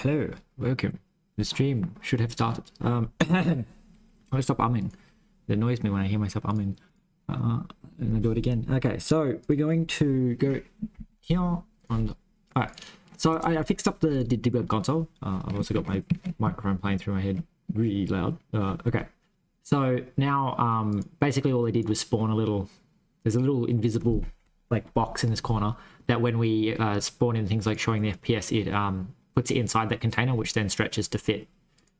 Hello, welcome. The stream should have started. I stop umming. It annoys me when I hear myself umming. And I do it again. Okay, so we're going to go here on the... Alright, so I fixed up the debug console. I've also got my microphone playing through my head really loud. Okay, so now basically all I did was spawn a little... There's a little invisible like box in this corner that when we spawn in things like showing the FPS, it puts it inside that container, which then stretches to fit.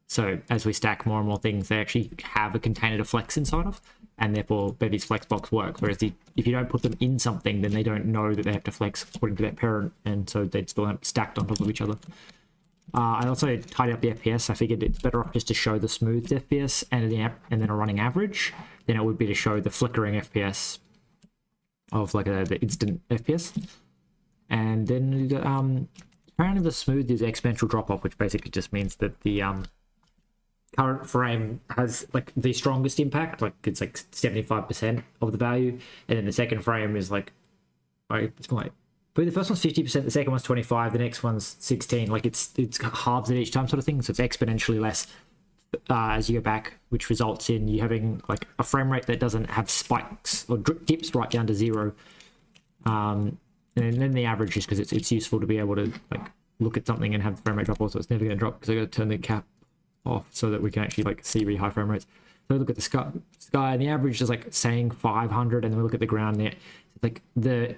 So as we stack more and more things, they actually have a container to flex inside of, and therefore Bevy's flex box work. Whereas if you don't put them in something, then they don't know that they have to flex according to their parent, and so they'd still have stacked on top of each other. I also tidied up the FPS. I figured it's better off just to show the smooth FPS and then a running average than it would be to show the flickering FPS of like the instant FPS. And then apparently the smooth is exponential drop off, which basically just means that the current frame has like the strongest impact, like it's like 75% of the value, and then the second frame is like it's like, but the first one's 50%, the second one's 25, the next one's 16. Like it's halves at each time sort of thing, so it's exponentially less as you go back, which results in you having like a frame rate that doesn't have spikes or dips right down to zero. And then the average is because it's useful to be able to like look at something and have the frame rate drop off, so it's never going to drop because I got to turn the cap off so that we can actually like see really high frame rates. So we look at the sky and the average is like saying 500, and then we look at the ground there. Like the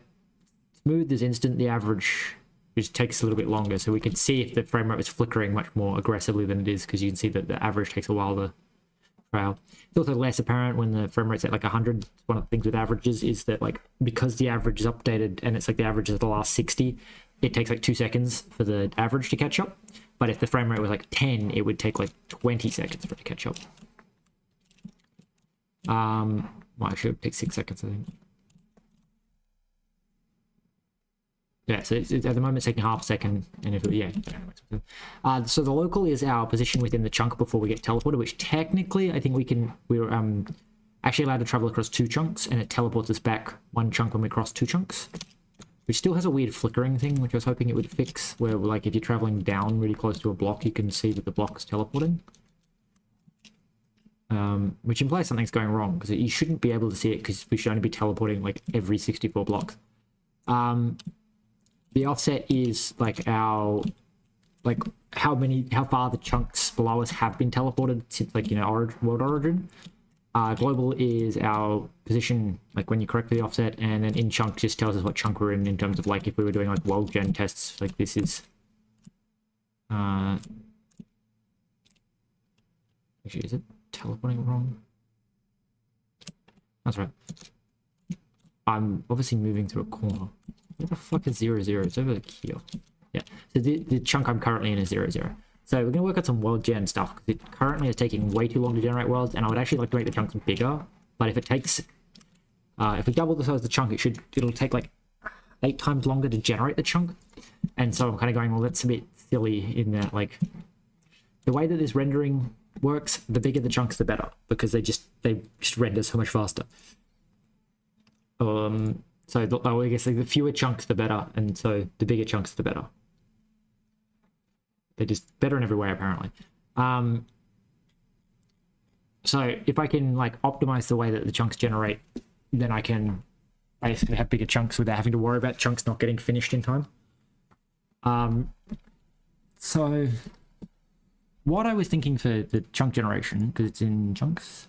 smooth is instant, the average just takes a little bit longer, so we can see if the frame rate is flickering much more aggressively than it is, because you can see that the average takes a while to trail. It's also less apparent when the frame rate's at like 100. One of the things with averages is that like because the average is updated and it's like the average is the last 60, it takes like 2 seconds for the average to catch up. But if the frame rate was like 10, it would take like 20 seconds for it to catch up. Well, actually it would take 6 seconds, I think. Yeah, so it's at the moment it's taking half a second, and if it, yeah. So the local is our position within the chunk before we get teleported, which technically I think we're actually allowed to travel across 2 chunks, and it teleports us back 1 chunk when we cross 2 chunks, which still has a weird flickering thing, which I was hoping it would fix, where like if you're traveling down really close to a block, you can see that the block is teleporting. Which implies something's going wrong, because you shouldn't be able to see it, because we should only be teleporting like every 64 blocks. The offset is like our, like how far the chunks below us have been teleported since, like, you know, world origin. Global is our position, like when you correct the offset, and then in chunk just tells us what chunk we're in terms of like if we were doing like world gen tests, like this is actually, is it teleporting wrong? That's right. I'm obviously moving through a corner. Where the fuck is 0, 0? It's over here. Yeah. So the chunk I'm currently in is 0, 0. So we're going to work on some world gen stuff, because it currently is taking way too long to generate worlds, and I would actually like to make the chunks bigger. But if it takes, if we double the size of the chunk, it'll take like 8 times longer to generate the chunk. And so I'm kind of going, well, that's a bit silly in that, like, the way that this rendering works, the bigger the chunks, the better, because they just render so much faster. So I guess like the fewer chunks, the better, and so the bigger chunks, the better. They're just better in every way, apparently. So if I can like optimize the way that the chunks generate, then I can basically have bigger chunks without having to worry about chunks not getting finished in time. So what I was thinking for the chunk generation, because it's in chunks,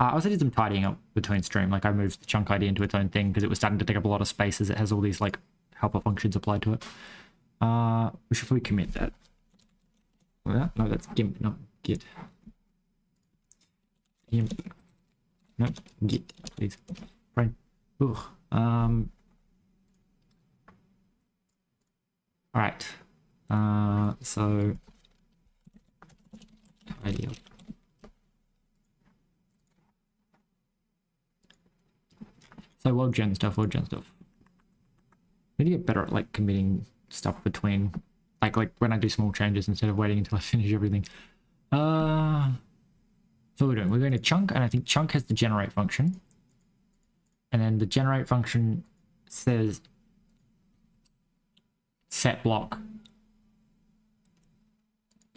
I also did some tidying up between stream. Like I moved the chunk ID into its own thing because it was starting to take up a lot of space as it has all these like helper functions applied to it. We should probably commit that. Well, no, that's GIMP, not Git. GIMP. No, Git, please. Right. Ugh. All right. So tidy up. So world gen stuff. Need to get better at like committing stuff between, like when I do small changes instead of waiting until I finish everything. So we're going to chunk, and I think chunk has the generate function, and then the generate function says set block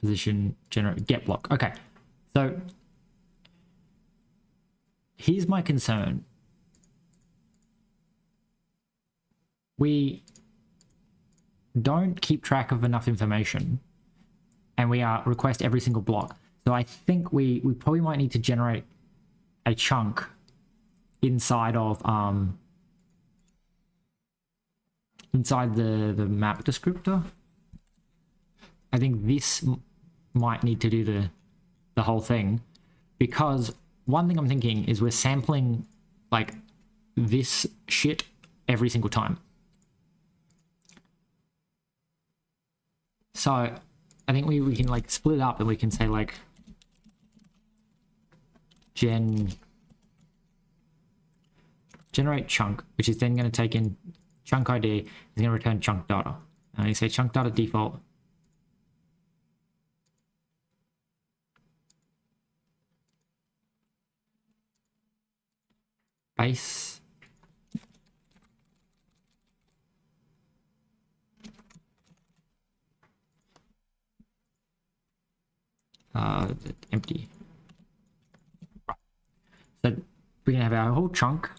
position generate get block. Okay, so here's my concern. We don't keep track of enough information, and we request every single block. So I think we probably might need to generate a chunk inside of inside the map descriptor. I think this might need to do the whole thing, because one thing I'm thinking is we're sampling like this shit every single time. So I think we can like split it up, and we can say like generate chunk, which is then going to take in chunk ID, is going to return chunk data. And you say chunk data default. Base. Empty. Right. So we're going to have our whole chunk.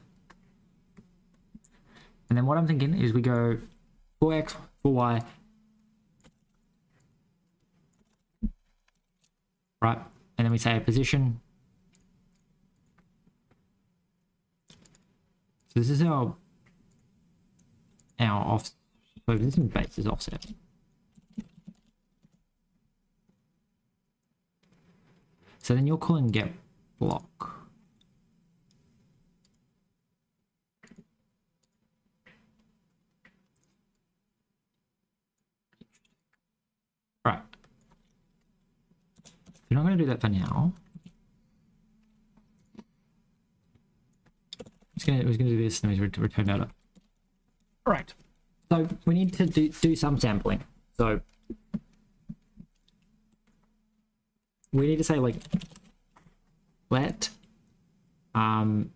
And then what I'm thinking is we go 4x, 4y. Right. And then we say position. So this is our off. So this is base is offset. So then you're calling get block. Right. We're not going to do that for now. We're going to do this, and then we return data. All right. So we need to do some sampling. So we need to say like let wait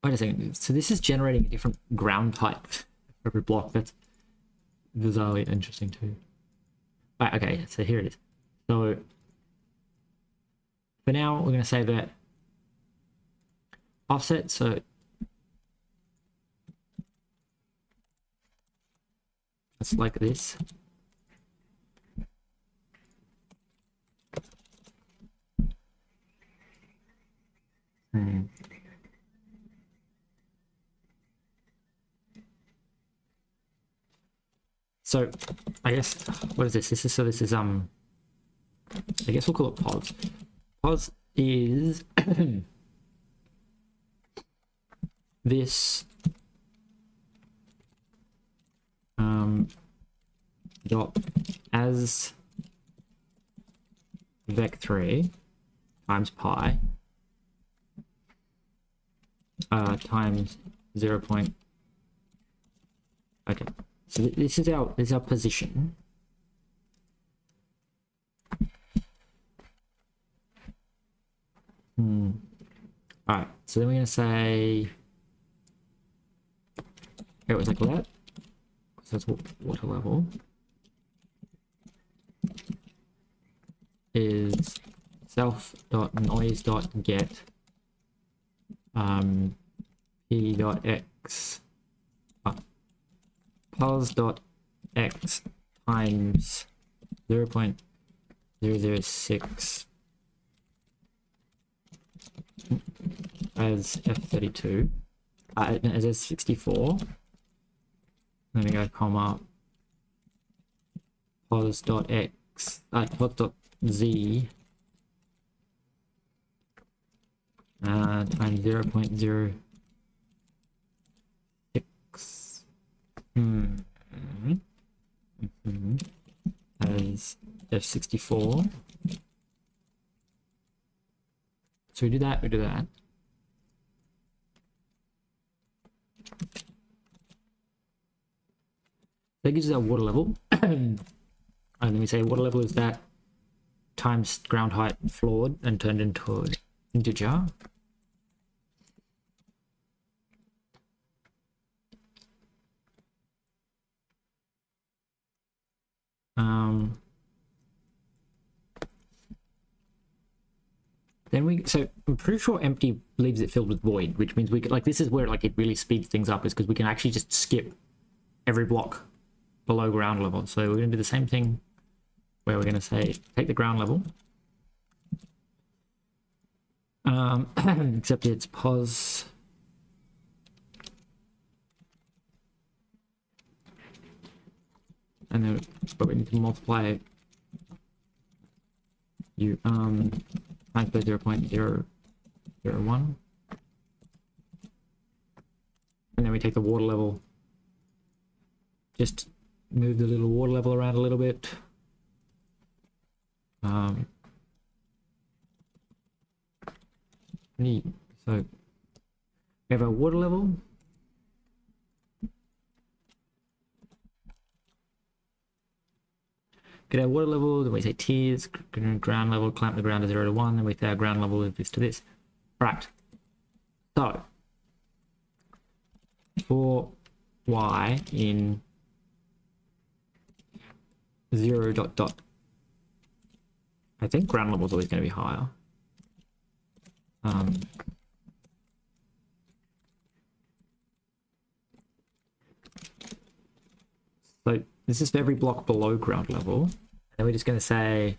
a second. So this is generating a different ground type for every block. That's bizarrely interesting too. Right, okay, so here it is. So for now, we're going to say that offset. So it's like this. So I guess what is this? This is I guess we'll call it pos. Pos is this dot as vec3 times pi times 0. Okay, so this is our position. All right, so then we're gonna say it was like that. So that's water level is self dot noise dot get p dot x pos dot x times 0.006 as f32 as f64. I'm gonna go comma pos dot x pos dot z times 0.06 as f64. So we do that. That gives us our water level. And then we say water level is that times ground height floored and turned into an integer. Then so I'm pretty sure empty leaves it filled with void, which means we could, like, this is where like it really speeds things up, is because we can actually just skip every block below ground level. So we're going to do the same thing where we're going to say take the ground level, except it's pos and then but we need to multiply you times by 0.001, and then we take the water level, just move the little water level around a little bit. So we have our water level. Get our water level, then we say tiers, ground level, clamp the ground to 0 to 1, then we say our ground level is this to this. Right. So for y in 0 dot dot, I think ground level is always going to be higher. So this is for every block below ground level. And then we're just going to say,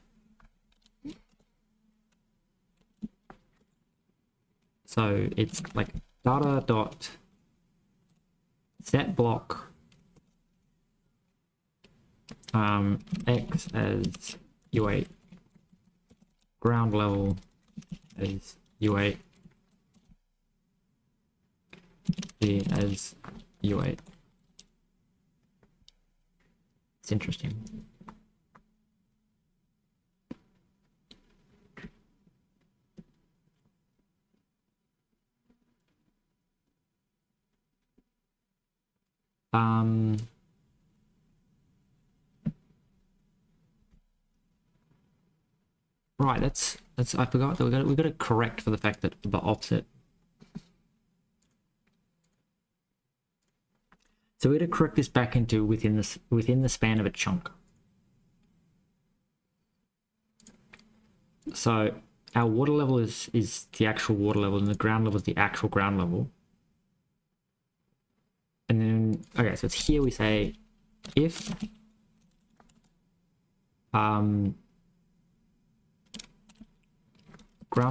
so it's like data dot set block x as u8, ground level as u8, b as u8. It's interesting. Right, that's I forgot that we got to correct for the fact that the offset. So we're going to correct this back into within the span of a chunk. So our water level is the actual water level, and the ground level is the actual ground level. And then, okay, so it's here we say if ground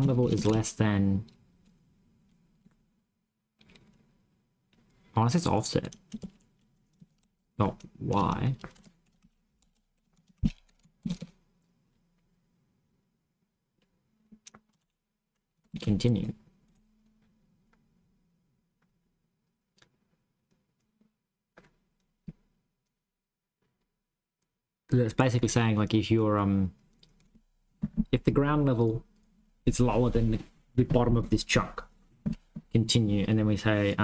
level is less than, unless it's offset dot y, continue. It's basically saying, like, if you're if the ground level is lower than the bottom of this chunk, continue. And then we say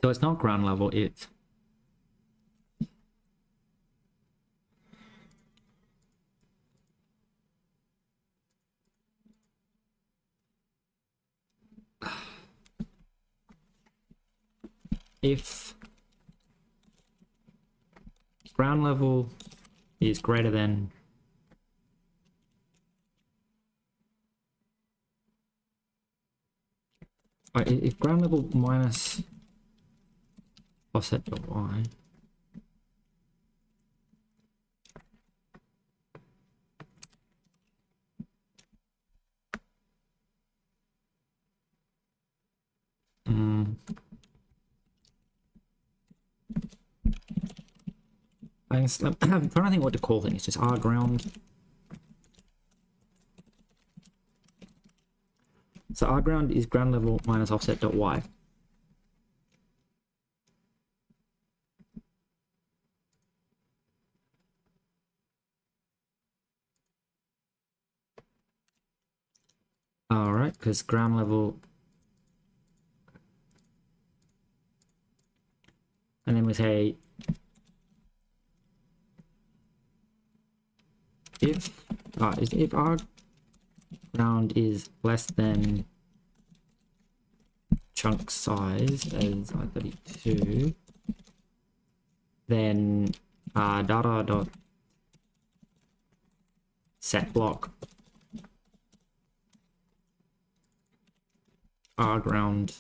so it's not ground level, it's if ground level is greater than if ground level minus offset dot y I'm trying to think what to call things. Just r ground. So r ground is ground level minus offset dot y. All right, because ground level, and then we say if our ground is less than chunk size as I32, then data dot set block r ground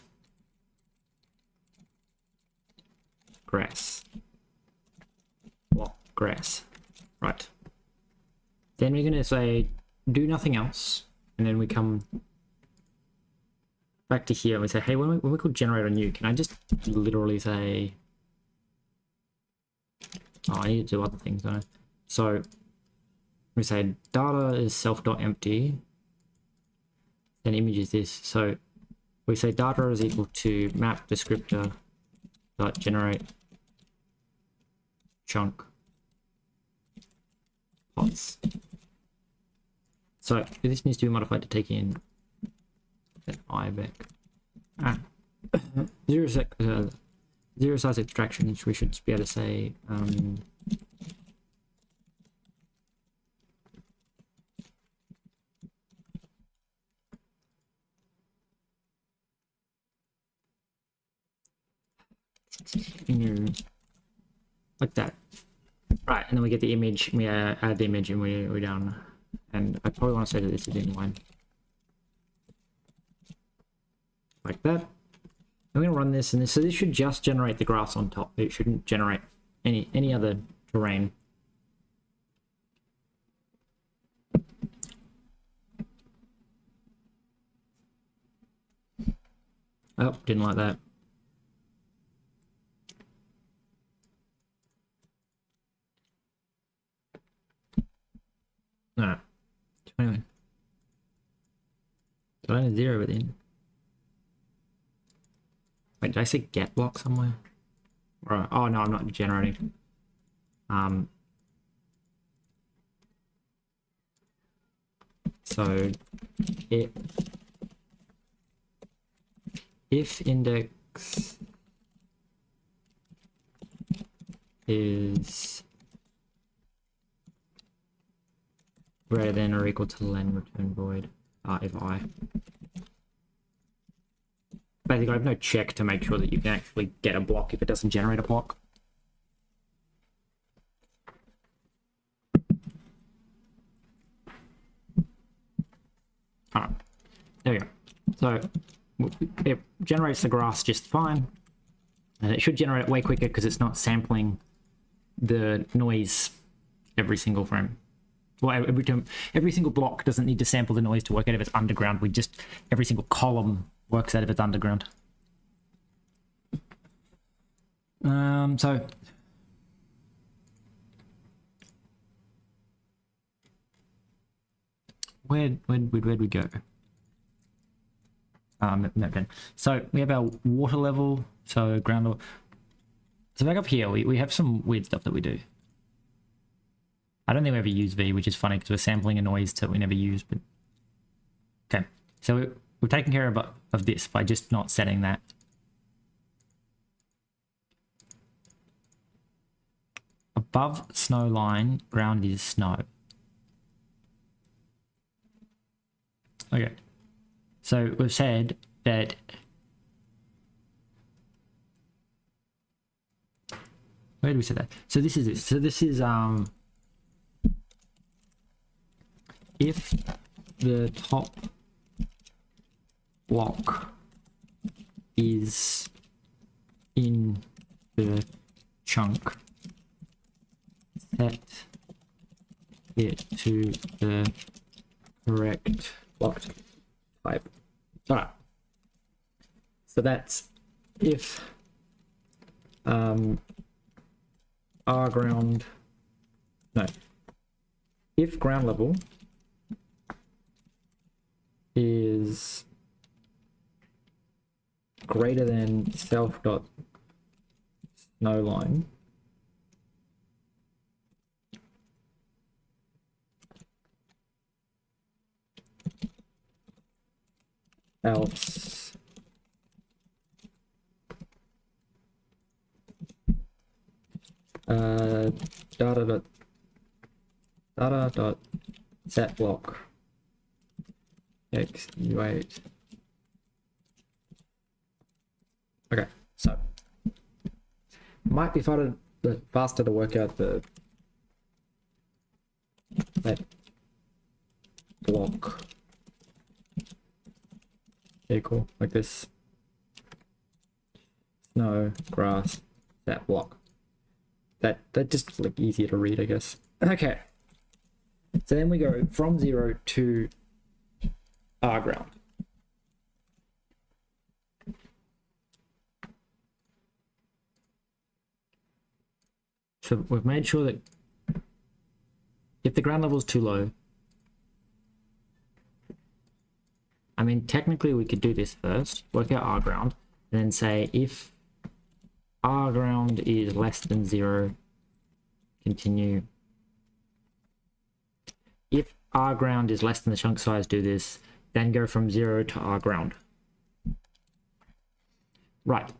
grass block grass. Right. Then we're going to say do nothing else, and then we come back to here and we say, hey, when we call generator new, can I just literally say, oh, I need to do other things, don't I? So we say data is self.empty, then image is this. So we say data is equal to map descriptor dot generate chunk pots. So this needs to be modified to take in that I back. Zero size extraction, which we should be able to say like that. Right, and then we get the image, we add the image, and we're done. And I probably want to say that this is inline. Like that. I'm going to run this, and this, so this should just generate the grass on top. It shouldn't generate any other terrain. Oh, didn't like that. Alright. Anyway. So I only 0 within. Wait, did I say get block somewhere? Right. Oh no, I'm not generating. So if index is greater than or equal to len return void if I. Basically, I have no check to make sure that you can actually get a block if it doesn't generate a block. Alright, there we go. So it generates the grass just fine, and it should generate it way quicker because it's not sampling the noise every single frame. Well, every single block doesn't need to sample the noise to work out if it's underground. We just, every single column works out if it's underground. So where'd we go? No, so we have our water level, so ground level. So back up here, we have some weird stuff that we do. I don't think we ever use V, which is funny because we're sampling a noise that we never use. But okay, so we've taken care of this by just not setting that. Above snow line, ground is snow. Okay, so we've said that where do we set that? So this is it. So this is if the top block is in the chunk, set it to the correct block type. Alright. So that's if R ground, no, if ground level is greater than self dot snow line, else data dot set block x u8. Okay, so might be faster to work out that block equal like this. Snow, grass, that block. That just like easier to read, I guess. Okay. So then we go from 0 to R ground. So we've made sure that if the ground level is too low, I mean, technically we could do this first, work out R ground, and then say if R ground is less than 0, continue. If R ground is less than the chunk size, do this, then go from 0 to R ground. Right,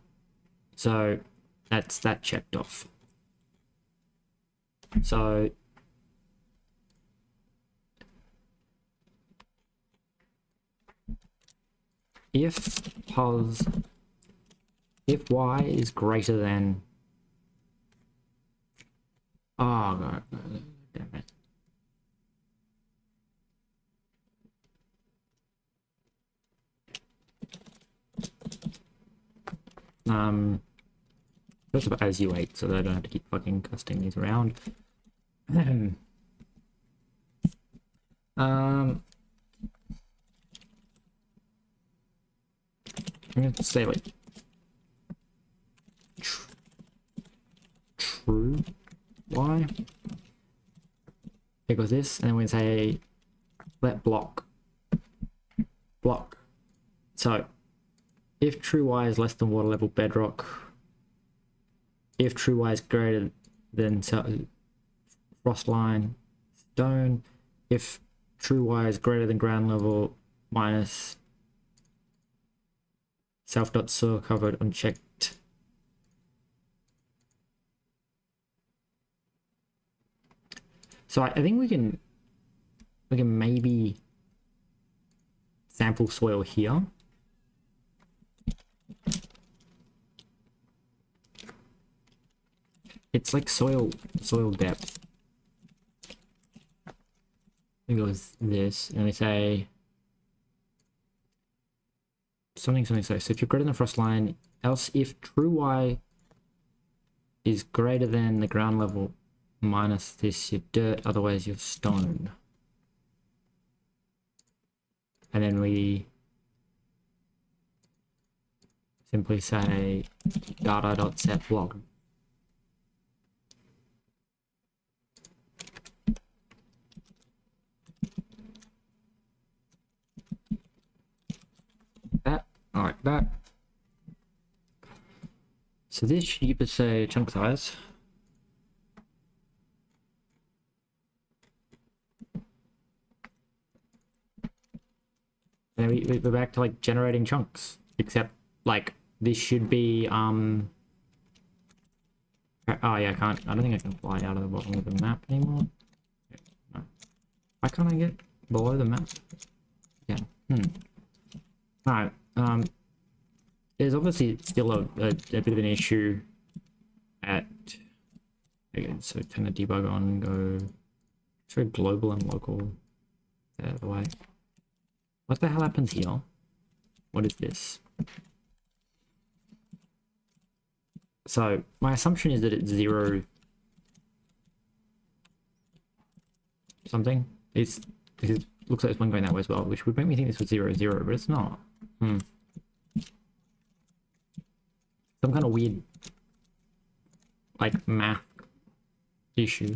so that's that checked off. So if y is greater than, oh god, damn it. First of all, as you wait, so that I don't have to keep fucking casting these around. I'm gonna say like true y equals this, and then we say let block. So if true y is less than water level bedrock, if true y is greater than frost line stone, if true y is greater than ground level minus self.soil covered unchecked. So I think we can maybe sample soil here. It's like soil depth. It goes this, and we say something so. So if you're greater than the frost line, else if true y is greater than the ground level minus this, you're dirt, otherwise you're stone. And then we simply say data.set block. That, like that. So this should give us a chunk size. And we're back to like generating chunks, except like this should be oh yeah, I don't think I can fly out of the bottom of the map anymore. No. Why can't I get below the map? Yeah. Alright, there's obviously still a bit of an issue at, again, so turn the debug on, go to global and local, out of the way. What the hell happens here? What is this? So my assumption is that it's 0 something. It looks like there's one going that way as well, which would make me think this was 0, 0, but it's not. Some kind of weird like math issue.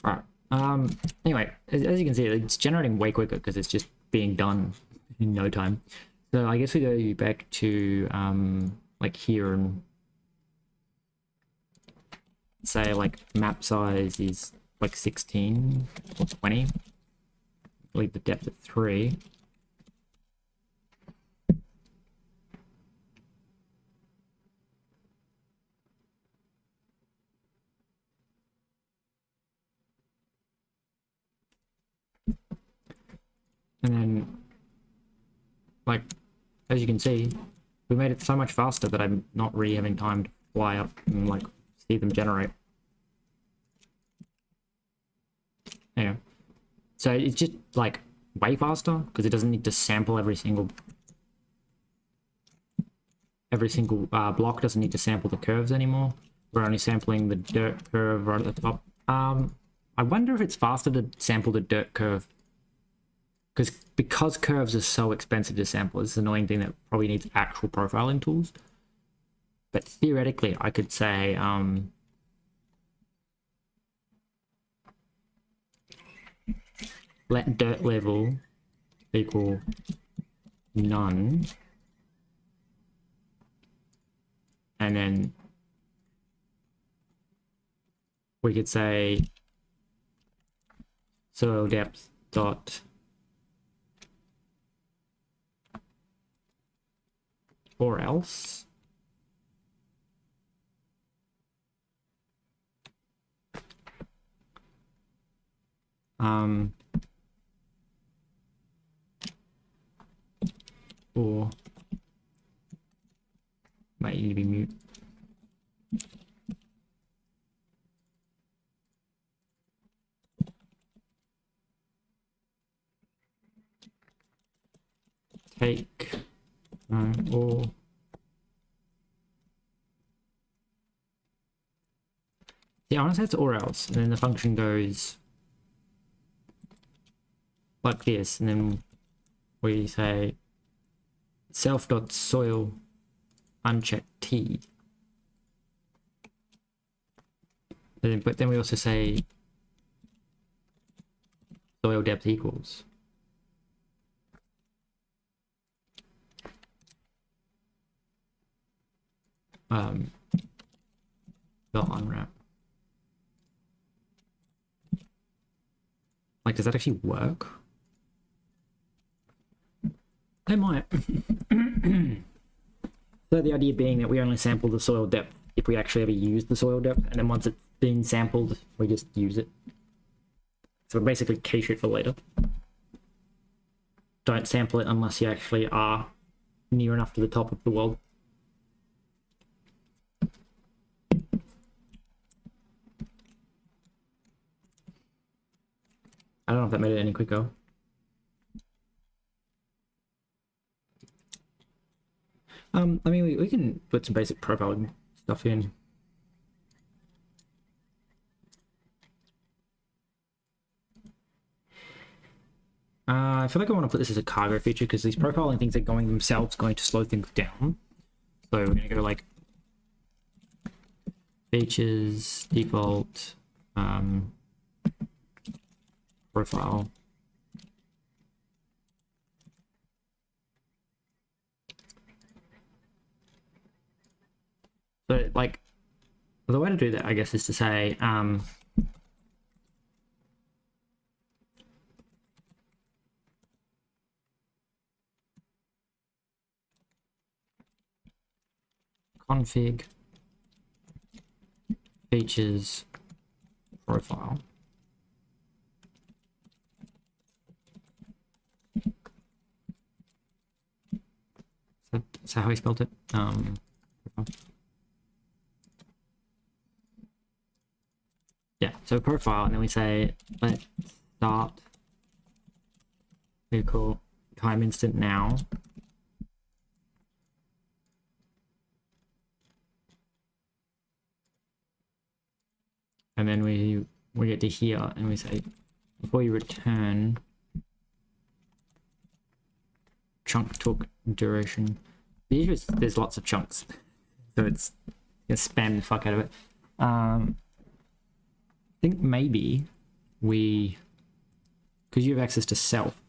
Alright, anyway, as you can see, it's generating way quicker because it's just being done in no time. So I guess we go back to like here and say like map size is like 16 or 20. Leave the depth at 3. And then, like, as you can see, we made it so much faster that I'm not really having time to fly up and, like, see them generate. Yeah. So it's just like way faster because it doesn't need to sample every single block. Doesn't need to sample the curves anymore. We're only sampling the dirt curve right at the top. I wonder if it's faster to sample the dirt curve because curves are so expensive to sample. It's an annoying thing that probably needs actual profiling tools. But theoretically, I could say let dirt level equal none, and then we could say soil depth dot or else or might need to be mute. Take or yeah, honestly it's or else, and then the function goes like this, and then we say self.soil uncheck t. But then we also say soil depth equals dot unwrap. Like, does that actually work? It might. So the idea being that we only sample the soil depth if we actually ever use the soil depth, and then once it's been sampled, we just use it. So basically cache it for later. Don't sample it unless you actually are near enough to the top of the world. I don't know if that made it any quicker. I mean, we can put some basic profiling stuff in. I feel like I want to put this as a cargo feature because these profiling things are going themselves going to slow things down. So we're going to go like features, default, profile. So like the way to do that, I guess, is to say config features profile. Is that how he spelled it? Yeah, so profile, and then we say let start equal time instant now. And then we get to here and we say before you return chunk took duration. The issue is there's lots of chunks, so it's gonna spam the fuck out of it. I think maybe we, because you have access to self,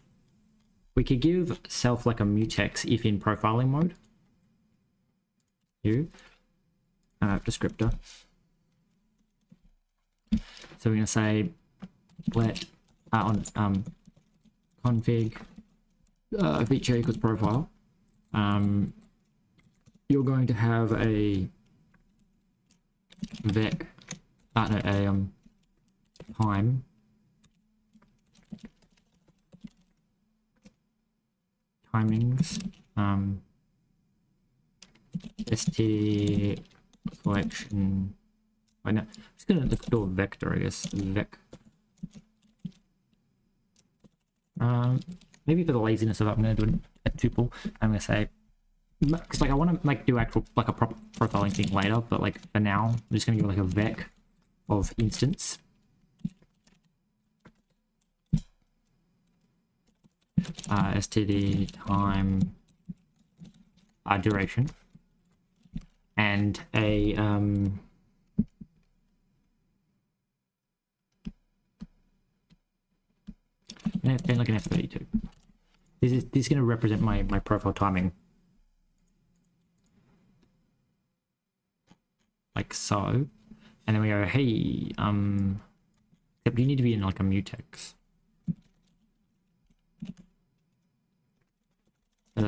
we could give self like a mutex if in profiling mode. Descriptor. So we're gonna say let on config feature equals profile. You're going to have a vec time timings st collection. I know, I'm just gonna do a vector, I guess. Vec Maybe for the laziness of it, I'm going to do a tuple. I'm going to say, because like I want to like do actual like a proper profiling thing later, but like for now, I'm just going to give like a vec of instance. std time duration, and a then like an F32. This is going to represent my profile timing, like so, and then we go, hey, except you need to be in like a mutex.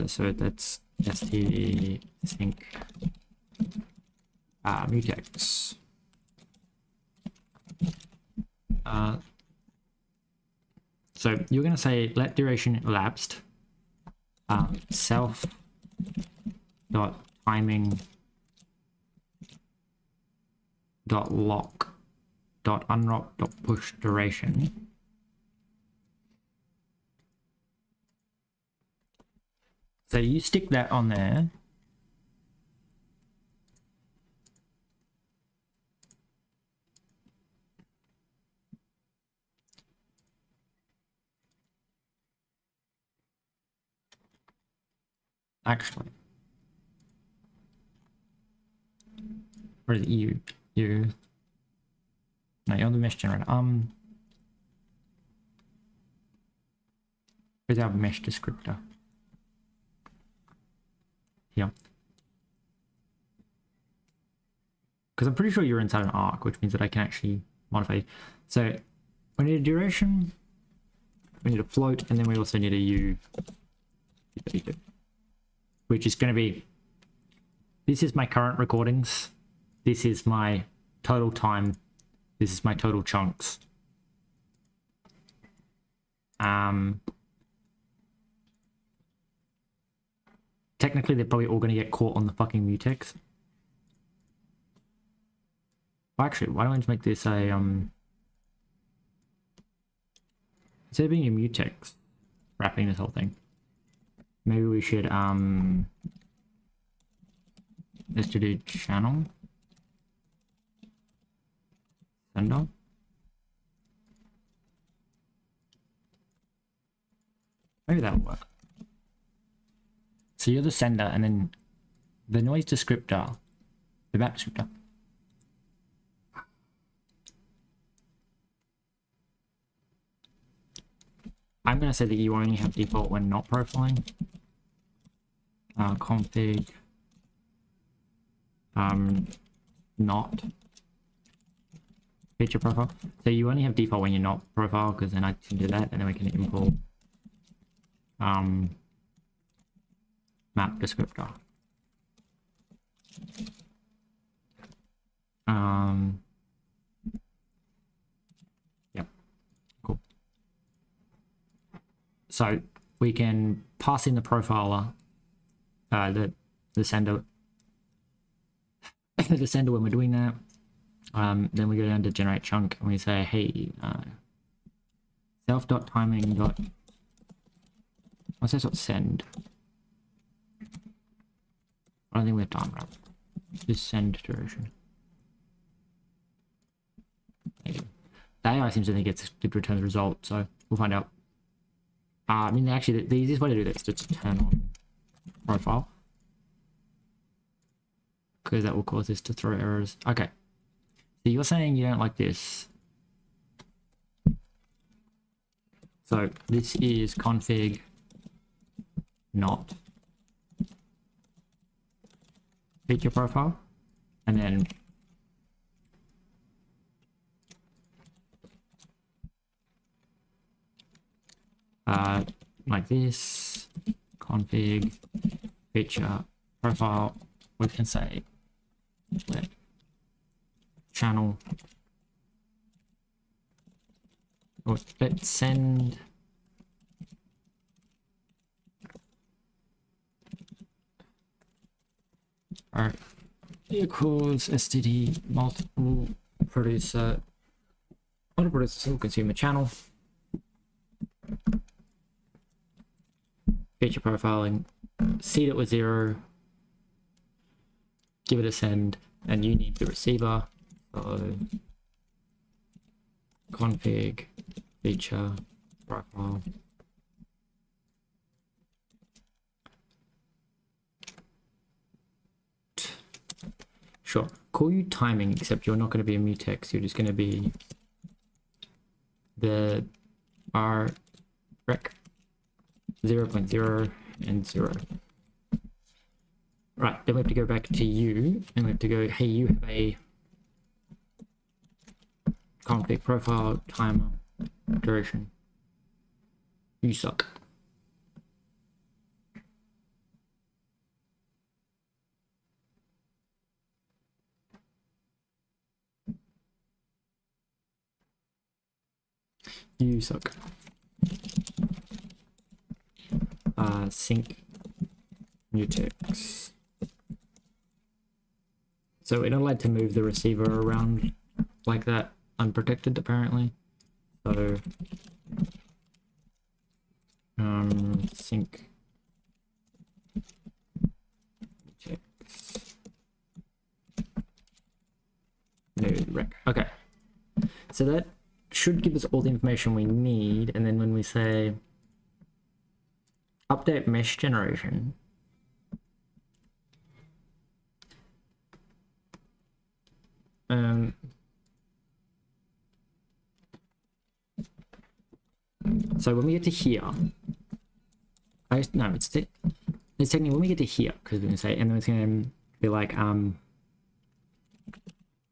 So that's std sync mutex. So you're going to say let duration elapsed self dot timing dot lock dot unlock dot push duration. So you stick that on there. Actually, where is it? You no, you're the mesh generator. Where's our mesh descriptor? Here, because I'm pretty sure you're inside an arc, which means that I can actually modify. So we need a duration, we need a float, and then we also need a u, which is going to be, this is my current recordings, this is my total time, this is my total chunks. Technically, they're probably all going to get caught on the fucking mutex. Well, actually, why don't I just make this a, instead of being a mutex, wrapping this whole thing, maybe we should, let's do channel, sender. Maybe that'll work. So you're the sender, and then the noise descriptor, the map descriptor. I'm going to say that you only have default when not profiling. Config not feature profile. So you only have default when you're not profile, because then I can do that, and then we can import map descriptor. Yep, cool. So we can pass in the profiler, the sender, the sender when we're doing that. Then we go down to generate chunk, and we say, hey, self.timing dot, what's that, send? I don't think we have time wrap. Just send duration. Maybe. The AI seems to think it's to return the result, so we'll find out. I mean, actually, the easiest way to do this is to turn on profile, because that will cause this to throw errors. Okay. So you're saying you don't like this. So this is config not feature profile, and then like this, config feature profile, we can say let channel, or let's send equals std multiple producer, auto producer single consumer channel, feature profiling, seed it with 0, give it a send, and you need the receiver. So config feature profile. Sure, call you timing, except you're not going to be a mutex, you're just going to be the rec 0.0 and 0. Right, then we have to go back to you, and we have to go, hey, you have a config profile timer duration. You suck. You suck. Sync mutex. So we're not allowed to move the receiver around like that unprotected, apparently. So sync mutex. No rec. Okay. So that should give us all the information we need, and then when we say update mesh generation, so when we get to here, it's technically when we get to here, because we're going to say, and then it's going to be like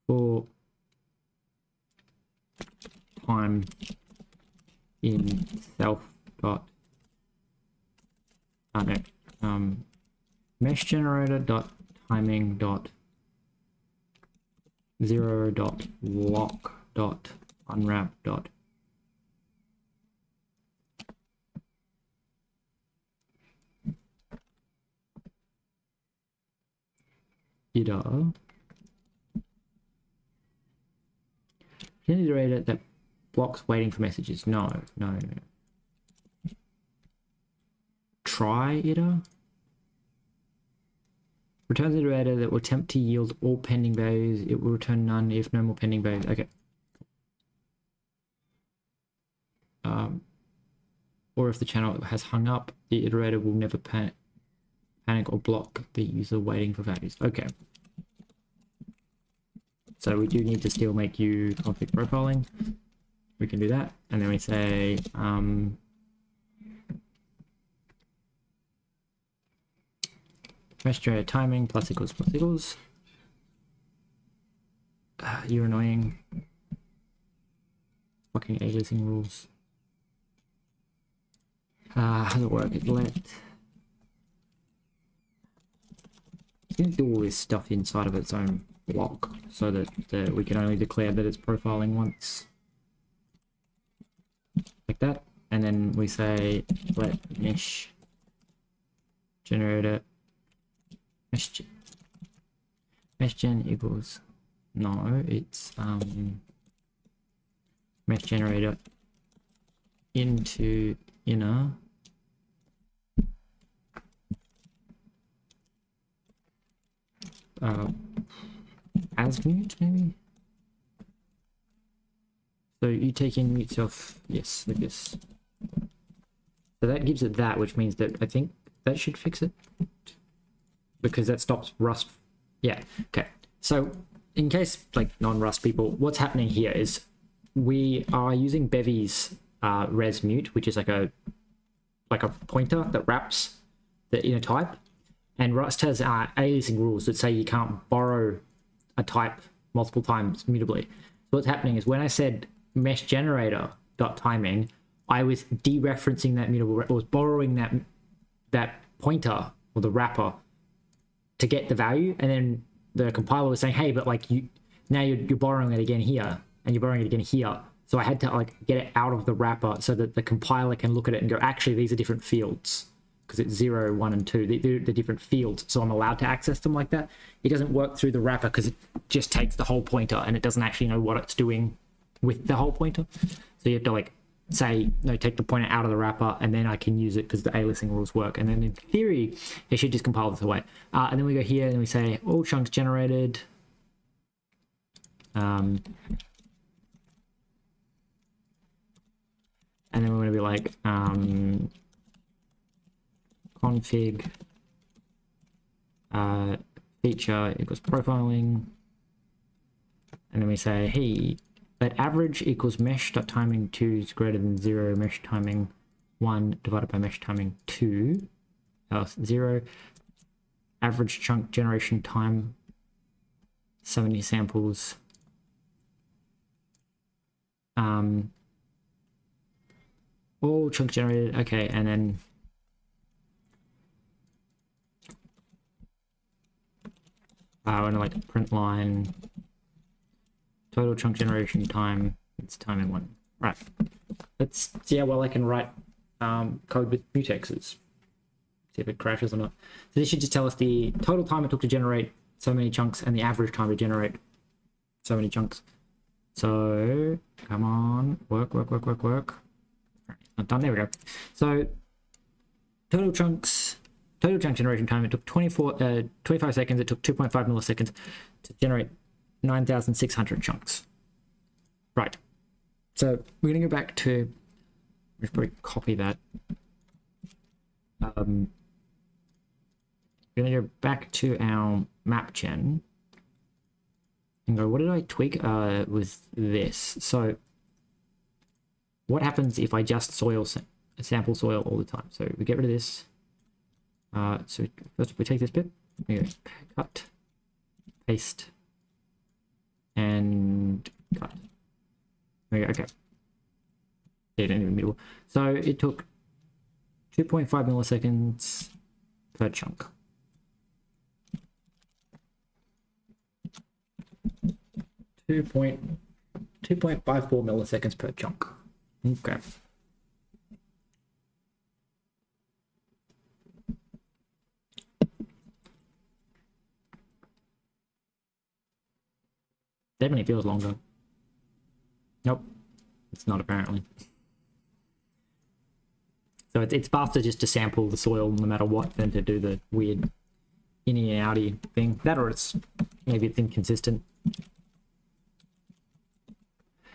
for time in self dot mesh generator dot timing dot 0 dot lock dot unwrap dot iterator iterator that blocks waiting for messages. No. Try iter returns an iterator that will attempt to yield all pending values. It will return none if no more pending values. Okay. Or if the channel has hung up, the iterator will never panic or block the user waiting for values. Okay. So we do need to still make you config profiling. We can do that, and then we say mesh generator timing plus equals plus equals. You're annoying. Fucking aliasing rules. How does it work? It's going to do all this stuff inside of its own block so that we can only declare that it's profiling once. Like that. And then we say let mesh generator mesh gen equals, no, it's mesh generator into inner as mute, maybe. So you take in mute self, yes, like this. So that gives it that, which means that I think that should fix it, because that stops Rust. Yeah, okay. So in case like non-Rust people, what's happening here is we are using Bevy's res mute, which is like a pointer that wraps the inner type, and Rust has aliasing rules that say you can't borrow a type multiple times mutably. So what's happening is when I said mesh generator dot timing, I was dereferencing that mutable. I was borrowing that pointer or the wrapper to get the value, and then the compiler was saying, hey, but like you're borrowing it again here, and you're borrowing it again here. So I had to like get it out of the wrapper so that the compiler can look at it and go, actually these are different fields, because it's 0, 1, and 2. They're different fields, so I'm allowed to access them like that. It doesn't work through the wrapper because it just takes the whole pointer and it doesn't actually know what it's doing with the whole pointer. So you have to like say, no, take the pointer out of the wrapper, and then I can use it because the aliasing rules work. And then in theory, it should just compile this away. And then we go here and we say all chunks generated. And then we're going to be like config feature equals profiling. And then we say, hey, let average equals mesh.timing 2 is greater than 0, mesh timing 1 divided by mesh timing 2, else 0. Average chunk generation time 70 samples. All chunks generated, okay, and then we're gonna like print line total chunk generation time, it's timing 1. Right, let's see how well I can write code with mutexes, see if it crashes or not. So this should just tell us the total time it took to generate so many chunks and the average time to generate so many chunks. So come on, work. Not done, there we go. So total chunk generation time, it took 25 seconds, it took 2.5 milliseconds to generate 9,600 chunks. Right, so we're gonna go back to, let's probably copy that. We're gonna go back to our map gen and go, what did I tweak with this? So what happens if I just sample soil all the time? So we get rid of this. So first we take this bit, we go cut, paste, and cut. There we go, okay. It in the middle. So it took 2.5 milliseconds per chunk. 2.54 milliseconds per chunk. Okay. Definitely feels longer. Nope, it's not apparently. So it's faster just to sample the soil no matter what than to do the weird inny and outy thing. That, or maybe it's inconsistent.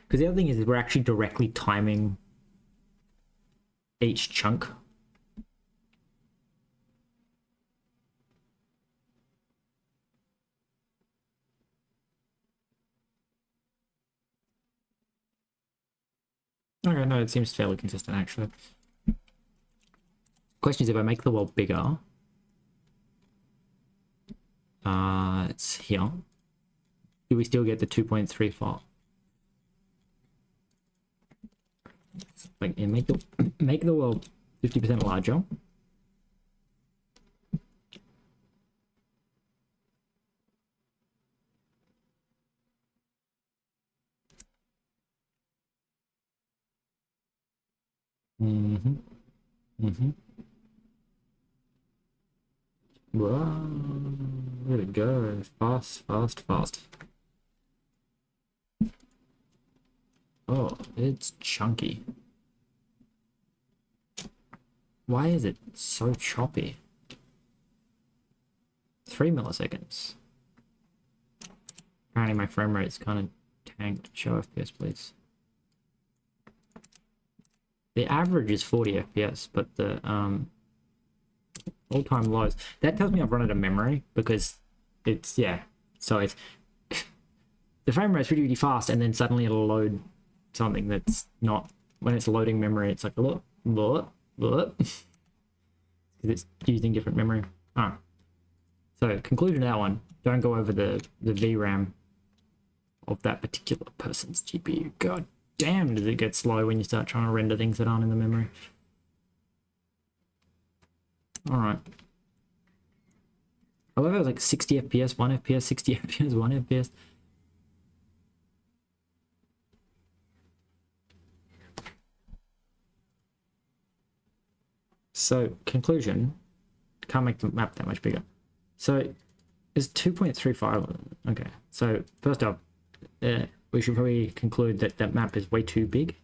Because the other thing is we're actually directly timing each chunk. Okay, no, it seems fairly consistent actually. Question is, if I make the world bigger, it's here. Do we still get the 2.34? Like, and make the world 50% larger. Whoa, there we go. Fast. Oh, it's chunky. Why is it so choppy? 3 milliseconds. Apparently my frame rate's kind of tanked. Show FPS, please. The average is 40 FPS, but the all-time lows. That tells me I've run out of memory because it's, yeah. So it's the frame rate's really fast, and then suddenly it'll load something that's not, when it's loading memory, it's like look. Because it's using different memory. So conclusion of that one, don't go over the VRAM of that particular person's GPU. God damn, does it get slow when you start trying to render things that aren't in the memory. All right. I love it was like 60 FPS, 1 FPS, 60 FPS, 1 FPS. So conclusion, can't make the map that much bigger. So it's 2.35. Okay, so first up, we should probably conclude that that map is way too big.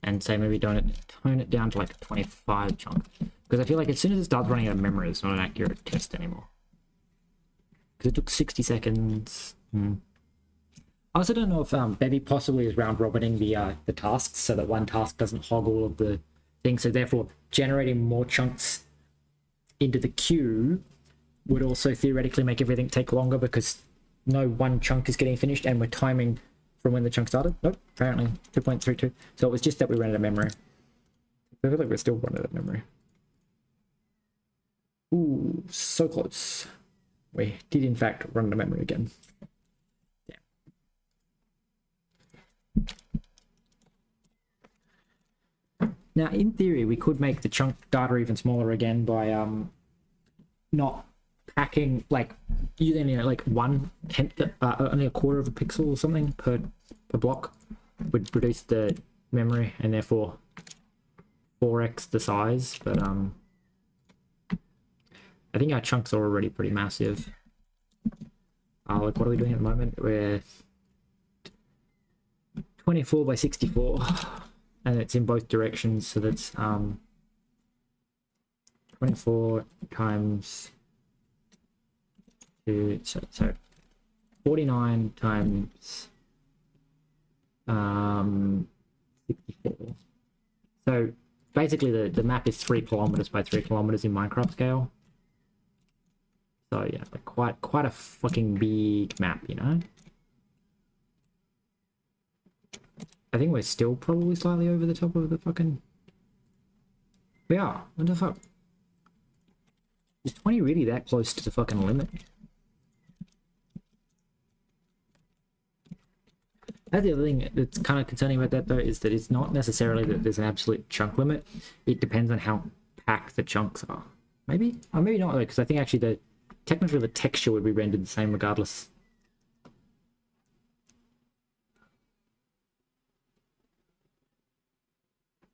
and say maybe tone it down to like 25 chunks, because I feel like as soon as it starts running out of memory, it's not an accurate test anymore. Because it took 60 seconds. I also don't know if Bevy possibly is round robining the tasks so that one task doesn't hog all of the things, so therefore generating more chunks into the queue would also theoretically make everything take longer, because no one chunk is getting finished and we're timing from when the chunk started. Nope, apparently 2.32. So it was just that we ran out of memory. I feel like we're still running out of memory. Ooh, so close. We did in fact run out of memory again. Now, in theory, we could make the chunk data even smaller again by not packing, like, using like 1/10, only a quarter of a pixel or something per block would reduce the memory and therefore 4x the size. But I think our chunks are already pretty massive. Like, what are we doing at the moment? We're 24 by 64. And it's in both directions, so that's 24 times 2, so 49 times 64. So basically the map is 3 kilometers by 3 kilometers in Minecraft scale. So yeah, like quite a fucking big map, you know? I think we're still probably slightly over the top of the fucking... We are. What the fuck? Is 20 really that close to the fucking limit? That's the other thing that's kind of concerning about that, though, is that it's not necessarily that there's an absolute chunk limit. It depends on how packed the chunks are. Maybe? Or maybe not, though, because I think actually technically the texture would be rendered the same regardless.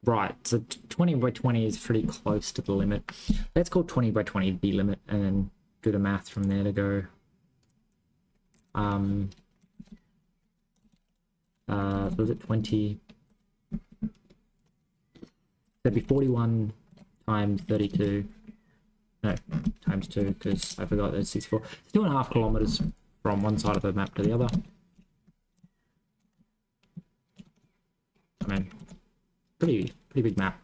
Right, so 20 by 20 is pretty close to the limit. Let's call 20 by 20 the limit and then do the math from there to go. Was it 20? That'd be 41 times 32. No, times 2, because I forgot there's 64. It's 2.5 kilometers from one side of the map to the other. I mean, pretty big map.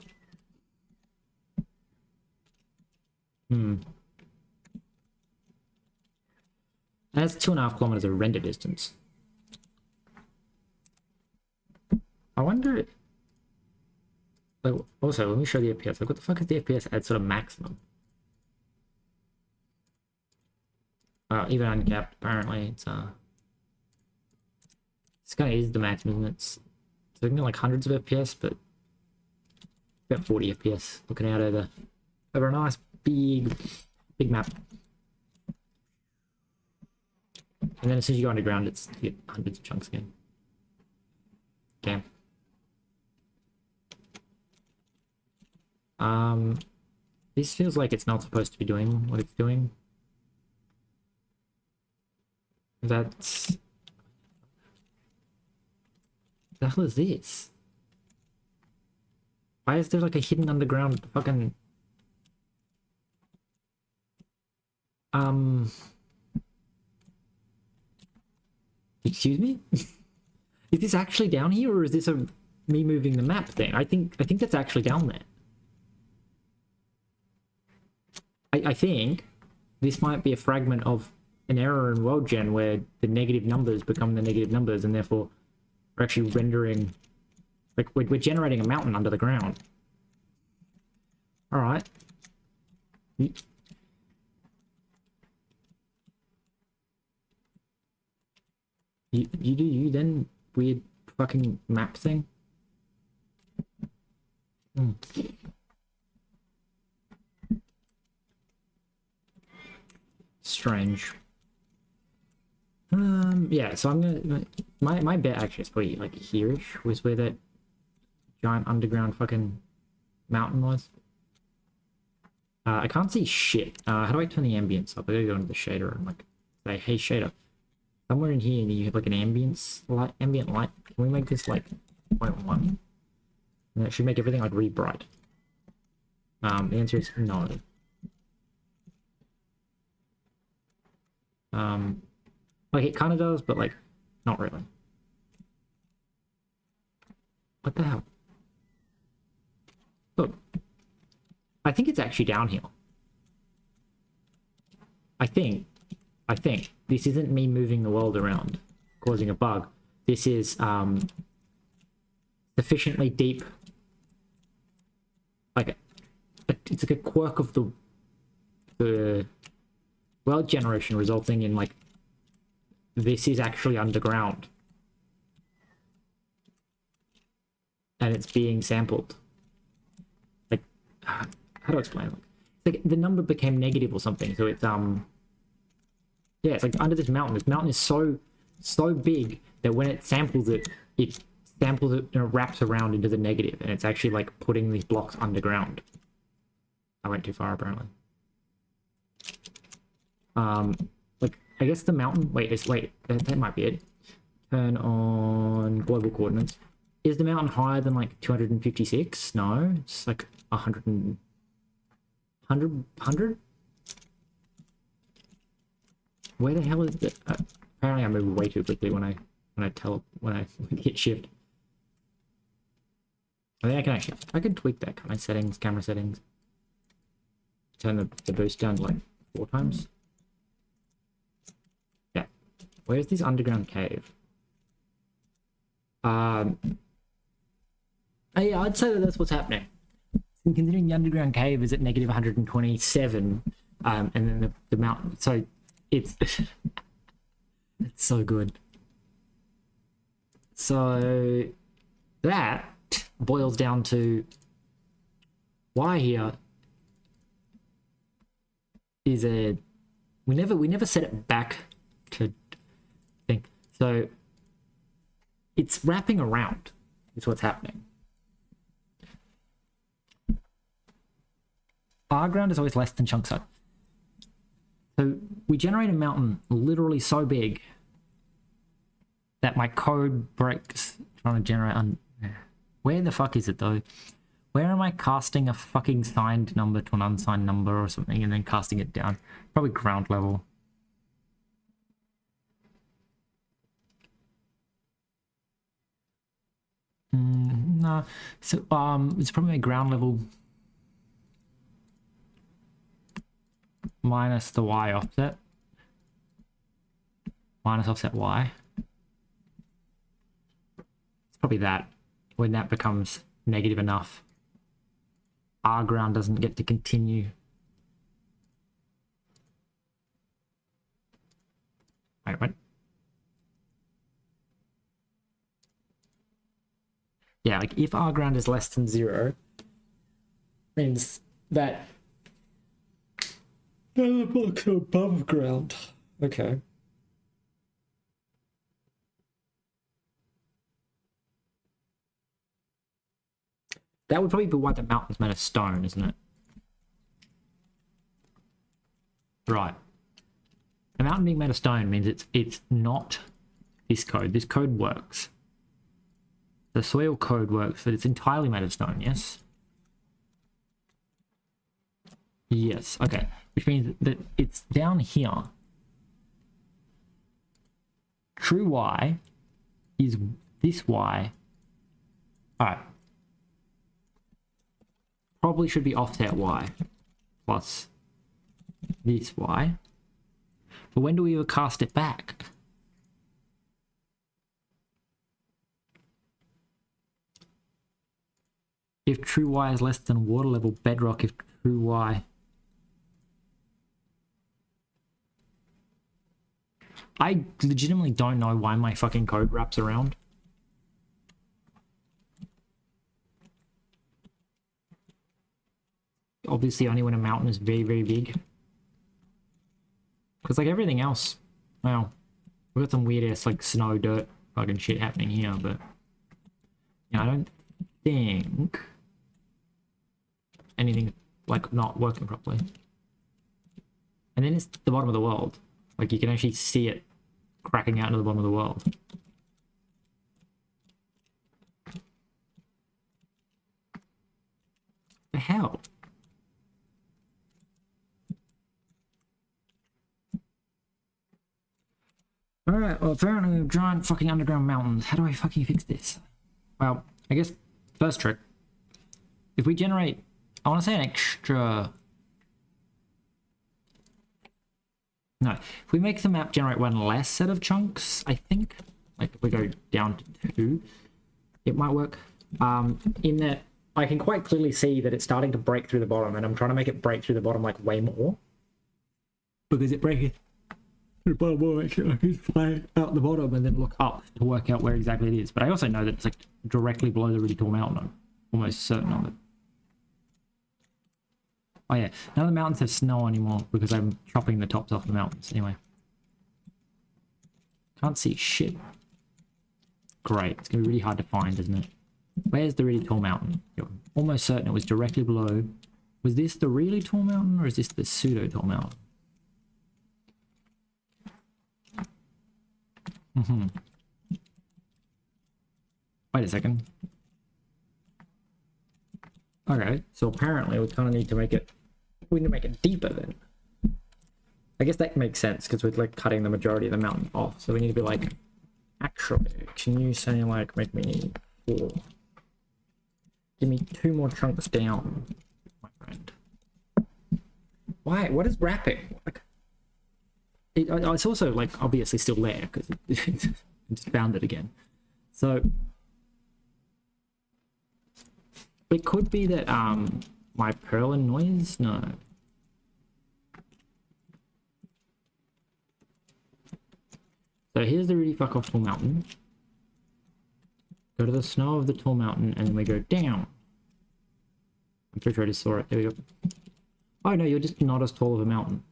And that's 2.5 kilometers of render distance. I wonder. Like, also, let me show the FPS. Like, what the fuck is the FPS at sort of maximum? Even uncapped, apparently it's kind of is the maximum. It's looking at like hundreds of FPS, but about 40 FPS looking out over a nice big map. And then as soon as you go underground, you get hundreds of chunks again. Damn. This feels like it's not supposed to be doing what it's doing. That's... The hell is this? Why is there like a hidden underground fucking... Excuse me? Is this actually down here, or is this me moving the map thing? I think that's actually down there. I think this might be a fragment of an error in world gen where the negative numbers become the negative numbers, and therefore we're actually rendering, like, we're generating a mountain under the ground. All right. You do you then, weird fucking map thing. Strange. Yeah, so I'm gonna, my bet actually is probably like here-ish was where that giant underground fucking mountain was. I can't see shit. How do I turn the ambience up? I gotta go into the shader and like say, hey shader, somewhere in here you have like an ambient light. Can we make this like 0.1? And that should make everything like really bright. The answer is no. Like it kind of does, but like not really. What the hell? Look, I think it's actually down here. I think this isn't me moving the world around, causing a bug. This is sufficiently deep. Like it's like a quirk of the world generation, resulting in like this is actually underground, and it's being sampled. Like, how do I explain it? Like the number became negative or something, so it's yeah, it's like under this mountain is so big that when it samples it and it wraps around into the negative, and it's actually like putting these blocks underground. I went too far apparently. Like I guess the mountain, wait, that might be it. Turn on global coordinates. Is the mountain higher than like 256? No, it's like 100. Where the hell is it? Apparently I move way too quickly when I hit shift. I think I can tweak that, can I? Settings, camera settings. Turn the boost down to like 4 times. Yeah. Where's this underground cave? Yeah, I'd say that's what's happening. And considering the underground cave is at negative 127, and then the mountain, so it's it's so good. So that boils down to why here is we never set it back to think. So it's wrapping around is what's happening. Our ground is always less than chunk size. So we generate a mountain literally so big that my code breaks trying to generate where the fuck is it though? Where am I casting a fucking signed number to an unsigned number or something and then casting it down? Probably ground level. No. So it's probably ground level minus the y offset. Minus offset y. It's probably that. When that becomes negative enough, our ground doesn't get to continue. Wait, what? Yeah, like if our ground is less than 0, means that the blocks are above ground. Okay. That would probably be why the mountain's made of stone, isn't it? Right. The mountain being made of stone means it's not this code. This code works. The soil code works, but it's entirely made of stone, yes? Yes, okay. Which means that it's down here. True y is this y. Alright. Probably should be offset y plus this y. But when do we ever cast it back? If true y is less than water level bedrock, if true y... I legitimately don't know why my fucking code wraps around. Obviously only when a mountain is very, very big. Because like everything else, well, we've got some weird ass like snow, dirt, fucking shit happening here, but yeah, I don't think anything like not working properly. And then it's the bottom of the world. Like you can actually see it cracking out into the bottom of the world. The hell? Alright, well apparently we have giant fucking underground mountains. How do I fucking fix this? Well, I guess first trick. If we generate, I want to say an extra... No, if we make the map generate one less set of chunks, I think, like if we go down to 2, it might work. In that I can quite clearly see that it's starting to break through the bottom, and I'm trying to make it break through the bottom like way more. Because it breaks through the bottom more, actually, I can fly out the bottom and then look up to work out where exactly it is. But I also know that it's like directly below the really tall mountain. I'm almost certain of it. Oh yeah, none of the mountains have snow anymore because I'm chopping the tops off the mountains. Anyway. Can't see shit. Great, it's going to be really hard to find, isn't it? Where's the really tall mountain? You're almost certain it was directly below. Was this the really tall mountain or is this the pseudo tall mountain? Wait a second. Okay, so apparently we kind of need to make it... We need to make it deeper then. I guess that makes sense because we're like cutting the majority of the mountain off. So we need to be like, actually, can you say like make me 4? Give me 2 more chunks down, my friend. Why? What is wrapping? Like, it's also like obviously still there because it just found it again. So it could be that my purlin noise. No. So here's the really fuck off tall mountain. Go to the snow of the tall mountain and then we go down. I'm pretty sure I just saw it. There we go. Oh no, you're just not as tall of a mountain.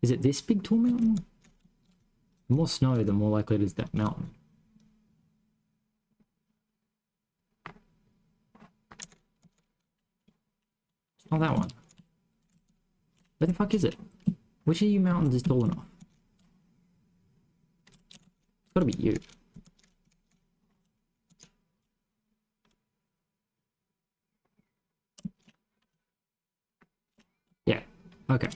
Is it this big tall mountain? The more snow, the more likely it is that mountain. It's not that one. Where the fuck is it? Which of you mountains is tall enough? It's gotta be you. Yeah, okay.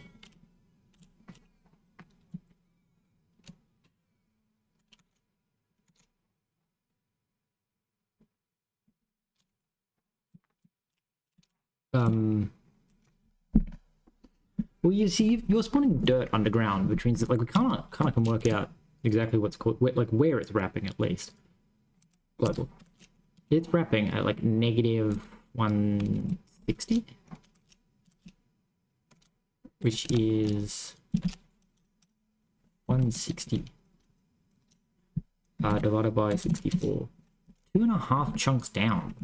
Well, you see, you're spawning dirt underground, which means that like we kind of can work out exactly what's called, like where it's wrapping at least. Global. It's wrapping at like negative 160, which is 160 divided by 64. 2.5 chunks down.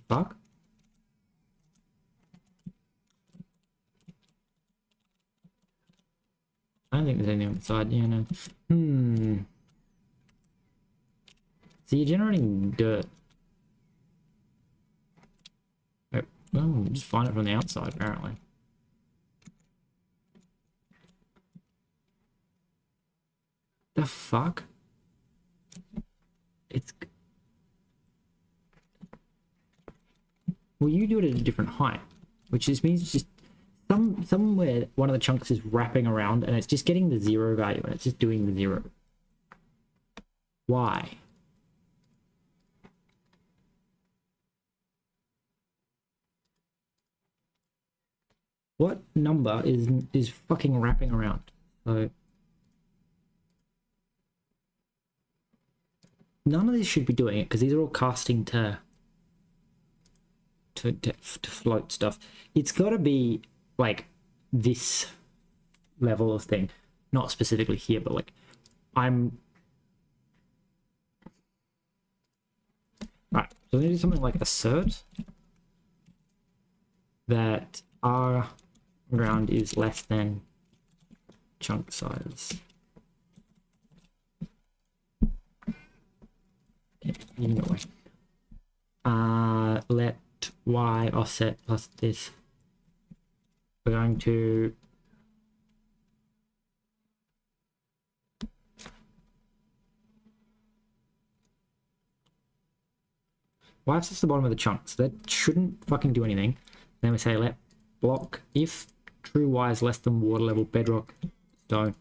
Fuck. I don't think there's anything inside, yeah, no. So you're generating dirt. Oh, well, just find it from the outside, apparently. The fuck? It's... Well, you do it at a different height, which just means just somewhere one of the chunks is wrapping around and it's just getting the 0 value and it's just doing the 0. Why? What number is fucking wrapping around? So none of this should be doing it because these are all casting to float stuff. It's got to be like this level of thing, not specifically here, but like I'm right. So I'm gonna do something like assert that our ground is less than chunk size. Okay, you know way. Let y offset plus this. We're going to y offset's the bottom of the chunks. That shouldn't fucking do anything. Then we say let block if true y is less than water level, bedrock, stone.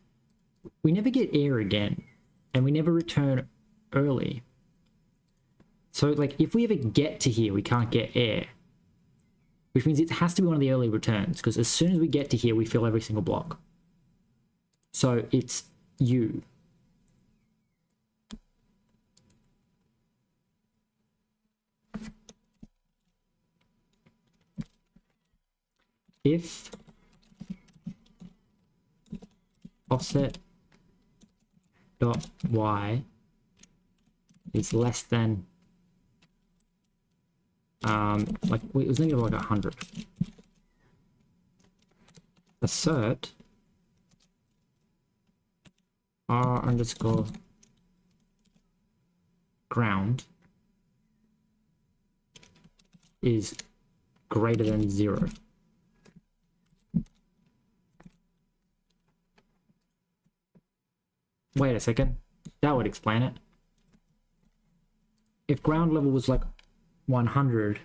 We never get air again, and we never return early. So like if we ever get to here, we can't get air, which means it has to be one of the early returns, because as soon as we get to here, we fill every single block. So it's U. If offset dot y is less than like it was negative like 100, assert r underscore ground is greater than 0. Wait a second, that would explain it. If ground level was like 100,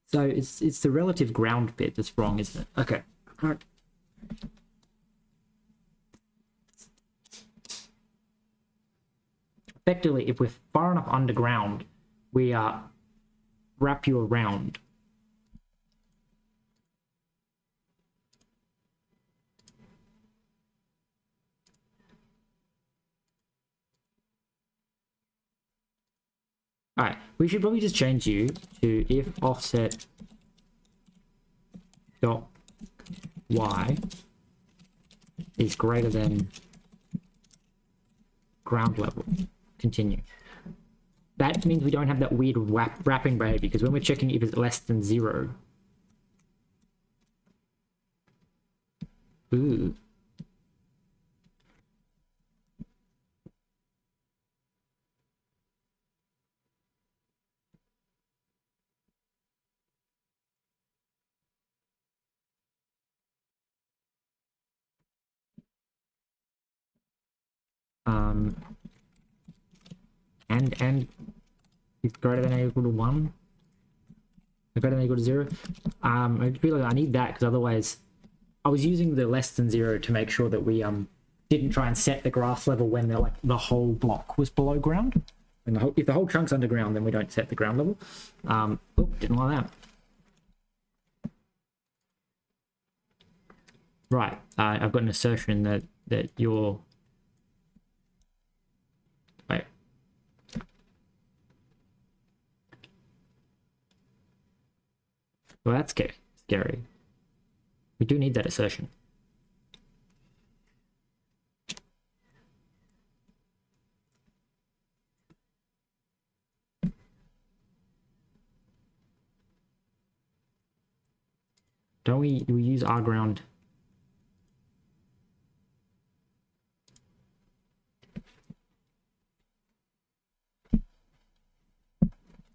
so it's the relative ground bit that's wrong, isn't it? Okay. All right. Effectively, if we're far enough underground, we wrap you around. All right, we should probably just change you to if offset dot y is greater than ground level. Continue. That means we don't have that weird wrapping behavior, because when we're checking if it's less than 0. Ooh. And is greater than or equal to 1, or greater than or equal to 0. I feel like I need that, because otherwise I was using the less than 0 to make sure that we didn't try and set the grass level when the whole block was below ground. And if the whole chunk's underground, then we don't set the ground level. Oh, didn't like that. Right, I've got an assertion that you're... Wait. Well, that's scary. We do need that assertion. Don't we use our ground?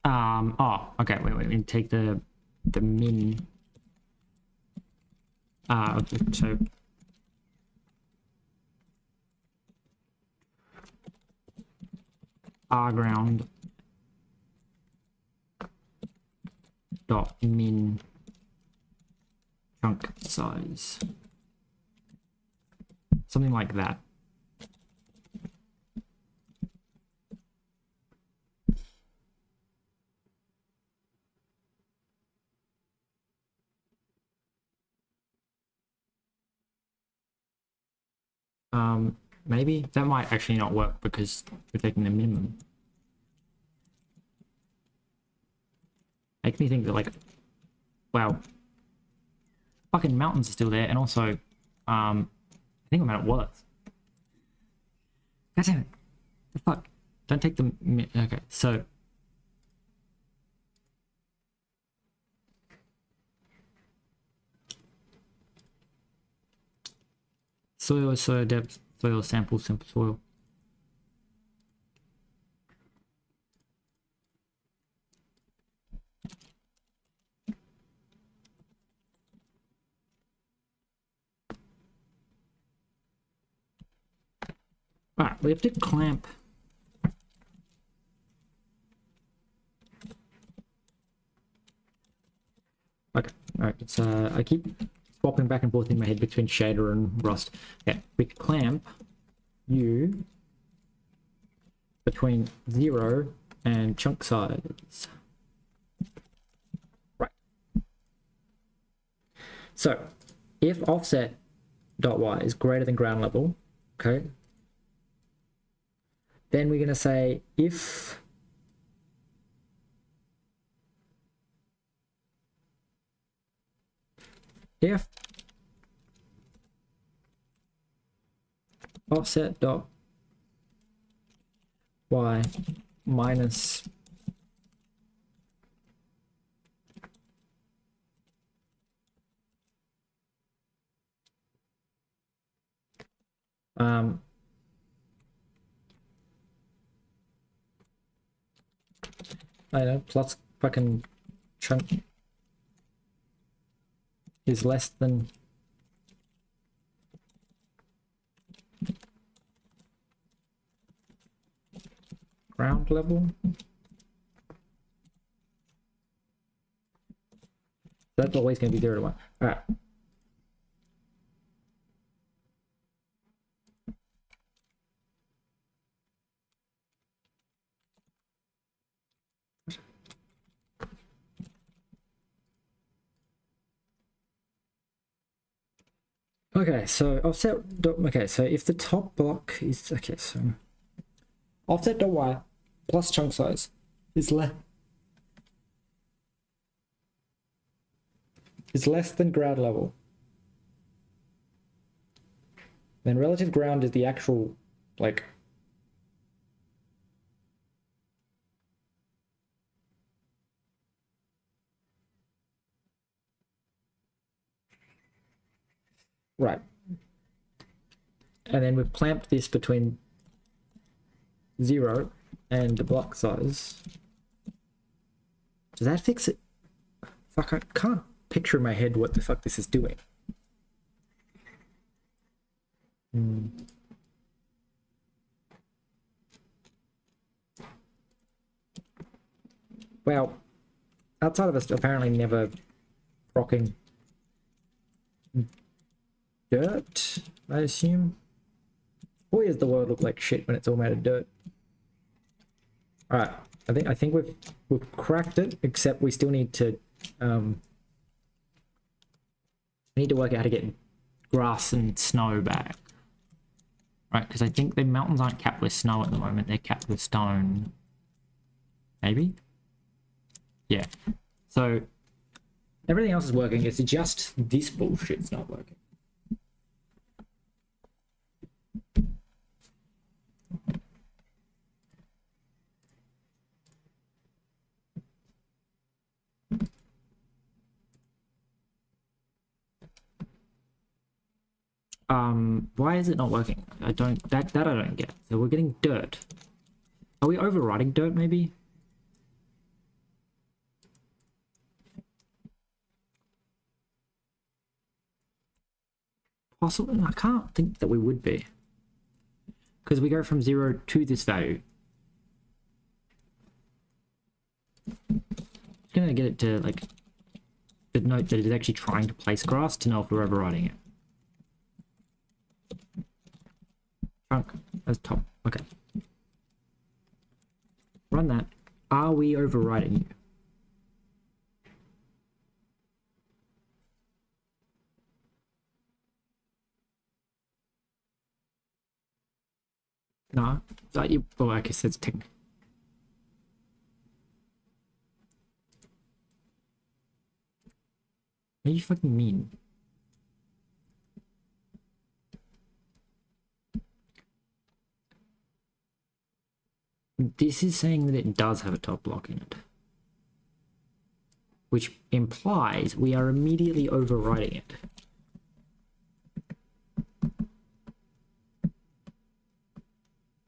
Oh, okay, wait, we take the min. So r ground dot min chunk size, something like that. Maybe that might actually not work, because we're taking the minimum. Makes me think that, like, wow, fucking mountains are still there, and also I think I'm out of words. God damn it, the fuck, don't take the okay, so soil depth, soil sample, simple soil. All right, we have to clamp Okay, all right. It's I keep swapping back and forth in my head between shader and Rust. Okay, we clamp you between 0 and chunk size. Right. So if offset.y is greater than ground level, okay, then we're going to say if offset.y minus I don't know, plus fucking chunk is less than ground level. That's always going to be 0 to 1. All right. Okay, so offset. Okay, so if the top block is okay, so offset.y plus chunk size is less than ground level, then relative ground is the actual like right. And then we've clamped this between 0 and the block size. Does that fix it? Fuck, I can't picture in my head what the fuck this is doing. Well, outside of us apparently never rocking dirt, I assume. Boy, does the world look like shit when it's all made of dirt. All right, I think we've cracked it, except we still need to work out how to get grass and snow back. Right, because I think the mountains aren't capped with snow at the moment; they're capped with stone. Maybe. Yeah. So everything else is working. It's just this bullshit's not working. Why is it not working? I don't that I don't get. So we're getting dirt. Are we overriding dirt maybe? Possibly. I can't think that we would be. Because we go from 0 to this value. I'm gonna get it to like the note that it is actually trying to place grass to know if we're overriding it. Chunk as top. Okay. Run that. Are we overriding you? No. That you. Oh, I guess it's technically. What do you fucking mean? This is saying that it does have a top block in it. Which implies we are immediately overriding it.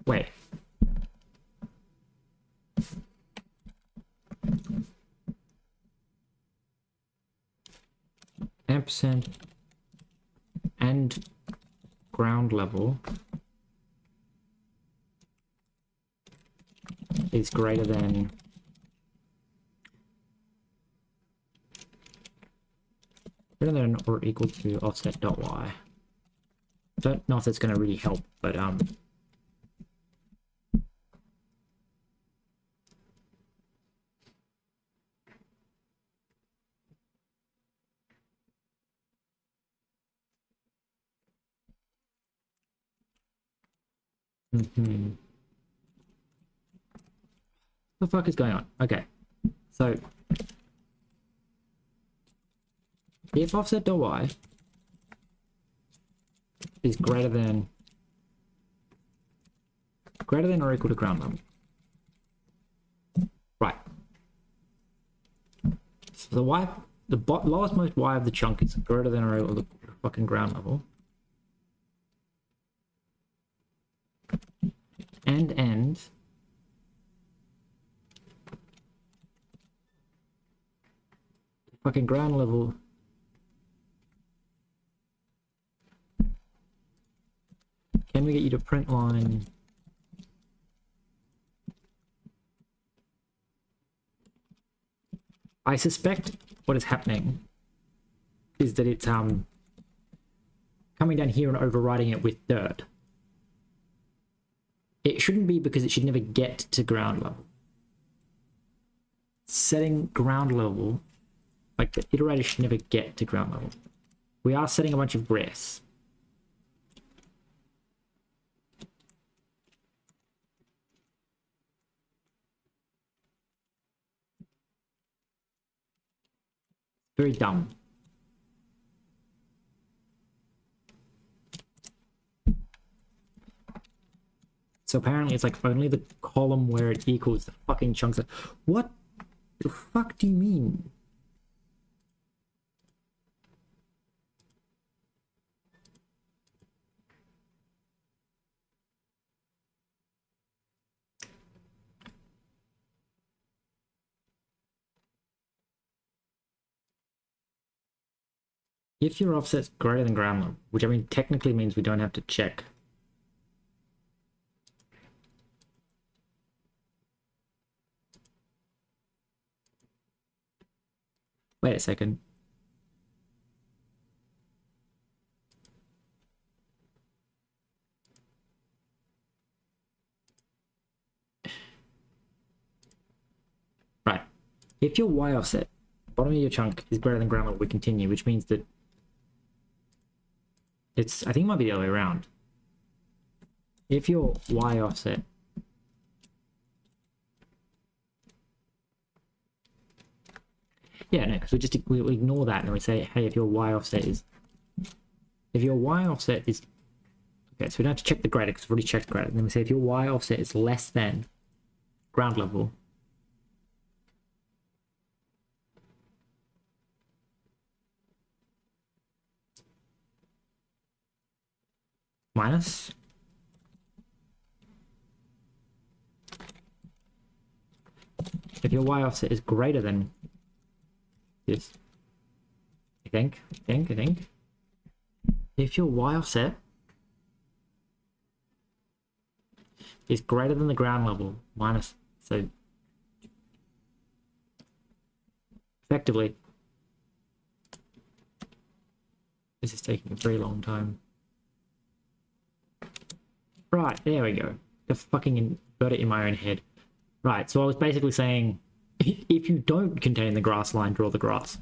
Wait. Ampersand and ground level is greater than Greater than or equal to offset.y. Don't know if that's going to really help, but the fuck is going on? Okay, so if offset.y is greater than or equal to ground level, right? So the y, the lowest most y of the chunk is greater than or equal to fucking ground level, and fucking ground level can we get you to print line I suspect what is happening is that it's coming down here and overriding it with dirt. It shouldn't be, because it should never get to ground level. Setting ground level, like the iterator should never get to ground level. We are setting a bunch of grass. Very dumb. So apparently it's like only the column where it equals the fucking chunks of... What the fuck do you mean? If your offset's greater than ground level, which I mean technically means we don't have to check. Wait a second. Right. If your y offset, bottom of your chunk, is greater than ground level, we continue, which means that it's, I think it might be the other way around. If your y offset no, because we ignore that and we say, hey, if your y offset is okay, so we don't have to check the grader because we've already checked grader. And then we say if your y offset is less than ground level, minus if your y offset is greater than this, I think if your y offset is greater than the ground level minus, so effectively this is taking a very long time. Right, there we go. I fucking invert it in my own head. Right, so I was basically saying, if you don't contain the grass line, draw the grass.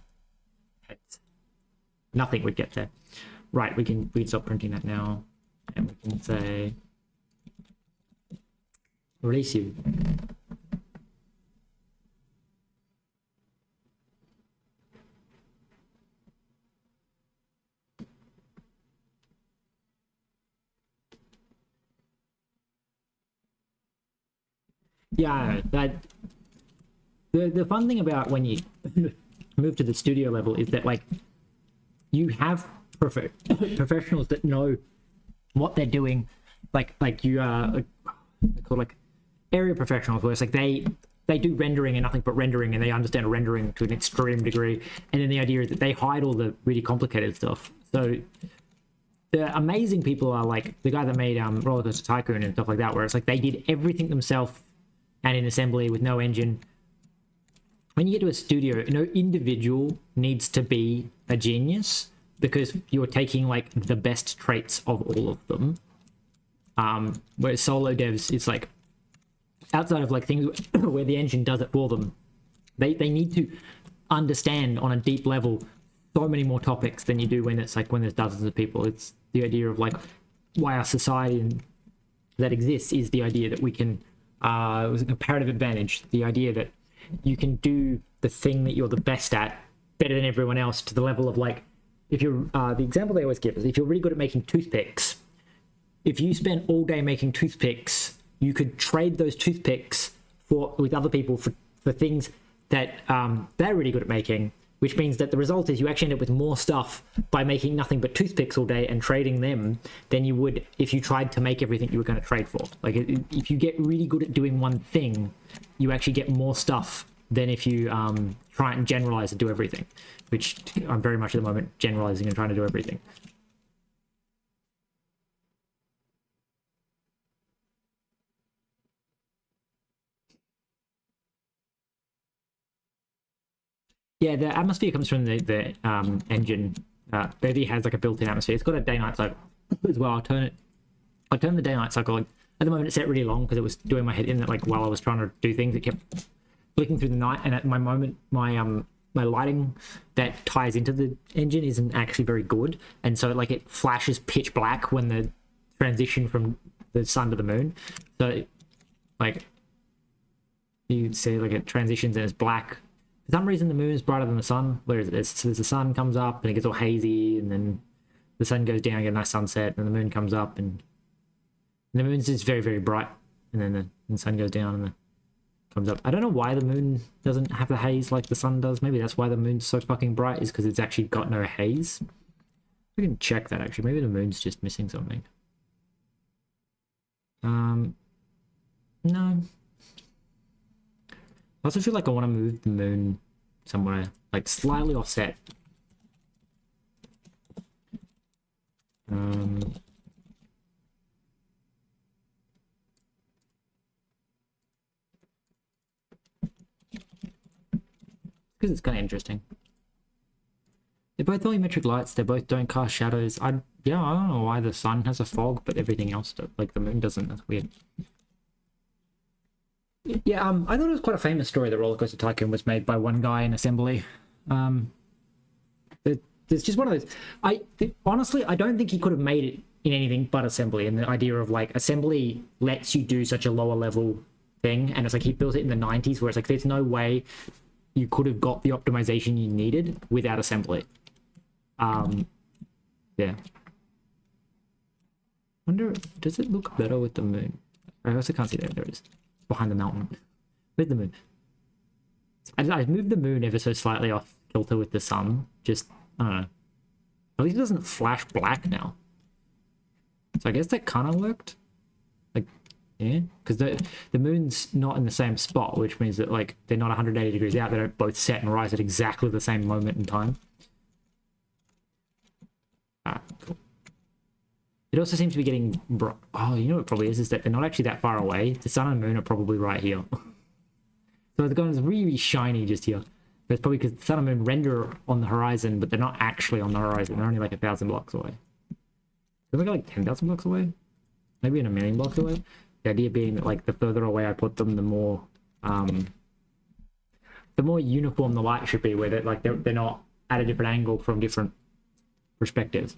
Nothing would get there. Right, we can stop printing that now, and we can say release you. Yeah, that the fun thing about when you move to the studio level is that like you have professionals that know what they're doing, like you are called like area professionals, where it's like they do rendering and nothing but rendering, and they understand rendering to an extreme degree, and then the idea is that they hide all the really complicated stuff. So the amazing people are like the guy that made Roller Coaster Tycoon and stuff like that, where it's like they did everything themselves and in assembly with no engine. When you get to a studio, no individual needs to be a genius because you're taking like the best traits of all of them. Whereas solo devs, it's like outside of like things where the engine does it for them, they need to understand on a deep level so many more topics than you do when it's like when there's dozens of people. It's the idea of like why our society that exists is the idea that we can it was a comparative advantage, the idea that you can do the thing that you're the best at better than everyone else, to the level of like, if you're the example they always give is if you're really good at making toothpicks, if you spend all day making toothpicks, you could trade those toothpicks with other people for things that they're really good at making, which means that the result is you actually end up with more stuff by making nothing but toothpicks all day and trading them than you would if you tried to make everything you were going to trade for. Like if you get really good at doing one thing, you actually get more stuff than if you try and generalize and do everything, which I'm very much at the moment generalizing and trying to do everything. Yeah, the atmosphere comes from the engine. Bevy has like a built-in atmosphere. It's got a day-night cycle as well. I turn the day-night cycle. Like, at the moment, it's set really long because it was doing my head in that like while I was trying to do things, it kept flicking through the night. And at my moment, my lighting that ties into the engine isn't actually very good, and so like it flashes pitch black when the transition from the sun to the moon. So like you see, like it transitions and it's black. For some reason, the moon is brighter than the sun. Where is it? So the sun comes up and it gets all hazy, and then the sun goes down, you get a nice sunset, and the moon comes up, and the moon's just very, very bright, and then the sun goes down and comes up. I don't know why the moon doesn't have the haze like the sun does. Maybe that's why the moon's so fucking bright, is because it's actually got no haze. We can check that, actually. Maybe the moon's just missing something. No. I also feel like I want to move the moon somewhere, like slightly offset. Because it's kind of interesting. They're both volumetric lights. They both don't cast shadows. I don't know why the sun has a fog, but everything else does. Like the moon doesn't. That's weird. Yeah, I thought it was quite a famous story that Roller Coaster Tycoon was made by one guy in assembly. It's just one of those. Honestly, I don't think he could have made it in anything but assembly. And the idea of like assembly lets you do such a lower level thing, and it's like he built it in the 90s, where it's like there's no way you could have got the optimization you needed without assembly. Yeah. Wonder, does it look better with the moon? I also can't see that. There it is. Behind the mountain. Where's the moon? I moved the moon ever so slightly off kilter with the sun. Just, I don't know. At least it doesn't flash black now. So I guess that kind of worked. Like, yeah. Because the moon's not in the same spot, which means that, like, they're not 180 degrees out. They don't both set and rise at exactly the same moment in time. Ah, cool. It also seems to be getting... Oh, you know what it probably is that they're not actually that far away. The sun and moon are probably right here. So it's going really shiny just here. But it's probably because the sun and moon render on the horizon, but they're not actually on the horizon. They're only like 1,000 blocks away. They're like 10,000 blocks away? Maybe in a million blocks away? The idea being that like the further away I put them, the more uniform the light should be, where they're not at a different angle from different perspectives.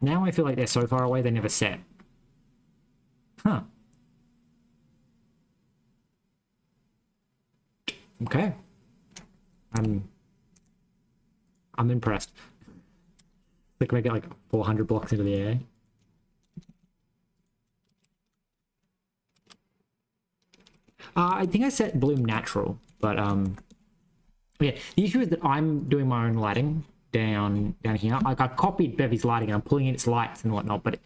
Now I feel like they're so far away they never set. Huh. Okay. I'm impressed. Look, I get like 400 blocks into the air. I think I set bloom natural, but yeah, the issue is that I'm doing my own lighting down here. Like I copied Bevy's lighting and I'm pulling in its lights and whatnot, but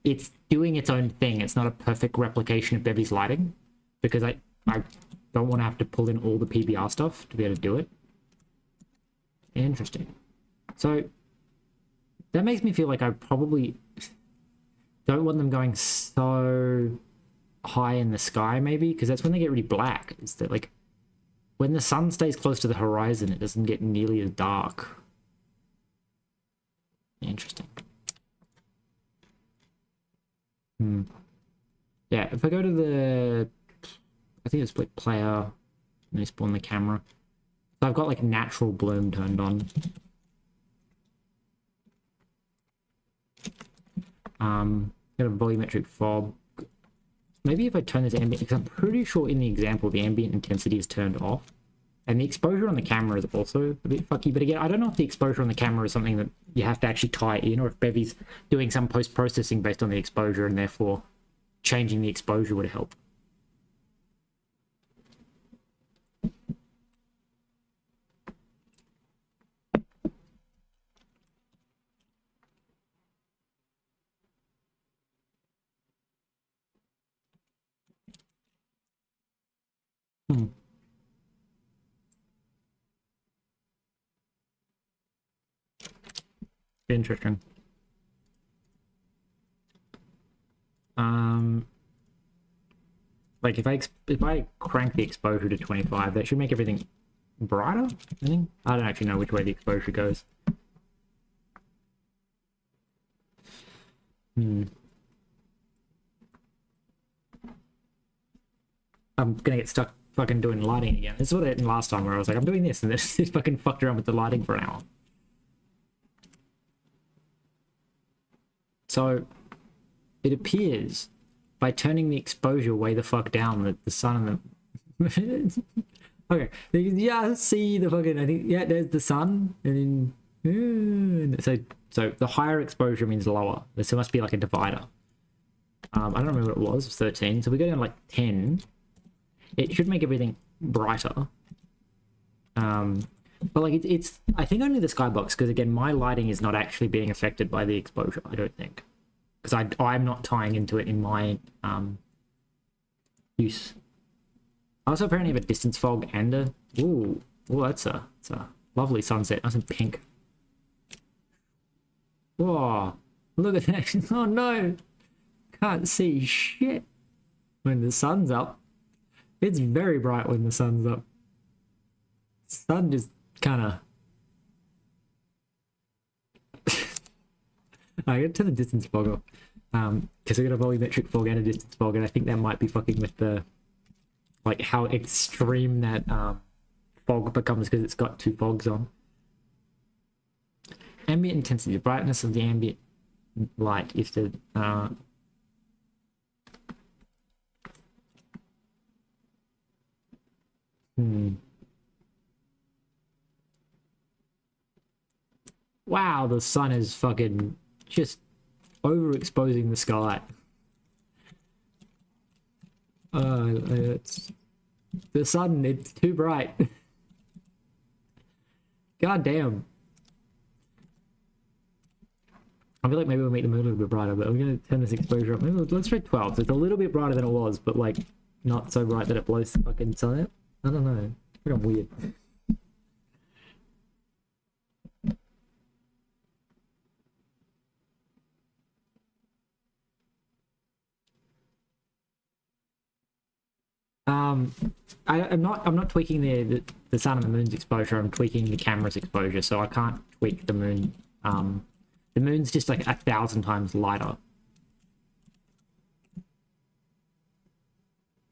it's doing its own thing. It's not a perfect replication of Bevy's lighting because I don't want to have to pull in all the PBR stuff to be able to do it. Interesting. So that makes me feel like I probably don't want them going so high in the sky, maybe, because that's when they get really black. Is that like when the sun stays close to the horizon, it doesn't get nearly as dark. Interesting. Yeah, if I go to the, I think it's like player, and they spawn the camera. So I've got like natural bloom turned on. Got a volumetric fob. Maybe if I turn this ambient, because I'm pretty sure in the example the ambient intensity is turned off. And the exposure on the camera is also a bit fucky. But again, I don't know if the exposure on the camera is something that you have to actually tie in, or if Bevy's doing some post-processing based on the exposure, and therefore changing the exposure would help. Interesting. Like if I crank the exposure to 25, that should make everything brighter, I think. I don't actually know which way the exposure goes. I'm gonna get stuck fucking doing lighting again. This is what I did last time, where I was like, I'm doing this, and then just fucking fucked around with the lighting for an hour. So it appears by turning the exposure way the fuck down that the sun and the okay, you can just see the fucking, I think, yeah, there's the sun, and then so the higher exposure means lower. So it must be like a divider. I don't remember what it was. 13. So we go down to like 10. It should make everything brighter. But like it's I think only the skybox, because again my lighting is not actually being affected by the exposure, I don't think, because I'm not tying into it in my use. I also apparently have a distance fog and a ooh that's a lovely sunset, nice and pink. Whoa, look at that. Oh no, can't see shit when the sun's up. It's very bright when the sun's up. Sun just kind of I get to the distance fog off because I got a volumetric fog and a distance fog, and I think that might be fucking with the like how extreme that fog becomes because it's got two fogs on. Ambient intensity, the brightness of the ambient light is the Wow, the sun is fucking just overexposing the sky. It's the sun, it's too bright. God damn. I feel like maybe we'll make the moon a little bit brighter, but I'm gonna turn this exposure up. Maybe let's try 12. So it's a little bit brighter than it was, but like not so bright that it blows the fucking sun out. I don't know. I think I'm weird. I'm not tweaking the sun and the moon's exposure. I'm tweaking the camera's exposure, so I can't tweak the moon. The moon's just like 1,000 times lighter.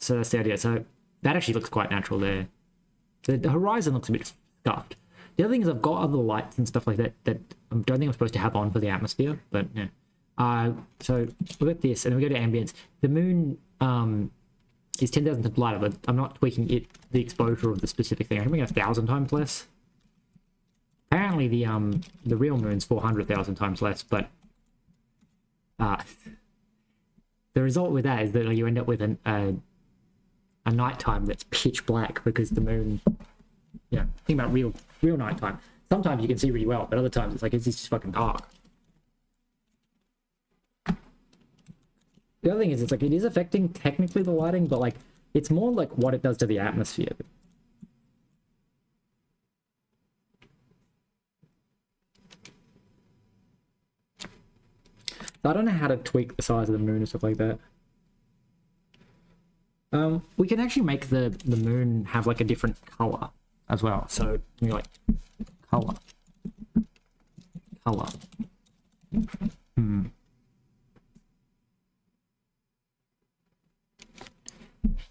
So that's the idea. So that actually looks quite natural there. The horizon looks a bit scuffed. The other thing is I've got other lights and stuff like that that I don't think I'm supposed to have on for the atmosphere, but yeah. So we got this, and then we go to ambience. The moon is 10,000 times lighter, but I'm not tweaking the exposure of the specific thing. I'm making 1,000 times less. Apparently the real moon's 400,000 times less, but the result with that is that you end up with a nighttime that's pitch black because the moon. Yeah, think about real nighttime. Sometimes you can see really well, but other times it's like it's just fucking dark. The other thing is, it's like it is affecting technically the lighting, but like it's more like what it does to the atmosphere. I don't know how to tweak the size of the moon and stuff like that. We can actually make the moon have like a different color as well. So you're like color.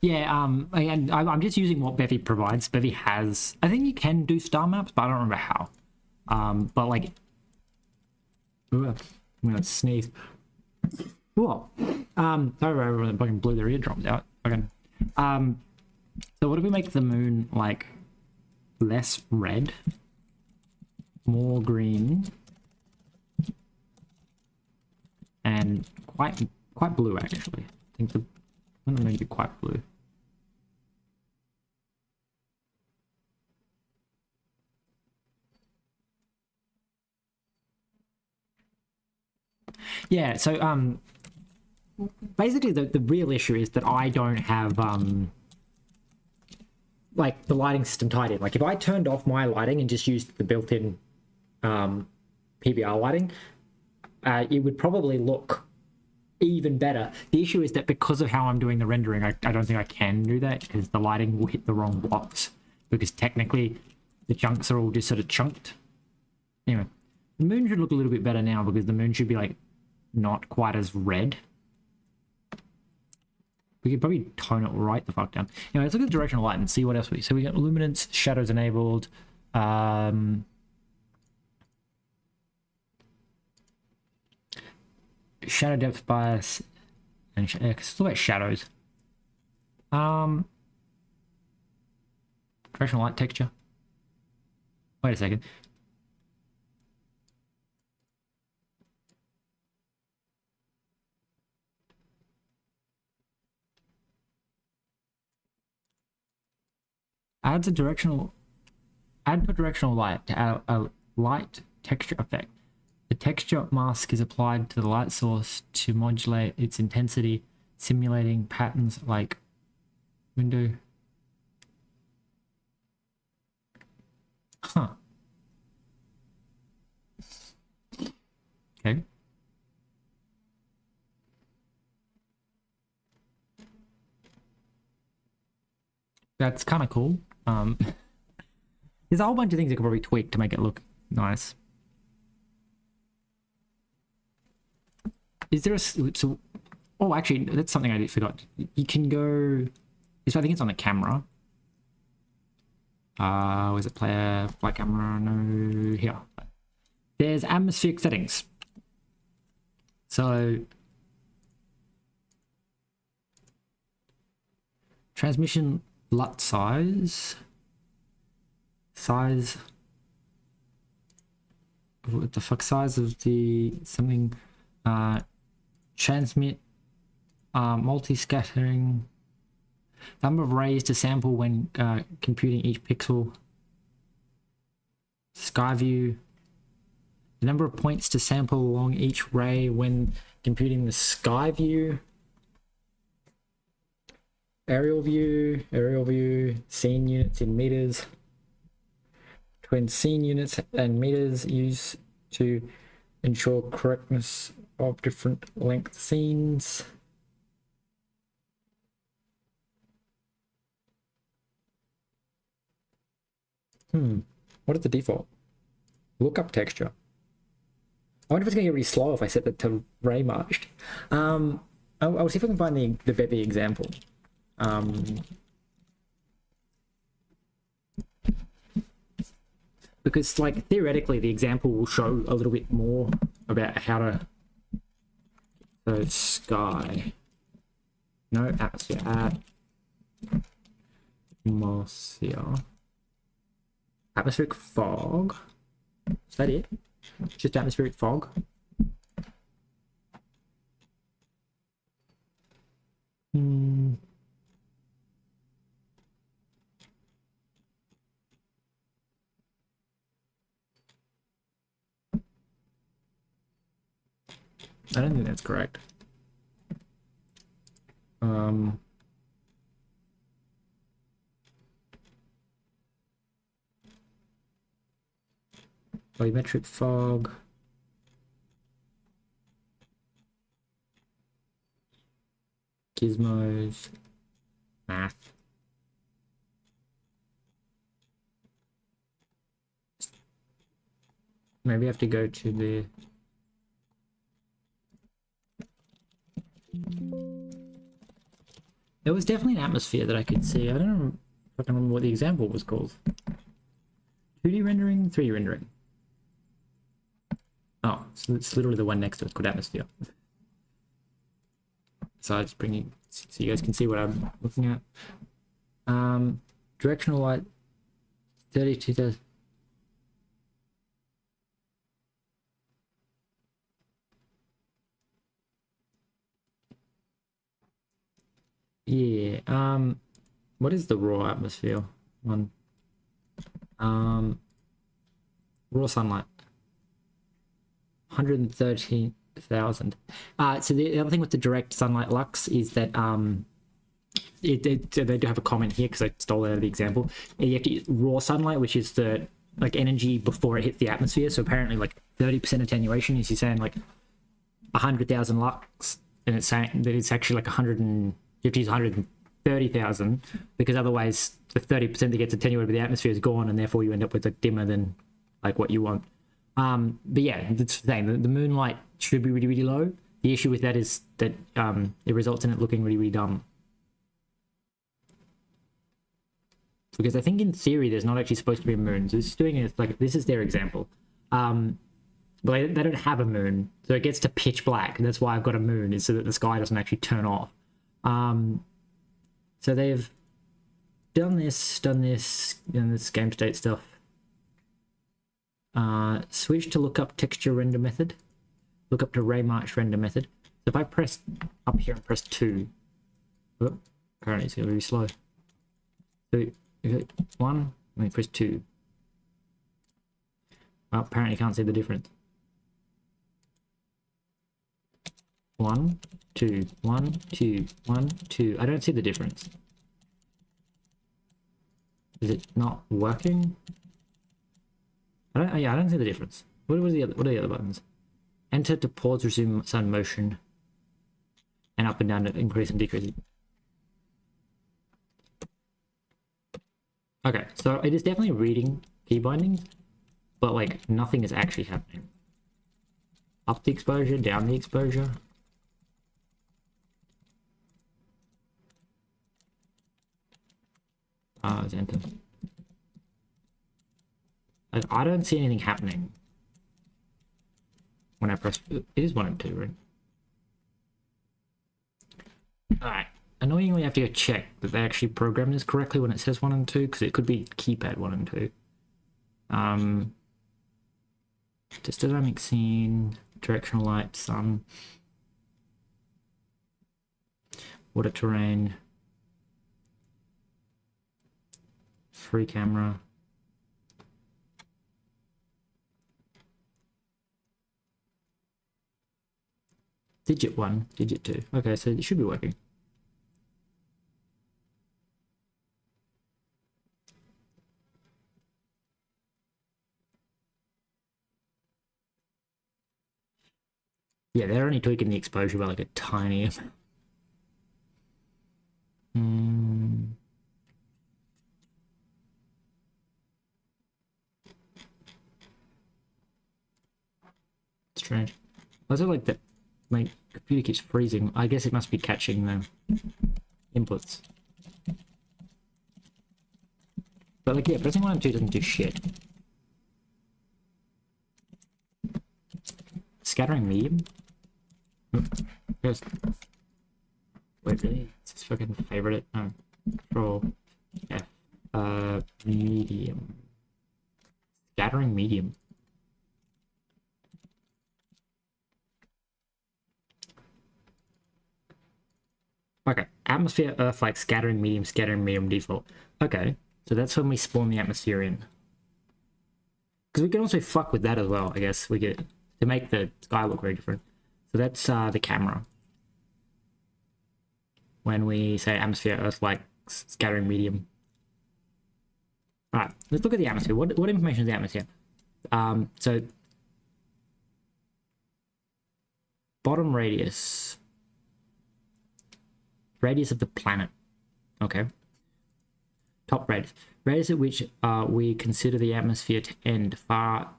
Yeah, and I'm just using what Bevy provides. Bevy has, I think you can do star maps, but I don't remember how. But like, I'm gonna sneeze. Whoa. Sorry, everyone fucking blew their eardrums out. Okay. So what if we make the moon like less red, more green, and quite blue actually? I think the moon may be quite blue. Yeah, so basically the real issue is that I don't have like the lighting system tied in. Like if I turned off my lighting and just used the built-in PBR lighting, it would probably look even better. The issue is that because of how I'm doing the rendering, I don't think I can do that because the lighting will hit the wrong blocks, because technically the chunks are all just sort of chunked. Anyway, the moon should look a little bit better now because the moon should be like not quite as red. We could probably tone it right the fuck down. Anyway, let's look at the directional light and see what else we... So we got luminance, shadows enabled, shadow depth bias, and let's look at shadows. Directional light texture. Wait a second. Add for directional light to add a light texture effect. The texture mask is applied to the light source to modulate its intensity, simulating patterns like window. Huh. Okay. That's kind of cool. There's a whole bunch of things I could probably tweak to make it look nice. Is there a... So, oh, actually, that's something I forgot. You can go... I think it's on the camera. Where's it? Player, flight camera, no, here. There's atmospheric settings. So... Transmission LUT size... What the fuck size of the something... transmit, multi-scattering, number of rays to sample when computing each pixel, sky view, the number of points to sample along each ray when computing the sky view, aerial view, scene units in meters, between scene units and meters used to ensure correctness of different length scenes. What is the default? Lookup texture. I wonder if it's going to get really slow if I set that to ray marched. I'll see if I can find the Bevy example. Because like theoretically the example will show a little bit more about how to... So sky, no atmosphere, atmospheric fog. Is that it? Just atmospheric fog. I don't think that's correct. Volumetric fog. gizmos, math. Maybe I have to go to the... There was definitely an atmosphere that I could see. I don't know if I can remember what the example was called. 2D rendering, 3D rendering. Oh, so it's literally the one next to it called atmosphere. So I just bring you so you guys can see what I'm looking at. Directional light, 32,000. Yeah. What is the raw atmosphere one? Raw sunlight. 113,000. So the other thing with the direct sunlight lux is that they do have a comment here because I stole it out of the example. You have to use raw sunlight, which is the like energy before it hits the atmosphere. So apparently like 30% attenuation is you're saying like 100,000 lux, and it's saying that it's actually like 150 to 130,000 because otherwise the 30% that gets attenuated by the atmosphere is gone, and therefore you end up with a dimmer than like what you want. But yeah, it's the same. The moonlight should be really, really low. The issue with that is that it results in it looking really, really dumb. Because I think in theory there's not actually supposed to be a moon. So it's doing it like this is their example. But they don't have a moon, so it gets to pitch black, and that's why I've got a moon, is so that the sky doesn't actually turn off. So they've done this game state stuff. Switch to lookup texture render method. Look up to Raymarch render method. So if I press up here and press 2, oh, apparently it's going to be slow. So 1, let me press 2. Well, apparently you can't see the difference. 1, 2, 1, 2, 1, 2. I don't see the difference. Is it not working? I don't see the difference. What are the other buttons? Enter to pause, resume sun motion, and up and down to increase and decrease. Okay, so it is definitely reading key bindings, but like nothing is actually happening. Up the exposure, down the exposure. It's enter. I don't see anything happening when I press. It is 1 and 2, right? Alright. Annoyingly, I have to go check that they actually programmed this correctly when it says 1 and 2, because it could be keypad 1 and 2. Just dynamic scene, directional light, sun, water terrain, free camera. Digit 1, digit 2. Okay, so it should be working. Yeah, they're only tweaking the exposure by like a tiny amount. Strange. I also like that my computer keeps freezing. I guess it must be catching the inputs. But like, yeah, pressing 1 and 2 doesn't do shit. Scattering medium? Just... Wait, really? It's his fucking favorite. No. Control F. Medium. Scattering medium. Okay, atmosphere, earth, like scattering medium default. Okay, so that's when we spawn the atmosphere in. Because we can also fuck with that as well, I guess. We could, to make the sky look very different. So that's the camera. When we say atmosphere, earth, like scattering medium. Alright, let's look at the atmosphere. What information is the atmosphere? So bottom radius. radius of the planet. Okay. Top radius at which we consider the atmosphere to end far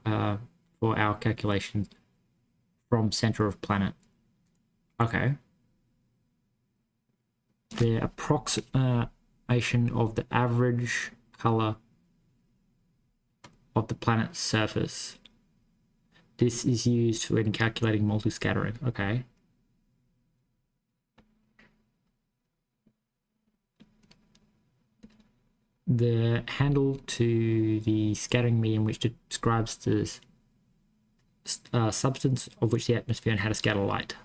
for our calculations from center of planet. Okay. The approximation of the average color of the planet's surface. This is used when calculating multi-scattering. Okay. The handle to the scattering medium which describes the substance of which the atmosphere and how to scatter light.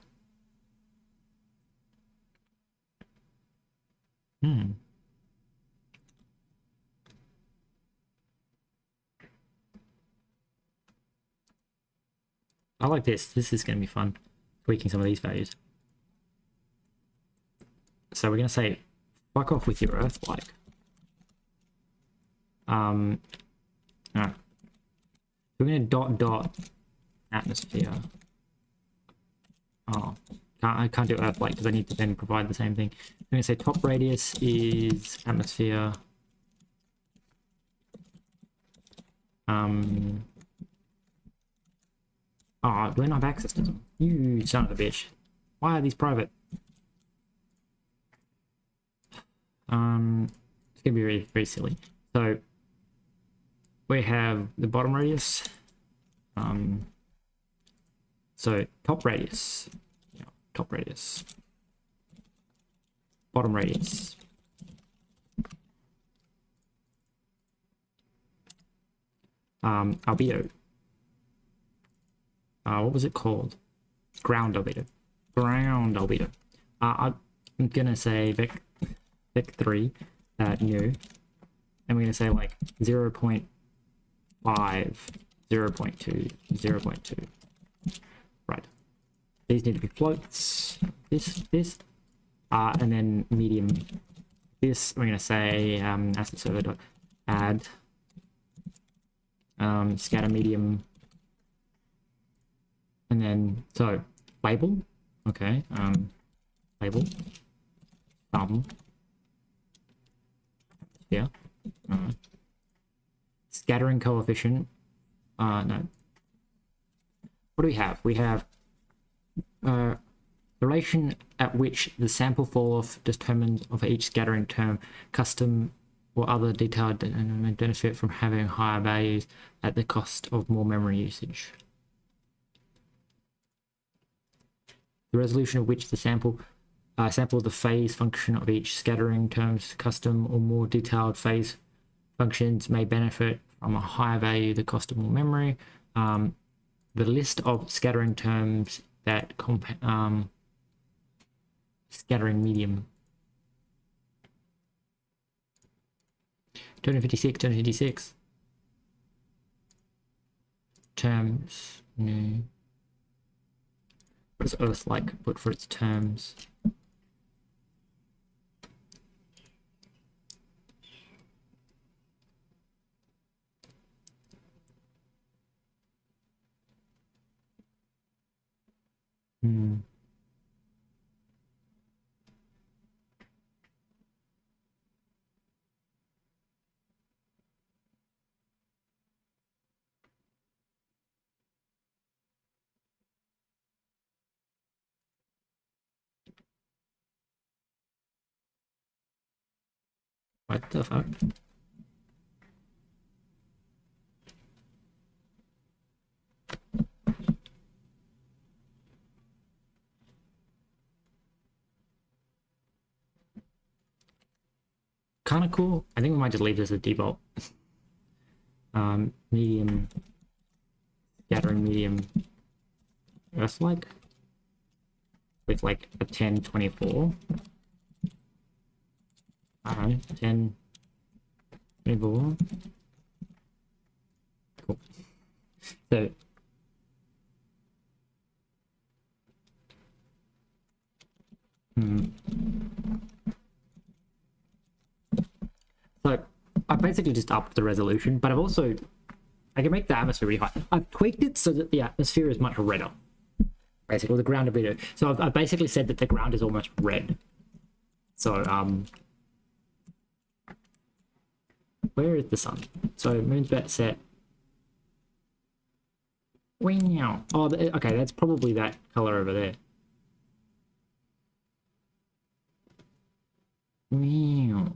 I like this. This is going to be fun, tweaking some of these values. So we're going to say, fuck off with your Earth-like. Alright. We're going to dot atmosphere. Oh, I can't do Earth-like because I need to then provide the same thing. I'm going to say top radius is atmosphere. Oh, do I not have access to them? You son of a bitch. Why are these private? It's gonna be very, very silly. So we have the bottom radius. So top radius. Yeah, top radius. Bottom radius. Albedo. What was it called? Ground albedo. Ground albedo. I'm gonna say vec 3 new, and we're gonna say like 0 0.5, 0 0.2, 0 0.2. Right. These need to be floats. This, and then medium. This we're gonna say asset server dot add scatter medium. And then, so, label, okay, label, yeah, scattering coefficient, no, what do we have? We have, the relation at which the sample fall-off determined of each scattering term, custom or other detailed and benefit from having higher values at the cost of more memory usage. The resolution of which the sample the phase function of each scattering term's custom or more detailed phase functions may benefit from a higher value, the cost of more memory. The list of scattering terms that scattering medium. 256 terms new. What does Earth-like put for its terms? What the fuck? Kind of cool. I think we might just leave this as default. Medium, scattering medium, Earth-like, with like a 1024. I don't know, 10, 24. Cool. So, so I basically just upped the resolution, but I've also, I can make the atmosphere really high. I've tweaked it so that the atmosphere is much redder. Basically, the ground a bit. So I've basically said that the ground is almost red. So, where is the sun? So, moon's about to set. Wow. Oh, okay, that's probably that color over there. Wow.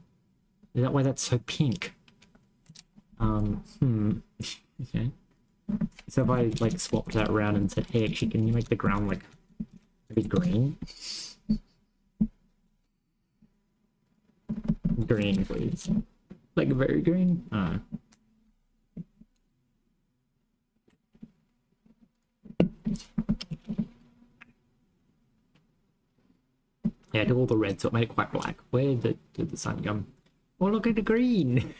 Is that why that's so pink? Okay. So if I like swapped that around and said, hey, actually, can you make the ground like maybe green? Green, please. Like very green? Yeah, I took all the red, so it made it quite black. Where did the sun come? Oh, look at the green!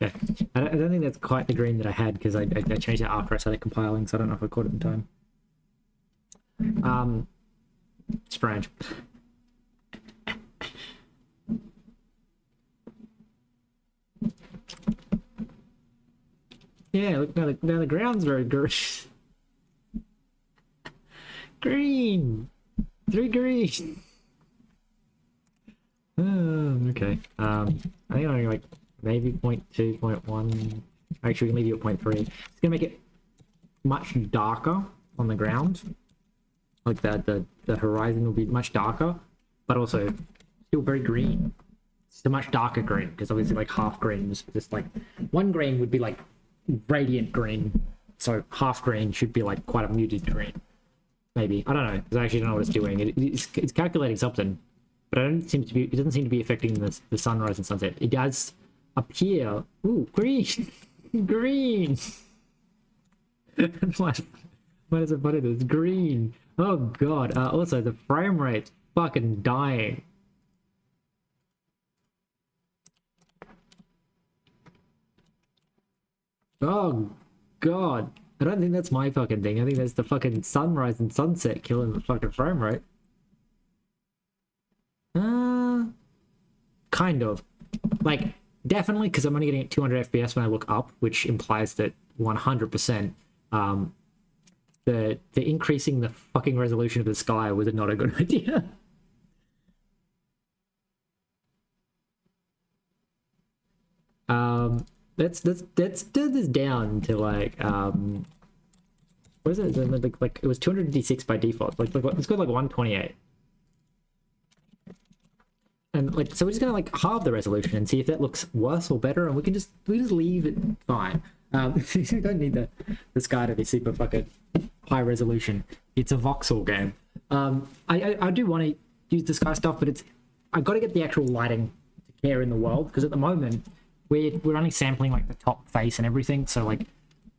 Okay, I don't think that's quite the green that I had, because I changed it after I started compiling, so I don't know if I caught it in time. Strange. Yeah, look, now the ground's very green. Green! 3 green! Okay. I think I'm like maybe 0.2, 0.1. Actually, we can leave you at 0.3. It's gonna make it much darker on the ground. Like the horizon will be much darker, but also still very green. It's a much darker green, because obviously like half green is just like one green would be like radiant green, so half green should be like quite a muted green. Maybe, I don't know, because I actually don't know what it's doing. It's calculating something, but it doesn't seem to be affecting the sunrise and sunset. It does appear. Ooh, green. Green. What is it funny? It's green. Oh god. Also the frame rate's fucking dying. Oh god. I don't think that's my fucking thing. I think that's the fucking sunrise and sunset killing the fucking frame rate. Kind of. Like, definitely, because I'm only getting 200 FPS when I look up, which implies that 100% the increasing the fucking resolution of the sky was not a good idea. Let's turn this down to like what is it? Like it was 256 by default. Like let's go like 128. And like, so we're just gonna like halve the resolution and see if that looks worse or better, and we just leave it fine. You don't need the sky to be super fucking high resolution. It's a voxel game. I do want to use the sky stuff, but I've got to get the actual lighting to care in the world, because at the moment we're only sampling like the top face and everything, so like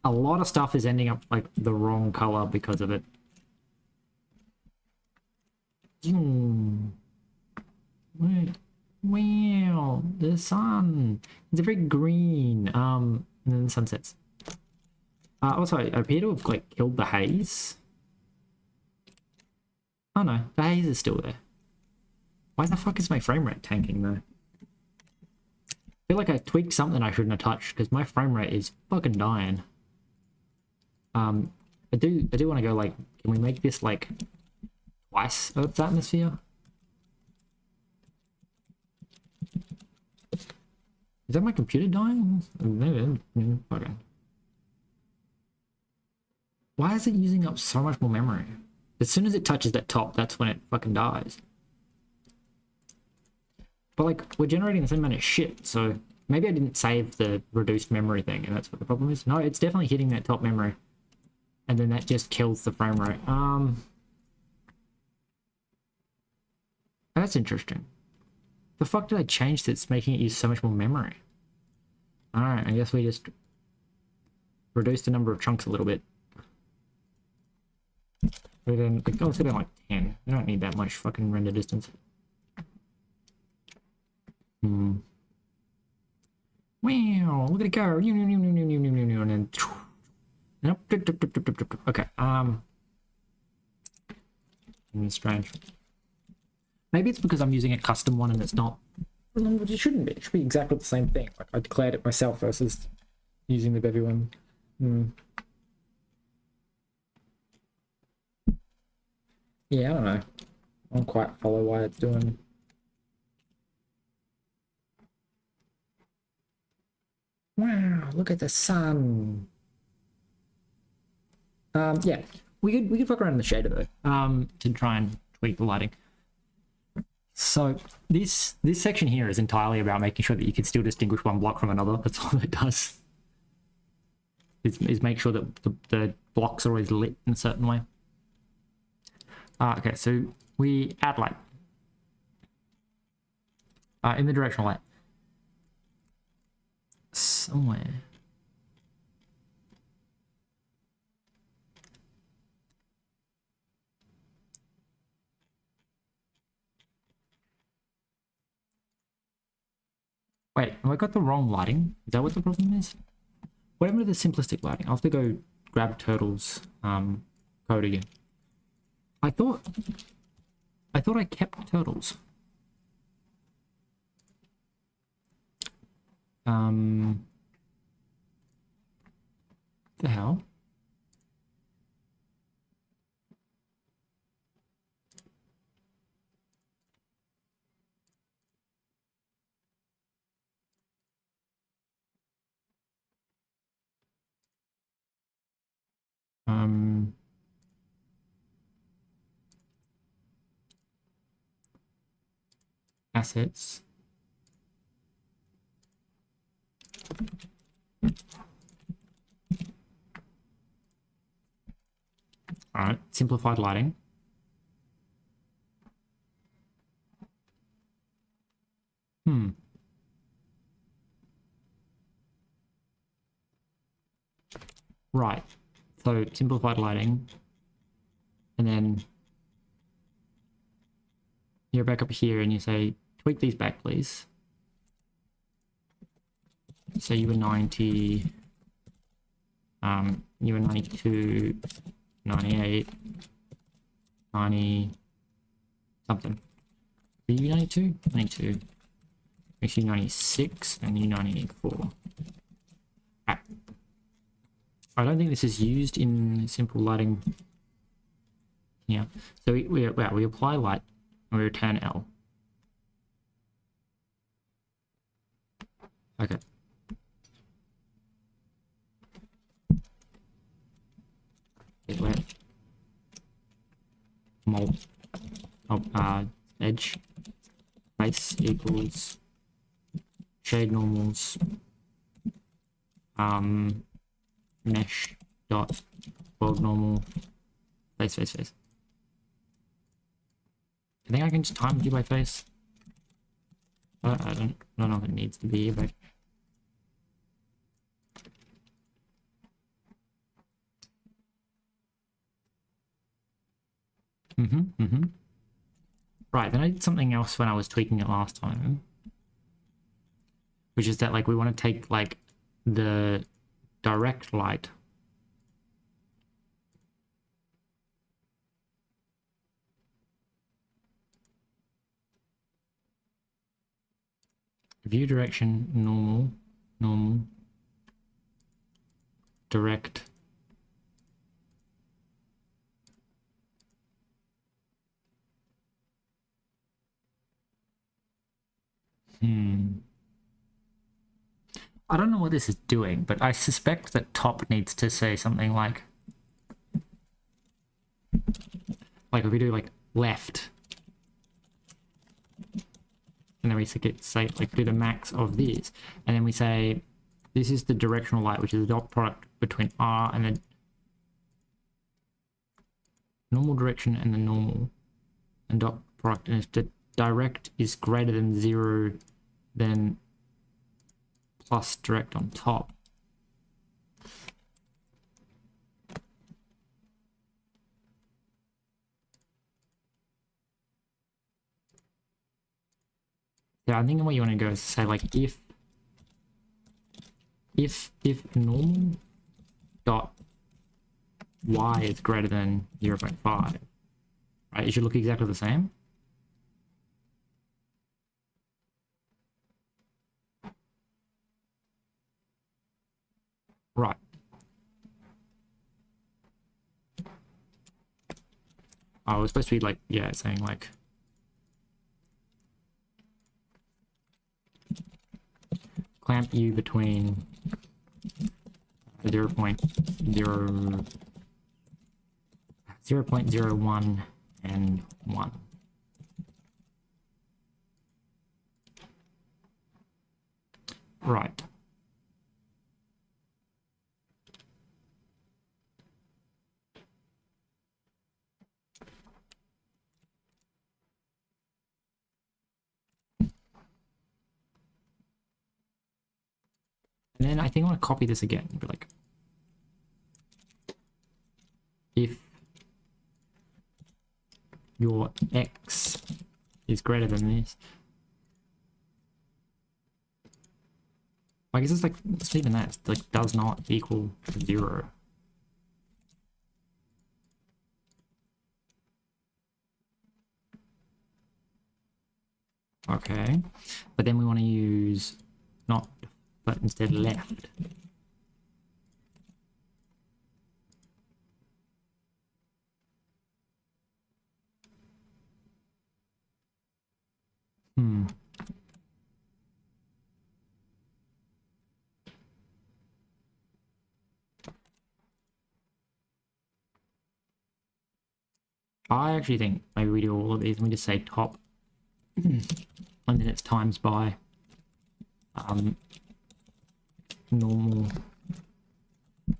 a lot of stuff is ending up like the wrong color because of it. Wow, the sun. It's very green. And then the sun sets. Also, I appear to have like killed the haze. Oh no, the haze is still there. Why the fuck is my frame rate tanking though? I feel like I tweaked something I shouldn't have touched, because my frame rate is fucking dying. I do want to go like, can we make this like twice Earth's atmosphere? Is that my computer dying? Maybe. Okay. Why is it using up so much more memory? As soon as it touches that top, that's when it fucking dies. But like, we're generating the same amount of shit, so maybe I didn't save the reduced memory thing, and that's what the problem is. No, it's definitely hitting that top memory, and then that just kills the frame rate. That's interesting. The fuck did I change that's making it use so much more memory? Alright, I guess we just reduce the number of chunks a little bit. But then, like, let's go like 10. We don't need that much fucking render distance. Wow, look at it go. And then... Okay, strange. Maybe it's because I'm using a custom one and it's not... It shouldn't be. It should be exactly the same thing. Like, I declared it myself versus using the Bevy one. Yeah, I don't know. I don't quite follow why it's doing. Wow, look at the sun. Yeah, we could fuck around in the shader though, to try and tweak the lighting. So this section here is entirely about making sure that you can still distinguish one block from another. That's all it does. Is make sure that the blocks are always lit in a certain way. Okay, so we add light in the directional light somewhere. Wait, have I got the wrong lighting? Is that what the problem is? What happened to the simplistic lighting? I'll have to go grab Turtle's code again. I thought I kept Turtles. The hell? Assets. All right, simplified lighting. Right, so simplified lighting, and then you're back up here and you say, tweak these back, please. So you were 90, you were 92, 98, 90, something. Were you 92? 92. Makes you 96, and you 94. I don't think this is used in simple lighting here. So we apply light and we return L. Okay. Get wet. Mold. Oh, edge. Face equals shade normals. Mesh dot world normal face. I think I can just time view by face. I don't know if it needs to be, but right. Then I did something else when I was tweaking it last time, which is that like we want to take like the direct light view direction normal direct I don't know what this is doing, but I suspect that top needs to say something like if we do like left, and then we say like do the max of this, and then we say this is the directional light, which is the dot product between R and the normal direction and the normal, and dot product, and if the direct is greater than 0, then plus direct on top. Yeah, I think what you want to go is say like if normal dot y is greater than 0.5, right? It should look exactly the same. Right. Oh, it was supposed to be like, yeah, saying like clamp you between 0.01 and 1. Right. And then I think I want to copy this again, but like, if your x is greater than this, I guess it's like, it's even that, it's like does not equal 0. Okay, but then we want to use not, but instead left. I actually think maybe we do all of these and we just say top and then it's times by normal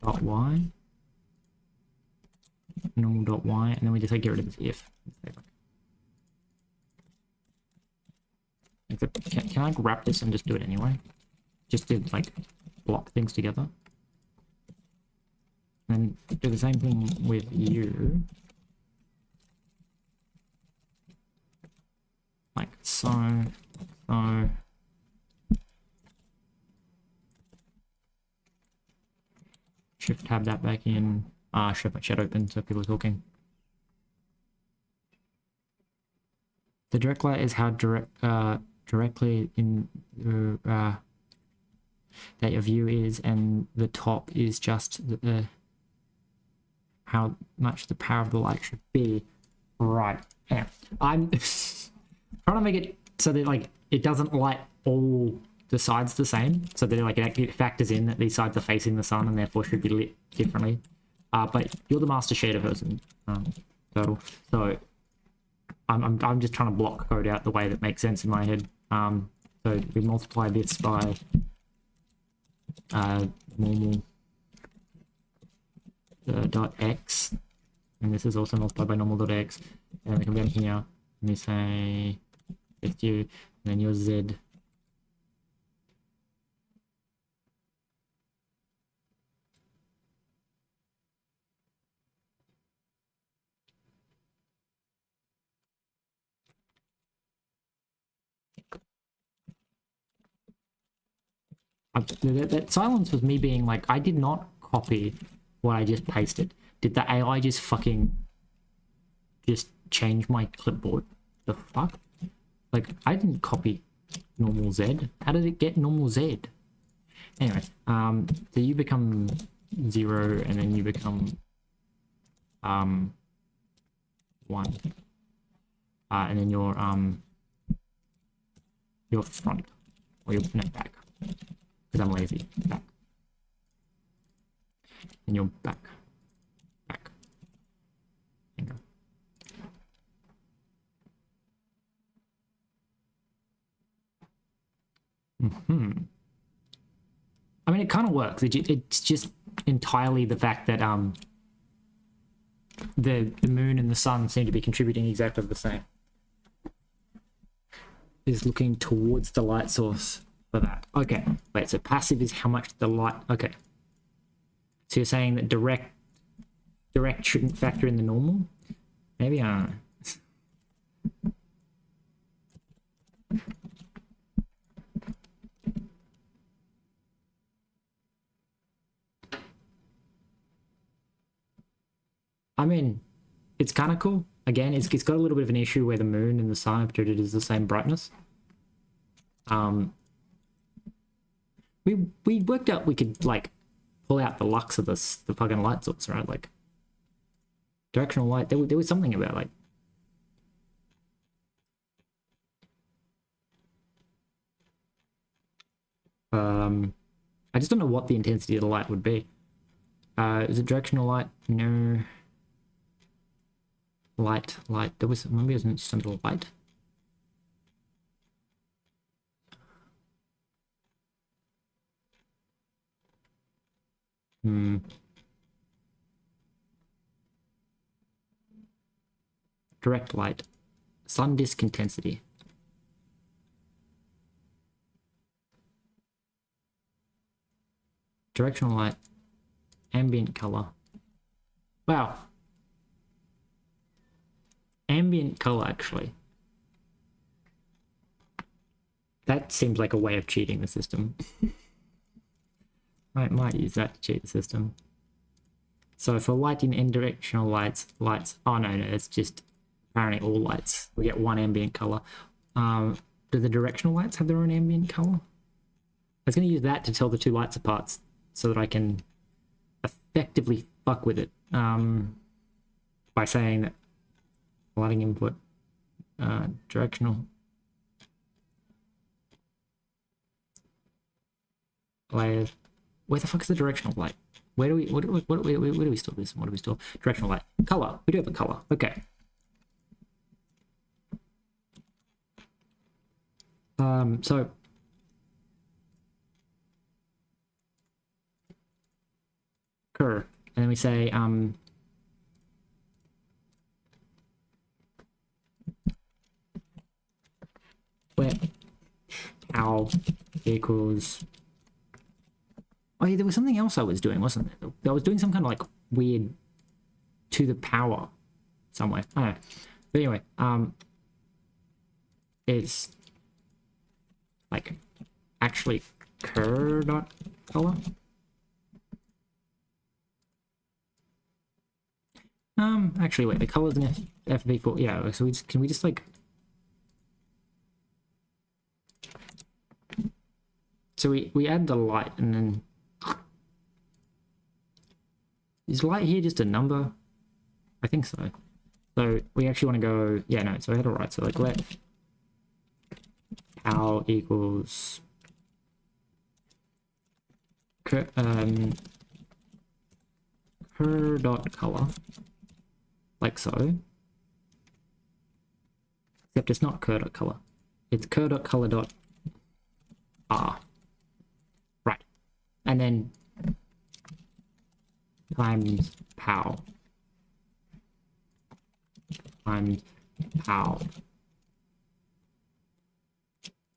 dot y, normal dot y, and then we just like get rid of this if. Can I wrap this and just do it anyway? Just to like block things together. And then do the same thing with you. Like so. Shift tab that back in. Shift my chat open so people are talking. The direct light is how directly in that your view is, and the top is just how much the power of the light should be. Right. Yeah. I'm trying to make it so that like it doesn't light all the sides the same, so that like it factors in that these sides are facing the sun and therefore should be lit differently. But you're the master shader person, Turtle. So I'm just trying to block code out the way that makes sense in my head. So we multiply this by normal dot x, and this is also multiplied by normal dot x, and we come down here and we say it's you, and then your z. That silence was me being like, I did not copy what I just pasted. Did the AI just fucking just change my clipboard? The fuck? Like, I didn't copy normal Z. How did it get normal Z? Anyway, so you become 0 and then you become 1. And then your front, or your back. Because I'm lazy. Back. And you're back. Back. There you go. I mean, it kind of works. It's just entirely the fact that the moon and the sun seem to be contributing exactly the same. Is looking towards the light source for that. Okay, wait, so passive is how much the light, okay. So you're saying that direct shouldn't factor in the normal? Maybe, I don't know. I mean, it's kind of cool. Again, it's got a little bit of an issue where the moon and the sun are treated as the same brightness. We worked out we could like pull out the lux of the fucking light source, right? Like directional light. There was something about like. I just don't know what the intensity of the light would be. Is it directional light? No. Light. There was, maybe it was some little light. Direct light. Sun disk intensity. Directional light. Ambient color. Wow. Ambient color, actually. That seems like a way of cheating the system. I might use that to cheat the system. So for lighting and directional lights, oh no, it's just apparently all lights. We get one ambient color. Do the directional lights have their own ambient color? I was going to use that to tell the two lights apart so that I can effectively fuck with it by saying that lighting input directional layers. Where the fuck is the directional light? Where do we where do we store this? What do we store? Directional light. Color. We do have a color. Okay. So cur, and then we say where how equals. Oh yeah, there was something else I was doing, wasn't there? I was doing some kind of like weird to the power somewhere. I don't know. But anyway, it's like actually cur dot color. Actually wait, the color's in FV4. Yeah, so can we just like, so we add the light and then is light here just a number? I think so. So we actually want to go, yeah, no, so I had it right. So like let how equals cur dot color, like so. Except it's not cur dot color. It's cur dot color dot r. Right. And then times pow times pow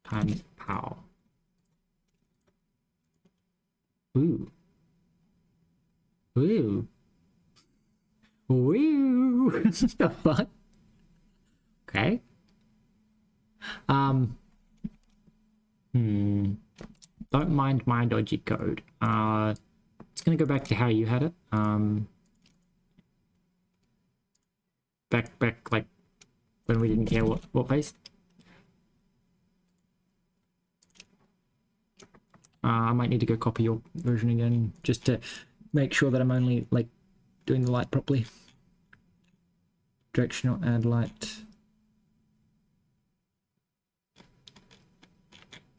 times pow. Ooh. Ooh. Ooh. The fuck? Okay. Don't mind my dodgy code. It's gonna go back to how you had it. Back like when we didn't care what face. I might need to go copy your version again just to make sure that I'm only like doing the light properly. Directional add light.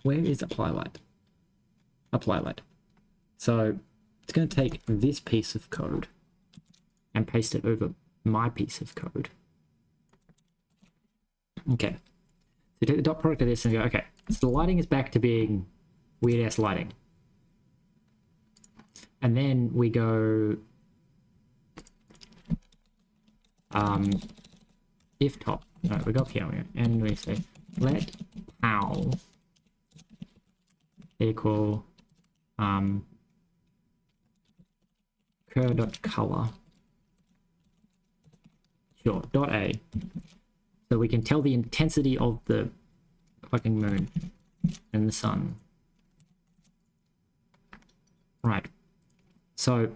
Where is apply light? Apply light. So it's going to take this piece of code and paste it over my piece of code. Okay. So take the dot product of this and go, okay, so the lighting is back to being weird ass lighting. And then we go if top. No, we go up here and we say let pow equal cur dot color. Sure, dot a. So we can tell the intensity of the fucking moon and the sun. Right. So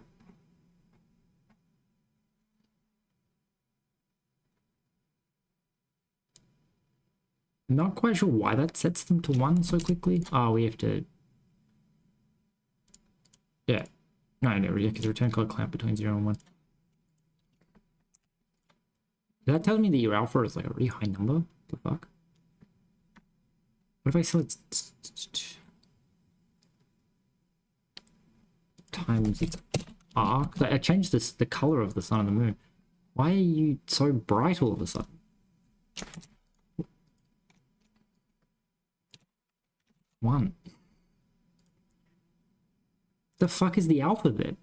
not quite sure why that sets them to 1 so quickly. Oh, we have to. Yeah. No, because return color clamp between 0 and 1. That tells me that your alpha is like a really high number. What the fuck? What if I select times its arc. I changed the color of the sun and the moon. Why are you so bright all of a sudden? One. The fuck is the alphabet?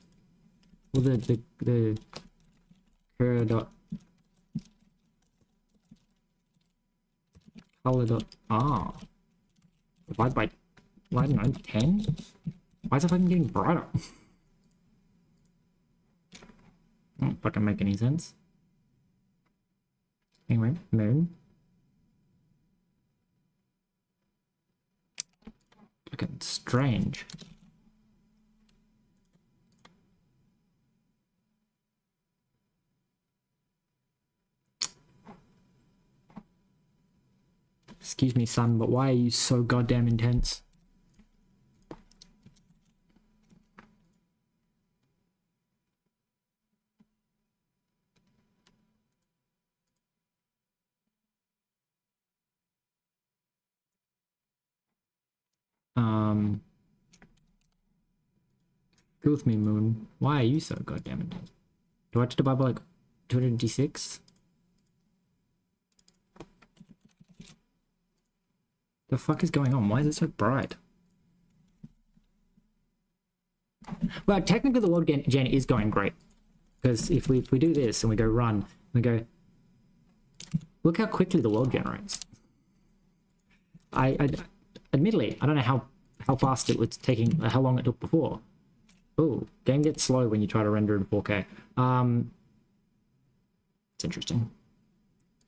Well, the cur dot color dot R divided by, well, I don't know, 10? Why is it fucking getting brighter? Don't fucking make any sense. Anyway, moon. Fucking strange. Excuse me, son, but why are you so goddamn intense? Go with me, moon. Why are you so goddamn intense? Do I have to divide by like 256? The fuck is going on? Why is it so bright? Well, technically the world gen is going great. Because if we do this and we go run, we go, look how quickly the world generates. Admittedly, I don't know how fast it was taking, how long it took before. Oh, game gets slow when you try to render in 4K. It's interesting.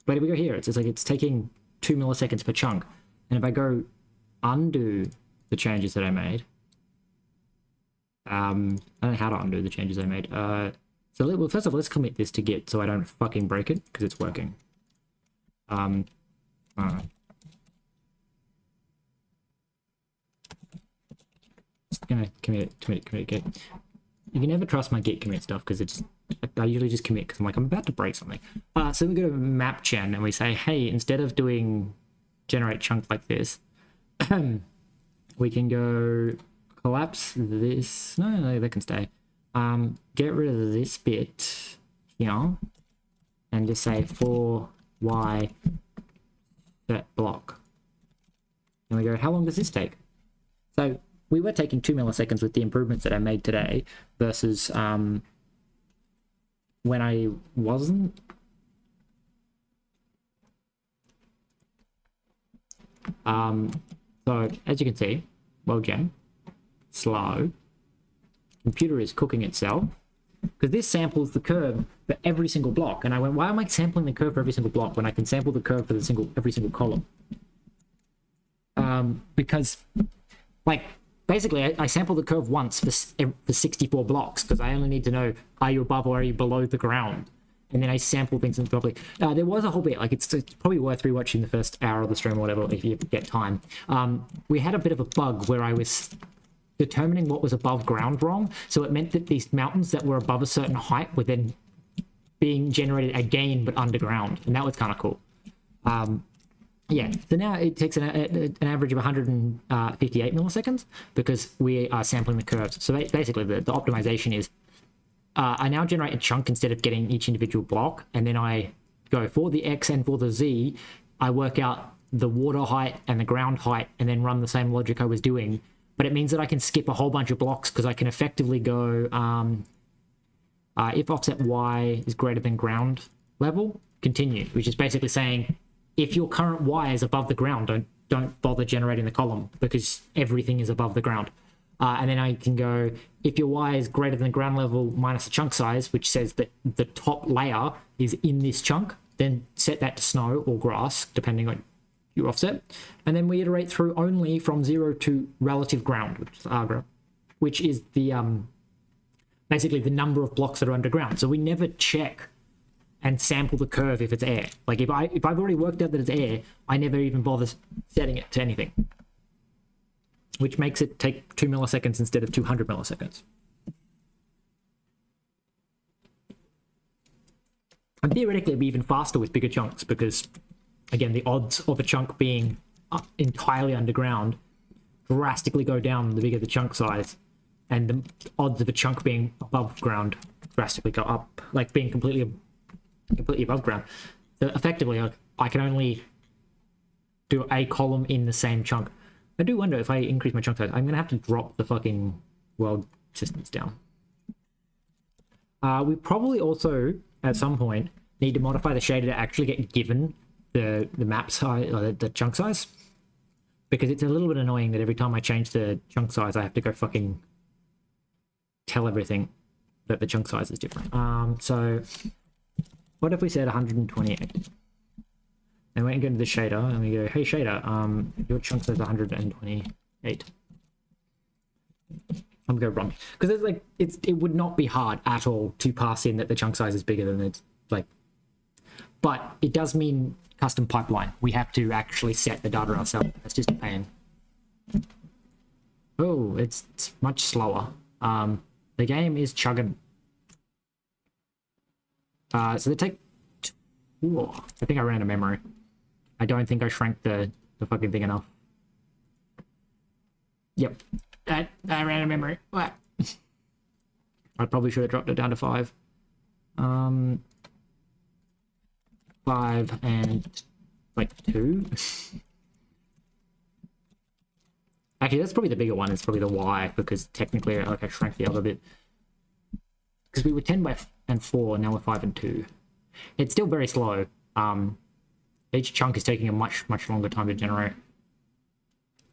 But if we go here, it's like it's taking 2 milliseconds per chunk. And if I go undo the changes that I made, I don't know how to undo the changes I made. Well, first of all, let's commit this to Git so I don't fucking break it, because it's working. Just gonna commit Git. You can never trust my Git commit stuff, because it's, I usually just commit because I'm like, I'm about to break something. So we go to map gen and we say, hey, instead of doing generate chunk like this, we can go collapse this. No, that can stay. Get rid of this bit here and just say for y set block. And we go, how long does this take? So we were taking 2 milliseconds with the improvements that I made today versus when I wasn't. So as you can see, well gen, slow, computer is cooking itself, because this samples the curve for every single block. And I went, why am I sampling the curve for every single block when I can sample the curve for every single column? Because, like, basically I sample the curve once for 64 blocks, because I only need to know, are you above or are you below the ground? And then I sample things properly. There was a whole bit, like, it's probably worth rewatching the first hour of the stream or whatever if you get time. We had a bit of a bug where I was determining what was above ground wrong. So it meant that these mountains that were above a certain height were then being generated again, but underground. And that was kind of cool. Yeah, so now it takes an average of 158 milliseconds because we are sampling the curves. So basically the optimization is, I now generate a chunk instead of getting each individual block, and then I go for the X and for the Z, I work out the water height and the ground height and then run the same logic I was doing. But it means that I can skip a whole bunch of blocks because I can effectively go, if offset Y is greater than ground level, continue, which is basically saying, if your current Y is above the ground, don't bother generating the column because everything is above the ground. And then I can go, if your Y is greater than ground level minus the chunk size, which says that the top layer is in this chunk, then set that to snow or grass, depending on your offset. And then we iterate through only from 0 to relative ground, which is the basically the number of blocks that are underground. So we never check and sample the curve if it's air. Like if I've already worked out that it's air, I never even bother setting it to anything, which makes it take 2 milliseconds instead of 200 milliseconds. And theoretically it'd be even faster with bigger chunks because, again, the odds of a chunk being entirely underground drastically go down the bigger the chunk size. and the odds of a chunk being above ground drastically go up, like being completely above ground. So effectively, like, I can only do a column in the same chunk. I do wonder if I increase my chunk size, I'm gonna have to drop the fucking world systems down. We probably also at some point need to modify the shader to actually get given the map size or the chunk size, because it's a little bit annoying that every time I change the chunk size I have to go fucking tell everything that the chunk size is different. So what if we said 128? And we go into the shader and we go, hey shader, your chunk size is 128. I'm gonna go run, because it's like it would not be hard at all to pass in that the chunk size is bigger than it's like, but it does mean custom pipeline. We have to actually set the data ourselves. That's just a pain. Oh, it's much slower. The game is chugging. So they take. Ooh, I think I ran out of memory. I don't think I shrank the fucking thing enough. Yep, I ran out of memory. What? I probably should have dropped it down to 5. 5 and like 2. Actually, that's probably the bigger one. It's probably the Y, because technically, like, I shrank the other bit. Because we were 10 and 4, now we're 5 and 2. It's still very slow. Each chunk is taking a much longer time to generate.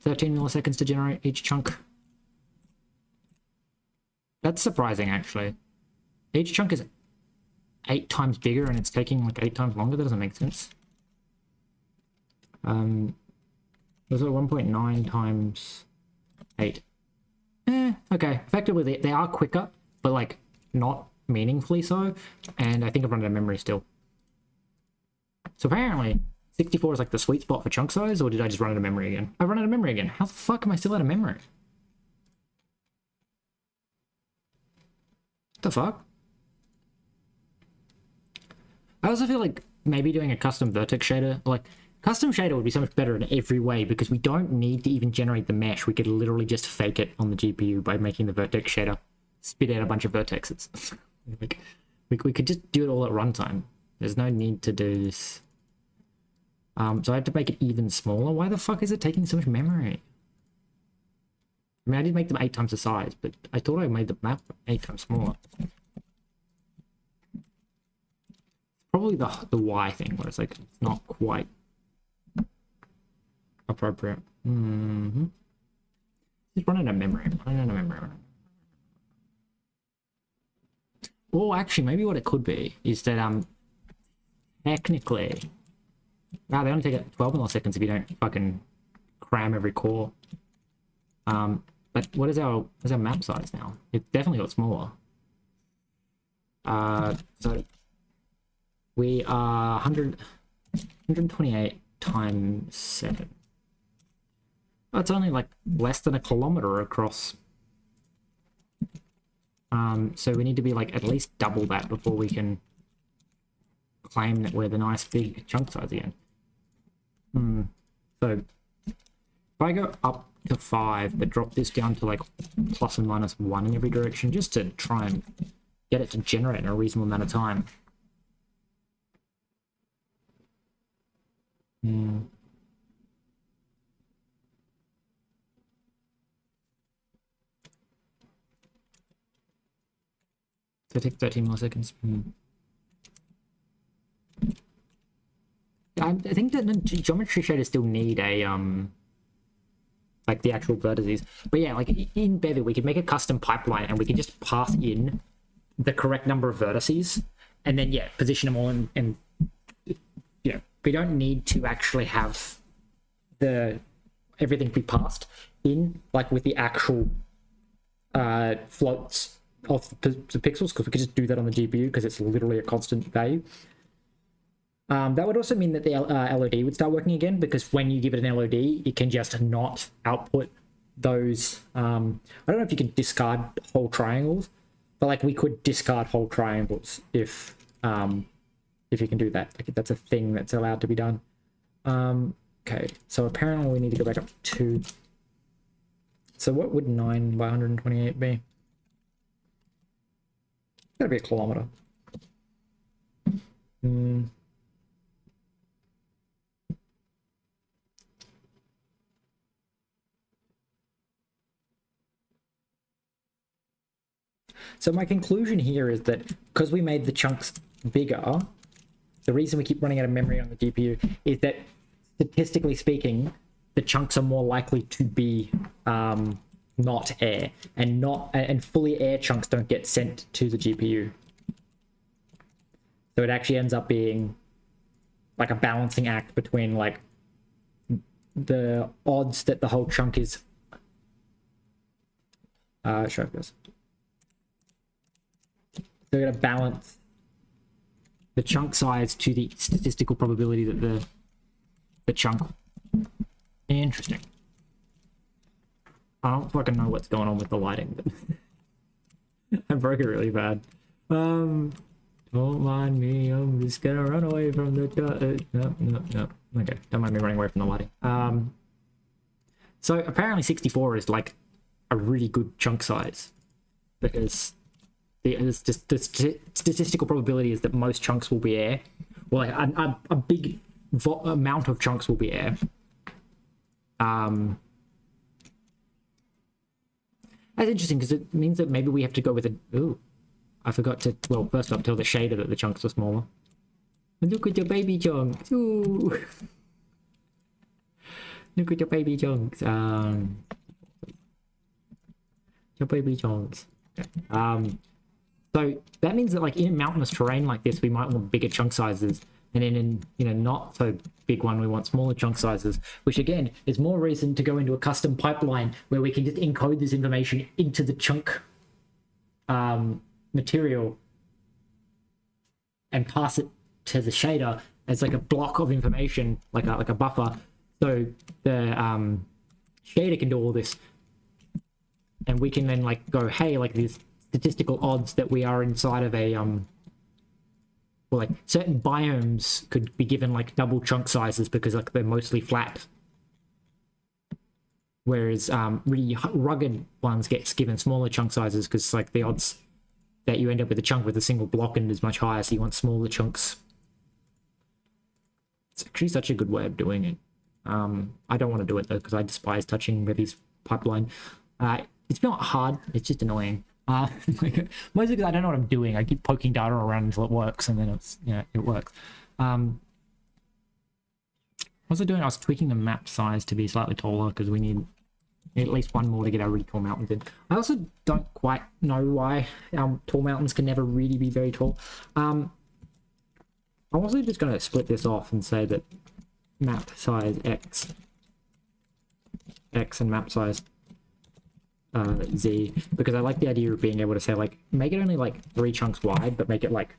13 milliseconds to generate each chunk. That's surprising, actually. Each chunk is 8 times bigger and it's taking like 8 times longer. That doesn't make sense. Was it 1.9 times 8? Okay. Effectively, they are quicker, but like not meaningfully so. And I think I've run out of memory still. So apparently 64 is like the sweet spot for chunk size, or did I just run out of memory again? I run out of memory again. How the fuck am I still out of memory? What the fuck? I also feel like maybe doing a custom vertex shader, like custom shader would be so much better in every way, because we don't need to even generate the mesh. We could literally just fake it on the GPU by making the vertex shader spit out a bunch of vertexes. Like, we could just do it all at runtime. There's no need to do this. So I have to make it even smaller. Why the fuck is it taking so much memory? I mean, I did make them 8 times the size, but I thought I made the map 8 times smaller. Probably the Y thing, where it's like it's not quite appropriate. Just running out of memory. Oh, actually, maybe what it could be is that technically, wow, they only take 12 milliseconds if you don't fucking cram every core. But what is our map size now? It definitely got smaller. So we are 128 times 7. Oh, it's only like less than a kilometer across. So we need to be like at least double that before we can claim that we're the nice big chunk size again. So if I go up to 5 but drop this down to like plus and minus 1 in every direction, just to try and get it to generate in a reasonable amount of time. So take 13 milliseconds. I think that the geometry shaders still need a like the actual vertices, but yeah, like in Bevy we could make a custom pipeline and we can just pass in the correct number of vertices and then yeah, position them all and you know, we don't need to actually have everything be passed in like with the actual floats of the pixels, because we could just do that on the GPU because it's literally a constant value. That would also mean that the LOD would start working again, because when you give it an LOD, it can just not output those. I don't know if you can discard whole triangles, but like we could discard whole triangles if you can do that. Like that's a thing that's allowed to be done. Okay, so apparently we need to go back up to So what would 9 by 128 be? It's gotta be a kilometer. So my conclusion here is that because we made the chunks bigger, the reason we keep running out of memory on the GPU is that statistically speaking, the chunks are more likely to be not air, and fully air chunks don't get sent to the GPU. So it actually ends up being like a balancing act between like the odds that the whole chunk is show this. So we're going to balance the chunk size to the statistical probability that the chunk. Interesting. I don't fucking know what's going on with the lighting, but I broke it really bad. Don't mind me, I'm just gonna run away from the no. Okay, don't mind me running away from the lighting. So apparently 64 is like a really good chunk size because the statistical probability is that most chunks will be air. Well, like a big amount of chunks will be air. That's interesting because it means that maybe we have to go with a. Ooh, I forgot to. Well, first off, tell the shader that the chunks are smaller. Look at your baby chunks. Ooh. Look at your baby chunks. Your baby chunks. Okay. So that means that like in mountainous terrain like this, we might want bigger chunk sizes, and then in not so big one, we want smaller chunk sizes. Which again is more reason to go into a custom pipeline where we can just encode this information into the chunk material and pass it to the shader as like a block of information, like a buffer. So the shader can do all this, and we can then like go, hey, like these statistical odds that we are inside of a well, like certain biomes could be given like double chunk sizes because like they're mostly flat, whereas really rugged ones gets given smaller chunk sizes because like the odds that you end up with a chunk with a single block and is much higher, so you want smaller chunks. It's actually such a good way of doing it. I don't want to do it though because I despise touching Bevy's pipeline. It's not hard, it's just annoying. Mostly because I don't know what I'm doing. I keep poking data around until it works, and then it's it works. What was I doing? I was tweaking the map size to be slightly taller because we need at least one more to get our really tall mountains in. I also don't quite know why our tall mountains can never really be very tall. I'm also just going to split this off and say that map size X and map size Z, because I like the idea of being able to say like make it only like 3 chunks wide, but make it like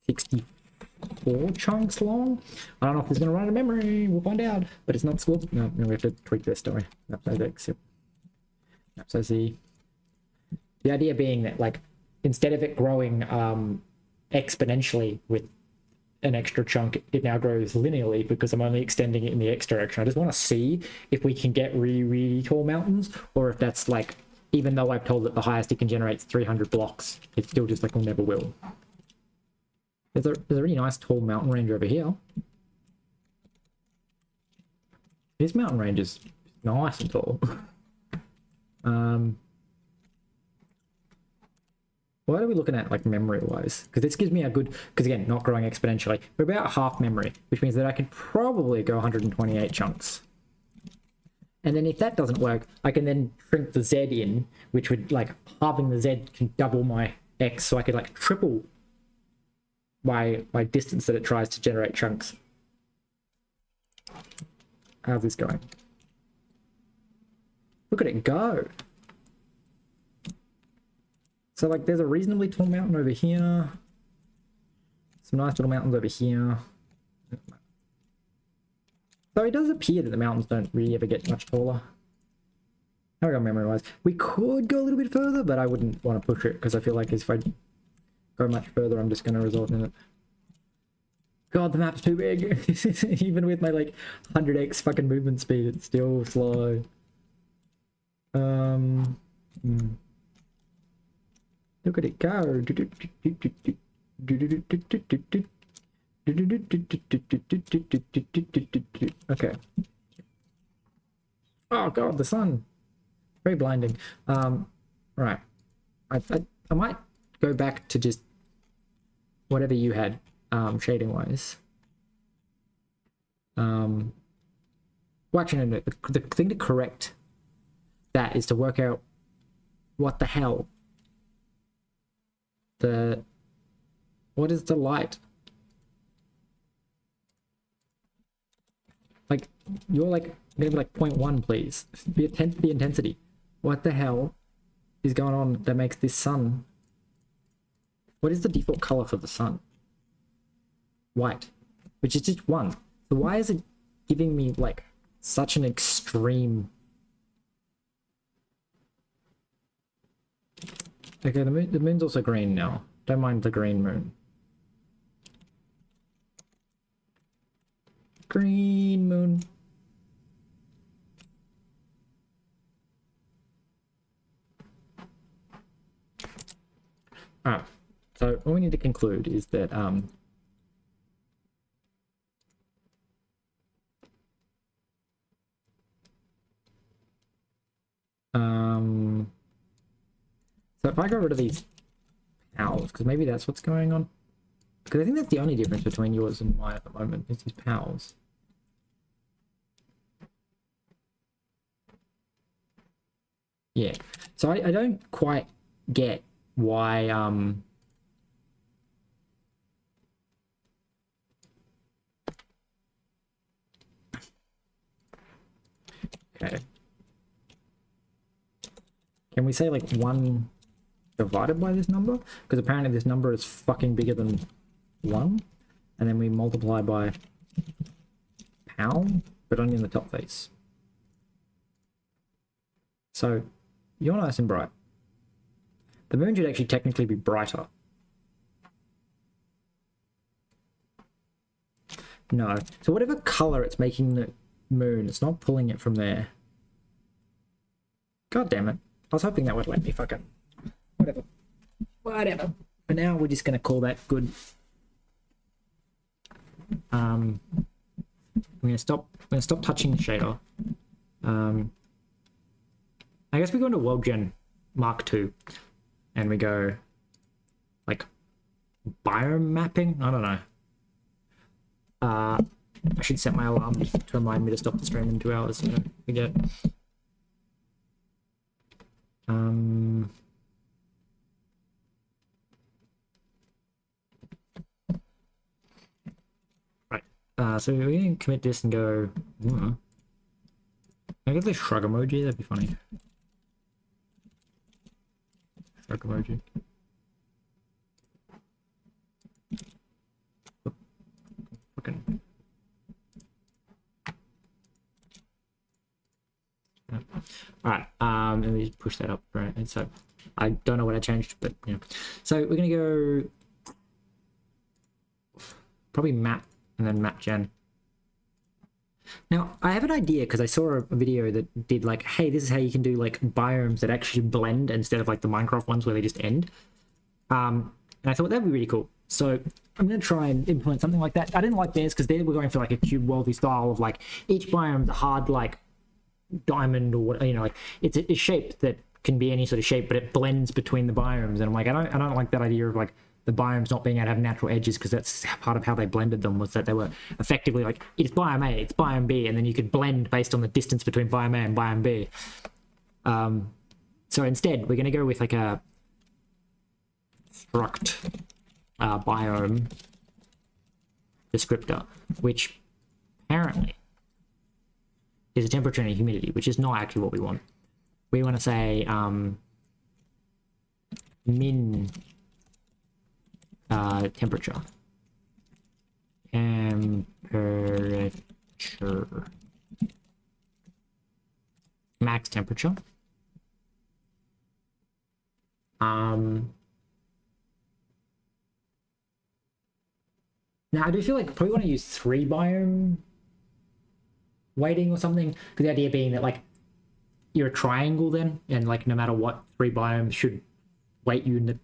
64 chunks long. I don't know if it's gonna run out of memory. We'll find out. But it's not school. No, we have to tweak this, don't we? Map size X. Yep. Map size Z. The idea being that like instead of it growing exponentially with an extra chunk, it now grows linearly because I'm only extending it in the X direction. I just want to see if we can get really, really tall mountains, or if that's like, even though I've told it the highest it can generate is 300 blocks, it's still just like, we'll never will. There's a really nice tall mountain range over here. This mountain range is nice and tall. What are we looking at, like, memory-wise? Because this gives me a good... Because, again, not growing exponentially. We're about half memory, which means that I could probably go 128 chunks. And then if that doesn't work, I can then shrink the Z in, which would, like, halving the Z can double my X, so I could, like, triple my distance that it tries to generate chunks. How's this going? Look at it go! So, like, there's a reasonably tall mountain over here. Some nice little mountains over here. So it does appear that the mountains don't really ever get much taller. How we got memory-wise? We could go a little bit further, but I wouldn't want to push it, because I feel like if I go much further, I'm just going to result in it God, the map's too big. Even with my like 100x fucking movement speed, it's still slow. Look at it go. Okay. Oh god, the sun. Very blinding. Right. I might go back to just whatever you had, shading wise. Well, actually, no, the thing to correct that is to work out what the hell what is the light? Like, you're like maybe like 0.1, please. Be the intensity. What the hell is going on that makes this sun? What is the default color for the sun? White, which is just 1. So why is it giving me like such an extreme? Okay, the moon's also green now. Don't mind the green moon. Green moon. Alright, so what we need to conclude is that so if I got rid of these pals, because maybe that's what's going on. Because I think that's the only difference between yours and mine at the moment, is these pals. Yeah, so I don't quite get why okay. Can we say like 1 divided by this number? Because apparently this number is fucking bigger than 1. And then we multiply by pound, but only in the top face. So you're nice and bright. The moon should actually technically be brighter. No. So whatever color it's making the moon, it's not pulling it from there. God damn it. I was hoping that would let me fucking... Whatever. Whatever. For now, we're just going to call that good. We're going to stop touching the shader. I guess we go into World Gen Mark II. And we go... like... biome mapping? I don't know. I should set my alarm to remind me to stop the stream in 2 hours, so I don't forget. Right. So we can commit this and go. Can I get the shrug emoji? That'd be funny. Shrug emoji. Fucking. Alright, let me just push that up, right? And so I don't know what I changed, but yeah. So we're gonna go probably map and then map gen. Now I have an idea because I saw a video that did like, hey, this is how you can do like biomes that actually blend instead of like the Minecraft ones where they just end. And I thought that'd be really cool. So I'm going to try and implement something like that. I didn't like theirs because they were going for like a cube worldy style of like each biome's a hard like diamond or what, you know, like it's a shape that can be any sort of shape, but it blends between the biomes. And I'm like, I don't like that idea of like the biomes not being able to have natural edges, because that's part of how they blended them, was that they were effectively like, it's biome A, it's biome B, and then you could blend based on the distance between biome A and biome B. So instead, we're going to go with like a struct biome descriptor, which apparently is a temperature and a humidity, which is not actually what we want. We want to say min temperature. Max temperature. Now I do feel like I probably want to use 3 biome weighting or something, because the idea being that like you're a triangle then, and like no matter what, 3 biomes should weight you in the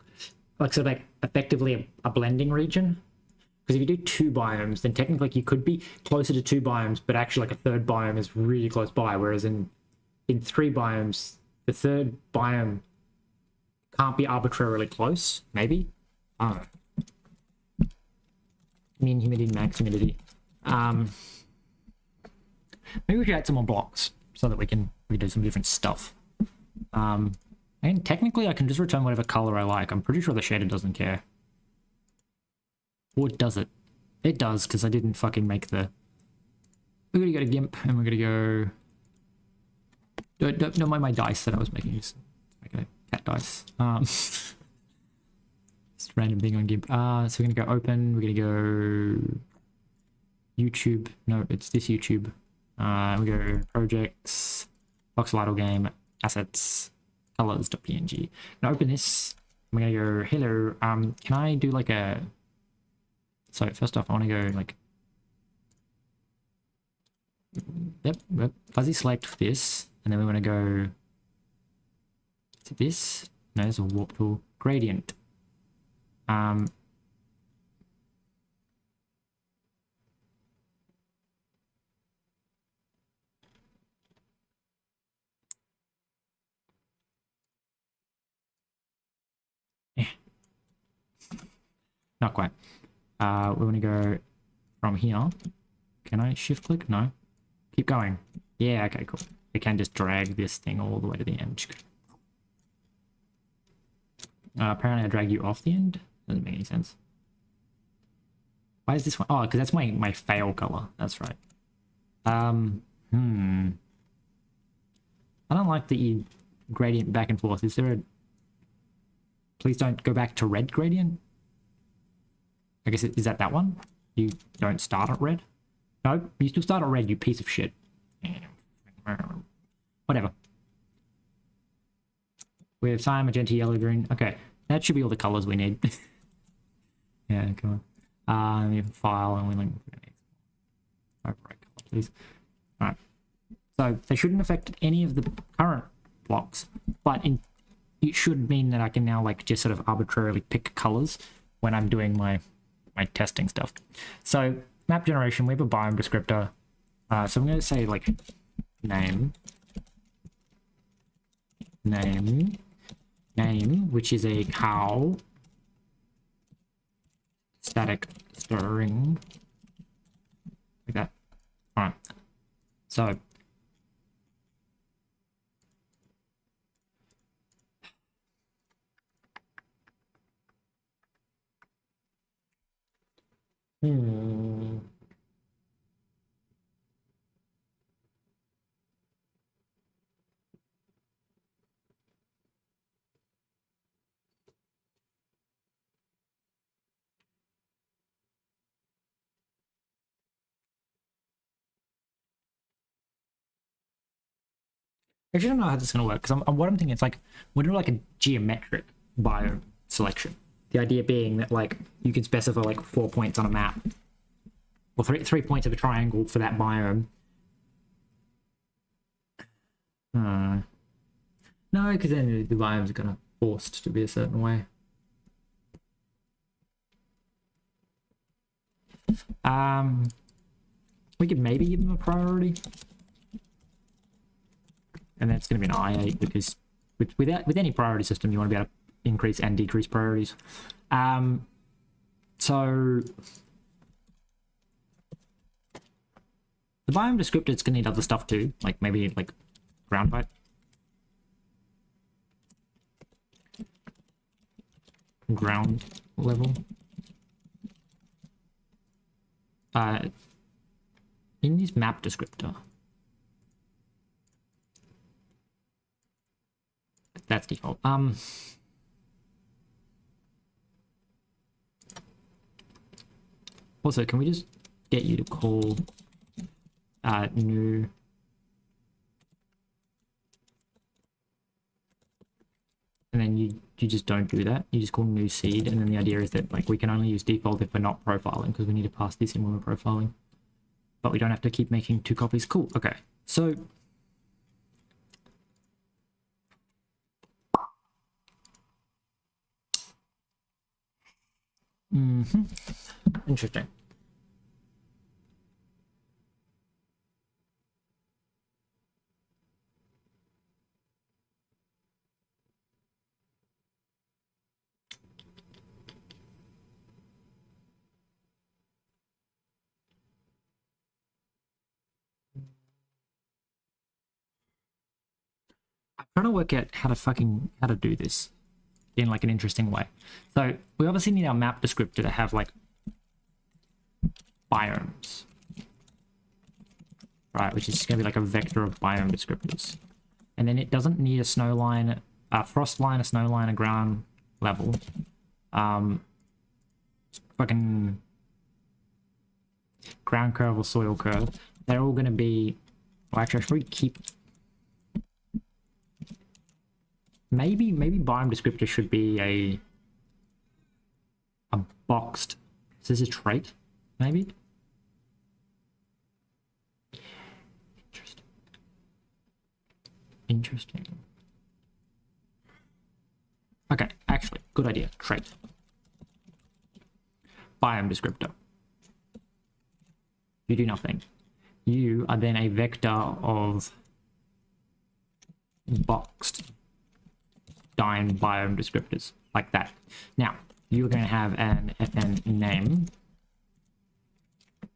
like sort of like effectively a blending region. Because if you do 2 biomes, then technically like, you could be closer to 2 biomes, but actually like a 3rd biome is really close by. Whereas in 3 biomes, the 3rd biome can't be arbitrarily close. Maybe. I don't know. Mean humidity, max humidity. Maybe we should add some more blocks so that we can do some different stuff. And technically I can just return whatever color I like. I'm pretty sure the shader doesn't care. Or does it? It does, because I didn't fucking make the... We're gonna go to GIMP, and we're gonna go... No, my dice that I was making is like a cat dice. Just random thing on GIMP. So we're gonna go open, we're gonna go... YouTube. No, it's this YouTube. We go projects, voxel idle game, assets, colors.png. Now open this. I'm gonna go hello. Can I do like a... So first off, I want to go like... Yep, fuzzy select this, and then we want to go to this. No, there's a warp tool. Gradient. Not quite. We want to go from here. Can I shift click? No. Keep going. Yeah, okay, cool. We can just drag this thing all the way to the end. Apparently I drag you off the end. Doesn't make any sense. Why is this one? Oh, because that's my fail color. That's right. I don't like the gradient back and forth. Is there a... Please don't go back to red gradient? I guess, is that one? You don't start at red? No, you still start at red, you piece of shit. Whatever. We have cyan, magenta, yellow, green. Okay, that should be all the colors we need. Yeah, come on. We have a file and we link. Overwrite color, please. Alright. So they shouldn't affect any of the current blocks, but it should mean that I can now like just sort of arbitrarily pick colors when I'm doing my testing stuff. So map generation, we have a biome descriptor. So I'm going to say like name, which is a cow, static string, like that. All right. So I actually don't know how this is going to work, because what I'm thinking is like we're doing like a geometric biome selection. The idea being that like you can specify like 4 points on a map, or three points of a triangle for that biome. No, because then the biomes are going to be forced to be a certain way. We could maybe give them a priority. And that's going to be an I8, because with any priority system, you want to be able to increase and decrease priorities. So the biome descriptor is going to need other stuff too, like maybe like ground type. Ground level. In this map descriptor. That's default. Also, can we just get you to call new and then you you just don't do that. You just call new seed, and then the idea is that like we can only use default if we're not profiling, because we need to pass this in when we're profiling. But we don't have to keep making 2 copies. Cool. Okay. So interesting. I'm trying to work out how to do this in like an interesting way. So we obviously need our map descriptor to have like biomes, right? Which is going to be like a vector of biome descriptors. And then it doesn't need a snow line, a frost line, a snow line, a ground level. Fucking ground curve or soil curve. They're all going to be, well, actually I should probably keep, maybe biome descriptor should be a boxed, is this a trait? Maybe? Interesting. Okay, actually, good idea. Trait. Biome descriptor. You do nothing. You are then a vector of boxed Dyn biome descriptors, like that. Now, you're going to have an FN name,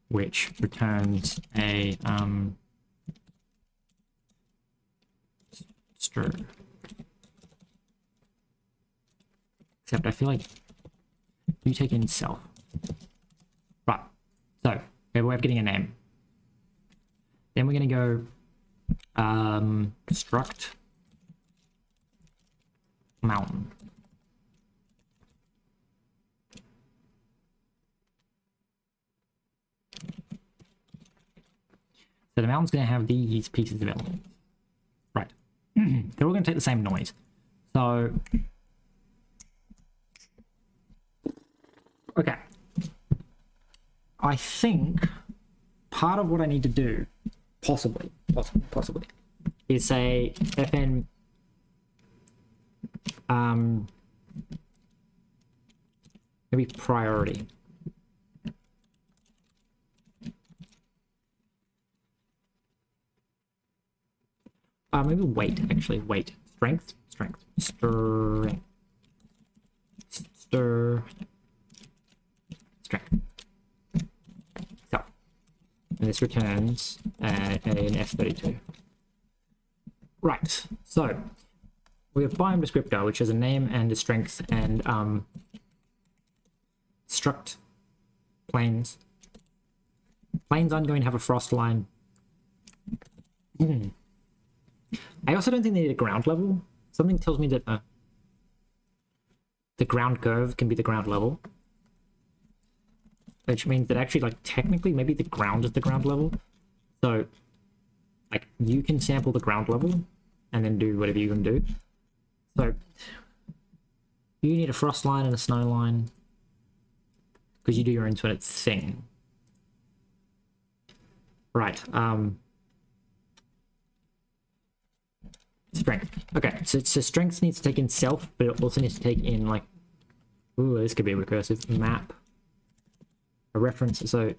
which returns a str. Except I feel like you take in self. Right. So we're getting a name. Then we're going to go struct mountain. So the mountain's going to have these pieces of elements. Right. They're all going to take the same noise. So, okay. I think part of what I need to do, possibly, is say FN maybe priority. Maybe weight, actually, weight. Strength. Strength. So, and this returns an F32. Right, so we have biome descriptor, which has a name and a strength and struct planes. Planes aren't going to have a frost line. I also don't think they need a ground level. Something tells me that the ground curve can be the ground level. Which means that actually, like, technically, maybe the ground is the ground level. So, like, you can sample the ground level and then do whatever you can do. So, you need a frost line and a snow line because you do your infinite thing. Right, strength. Okay, so strength needs to take in self, but it also needs to take in, like, ooh, this could be recursive, map, a reference, so,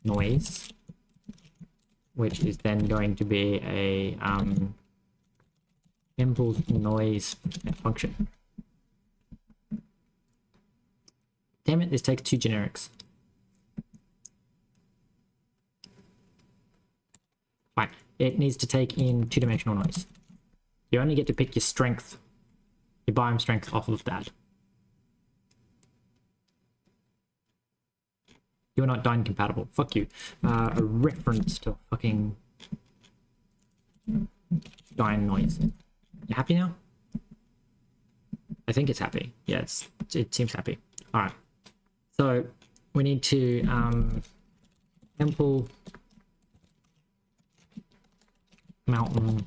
noise, which is then going to be a, impulse noise function. Damn it, this takes 2 generics. Fine. It needs to take in 2-dimensional noise. You only get to pick your strength, your biome strength off of that. You're not Dyn compatible. Fuck you. A reference to fucking Dyn noise. You happy now? I think it's happy. Yeah, it seems happy. All right. So we need to impl mountain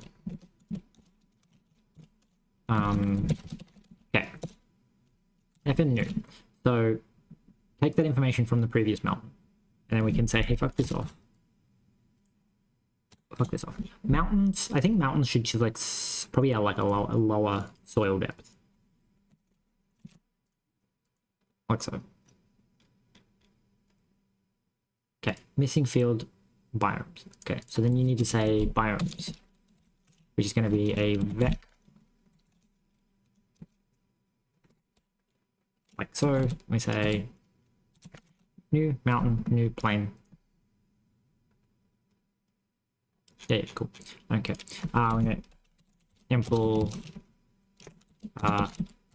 fn new. So take that information from the previous mountain, and then we can say, hey, fuck this off. Fuck this off. Mountains, I think mountains should choose like probably like a lower soil depth. Like so. Okay, missing field biomes. Okay, so then you need to say biomes, which is going to be a vec. Like so, we say new mountain, new plain. Yeah, cool. Okay. We're gonna import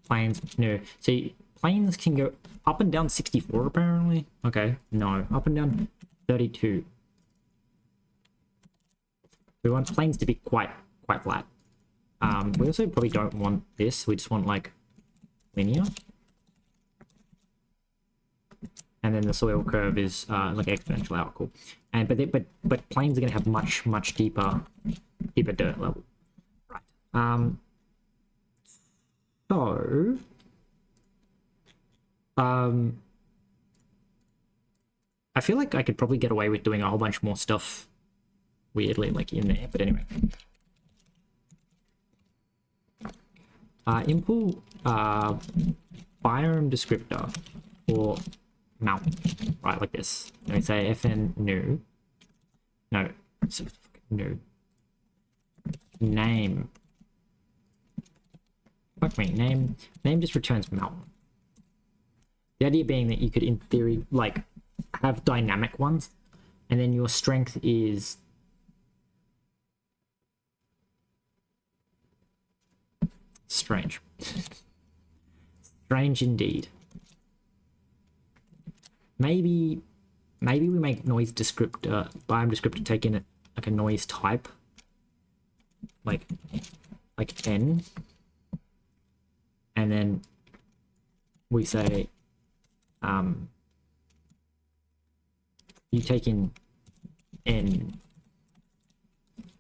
plains new. See, plains can go up and down 64 apparently. Okay, no, up and down 32. We want plains to be quite flat. We also probably don't want this. We just want like linear. And then the soil curve is like exponential out, cool. And but plains are gonna have much deeper dirt level. Right. So I feel like I could probably get away with doing a whole bunch more stuff weirdly like in there, but anyway. Import biome descriptor for mountain, right, like this. And we say fn new. No, it's new. Name. Fuck me, name just returns mountain. The idea being that you could, in theory, like, have dynamic ones, and then your strength is strange. Strange indeed. Maybe we make noise descriptor, biome descriptor take in like a noise type, like n, and then we say you take in n,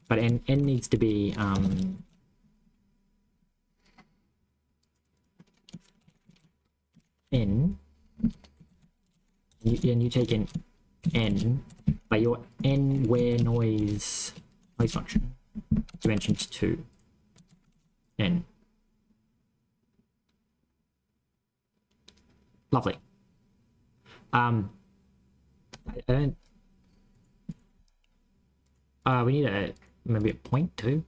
but n needs to be n. And you take in n, but your n where noise function dimensions to n. Lovely. I don't. We need maybe a point too.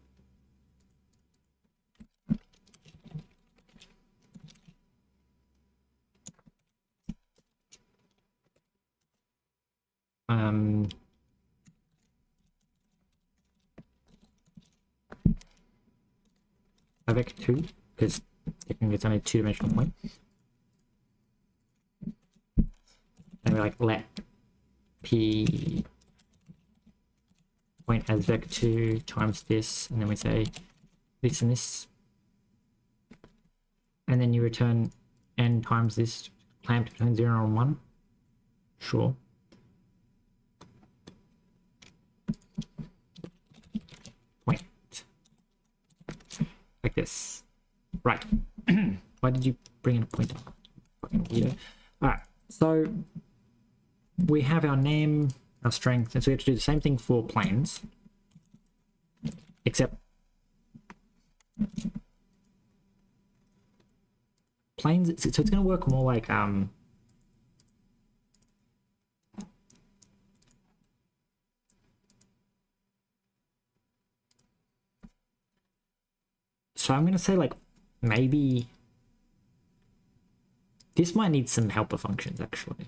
A vector 2, because it's only a 2-dimensional point. And we like let p point as vector 2 times this, and then we say this and this, and then you return n times this clamped between 0 and 1. Sure. Point. Like this. Right. Why did you bring in a pointer? Fucking weirdo. Alright, so we have our name, our strength, and so we have to do the same thing for planes, except planes, so it's going to work more like so I'm going to say like maybe this might need some helper functions actually.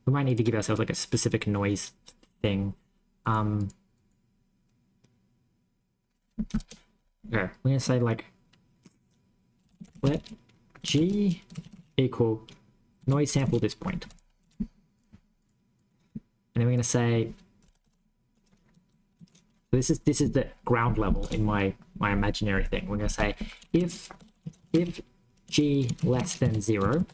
We might need to give ourselves like a specific noise thing. Okay, we're gonna say like let g equal noise sample this point, and then we're gonna say this is the ground level in my imaginary thing. We're gonna say if g less than 0,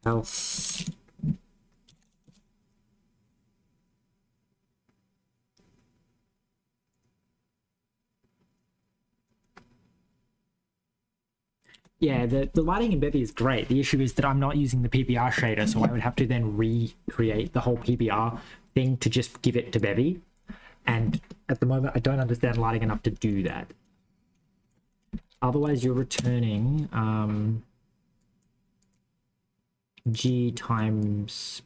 else yeah, the lighting in Bevy is great. The issue is that I'm not using the PBR shader, so I would have to then recreate the whole PBR thing to just give it to Bevy. And at the moment, I don't understand lighting enough to do that. Otherwise, you're returning G times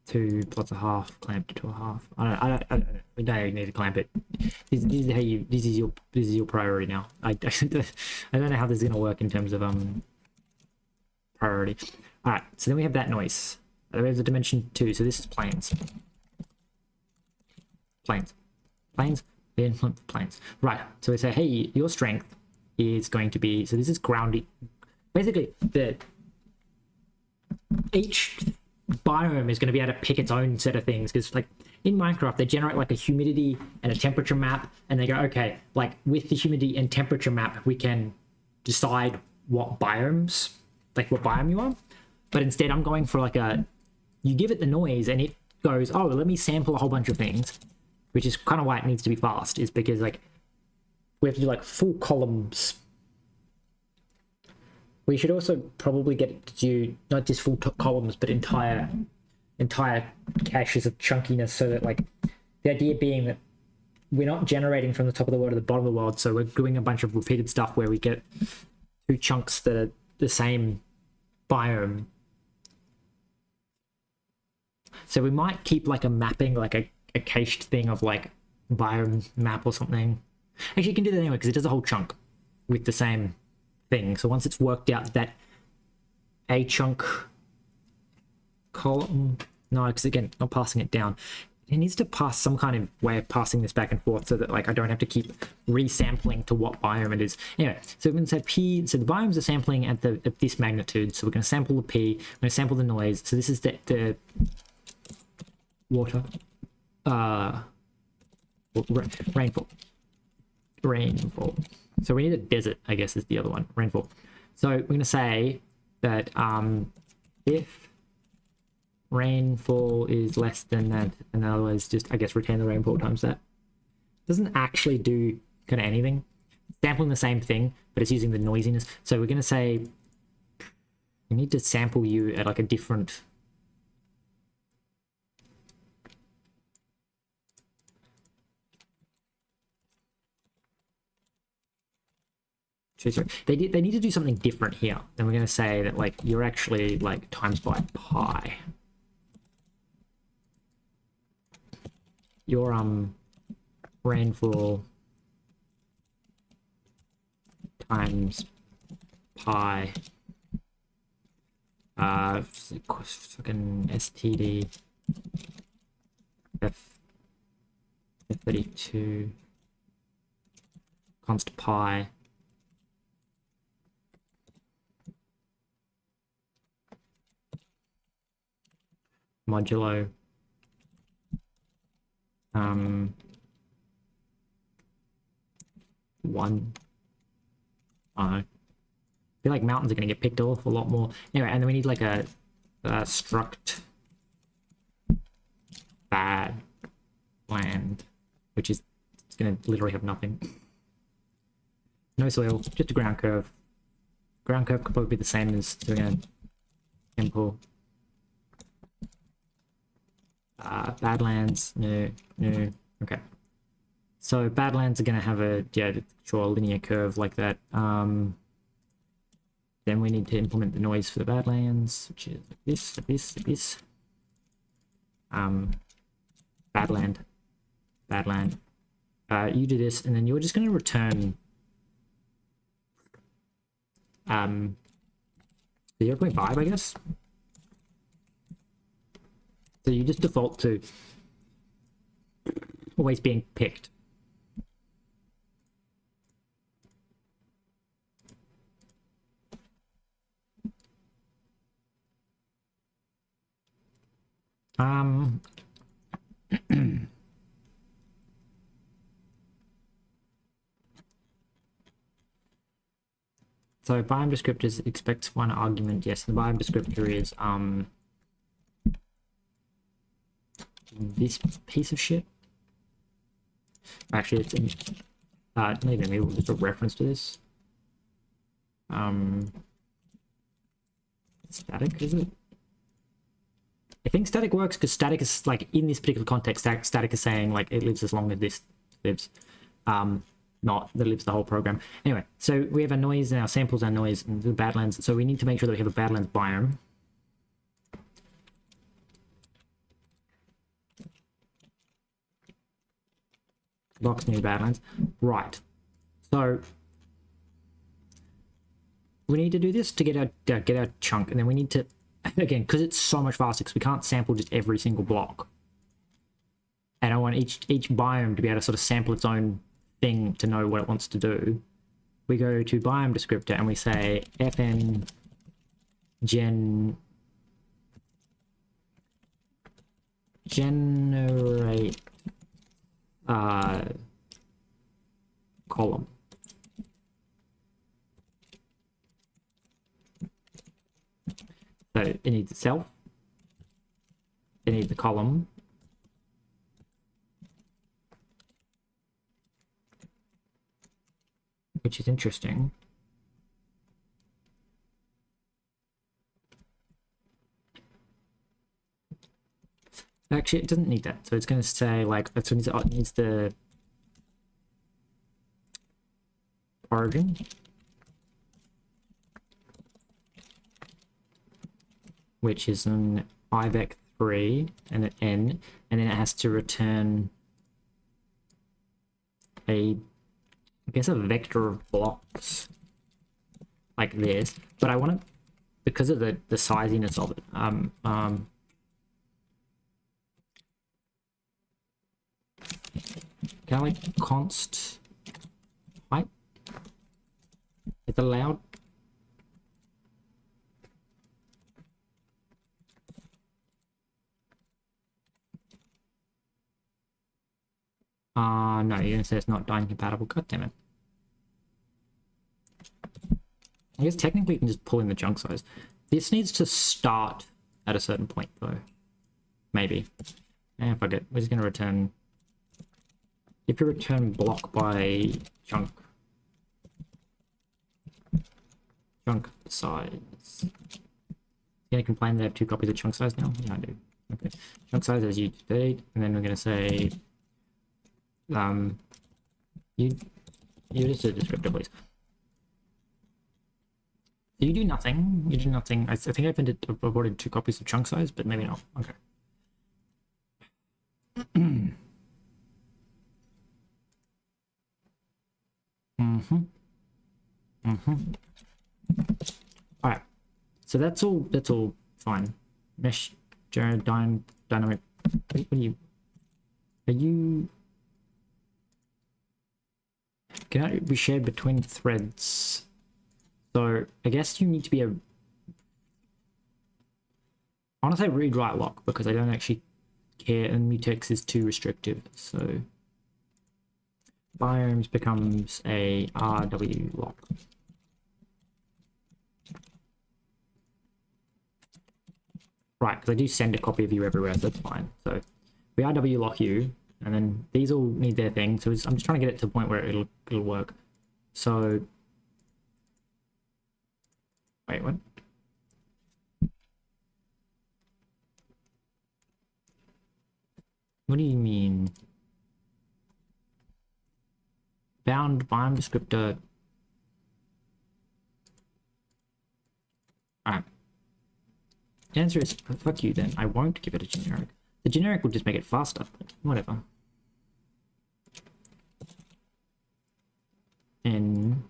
2 plus a half clamped to a half. I don't know. We don't need to clamp it. This is how you. This is your priority now. I don't know how this is gonna work in terms of priority. All right. So then we have that noise. We have the dimension 2. So this is planes. Planes. Then planes. Right. So we say, hey, your strength is going to be. So this is grounding. Basically, each biome is going to be able to pick its own set of things, because like in Minecraft they generate like a humidity and a temperature map, and they go, okay, like with the humidity and temperature map we can decide what biomes, like what biome you are. But instead I'm going for like you give it the noise and it goes, oh, let me sample a whole bunch of things, which is kind of why it needs to be fast, is because like we have to do like full columns. We should also probably get it to do not just full columns, but entire caches of chunkiness, so that like the idea being that we're not generating from the top of the world to the bottom of the world, so we're doing a bunch of repeated stuff where we get 2 chunks that are the same biome. So we might keep like a mapping, like a cached thing of like biome map or something. Actually, you can do that anyway because it does a whole chunk with the same thing. So once it's worked out that a chunk column, no, because again, not passing it down, it needs to pass some kind of way of passing this back and forth, so that like I don't have to keep resampling to what biome it is. Anyway, so we're going to say P. So the biomes are sampling at this magnitude. So we're going to sample the P. We're going to sample the noise. So this is the water, rainfall. So we need a desert, I guess, is the other one. Rainfall. So we're going to say that if rainfall is less than that, and otherwise just, I guess, retain the rainfall times that. Doesn't actually do kind of anything. Sampling the same thing, but it's using the noisiness. So we're going to say we need to sample you at like a different. Sorry. They need to do something different here. Then we're going to say that like you're actually like times by pi. Your rainfall times pi. Fucking STD F32 const pi. Modulo 1. I feel like mountains are going to get picked off a lot more. Anyway, and then we need like a struct bad land, which is going to literally have nothing. No soil, just a ground curve. Ground curve could probably be the same as, so we're going to import Badlands, no, okay. So Badlands are going to have a linear curve like that. Then we need to implement the noise for the Badlands, which is this. Badland. You do this, and then you're just going to return 0.5, I guess. So you just default to always being picked. So biome descriptors expects one argument. Yes, the biome descriptor is this piece of shit. Actually, it's in not even me, just a reference to this. Static, is it? I think static works because static is like in this particular context. Static is saying like it lives as long as this lives, not that it lives the whole program. Anyway, so we have a noise and our samples, our noise, and the Badlands. So we need to make sure that we have a Badlands biome. Box new Badlands, right? So we need to do this to get our chunk, and then we need to, again, because it's so much faster, because we can't sample just every single block. And I want each biome to be able to sort of sample its own thing to know what it wants to do. We go to biome descriptor and we say fn generate column. So it needs itself, it needs the column, which is interesting. Actually, it doesn't need that. So it's going to say like, it needs the origin. Which is an IVEC3 and an N, and then it has to return I guess a vector of blocks like this. But I want to, because of the siziness of it, can I like const height? It's allowed. No, you're gonna say it's not dying compatible. God damn it. I guess technically you can just pull in the chunk size. This needs to start at a certain point though. Maybe. Fuck it. We're just gonna return. If you return block by chunk size. Gonna complain that I have 2 copies of chunk size now? Yeah, I do. Okay. Chunk size as you did, and then we're gonna say you just a descriptor, please. So you do nothing. You do nothing. I think I've ordered 2 copies of chunk size, but maybe not. Okay. All right. So that's all fine. Mesh dynamic. What are you? Cannot be shared between threads. So I guess you need to be I want to say read write lock because I don't actually care, and mutex is too restrictive. So biomes becomes a RW lock. Right, because I do send a copy of you everywhere, so that's fine. So we RW lock you. And then these all need their thing, so I'm just trying to get it to the point where it'll work. So wait, what? What do you mean? Bound biome descriptor. Alright. The answer is fuck you then. I won't give it a generic. The generic will just make it faster, but whatever. And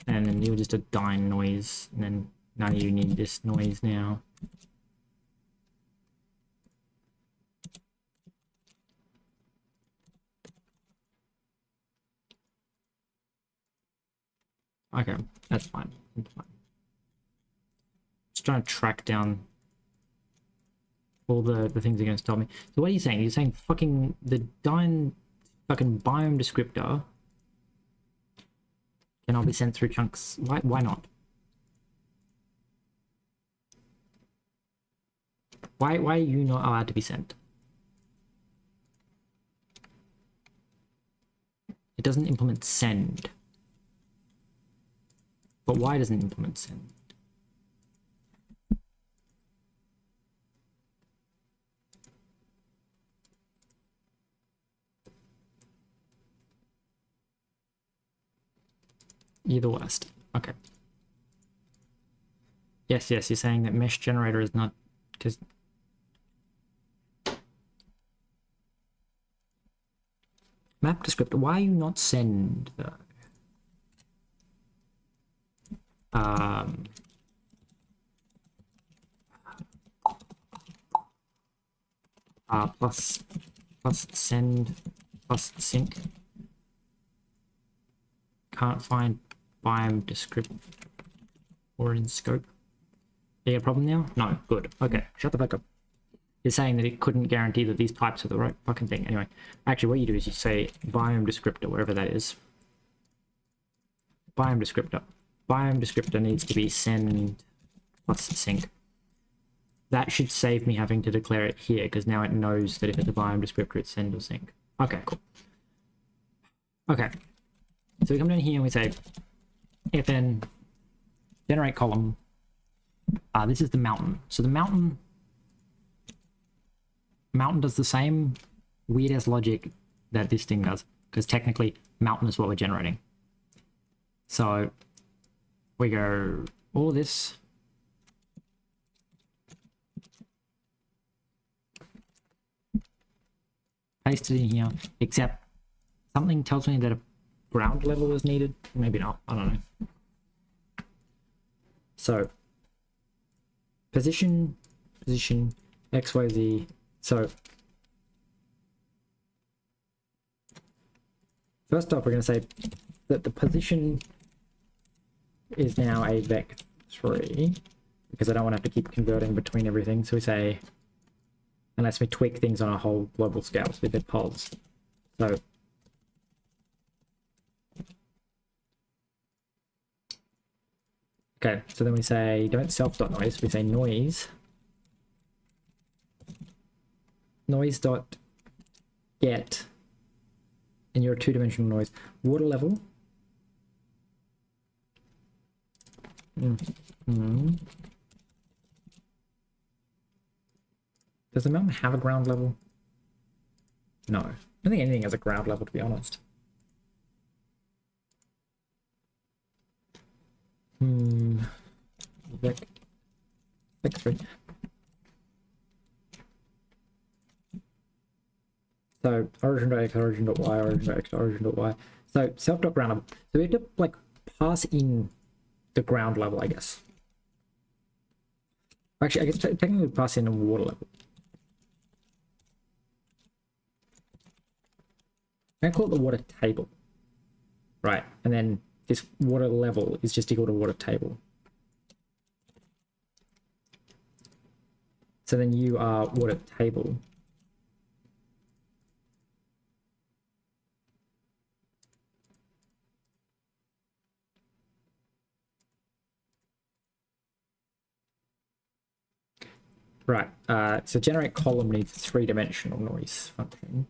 then you're just a dying noise, and then none of you need this noise now. Okay, that's fine. That's fine. Just trying to track down all the things are going to stop me. So what are you saying? You're saying fucking the dying fucking biome descriptor then I'll be sent through chunks. Why not? Why are you not allowed to be sent? It doesn't implement send. But why doesn't it implement send? You're the worst. Okay. Yes, you're saying that mesh generator is not, because map descriptor. Why are you not send though? Plus send plus sync. Can't find biome descriptor or in scope. You got a problem now? No, good. Okay, shut the fuck up. You're saying that it couldn't guarantee that these types are the right fucking thing. Anyway, actually what you do is you say biome descriptor, wherever that is. Biome descriptor. Biome descriptor needs to be send plus sync. That should save me having to declare it here, because now it knows that if it's a biome descriptor, it's send or sync. Okay, cool. Okay. So we come down here and we say fn generate column. This is the mountain. So the mountain does the same weird ass logic that this thing does, because technically mountain is what we're generating. So we go all this. Paste it in here, except something tells me that a ground level is needed. Maybe not, I don't know. So position XYZ. So first off, we're going to say that the position is now a vec3, because I don't want to have to keep converting between everything. So we say, and lets me tweak things on a whole global scale, so they're pods. So okay, so then we say don't self.noise, we say noise dot get, and you're a two-dimensional noise, water level. Does the mountain have a ground level? No. I don't think anything has a ground level, to be honest. Vec3. So origin.x, origin.y, origin.x, origin.y. So self.ground level. So we have to like pass in the ground level, I guess. Actually, I guess technically we pass in a water level. I'm gonna call it the water table. Right, and then this water level is just equal to water table. So then you are water table. Right, so generate column needs a three-dimensional noise function.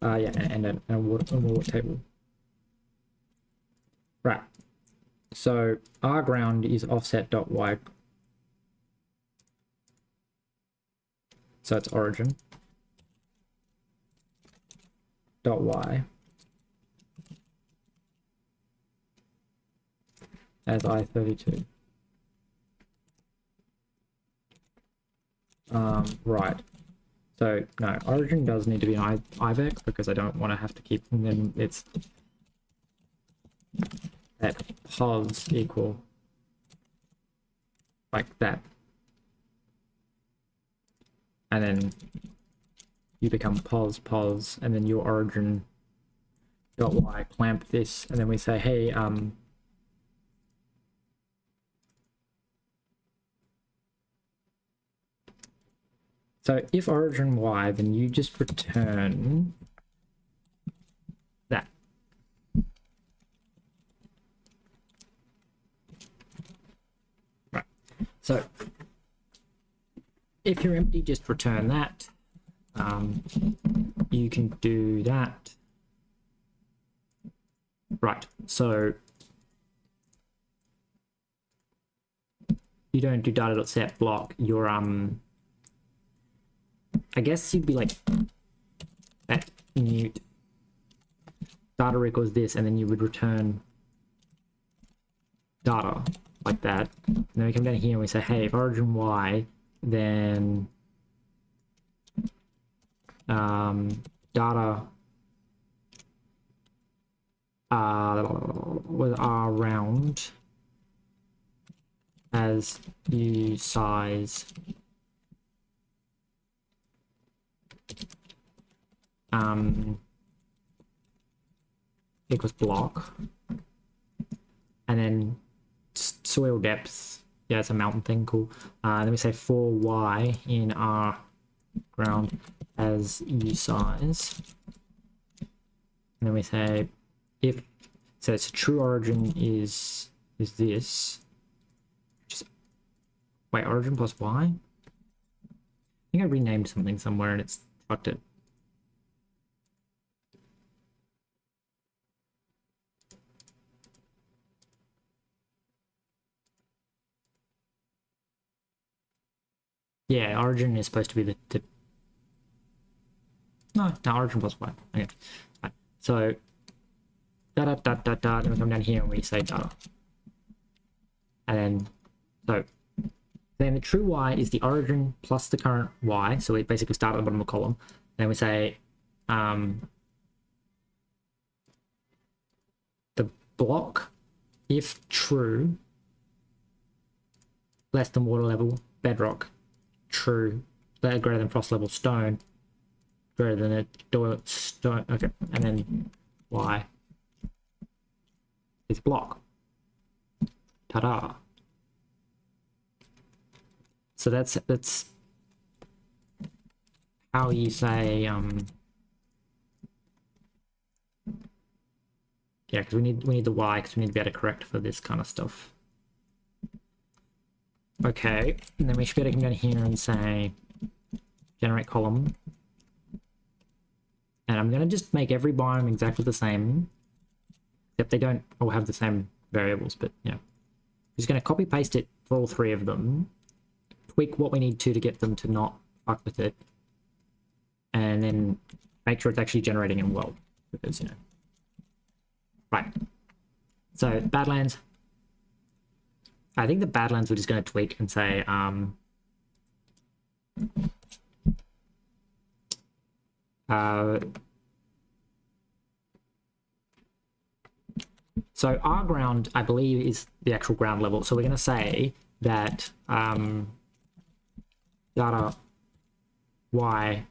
Yeah, and a water table. Right, so our ground is offset.y. So it's origin dot y as I32. Right. So no, origin does need to be an IVEC, because I don't want to have to keep, and then it's at pos equal like that, and then you become pos, and then your origin dot y clamp this, and then we say, hey, so if origin y, then you just return So if you're empty, just return that. You can do that. Right, so you don't do data.set block, you're I guess you'd be like at mute data equals this, and then you would return data like that. And then we come down here and we say, hey, if origin y, then data with r round as u size equals block, and then soil depth, yeah, it's a mountain thing, cool. Then we say for y in r ground as u size, and then we say if, so it's a true origin is this, just wait, origin plus y, I think I renamed something somewhere and it's fucked it. Yeah, origin is supposed to be the no, origin plus y. Okay, right. So then we come down here and we say data, and then the true y is the origin plus the current y, so we basically start at the bottom of the column. Then we say the block, if true, less than water level, bedrock, true, greater than frost level, stone, greater than a stone, okay, and then y is block. Ta-da. So that's how you say yeah, because we need the y, because we need to be able to correct for this kind of stuff. Okay, and then we should be able to come down here and say generate column, and I'm gonna just make every biome exactly the same, except they don't all have the same variables, but yeah. I'm just gonna copy paste it for all three of them, tweak what we need to get them to not fuck with it, and then make sure it's actually generating in well, because, you know. Right. So Badlands. I think the Badlands we're just going to tweak and say so our ground, I believe, is the actual ground level. So we're going to say that data y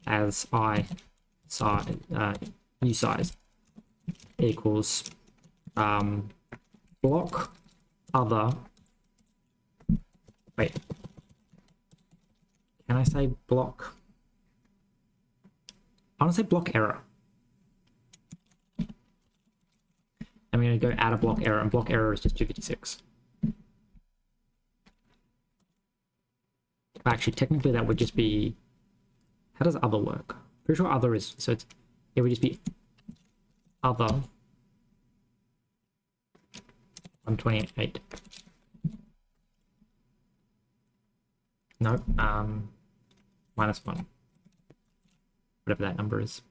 as I size u size equals block other, wait, can I say block? I want to say block error. I'm going to go add a block error, and block error is just 256. Actually, technically that would just be, how does other work? Pretty sure other is, so it's, it would just be other 128. No, -1, whatever that number is.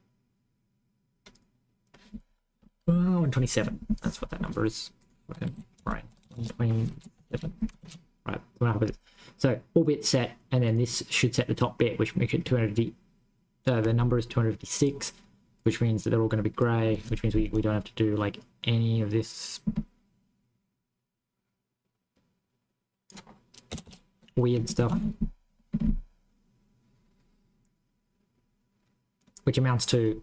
127. That's what that number is. Okay, right, 127. Right, so all bits set, and then this should set the top bit, which makes it 250. The number is 256, which means that they're all going to be grey, which means we don't have to do like any of this weird stuff, which amounts to,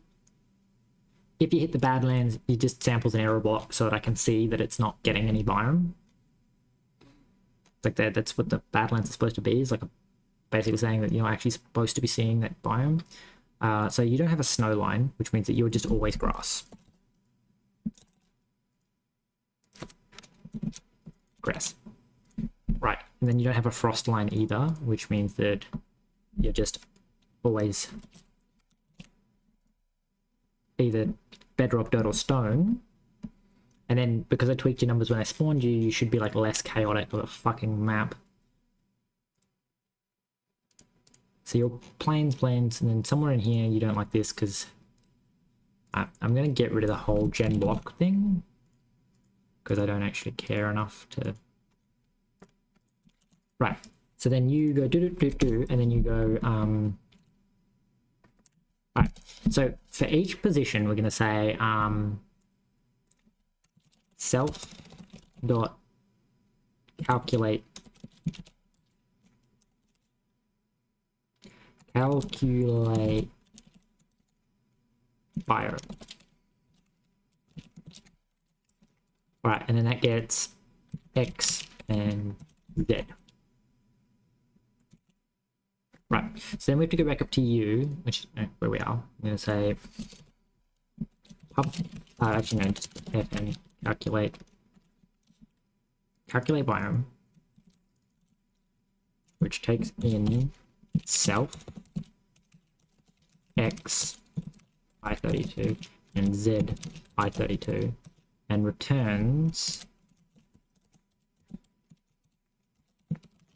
if you hit the Badlands, you just samples an error block so that I can see that it's not getting any biome. Like that's what the Badlands is supposed to be, is like basically saying that you're actually supposed to be seeing that biome. So you don't have a snow line, which means that you're just always grass. Grass. Right, and then you don't have a frost line either, which means that you're just always either bedrock, dirt, or stone. And then because I tweaked your numbers when I spawned you, you should be like less chaotic of a fucking map. So your plains, and then somewhere in here you don't like this because I'm going to get rid of the whole gen block thing because I don't actually care enough to... Right, so then you go do, and then you go... Right, so for each position we're going to say self dot calculate biome. Right, and then that gets X and Z. Right, so then we have to go back up to U, which where we are. I'm going to say pub, actually no, just FN calculate biome, which takes in self, X, I32, and Z, I32, and returns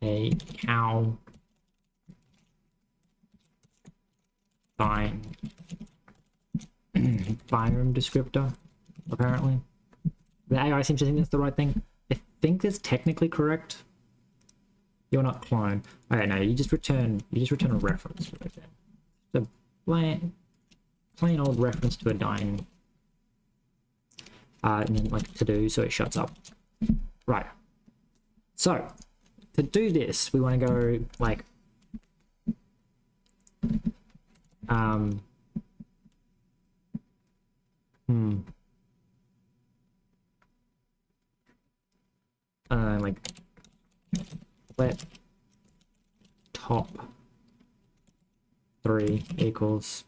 a cow biome descriptor, apparently. The AI seems to think that's the right thing. I think that's technically correct. You're not clone. Okay, no, you just return a reference right there. The plain old reference to a dying and then like to do, so it shuts up. Right. So to do this, we want to go like like let top 3 equals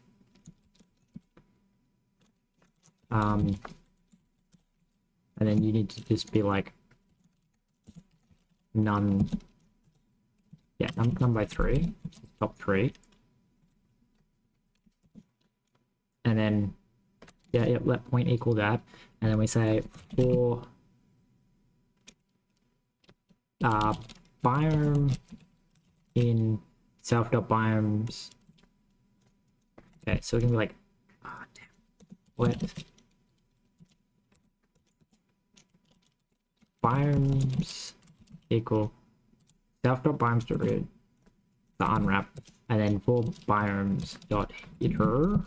and then you need to just be like none, yeah, none by 3, top 3, and then yeah, let point equal that, and then we say for biome in self.biomes. Okay, so we can be like, oh, damn, what? Biomes equal self.biomes to read the unwrap, and then for biomes dot iter.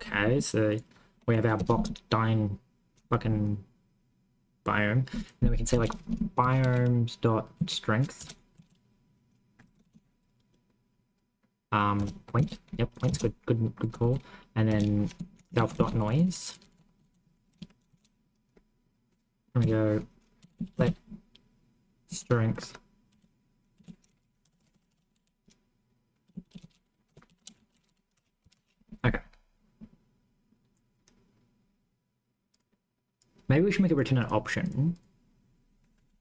Okay, so we have our boxed dying fucking biome, and then we can say like biomes dot strength point. Yep, point's good call. And then self dot noise. And we go let strength okay. Maybe we should make it return an option,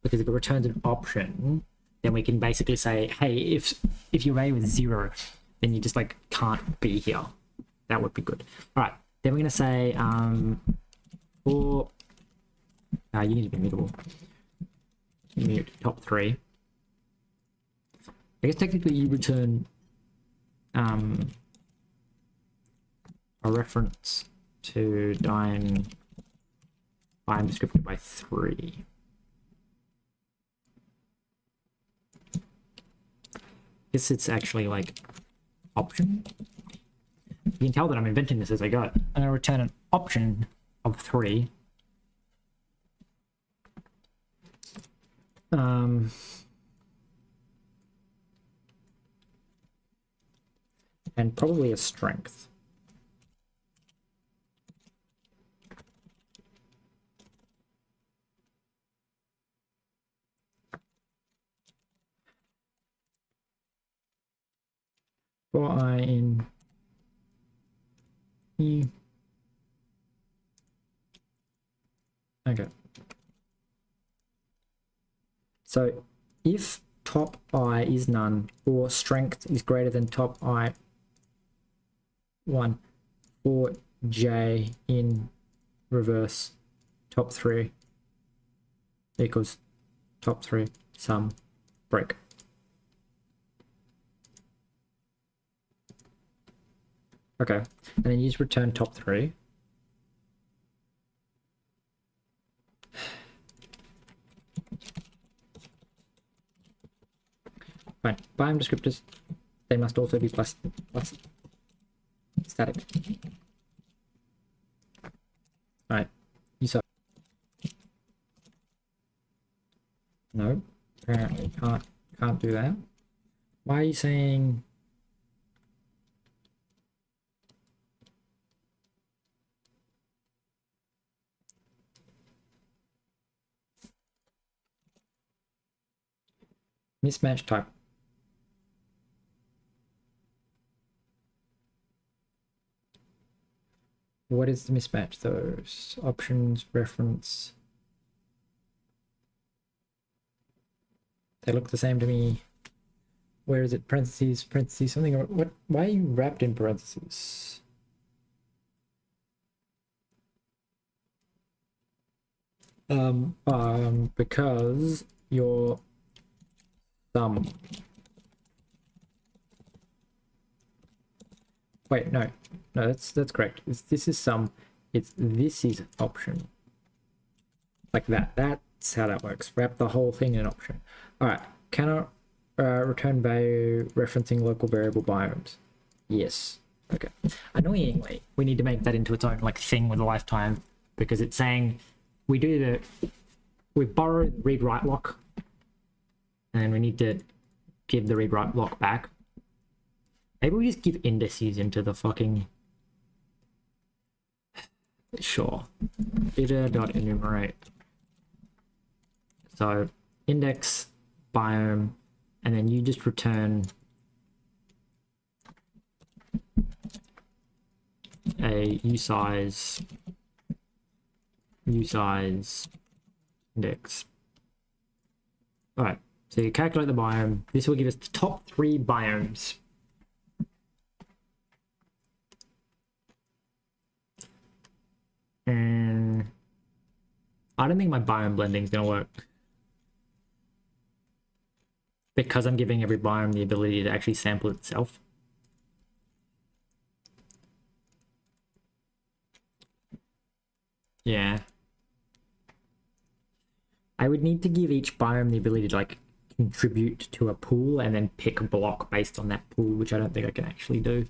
because if it returns an option, then we can basically say, hey, if your array was 0, then you just like can't be here. That would be good. All right, then we're gonna say for you need to be mutable. Mute top 3. I guess technically you return a reference to biome descriptor by 3. Guess it's actually like option. You can tell that I'm inventing this as I go. I'm going to return an option of 3. And probably a strength. For I in E Okay. So if top I is none or strength is greater than top I 1 for J in reverse, top 3 equals top 3 sum break. Okay, and then you just return top 3. Fine. Biome descriptors, they must also be plus static. Alright, you suck. No, apparently can't do that. Why are you saying mismatch type? What is the mismatch? Those options, reference. They look the same to me. Where is it? Parentheses, parentheses, something. What? Why are you wrapped in parentheses? Because your sum. Wait, no, that's correct. This is sum. This is option. Like that. That's how that works. Wrap the whole thing in an option. All right. Cannot return value referencing local variable biomes. Yes. Okay. Annoyingly, we need to make that into its own like thing with a lifetime because it's saying we borrow the read write lock and we need to give the read write lock back. Maybe we just give indices into the fucking. Sure. Iter.enumerate. So index biome, and then you just return a usize index. All right, so you calculate the biome. This will give us the top 3 biomes. And I don't think my biome blending is going to work because I'm giving every biome the ability to actually sample itself. Yeah. I would need to give each biome the ability to like contribute to a pool and then pick a block based on that pool, which I don't think I can actually do.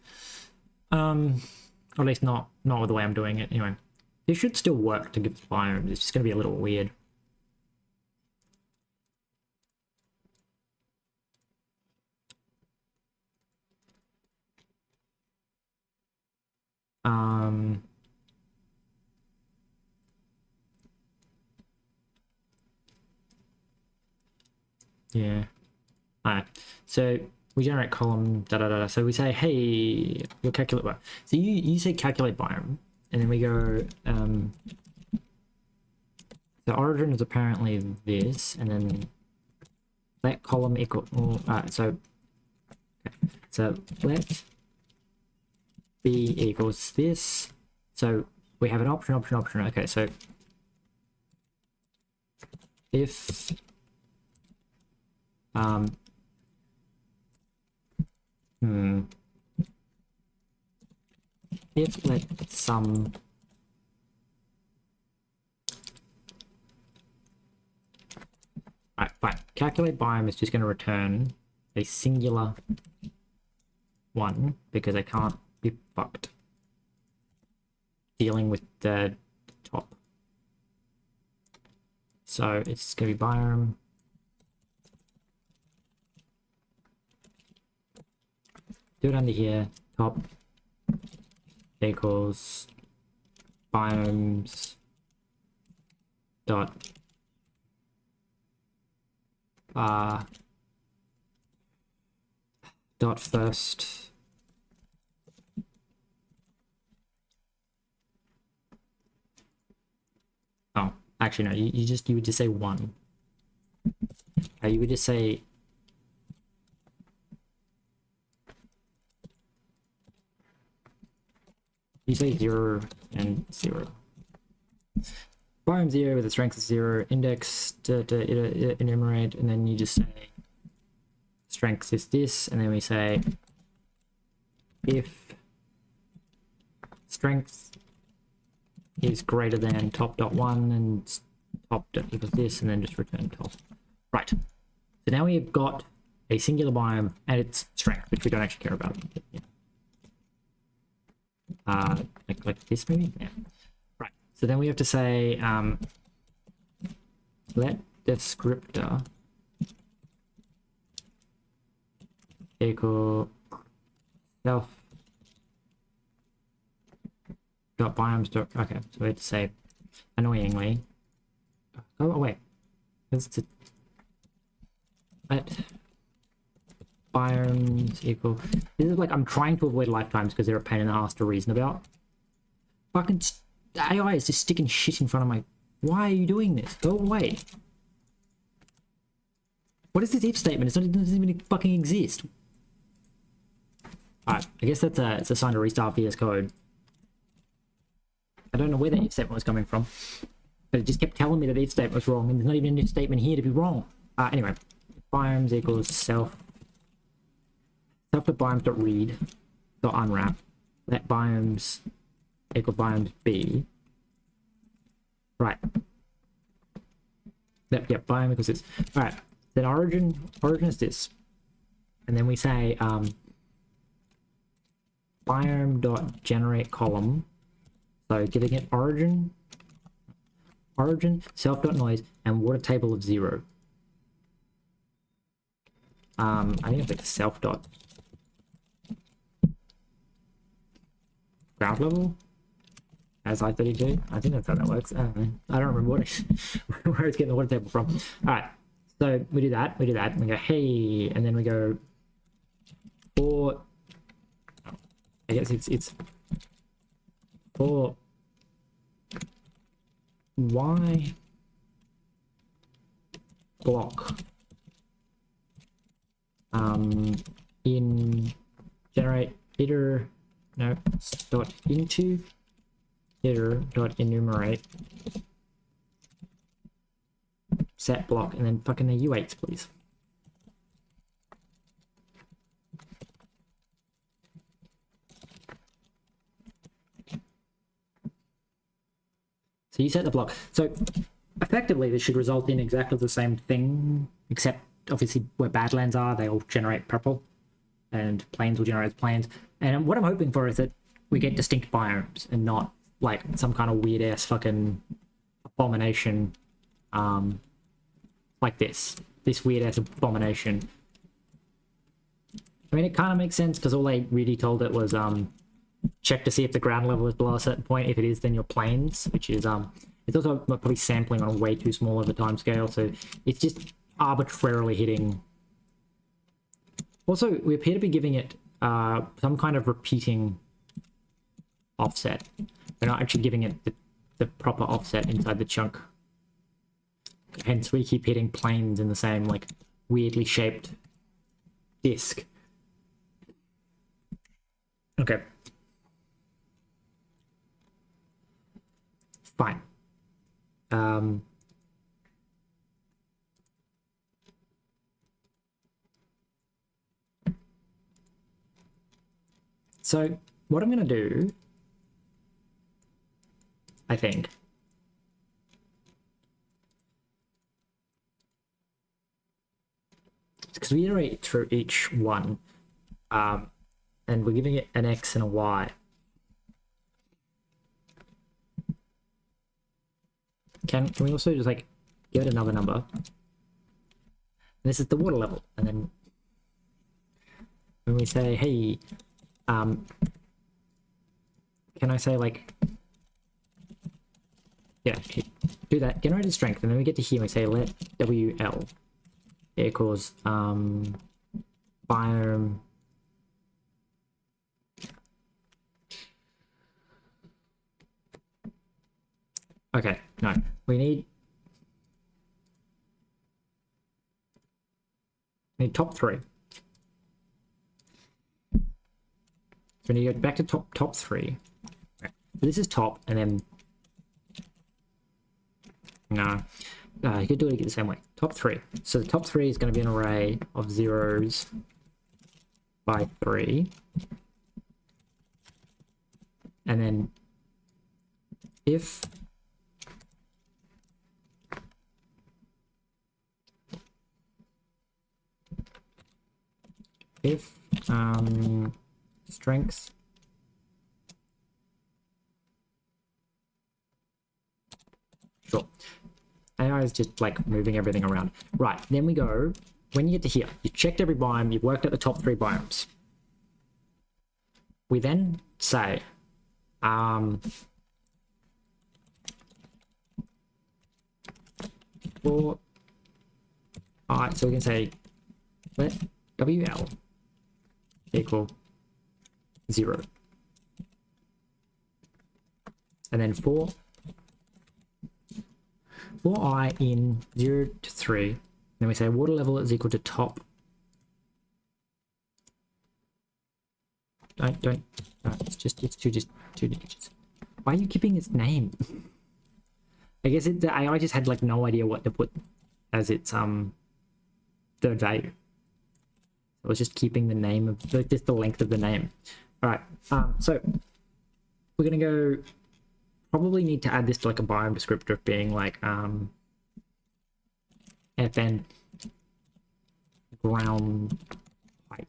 Or at least not with the way I'm doing it. Anyway, this should still work to give the biome. It's just going to be a little weird. Yeah. Alright. So we generate column So we say, hey, we'll calculate what. So you say calculate biome, and then we go the origin is apparently this, and then let column equal so let b equals this. So we have an option. Okay, so if if let sum fine. Calculate biome is just going to return a singular one because I can't be fucked dealing with the top. So it's going to be biome. Do it under here. Top equals biomes dot first Actually, no, you would just say 1. You would just say you say 0 and 0. Biome 0 with a strength of 0, index to enumerate, and then you just say strength is this, and then we say if strength is greater than top.1 and top equals this, and then just return top. Right. So now we've got a singular biome and its strength, which we don't actually care about. Yeah. Like this maybe? Yeah. Right. So then we have to say let descriptor equal self dot biomes dot. Okay, so we have to say annoyingly. Oh wait, let's let biomes equal. This is like I'm trying to avoid lifetimes because they're a pain in the ass to reason about. Fucking AI is just sticking shit in front of my. Why are you doing this? Go away. What is this if statement? It doesn't even fucking exist. Alright, I guess it's a sign to restart VS Code. I don't know where the if statement was coming from, but it just kept telling me that the if statement was wrong, and there's not even a if statement here to be wrong. Anyway, biomes equals self.biomes.read dot unwrap. Let biomes equal biomes b. Right. Yep, biome equals this. Alright, then origin is this. And then we say biome.generate column. So giving it origin, self.noise, and water table of 0. I think it's like self dot ground level as I32. I think that's how that works. I don't remember what where it's getting the water table from. All right, so we do that. We go hey, and then we go for. I guess it's for y block in generate iter dot into iter dot enumerate set block, and then fucking the u8s please. So you set the block. So effectively this should result in exactly the same thing, except obviously where Badlands are, they all generate purple, and plains will generate plains. And what I'm hoping for is that we get distinct biomes and not like some kind of weird ass fucking abomination like this weird ass abomination. I mean, it kind of makes sense because all they really told it was check to see if the ground level is below a certain point. If it is, then your plains, which is it's also probably sampling on way too small of a time scale, so it's just arbitrarily hitting. Also, we appear to be giving it some kind of repeating offset. We're not actually giving it the proper offset inside the chunk. Hence, we keep hitting planes in the same, like, weirdly shaped disk. Okay. Fine. So what I'm going to do, I think, because we iterate through each one, and we're giving it an X and a Y. Can we also just like give it another number? And this is the water level, and then when we say, hey, can I say like, yeah, do that, generated strength, and then we get to here and we say let WL equals biome okay, no, we need need top 3. So we need to go back to top 3. Okay. So this is top, and then no, you could do it the same way. Top 3. So the top 3 is going to be an array of 0s by 3, and then if strengths sure. AI is just like moving everything around. Right, then we go, when you get to here, you've checked every biome, you've worked out the top 3 biomes. We then say, for I, so we can say, let WL equal 0. And then for I in 0 to 3, then we say water level is equal to top. Don't, no, it's two digits. Why are you keeping its name? I guess the AI just had like no idea what to put as its third value. I was just keeping the name of just the length of the name. All right, so we're gonna go. Probably need to add this to like a biome descriptor of being like FN ground height.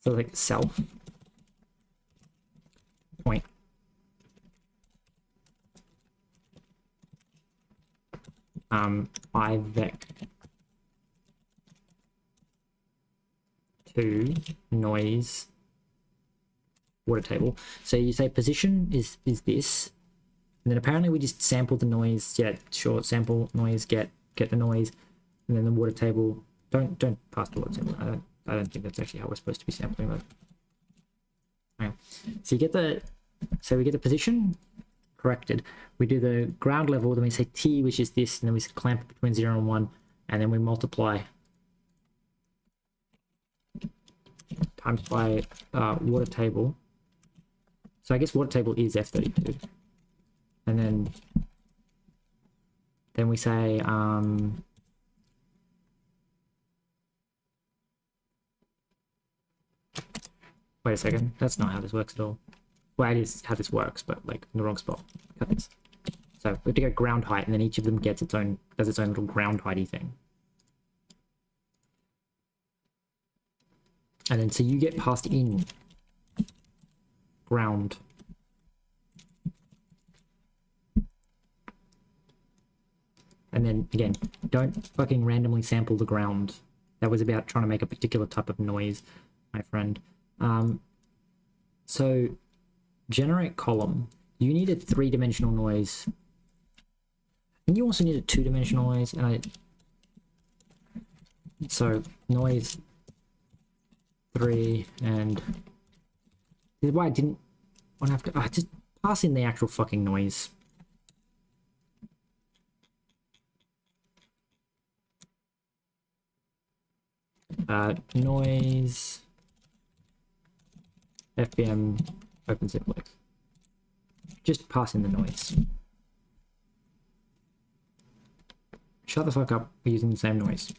So like self point IVEC to noise water table. So you say position is this, and then apparently we just sample the noise. Yeah, sure, sample noise, get the noise, and then the water table. Don't pass the water table. I don't think that's actually how we're supposed to be sampling that. Okay. So you get we get the position corrected. We do the ground level, then we say T, which is this, and then we clamp between 0 and 1, and then we multiply times by water table. So I guess water table is F32. And then we say wait a second, that's not how this works at all. Well, it is how this works, but like in the wrong spot. Cut this. So we have to go ground height, and then each of them gets its own, does its own little ground heighty thing. And then so you get passed in ground. And then again, don't fucking randomly sample the ground. That was about trying to make a particular type of noise, my friend. So generate column. You need a 3-dimensional noise. And you also need a 2-dimensional noise. And so noise 3, and this is why I didn't want to have to just pass in the actual fucking noise. Noise FBM open simplex. Just pass in the noise. Shut the fuck up, we're using the same noise.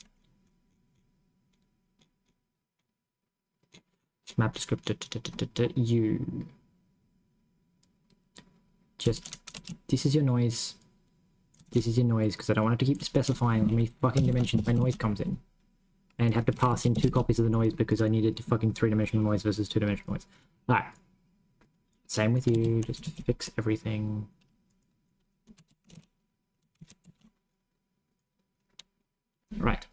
Map descriptor you. Just this is your noise. This is your noise, because I don't want it to keep specifying how many fucking dimensions my noise comes in. And have to pass in 2 copies of the noise because I needed to fucking 3-dimensional noise versus 2-dimensional noise. Alright. Same with you, just fix everything. Right.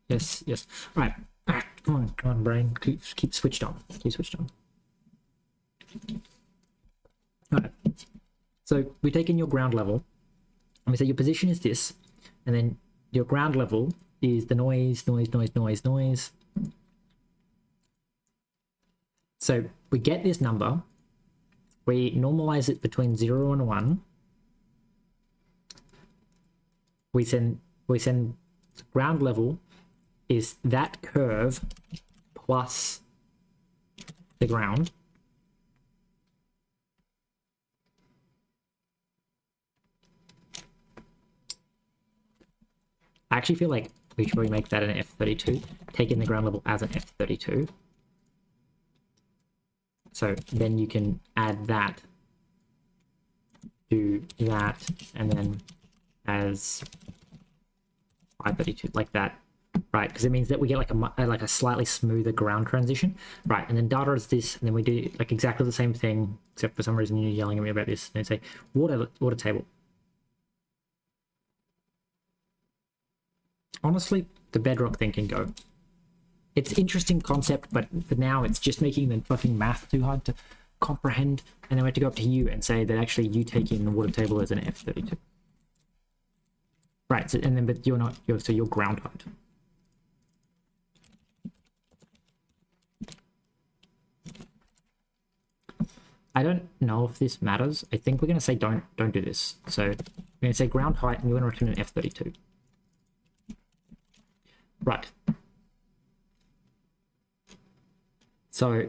Yes, yes. Right. Alright, come on, brain. Keep switched on. Keep switched on. Alright. So we take in your ground level, and we say your position is this, and then your ground level is the noise. So we get this number, we normalize it between 0 and 1. We send ground level is that curve plus the ground. I actually feel like we should probably make that an F32, taking the ground level as an F32. So then you can add that to that, and then as I32 like that, right? Because it means that we get like a slightly smoother ground transition, right? And then data is this, and then we do like exactly the same thing, except for some reason you're yelling at me about this. And say water table. Honestly, the bedrock thing can go. It's an interesting concept, but for now it's just making the fucking math too hard to comprehend. And then we have to go up to you and say that actually you take in the water table as an F32. Right, so, and then but you're not, so you're ground height. I don't know if this matters. I think we're going to say don't do this. So we're going to say ground height, and you're going to return an F32. Right. So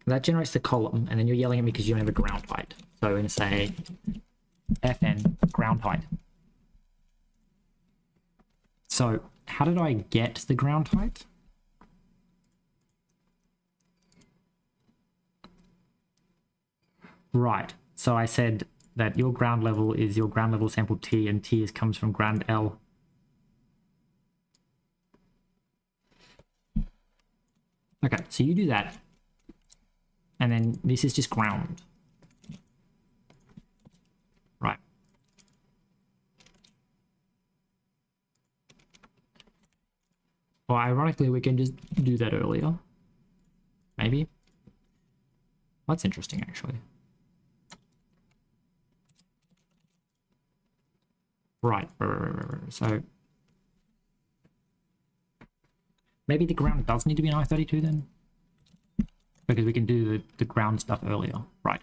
that generates the column, and then you're yelling at me because you don't have a ground height. So we're going to say Fn ground height. So how did I get the ground height? Right. So I said that your ground level is your ground level sample T, and T comes from ground L. Okay, so you do that, and then this is just ground. Right. Well, ironically, we can just do that earlier. Maybe. That's interesting, actually. Right. So maybe the ground does need to be an I32 then, because we can do the ground stuff earlier. Right.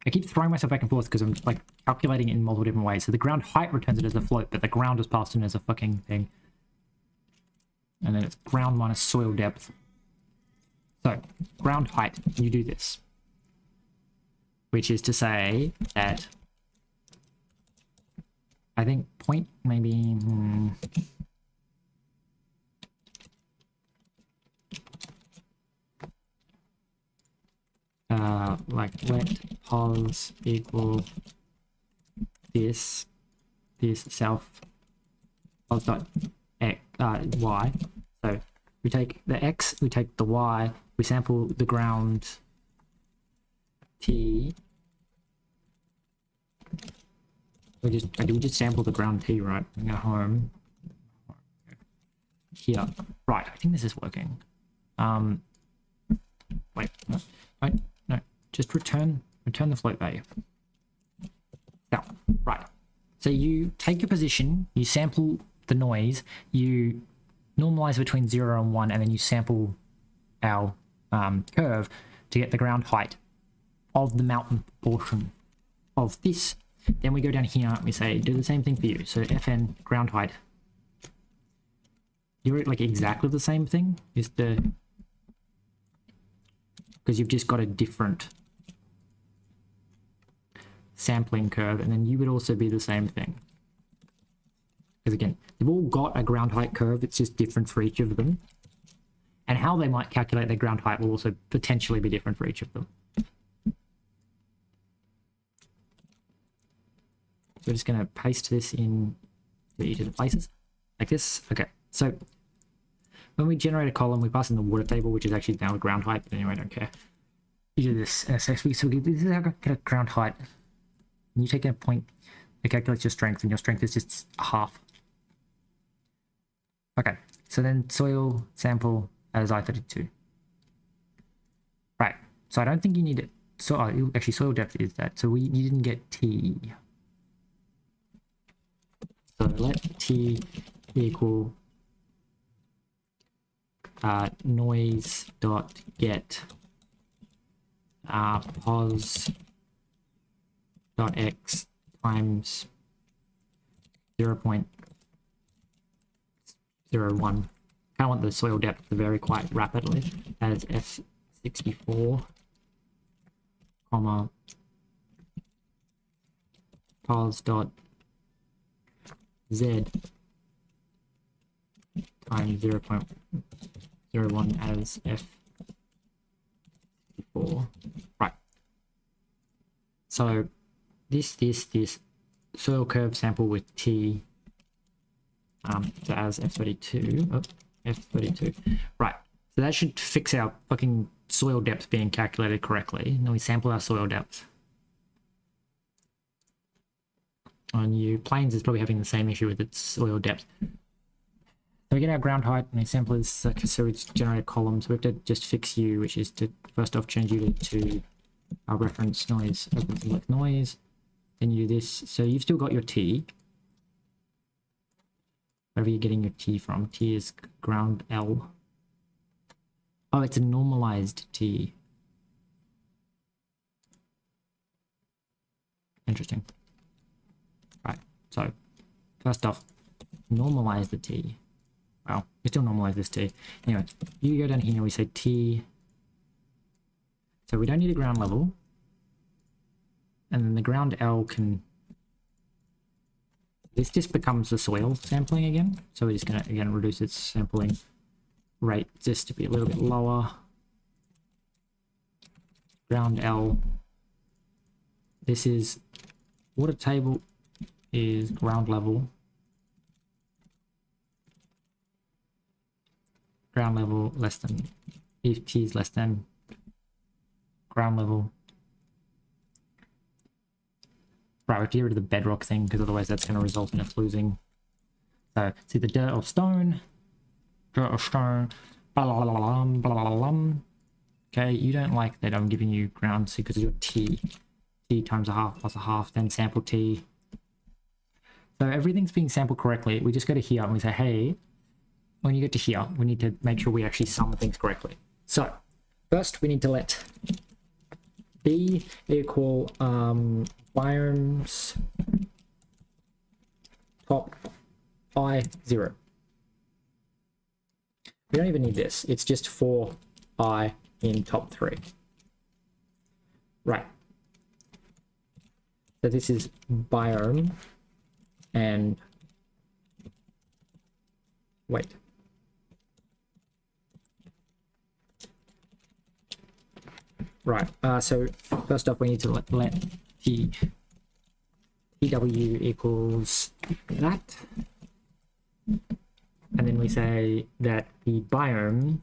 I keep throwing myself back and forth because I'm like calculating it in multiple different ways. So the ground height returns it as a float, but the ground is passed in as a fucking thing. And then it's ground minus soil depth. So ground height, you do this, which is to say that I think point maybe like let pos equal this self pos dot x y. So we take the x, we take the y, we sample the ground t. We just sample the ground t, right? We go home here. Right, I think this is working. Wait, no, just return the float value. Now, right. So you take your position, you sample the noise, you normalize between 0 and 1, and then you sample our curve to get the ground height of the mountain portion of this. Then we go down here and we say, do the same thing for you. So Fn ground height. You're like exactly the same thing, is the, because you've just got a different sampling curve, and then you would also be the same thing. Because again, they've all got a ground height curve, it's just different for each of them. And how they might calculate their ground height will also potentially be different for each of them. We're just going to paste this in to each of the places, like this. Okay, so when we generate a column, we pass in the water table, which is actually now the ground height, but anyway, I don't care. You do this SXP, so this is how I get a ground height. And you take a point, it calculates your strength, and your strength is just half. Okay, so then soil sample as I32. Right, so I don't think you need it. So actually, soil depth is that. So you didn't get T. So let T equal noise dot get pos dot x times 0.01. Kind of want the soil depth to vary quite rapidly as f64, comma pos dot z times 0.01 as f64. Right. So this soil curve sample with t so as f32. F32. Right. So that should fix our fucking soil depth being calculated correctly. Now we sample our soil depth. On you, Plains is probably having the same issue with its soil depth. So we get our ground height and we sample this, so we generate a column. So we have to just fix u, which is to first off change u to our reference noise, open select noise. Then you do this. So you've still got your t. Wherever you're getting your t from. T is ground L. Oh, it's a normalized t. Interesting. Right, so first off, normalize the t. Well, we still normalize this t. Anyway, you go down here and we say t. So we don't need a ground level. And then the ground L can... This just becomes the soil sampling again. So we're just going to, again, reduce its sampling rate just to be a little bit lower. Ground L. This is water table is ground level. Ground level less than, if t is less than ground level. Right, we have to get rid of the bedrock thing because otherwise that's going to result in us losing. So it's either dirt or stone. Dirt or stone. Blah, blah, blah, blah, blah, blah, blah. Okay, you don't like that I'm giving you ground C because you're t. T times a half plus a half, then sample t. So everything's being sampled correctly. We just go to here and we say, hey, when you get to here, we need to make sure we actually sum things correctly. So first we need to let B equal biomes top I0. We don't even need this. It's just for I in top 3. Right. So this is biome and wait. Right. So first off, we need to let the TW equals that, and then we say that the biome.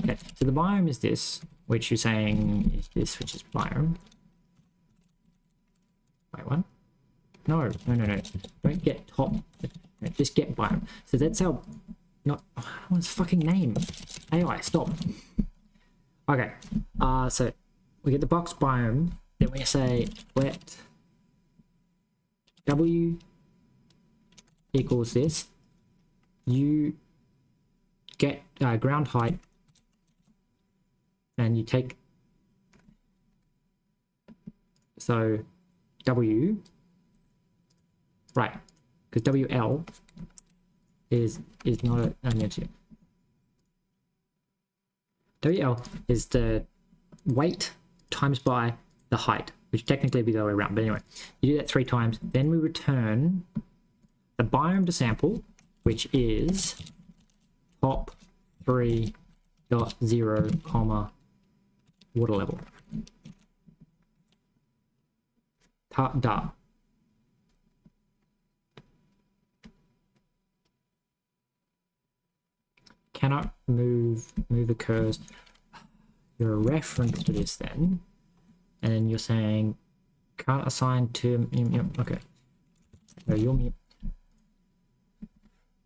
Okay. So the biome is this, which you're saying is this, which is biome. Wait, what? No. Don't get top. No, just get biome. So that's our. Not. What's his fucking name? AI, stop. Okay. So we get the box biome. Then we say let W equals this. You get ground height. And you take, so W, right, because WL is not a, WL is the weight times by the height, which technically would be the other way around, but anyway, you do that 3 times, then we return the biome to sample, which is top 3.0, comma, water level. Da. Cannot move occurs. You're a reference to this then, and then you're saying can't assign to okay. No, you're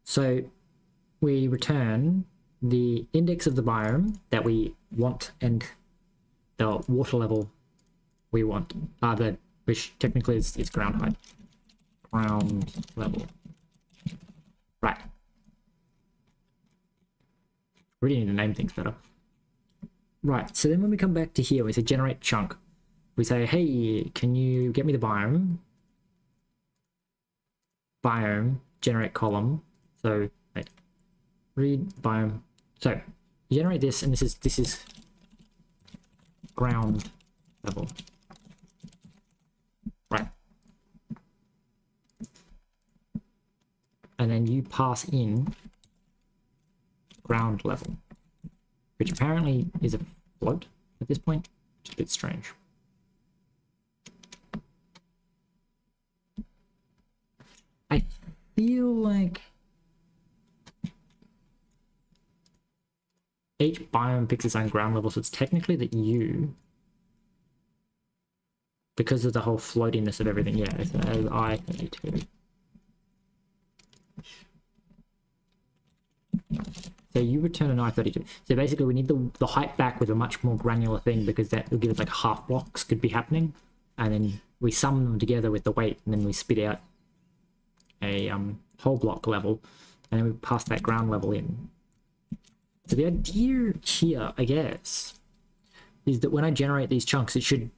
so we return the index of the biome that we want and the water level we want, which technically is ground height. Ground level. Right. really need to name things better. Right, so then when we come back to here, we say generate chunk. We say, hey, can you get me the biome? Biome, generate column. So, wait, read biome. So, you generate this, and this is ground level. Right. And then you pass in ground level, which apparently is a float at this point, which is a bit strange. I feel like each biome picks its own ground level, so it's technically that you, because of the whole floatiness of everything, yeah, it's as I32. So you return an I32. So basically we need the height back with a much more granular thing, because that will give us like half blocks could be happening. And then we sum them together with the weight, and then we spit out a whole block level, and then we pass that ground level in. So the idea here, I guess, is that when I generate these chunks, it should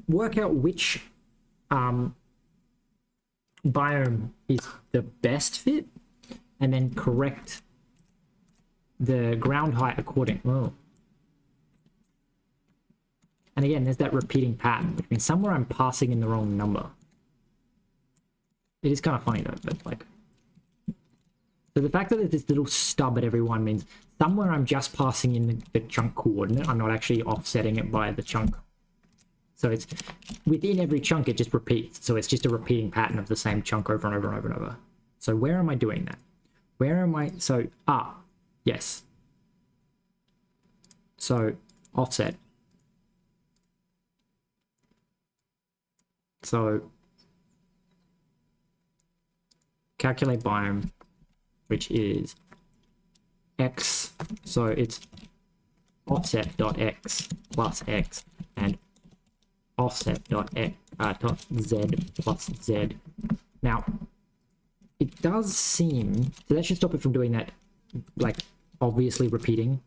work out which biome is the best fit, and then correct the ground height according. Oh. And again, there's that repeating pattern, which means somewhere I'm passing in the wrong number. It is kind of funny though, but like, so the fact that there's this little stub at every one means somewhere I'm just passing in the chunk coordinate. I'm not actually offsetting it by the chunk. So it's within every chunk, it just repeats. So it's just a repeating pattern of the same chunk over and over and over and over. So where am I doing that? Where am I? So, yes. So offset. So calculate biome, which is x. So it's offset.x plus x and offset.z plus z. Now, it does seem, so that should stop it from doing that, like, obviously repeating.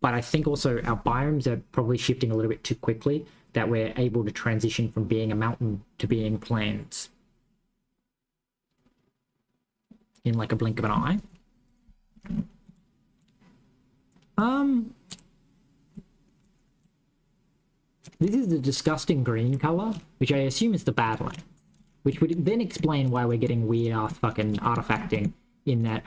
But I think also our biomes are probably shifting a little bit too quickly, that we're able to transition from being a mountain to being plains in like a blink of an eye. This is the disgusting green color, which I assume is the Badlands, which would then explain why we're getting weird ass fucking artifacting in that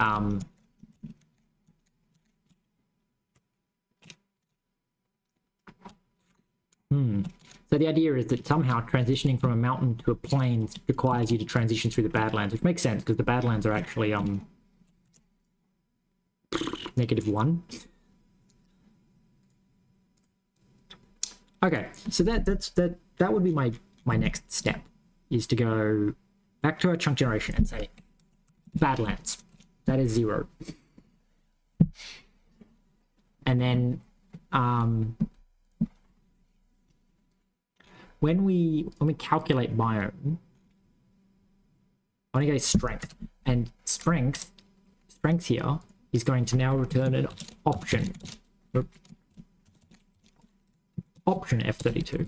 So the idea is that somehow transitioning from a mountain to a plains requires you to transition through the Badlands, which makes sense because the Badlands are actually -1. Okay, so that would be my next step, is to go back to our chunk generation and say Badlands, that is 0. And then when we calculate biome, I want to go strength, and strength here is going to now return an option F32.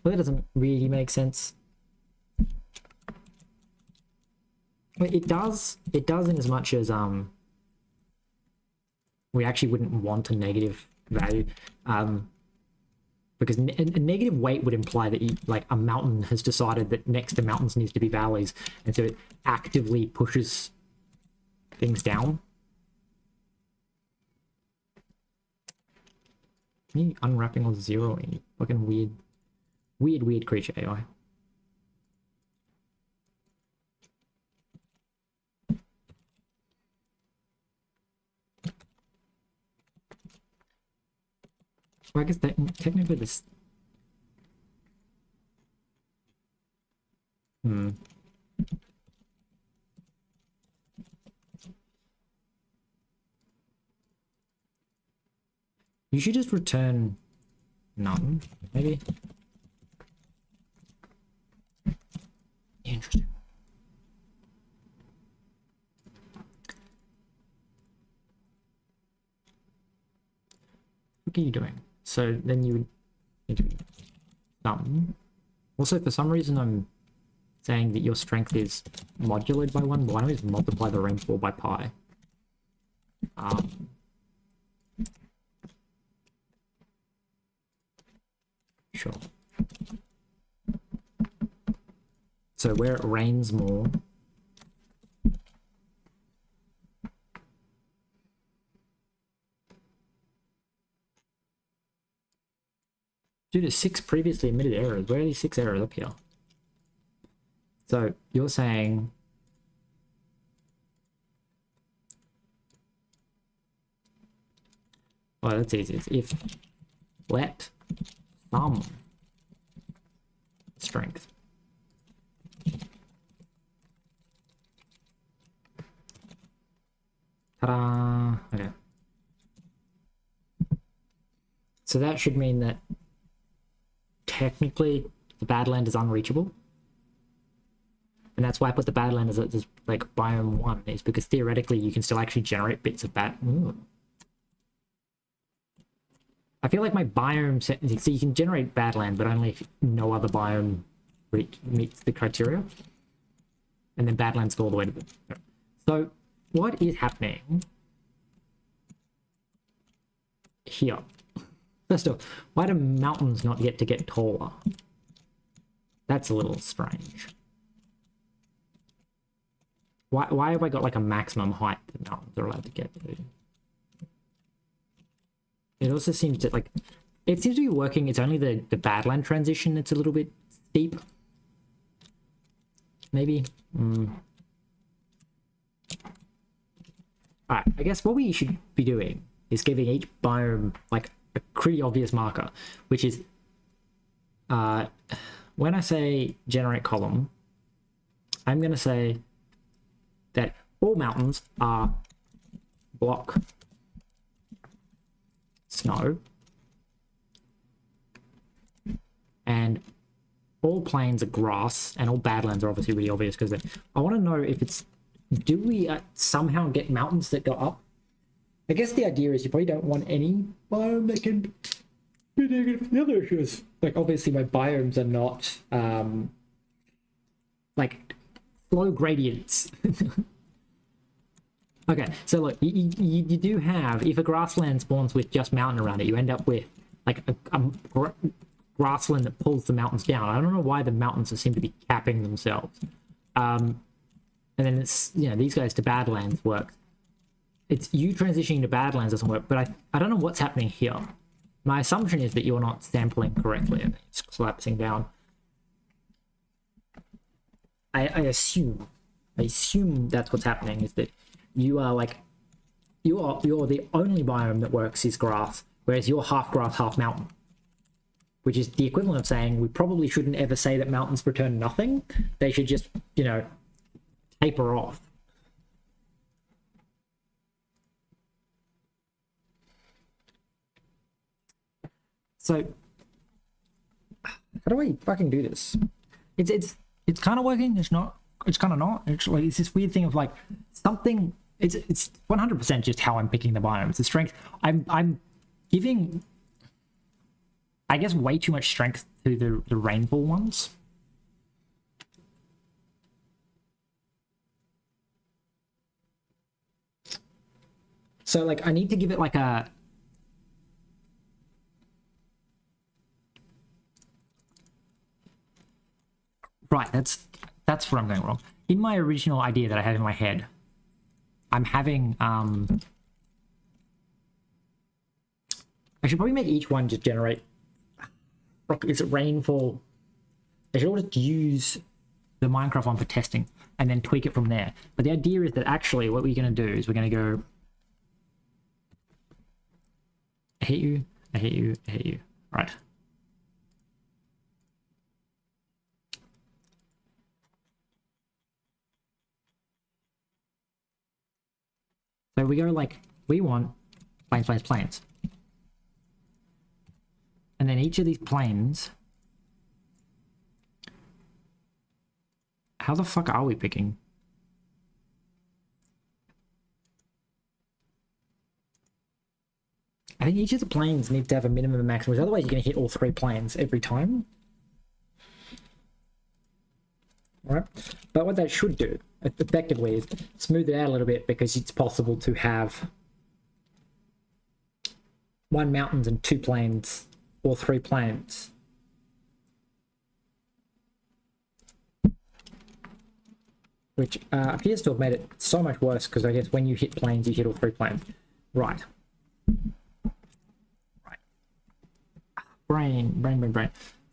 Well, that doesn't really make sense. Well, it does in as much as we actually wouldn't want a negative value, because a negative weight would imply that like a mountain has decided that next to mountains needs to be valleys, and so it actively pushes things down. Me unwrapping or zeroing, fucking weird creature AI. Well, I guess that technically this. You should just return none, maybe. Interesting. fuck are you doing? So then you would need to be some. Also, for some reason, I'm saying that your strength is modulated by 1. Why don't we just multiply the rainfall by pi? Sure. So where it rains more, due to 6 previously emitted errors. Where are these 6 errors up here? So you're saying well, that's easy. It's if let some strength ta-da. Okay. So that should mean that technically the Badland is unreachable. And that's why I put the Badland as just like biome 1, is because theoretically you can still actually generate bits of bad. Ooh. I feel like my biome so you can generate Badland, but only if no other biome meets the criteria. And then Badlands go all the way to the. So what is happening here? First off, why do mountains not get to get taller? That's a little strange. Why have I got like a maximum height that mountains are allowed to get to? It also seems to like, it seems to be working. It's only the Badland transition that's a little bit steep. Maybe. Alright, I guess what we should be doing is giving each biome like a pretty obvious marker, which is when I say generate column, I'm going to say that all mountains are block snow and all plains are grass and all Badlands are obviously really obvious because I want to know if it's, do we somehow get mountains that go up? I guess the idea is you probably don't want any biome that can be negative. The other issue is, like, obviously my biomes are not, like, flow gradients. Okay, so look, you do have, if a grassland spawns with just mountain around it, you end up with, like, a grassland that pulls the mountains down. I don't know why the mountains seem to be capping themselves. And then it's, you know, these guys to Badlands work. It's you transitioning to Badlands doesn't work, but I don't know what's happening here. My assumption is that you're not sampling correctly and it's collapsing down. I assume that's what's happening, is that you are like, you're the only biome that works is grass, whereas you're half grass, half mountain. Which is the equivalent of saying we probably shouldn't ever say that mountains return nothing. They should just, you know, taper off. So how do I fucking do this? It's kind of working. It's not. It's kind of not. It's like it's this weird thing of like something. It's 100% just how I'm picking the biomes. The strength. I'm giving, I guess, way too much strength to the rainfall ones. So like I need to give it like a. Right, that's where I'm going wrong. In my original idea that I had in my head, I'm having I should probably make each one just generate, is it rainfall? I should all just use the Minecraft one for testing and then tweak it from there. But the idea is that actually what we're going to do is we're going to go, I hate you, I hate you, I hate you. Right. So we go like, we want plains, plains, plains. And then each of these plains, how the fuck are we picking? I think each of the planes needs to have a minimum and maximum, otherwise you're going to hit all 3 planes every time. Alright, but what that should do, effectively, is smooth it out a little bit, because it's possible to have 1 mountains and 2 plains, or 3 plains. Which appears to have made it so much worse, because I guess when you hit planes, you hit all 3 planes. Right. Right. Brain.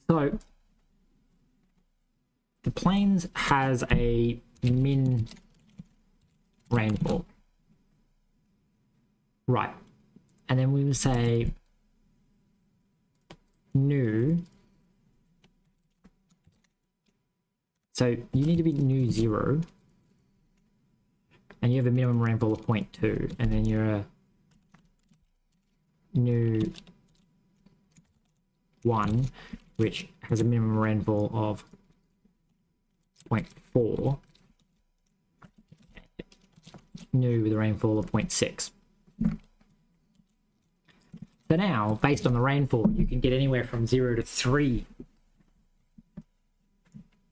So, the plains has a min rainfall. Right. And then we would say new. So you need to be new 0. And you have a minimum rainfall of 0.2. And then you're a new 1, which has a minimum rainfall of 0.4. New with a rainfall of 0.6. So now, based on the rainfall, you can get anywhere from 0 to 3.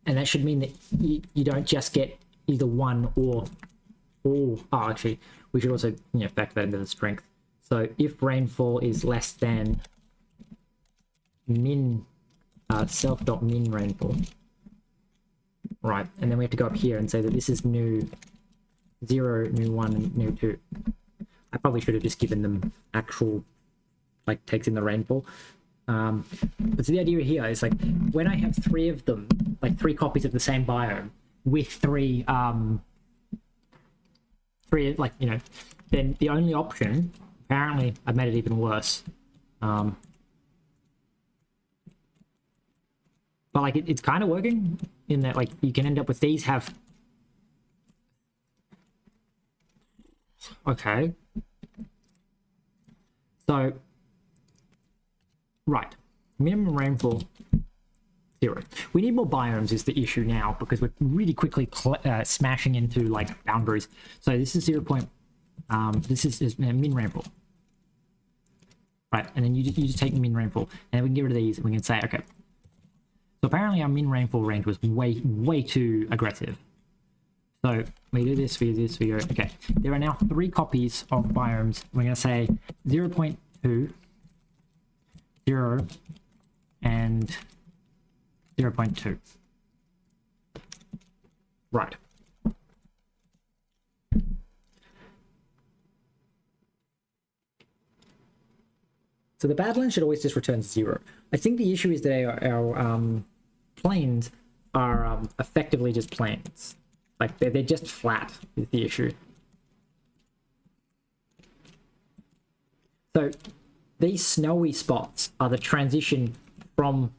And that should mean that you don't just get either 1 or all. Oh, actually, we should also factor that into the strength. So if rainfall is less than min self.min rainfall, right, and then we have to go up here and say that this is new 0, new 1, and new 2. I probably should have just given them actual, like, takes in the rainfall. But so the idea here is, like, when I have 3 of them, like 3 copies of the same biome with 3 like, then the only option, apparently I've made it even worse. But like it's kind of working in that, like, you can end up with these have, okay, so right, minimum rainfall 0. We need more biomes is the issue now, because we're really quickly smashing into, like, boundaries. So this is 0. This is min rainfall. Right, and then you just take min rainfall, and then we can get rid of these, and we can say, okay, so apparently our min rainfall range was way too aggressive. So we do this, we go, okay, there are now 3 copies of biomes. We're going to say 0.2, 0, and 0.2. Right. So the Badlands should always just return 0. I think the issue is that our plains are effectively just plains. Like, they're just flat is the issue. So these snowy spots are the transition from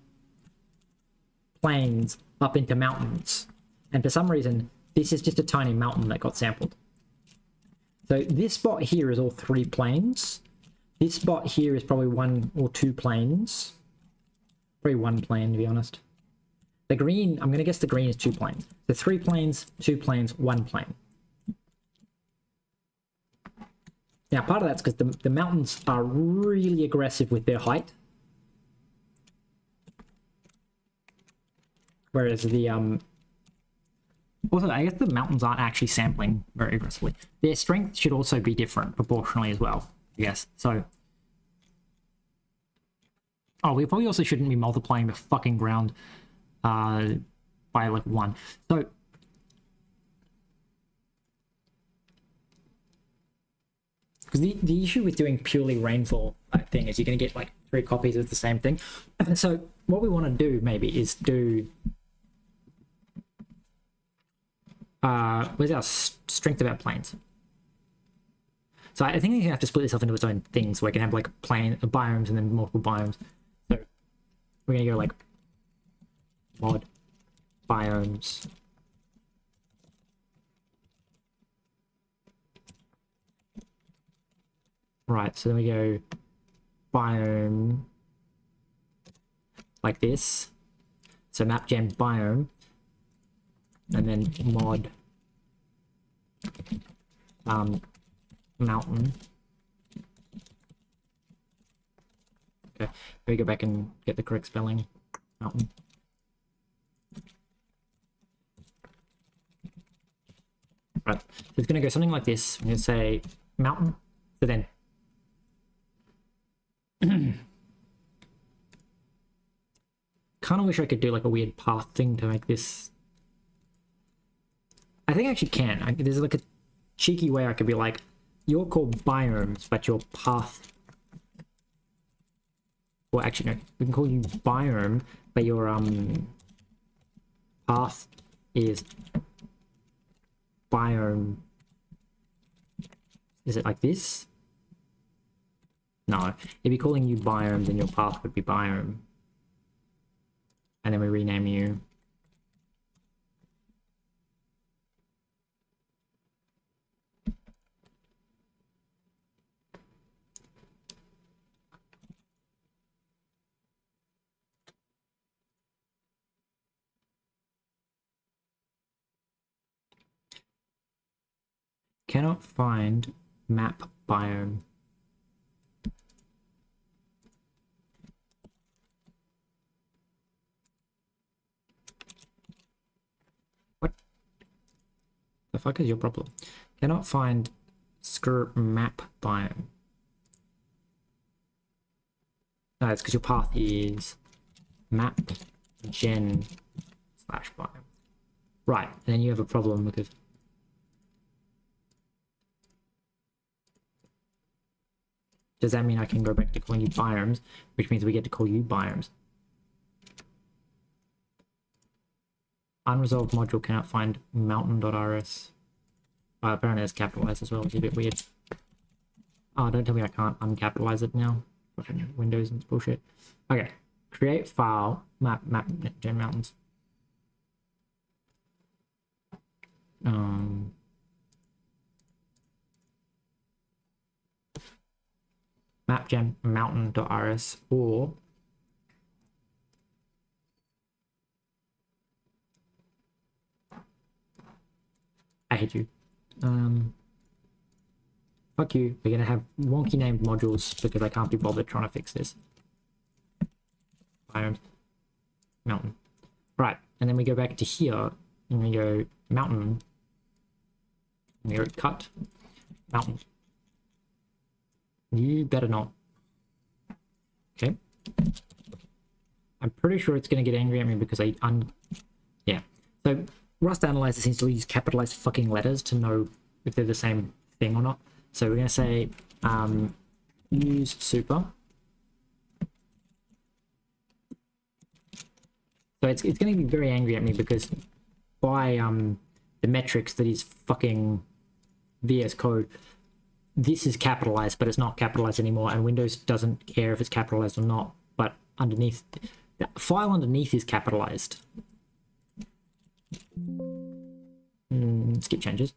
plains up into mountains. And for some reason, this is just a tiny mountain that got sampled. So this spot here is all 3 plains. This spot here is probably 1 or 2 plains. Probably 1 plain, to be honest. The green, I'm going to guess the green is 2 plains. So 3 plains, 2 plains, 1 plain. Now, part of that's because the mountains are really aggressive with their height. Whereas the, also, I guess the mountains aren't actually sampling very aggressively. Their strength should also be different proportionally as well, I guess. So, oh, we probably also shouldn't be multiplying the fucking ground by, like, 1. So, because the issue with doing purely rainfall thing is you're going to get, like, 3 copies of the same thing. So what we want to do maybe is do, where's our strength of our planes? So I think you have to split this off into its own things, so we can have, like, biomes and then multiple biomes. So we're going to go, like, mod biomes. Right, so then we go biome like this. So map gem biome, and then mod mountain, Okay, we go back and get the correct spelling. Mountain. Right, so it's going to go something like this. I'm going to say mountain, so then kind of wish I could do like a weird path thing to make this. I think I actually can. There's like a cheeky way I could be like, you're called biomes, but your path. Well, actually, no. We can call you biome, but your path is biome. Is it like this? No. If you're calling you biome, then your path would be biome. And then we rename you. Cannot find map biome. What the fuck is your problem? Cannot find screw map biome. No, it's because your path is map gen / biome. Right, and then you have a problem because does that mean I can go back to calling you biomes, which means we get to call you biomes? Unresolved module cannot find mountain.rs. Apparently it's capitalized as well, which is a bit weird. Oh, don't tell me I can't uncapitalize it now. Fucking Windows and bullshit. Okay, create file map gen mountains. Map gen mountain.rs or I hate you. Fuck you. We're gonna have wonky named modules because I can't be bothered trying to fix this. Biome mountain. Right, and then we go back to here and we go mountain. And we go cut mountain. You better not. Okay. I'm pretty sure it's going to get angry at me because yeah. So Rust Analyzer seems to use capitalized fucking letters to know if they're the same thing or not. So we're going to say use super. So it's going to be very angry at me because by the metrics that is fucking VS Code, this is capitalized, but it's not capitalized anymore, and Windows doesn't care if it's capitalized or not, but underneath, the file underneath is capitalized. Skip changes,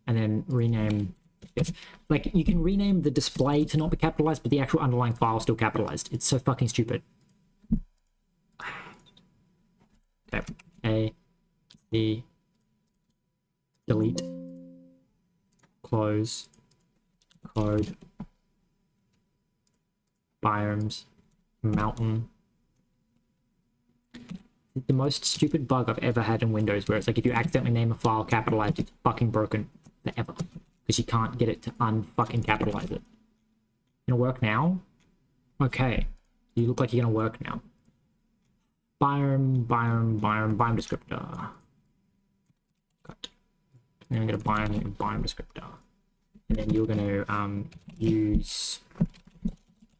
and then rename. Yes. Like, you can rename the display to not be capitalized, but the actual underlying file is still capitalized. It's so fucking stupid. Okay, A, C, delete, close, code, biomes, mountain. The most stupid bug I've ever had in Windows, where it's like if you accidentally name a file capitalized, it's fucking broken forever because you can't get it to unfucking capitalize it. Gonna work now? Okay, you look like you're gonna work now. Biome descriptor. Cut. And then I'm gonna biome descriptor. And then you're going to use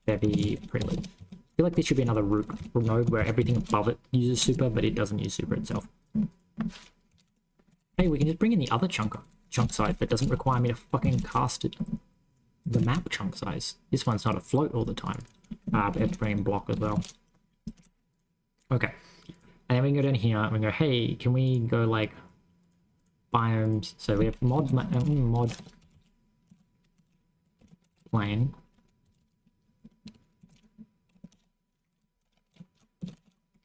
Bevy prelude. I feel like this should be another root node where everything above it uses super, but it doesn't use super itself. Hey, we can just bring in the other chunk size that doesn't require me to fucking cast it. The map chunk size. This one's not a float all the time. But we have to bring in block as well. Okay. And then we can go down here and we go, hey, can we go like biomes? So we have mod plane.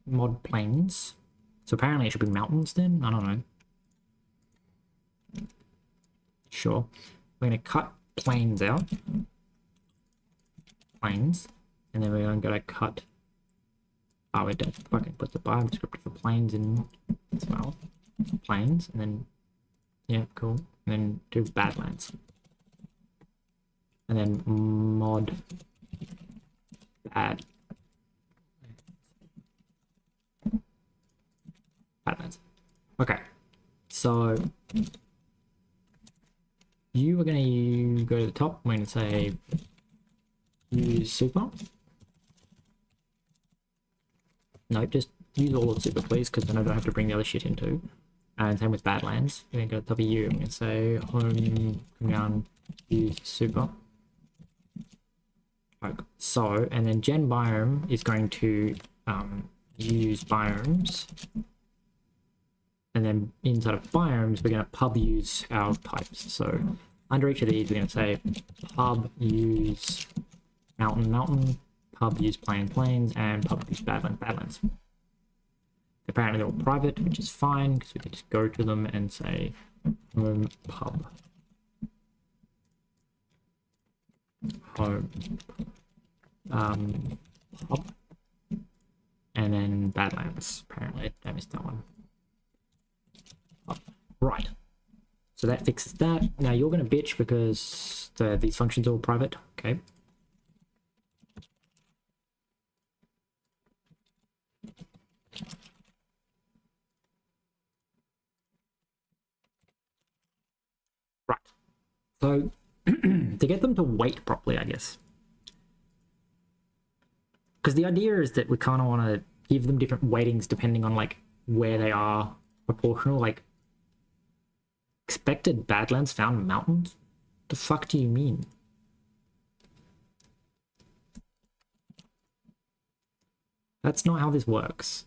Mod planes. So apparently it should be mountains then? I don't know. Sure. We're going to cut planes out. Planes. And then we're going to cut. Oh, we don't fucking put the biome descriptor for planes in as well. Planes, and then yeah, cool. And then do Badlands. And then mod Badlands. Okay, so you are going to go to the top. I'm going to say use super. No, just use all of super, please, because then I don't have to bring the other shit into. And same with Badlands. I'm going to go to W. I'm going to say home, come down, use super. Okay. So, and then Gen Biome is going to use biomes. And then inside of biomes, we're going to pub use our types. So under each of these, we're going to say pub use mountain, pub use plains, and pub use badlands. Apparently they're all private, which is fine because we can just go to them and say home pub. Home pub. And then badlands. Apparently I missed that one. Right. So that fixes that. Now you're going to bitch because these functions are all private. Okay. Right. So to get them to wait properly, I guess. Because the idea is that we kind of want to give them different weightings depending on like where they are proportional. Like expected badlands found in mountains? The fuck do you mean? That's not how this works.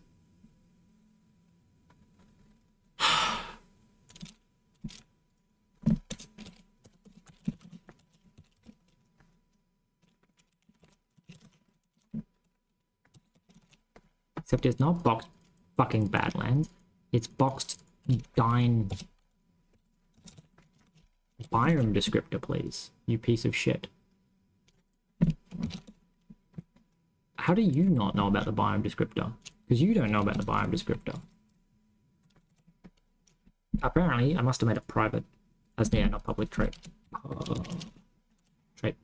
Except it's not boxed fucking badlands. It's boxed biome descriptor, please. You piece of shit. How do you not know about the biome descriptor? Because you don't know about the biome descriptor. Apparently, I must have made it private. As the not public trait. Trait.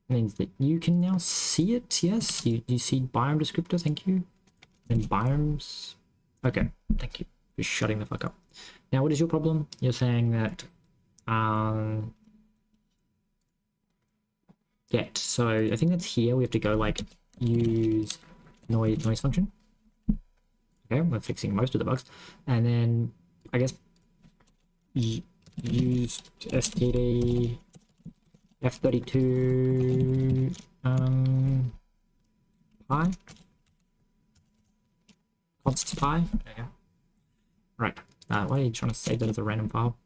Means that you can now see it, yes? You see biome descriptor, thank you. And biomes. Okay, thank you for shutting the fuck up. Now, what is your problem? You're saying that get. So I think that's here. We have to go like use noise function. Okay, we're fixing most of the bugs. And then I guess use std f32 pi const pi. Okay. Right. Why are you trying to save that as a random file?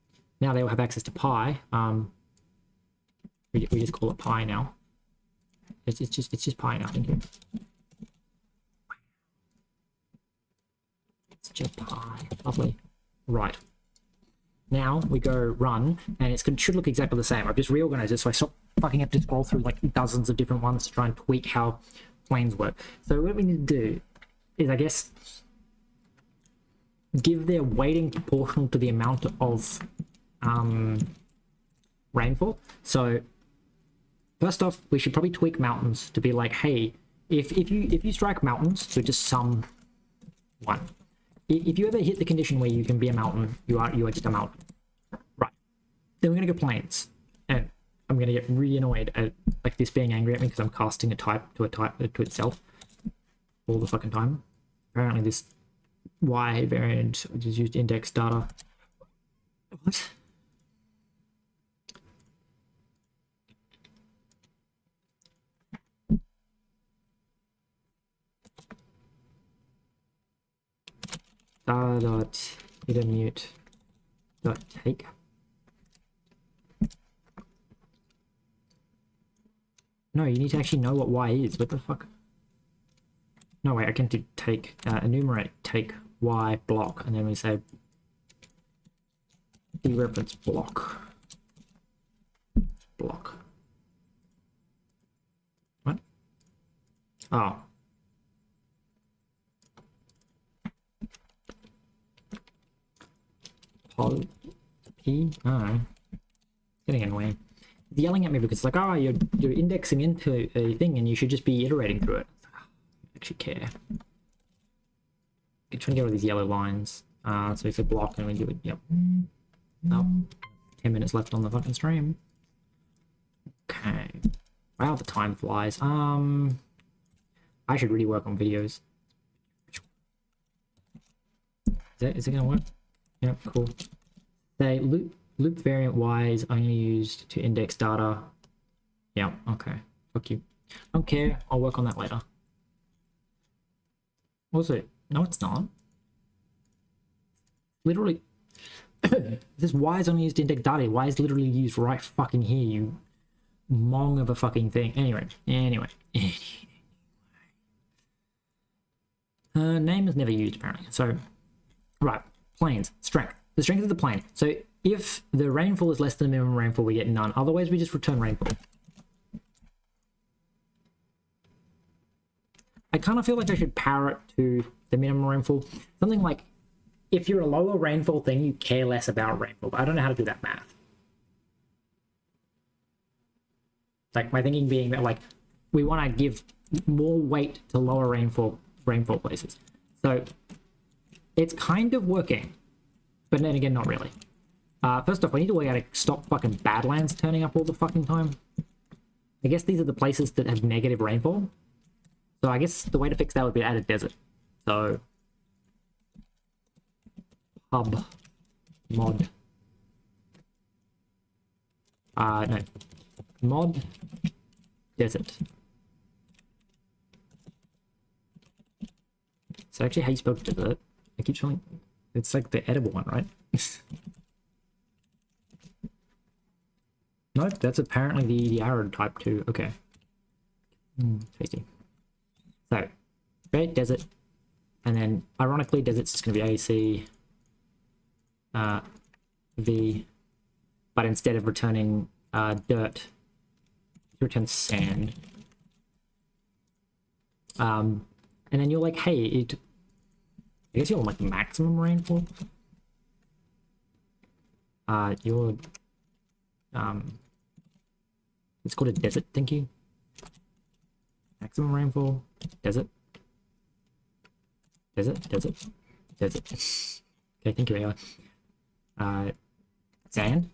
Now they will have access to pi. We just call it pi now. It's just pi now. Thank you. It's just pi. Lovely. Right. Now we go run, and it should look exactly the same. I've just reorganized it so I stop fucking have to scroll through like dozens of different ones to try and tweak how planes work. So what we need to do is, I guess, give their weighting proportional to the amount of rainfall. So first off, we should probably tweak mountains to be like, hey, if you strike mountains, so just sum 1. If you ever hit the condition where you can be a mountain, you are just a mountain. Right. Then we're gonna go plains, and I'm gonna get really annoyed at like this being angry at me because I'm casting a type to itself all the fucking time. Apparently this Y variant just used index data. What? Dot mute dot take. No, you need to actually know what Y is. What the fuck? No, wait, I can do take, enumerate take Y block, and then we say dereference block. Block. What? Oh. P? Oh. Getting annoying. It's yelling at me because it's like, oh, you're indexing into a thing and you should just be iterating through it. I actually care. I'm trying to get all these yellow lines. So if I block and we do it, yep. Nope. 10 minutes left on the fucking stream. Okay. Wow, the time flies. I should really work on videos. Is it gonna work? Yep, cool. Say loop variant wise only used to index data. Yeah, okay. Fuck you. Don't care. I'll work on that later. Also, no, it's not. Literally, this why is only used to index data. Why is literally used right fucking here, you mong of a fucking thing. Anyway. Name is never used apparently. So, right, planes, strength. The strength of the plane. So if the rainfall is less than the minimum rainfall, we get none. Otherwise, we just return rainfall. I kind of feel like I should power it to the minimum rainfall. Something like, if you're a lower rainfall thing, you care less about rainfall. But I don't know how to do that math. Like, my thinking being that, like, we want to give more weight to lower rainfall places. So it's kind of working. But then again, not really. First off, we need to work out to stop fucking Badlands turning up all the fucking time. I guess these are the places that have negative rainfall. So I guess the way to fix that would be to add a desert. So hub mod. No. Mod desert. So actually how you spell desert? I keep showing. It's like the edible one, right? Nope, that's apparently the arid type too. Okay. Tasty. So, create desert, and then ironically, desert's just going to be AC V, but instead of returning dirt, it returns sand. And then you're like, hey, I guess you're on like maximum rainfall. It's called a desert, thank you. Maximum rainfall, desert. Okay, thank you, AI. Sand.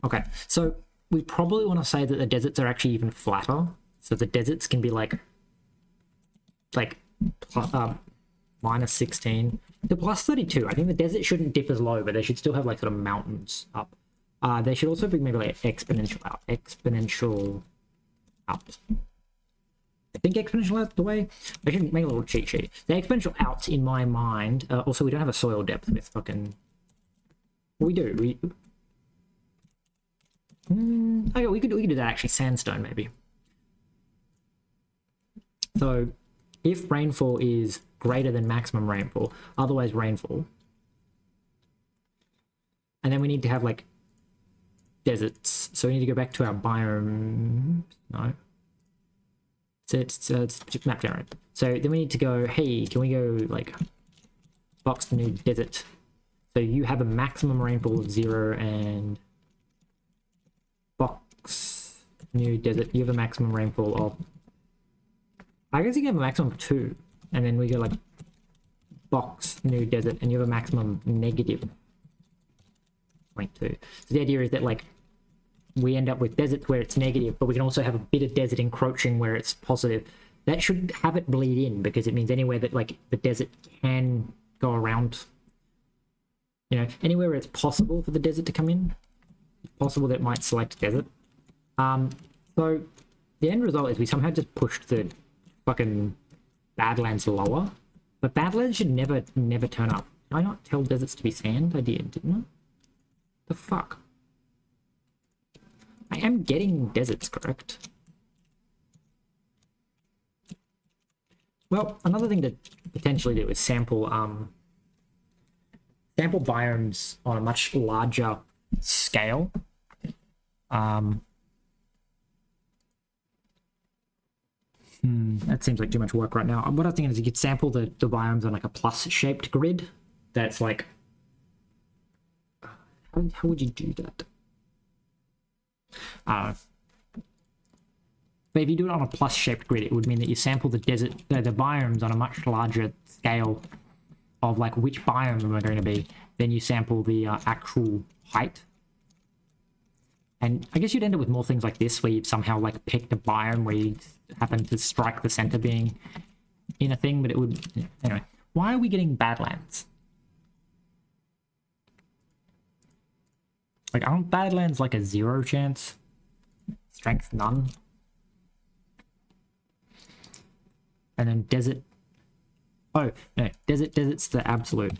Okay, so we probably want to say that the deserts are actually even flatter. So the deserts can be like minus 16 to plus 32. I think the desert shouldn't dip as low, but they should still have like sort of mountains up. They should also be maybe like exponential out. I think exponential out the way. I should make a little cheat sheet. The exponential out in my mind. Also, we don't have a soil depth with fucking. We do. Okay, we could do that actually. Sandstone maybe. So, if rainfall is greater than maximum rainfall, otherwise rainfall, and then we need to have like deserts. So we need to go back to our biome. No. So it's map generate. So then we need to go, hey, can we go like box new desert? So you have a maximum rainfall of 0 and box new desert. You have a maximum rainfall of, I guess you can have a maximum of 2. And then we go like box new desert and you have a maximum negative 0.2. So the idea is that like we end up with deserts where it's negative, but we can also have a bit of desert encroaching where it's positive. That should have it bleed in because it means anywhere that like the desert can go around, you know, anywhere where it's possible for the desert to come in, it's possible that it might select desert. So the end result is we somehow just pushed the fucking Badlands lower, but Badlands should never turn up. Did I not tell deserts to be sand? I did, didn't I? The fuck? I am getting deserts correct. Well, another thing to potentially do is sample biomes on a much larger scale. That seems like too much work right now. What I was thinking is you could sample the biomes on like a plus-shaped grid. That's like... How would you do that? But if you do it on a plus-shaped grid, it would mean that you sample the biomes on a much larger scale of like which biome are going to be. Then you sample the actual height. And I guess you'd end up with more things like this, where you've somehow like picked a biome where you happen to strike the center being in a thing, but it would... Anyway, why are we getting Badlands? Like, aren't Badlands like a 0 chance? Strength none? And then desert... Oh, no, desert's the absolute.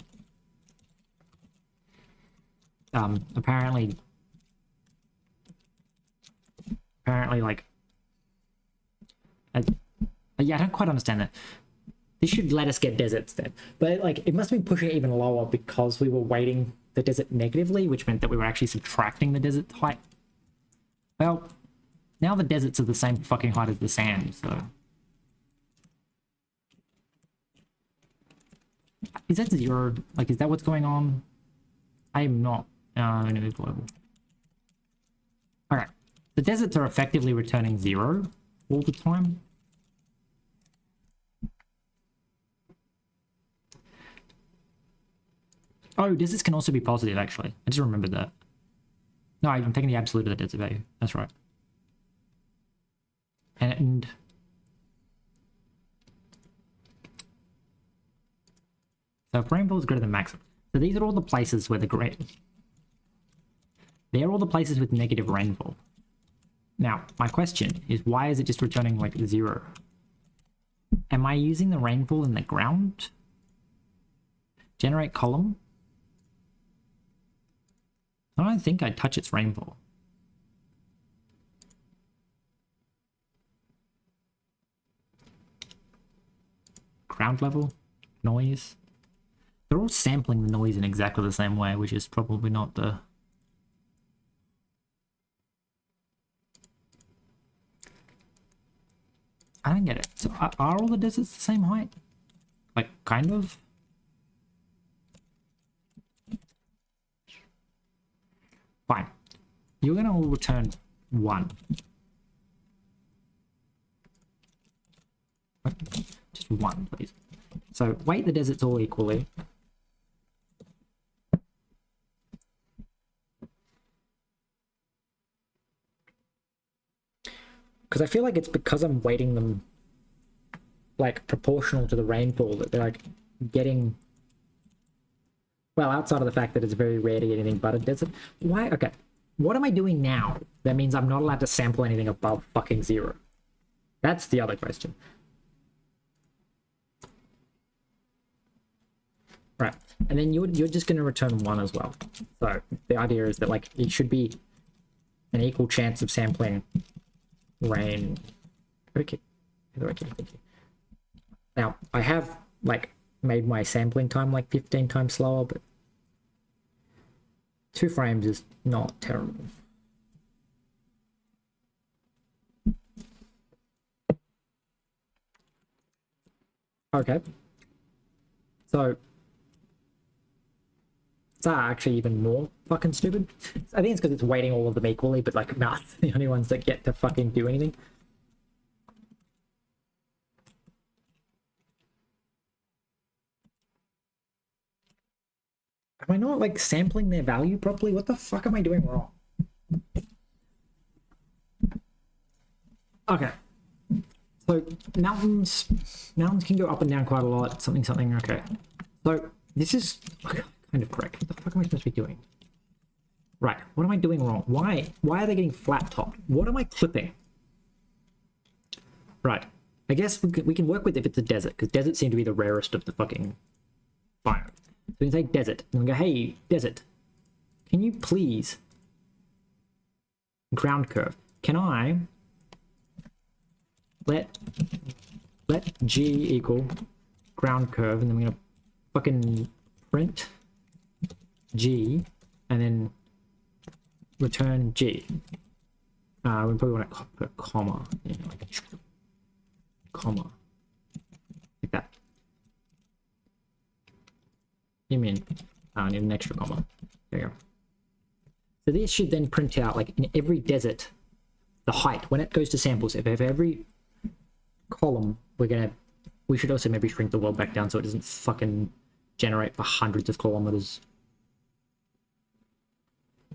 Apparently, like... yeah, I don't quite understand that. This should let us get deserts then. But, like, it must be pushing it even lower because we were weighting the desert negatively, which meant that we were actually subtracting the desert height. Well, now the deserts are the same fucking height as the sand, so... Is that 0? Like, is that what's going on? I am not enemy global. Okay. The deserts are effectively returning 0 all the time. Oh, deserts can also be positive, actually. I just remembered that. No, I'm taking the absolute of the desert value. That's right. And... So if rainfall is greater than maximum. So these are all the places where they're all the places with negative rainfall. Now, my question is, why is it just returning like 0? Am I using the rainfall in the ground? Generate column? I don't think I'd touch its rainfall. Ground level? Noise? They're all sampling the noise in exactly the same way, which is probably not the... I don't get it. So are all the deserts the same height? Like, kind of? Fine. You're going to all return 1. Just 1, please. So weight the deserts all equally. Because I feel like it's because I'm weighting them like proportional to the rainfall that they're like getting, well, outside of the fact that it's very rare to get anything but a desert. Why? Okay. What am I doing now that means I'm not allowed to sample anything above fucking 0? That's the other question. Right. And then you're just going to return 1 as well. So the idea is that like it should be an equal chance of sampling rain. Okay. Thank you. Now, I have like made my sampling time like 15 times slower, but 2 frames is not terrible. Okay. So it's actually even more fucking stupid. I think it's because it's weighting all of them equally, but like math's the only ones that get to fucking do anything. Am I not like sampling their value properly? What the fuck am I doing wrong? Okay. So mountains can go up and down quite a lot. Something. Okay. So this is kind of correct. What the fuck am I supposed to be doing? Right. What am I doing wrong? Why are they getting flat topped? What am I clipping? Right. I guess we can work with if it's a desert, because deserts seem to be the rarest of the fucking biomes. So we can say desert, and we go, hey, desert, can you please ground curve? Can I let G equal ground curve, and then we're gonna fucking print G, and then return G. We probably want to put a comma, like comma. Like that. You mean, I need an extra comma. There you go. So this should then print out, like, in every desert, the height. When it goes to samples, if every column, we should also maybe shrink the world back down so it doesn't fucking generate for hundreds of kilometers.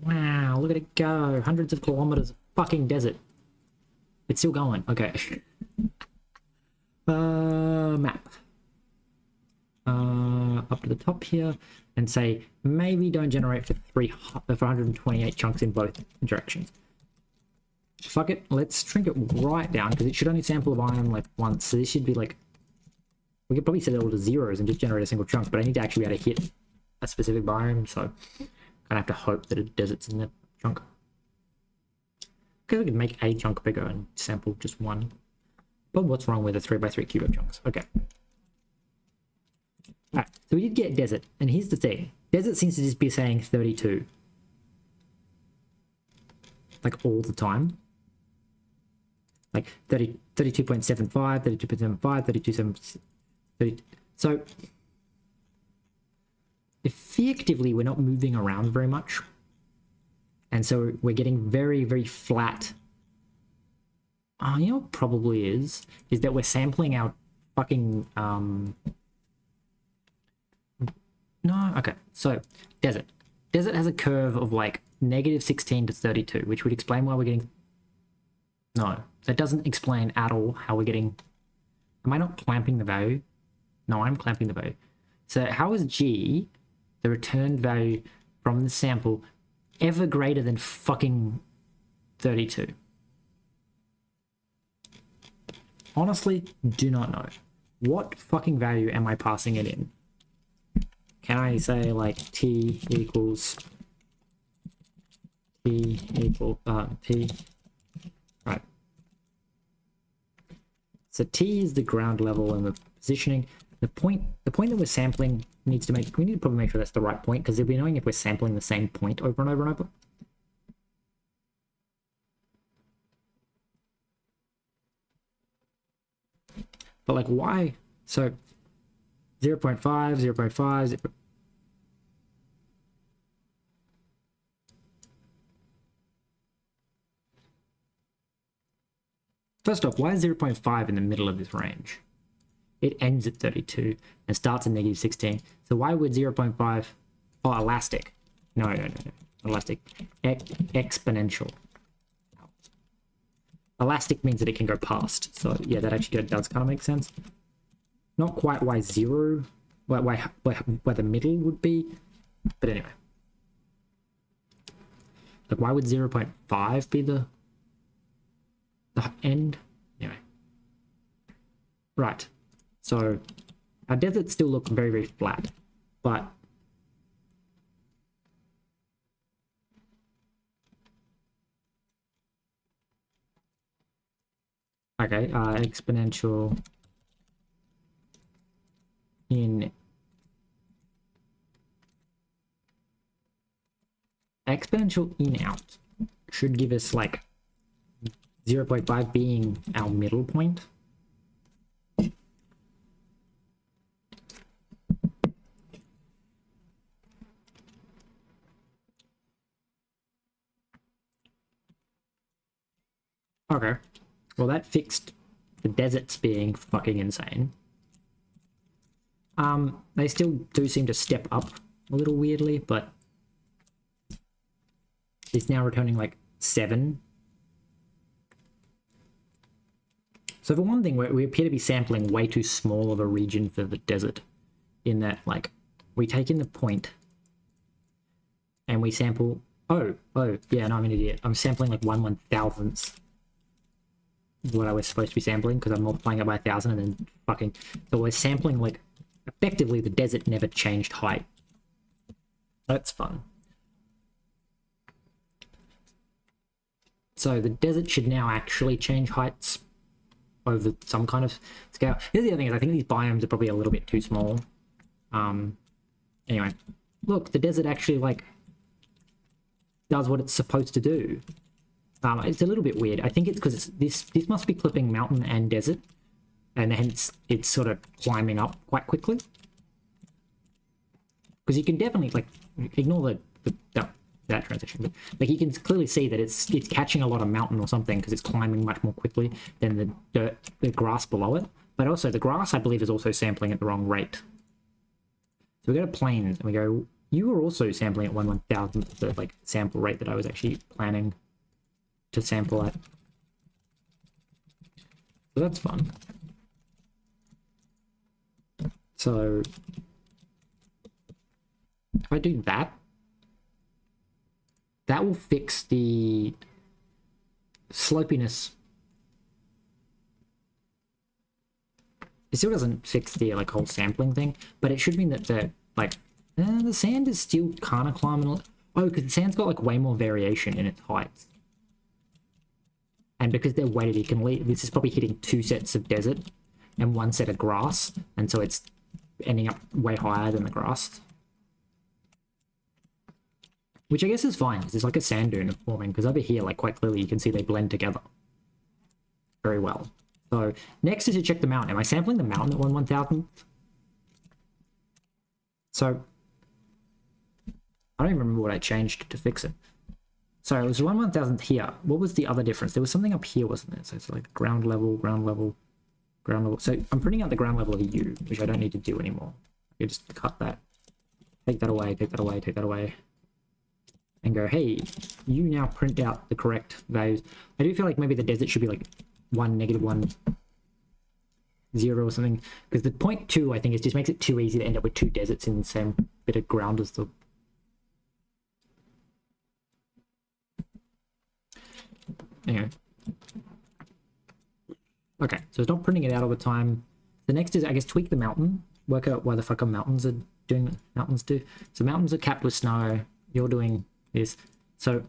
Wow, look at it go. Hundreds of kilometers of fucking desert. It's still going. Okay. Map. Up to the top here and say maybe don't generate for 128 chunks in both directions. Fuck it, let's shrink it right down because it should only sample a biome like once. So this should be like, we could probably set it all to zeros and just generate a single chunk, but I need to actually be able to hit a specific biome, so gonna have to hope that a desert's in that chunk. Okay, we could make a chunk bigger and sample just one. But what's wrong with the 3x3 cube of chunks? Okay. Alright, so we did get desert, and here's the thing. Desert seems to just be saying 32. Like all the time. Like 32.75, 32.75, 32.7. So effectively we're not moving around very much. And so we're getting very, very flat. You know what probably is that we're sampling our fucking no, okay, so desert has a curve of like -16 to 32, which would explain why we're getting, no, that doesn't explain at all how we're getting, am I not clamping the value? No, I'm clamping the value. So how is G, the returned value from the sample, ever greater than fucking 32? Honestly, do not know. What fucking value am I passing it in? Can I say like t equals t, right. So t is the ground level and the positioning. The point that we're sampling needs to make, we need to probably make sure that's the right point, because it'll be annoying if we're sampling the same point over and over and over. But like why? So 0.5, 0.5, 0. First off, why is 0.5 in the middle of this range? It ends at 32 and starts at -16. So why would 0.5, oh, elastic. No. Elastic. Exponential. Elastic means that it can go past. So yeah, that actually does kind of make sense. Not quite why 0, why the middle would be, but anyway. Like why would 0.5 be the end? Anyway. Right. So our deserts still look very, very flat, but okay, exponential in out should give us like 0.5 being our middle point. Okay, well that fixed the deserts being fucking insane. They still do seem to step up a little weirdly, but it's now returning like 7. So for one thing, we appear to be sampling way too small of a region for the desert, in that like we take in the point and we sample, oh yeah, no, I'm an idiot. I'm sampling like 1/1000th what I was supposed to be sampling, because I'm multiplying it by 1,000 and then fucking, so we're sampling like effectively the desert never changed height. That's fun. So the desert should now actually change heights over some kind of scale. Here's the other thing, is I think these biomes are probably a little bit too small. Anyway, look, the desert actually like does what it's supposed to do. It's a little bit weird. I think it's because this must be clipping mountain and desert, and hence it's sort of climbing up quite quickly. Because you can definitely, like, ignore that transition, but like you can clearly see that it's catching a lot of mountain or something because it's climbing much more quickly than the grass below it. But also the grass, I believe, is also sampling at the wrong rate. So we go to planes and we go, you were also sampling at 1/1000th the like sample rate that I was actually planning to sample at. So that's fun. So if I do that, that will fix the slopiness. It still doesn't fix the like whole sampling thing, but it should mean that the sand is still kind of climbing. Oh, because the sand's got like way more variation in its heights. And because they're weighted, you can leave. This is probably hitting 2 sets of desert and 1 set of grass, and so it's ending up way higher than the grass. Which I guess is fine, because it's like a sand dune forming, because over here, like quite clearly, you can see they blend together very well. So next is to check the mountain. Am I sampling the mountain at 1/1000th? So I don't even remember what I changed to fix it. So it was 1/1000th here. What was the other difference? There was something up here, wasn't there? So it's like ground level, ground level, ground level. So I'm printing out the ground level of U, which I don't need to do anymore. I just cut that, take that away, take that away, take that away, and go, hey, you now print out the correct values. I do feel like maybe the desert should be like 1, -1, 0 or something, because the 0.2 I think it just makes it too easy to end up with 2 deserts in the same bit of ground as the. Anyway. Okay, so it's not printing it out all the time. The next is, I guess, tweak the mountain. Work out why the fuck mountains are doing what mountains do. So mountains are capped with snow. You're doing this. So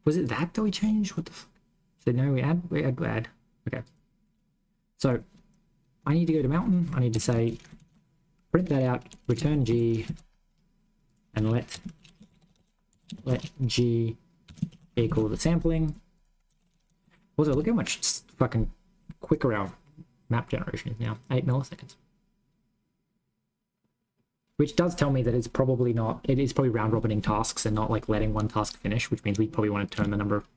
was it that we changed? What the fuck? So no, we add. Okay. So I need to go to mountain. I need to say, print that out, return G, and let G equal the sampling. Also, look how much fucking quicker our map generation is now, 8 milliseconds. Which does tell me that it's probably not, it is probably round robining tasks and not like letting one task finish, which means we probably want to turn the number of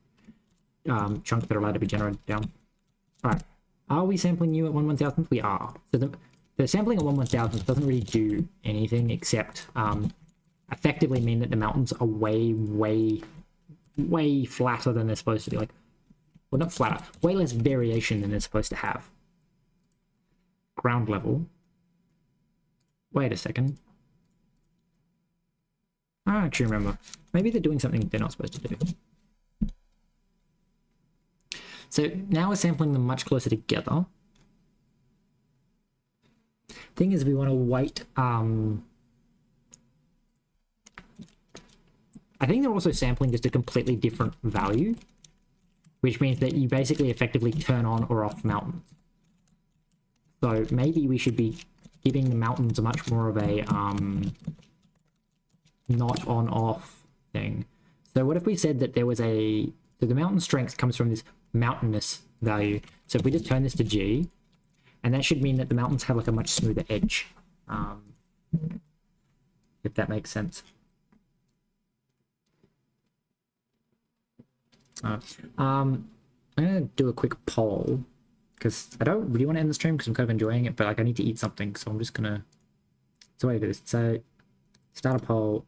chunks that are allowed to be generated down. All right, are we sampling you at 1/1000th? We are. So the sampling at 1/1000th doesn't really do anything except effectively mean that the mountains are way flatter than they're supposed to be. Like, well, not flatter, way less variation than they're supposed to have. Ground level. Wait a second. I don't actually remember. Maybe they're doing something they're not supposed to do. So now we're sampling them much closer together. Thing is, we want to wait. I think they're also sampling just a completely different value, which means that you basically effectively turn on or off mountains. So maybe we should be giving the mountains a much more of a not on off thing. So what if we said that there was so the mountain strength comes from this mountainous value. So if we just turn this to G, and that should mean that the mountains have like a much smoother edge, if that makes sense. I'm gonna do a quick poll because I don't really want to end the stream because I'm kind of enjoying it, but like I need to eat something, so I'm just gonna. So what I do this. So start a poll.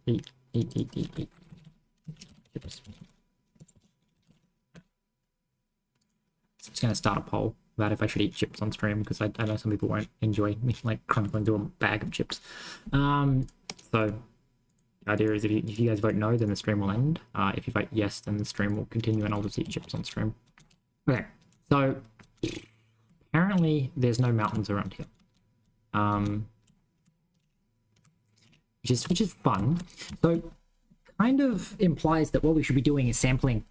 Eat. Chips. So I'm just gonna start a poll about if I should eat chips on stream because I know some people won't enjoy me like crunkling through a bag of chips. So the idea is if you guys vote no, then the stream will end. If you vote yes, then the stream will continue and I'll just eat chips on stream. Okay, so apparently there's no mountains around here, which is fun. So kind of implies that what we should be doing is sampling.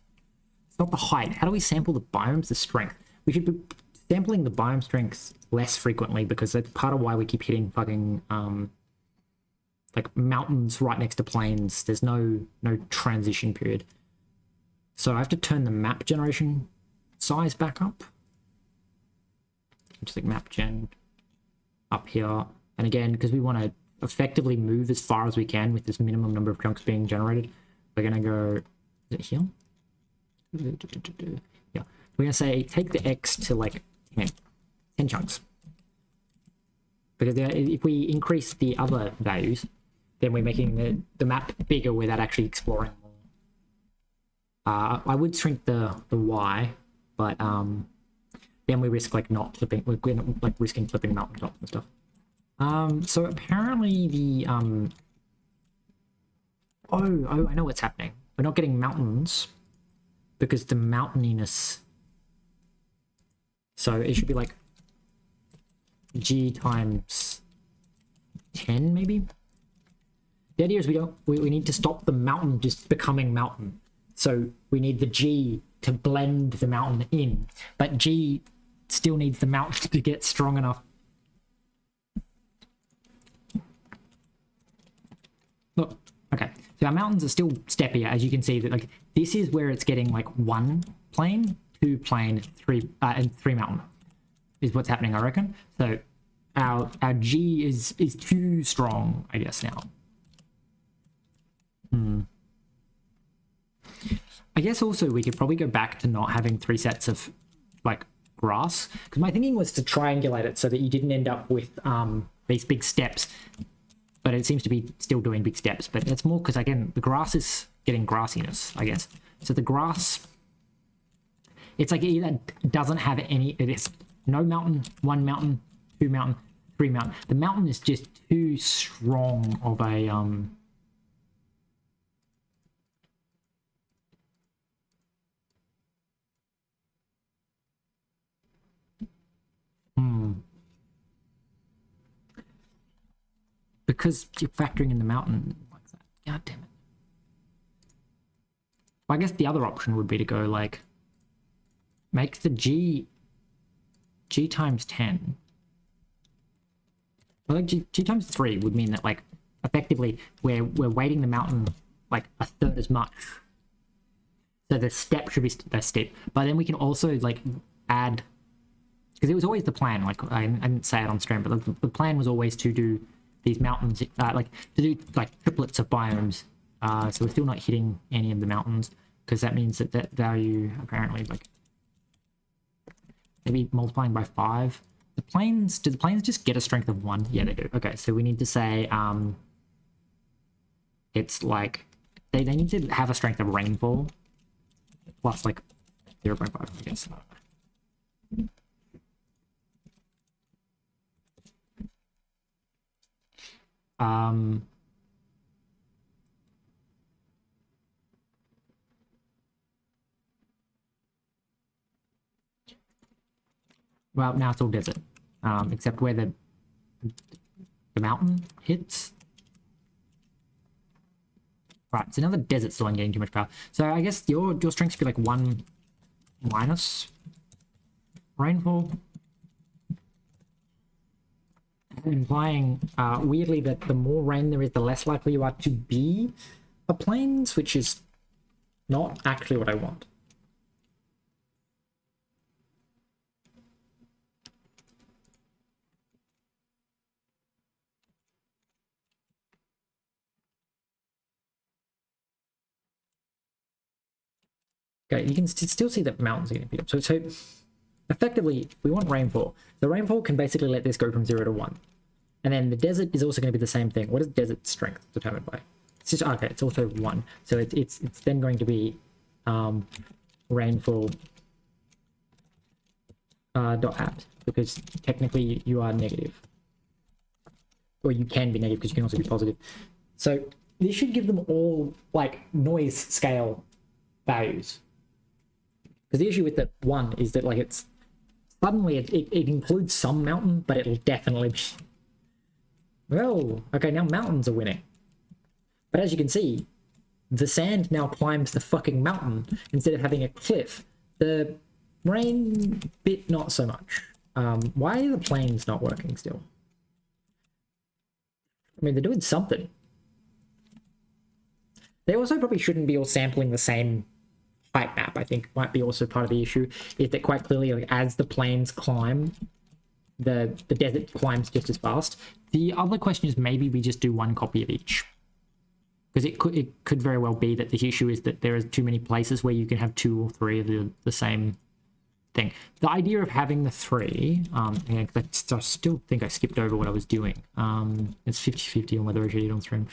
It's not the height. How do we sample the biomes? The strength. We should be sampling the biome strengths less frequently because that's part of why we keep hitting fucking like mountains right next to plains. There's no transition period. So I have to turn the map generation size back up. Just like map gen up here. And again, because we want to effectively move as far as we can with this minimum number of chunks being generated, we're going to go, is it here? Yeah. We're going to say take the X to like 10 chunks. Because if we increase the other values, then we're making the map bigger without actually exploring more. I would shrink the Y, but then we risk like not clipping. We're like risking clipping mountaintops and stuff. So apparently the oh, I know what's happening. We're not getting mountains because the mountaininess. So it should be like G times 10 maybe. The idea is we need to stop the mountain just becoming mountain. So we need the G to blend the mountain in, but G still needs the mountain to get strong enough. Look, okay, so our mountains are still steppier, as you can see that like this is where it's getting like 1 plane, 2 plane, 3 and 3 mountain is what's happening, I reckon. So our G is too strong, I guess now. I guess also we could probably go back to not having 3 sets of like grass, because my thinking was to triangulate it so that you didn't end up with these big steps, but it seems to be still doing big steps. But it's more because again the grass is getting grassiness, I guess. So the grass, it's like it either doesn't have any, it is no mountain, 1 mountain, 2 mountain, 3 mountain. The mountain is just too strong of a because you're factoring in the mountain like that. God damn it. Well, I guess the other option would be to go like make the G times 10. Well, like G times 3 would mean that like effectively we're weighting the mountain like 1/3 as much. So the step should be the step. But then we can also like add, because it was always the plan, like I didn't say it on stream, but the plan was always to do these mountains, like to do like triplets of biomes. So we're still not hitting any of the mountains, because that means that value apparently like maybe multiplying by 5. The plains, do the plains just get a strength of 1? Yeah, they do. Okay, so we need to say it's like they need to have a strength of rainfall plus like 0.5, I guess. Well, now it's all desert, except where the mountain hits. Right, so now the desert's the one getting too much power. So I guess your strength should be like 1 minus rainfall, implying weirdly that the more rain there is, the less likely you are to be a plains, which is not actually what I want. Okay, you can still see that mountains are getting beat up. So effectively, we want rainfall. The rainfall can basically let this go from 0 to 1. And then the desert is also going to be the same thing. What is desert strength determined by? It's just, okay, it's also 1. So it's then going to be rainfall dot apt, because technically you are negative. Or you can be negative because you can also be positive. So this should give them all like noise scale values. Because the issue with the 1 is that like it's suddenly it includes some mountain, but it'll definitely be, well, okay, now mountains are winning. But as you can see, the sand now climbs the fucking mountain instead of having a cliff. The Rain bit, not so much. Why are the planes not working still? I mean, they're doing something. They also probably shouldn't be all sampling the same height map. I think might be also part of the issue, is that quite clearly, like, as the planes climb, the desert climbs just as fast. The other question is maybe we just do one copy of each. Because it could very well be that the issue is that there are too many places where you can have 2 or 3 of the same thing. The idea of having the 3, and I still think I skipped over what I was doing. It's 50-50 on whether I should eat on stream.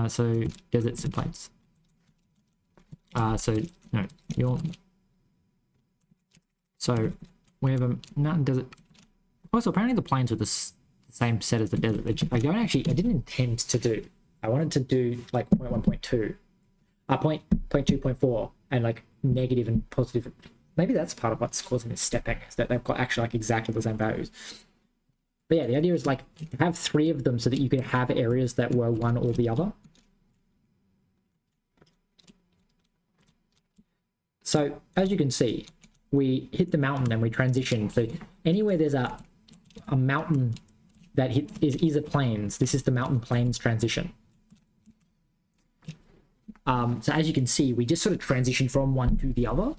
So deserts and plains. So no, so we have a mountain desert. Also, apparently the plains were the same set as the desert. I didn't intend to do. I wanted to do like 0.1, 0.2, 0.2, 0.4, and like negative and positive. Maybe that's part of what's causing this stepping, is that they've got actually like exactly the same values. But yeah, the idea is like have 3 of them so that you can have areas that were one or the other. So as you can see, we hit the mountain and we transition. So anywhere there's a mountain that is a plains, this is the mountain plains transition. So as you can see, we just sort of transition from one to the other.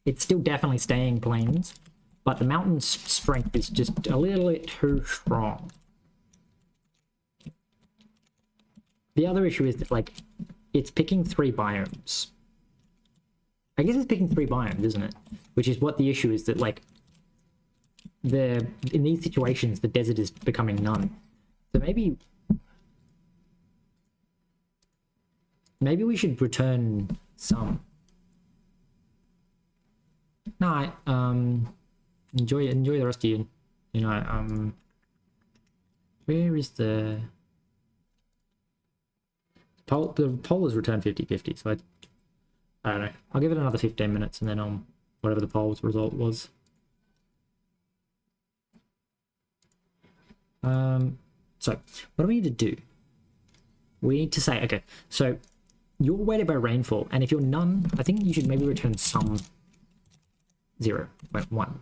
It's still definitely staying plains, but the mountain's strength is just a little bit too strong. The other issue is that, like, it's picking 3 biomes. I guess it's picking 3 biomes, isn't it? Which is what the issue is, that, like, in these situations, the desert is becoming none. So maybe we should return some. No, enjoy the rest of you. You know, where is the poll? The poll has returned 50-50, so I don't know. I'll give it another 15 minutes and then whatever the poll's result was. So what do we need to do? We need to say, okay, so you're weighted by rainfall, and if you're none, I think you should maybe return some 0.1.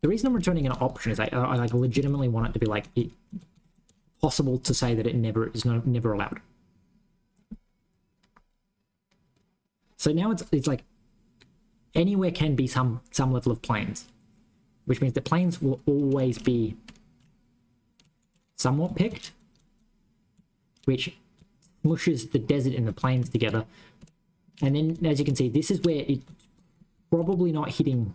The reason I'm returning an option is I like legitimately want it to be like possible to say that it never allowed. So now it's like anywhere can be some level of plains, which means the plains will always be somewhat picked, which mushes the desert and the plains together. And then, as you can see, this is where it's probably not hitting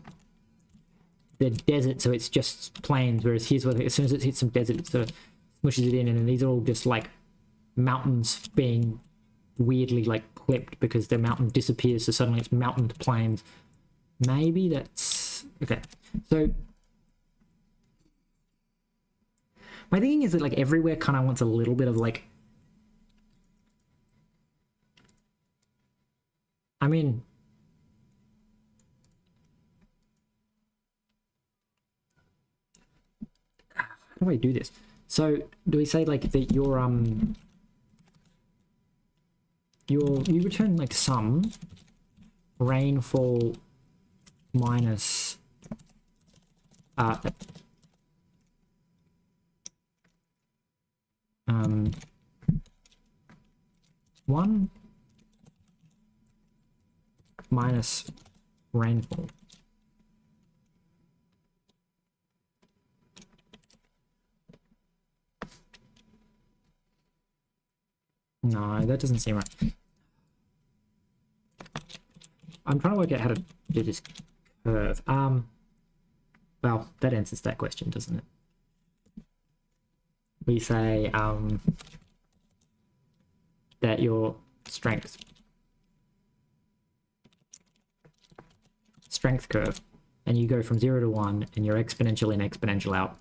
the desert, so it's just plains, whereas here's where as soon as it hits some desert, it sort of smushes it in, and then these are all just like mountains being weirdly like clipped because their mountain disappears, so suddenly it's mountain to plains. Maybe that's okay. So my thinking is that like everywhere kind of wants a little bit of like, I mean, how do I do this? So do we say like that you return like some rainfall minus one minus rainfall. No, that doesn't seem right. I'm trying to work out how to do this curve. Well, that answers that question, doesn't it? We say that your strength curve, and you go from 0 to 1, and you're exponential in, exponential out.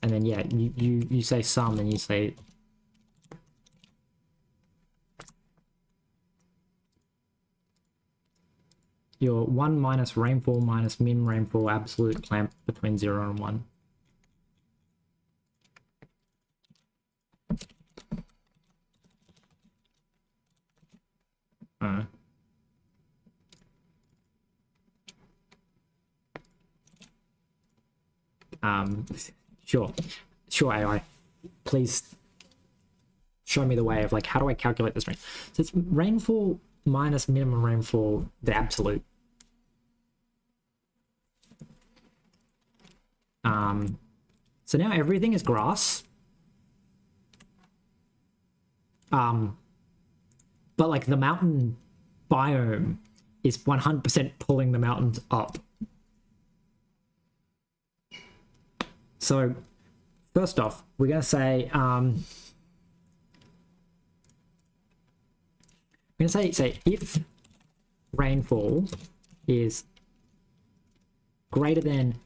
And then yeah, you say sum, and you say your 1 minus rainfall minus min rainfall absolute clamp between 0 and 1. Sure AI, please show me the way of like, how do I calculate this rain? So it's rainfall minus minimum rainfall, the absolute. So now everything is grass. But like the mountain biome is 100% pulling the mountains up. So first off, we're going to say, say if rainfall is greater than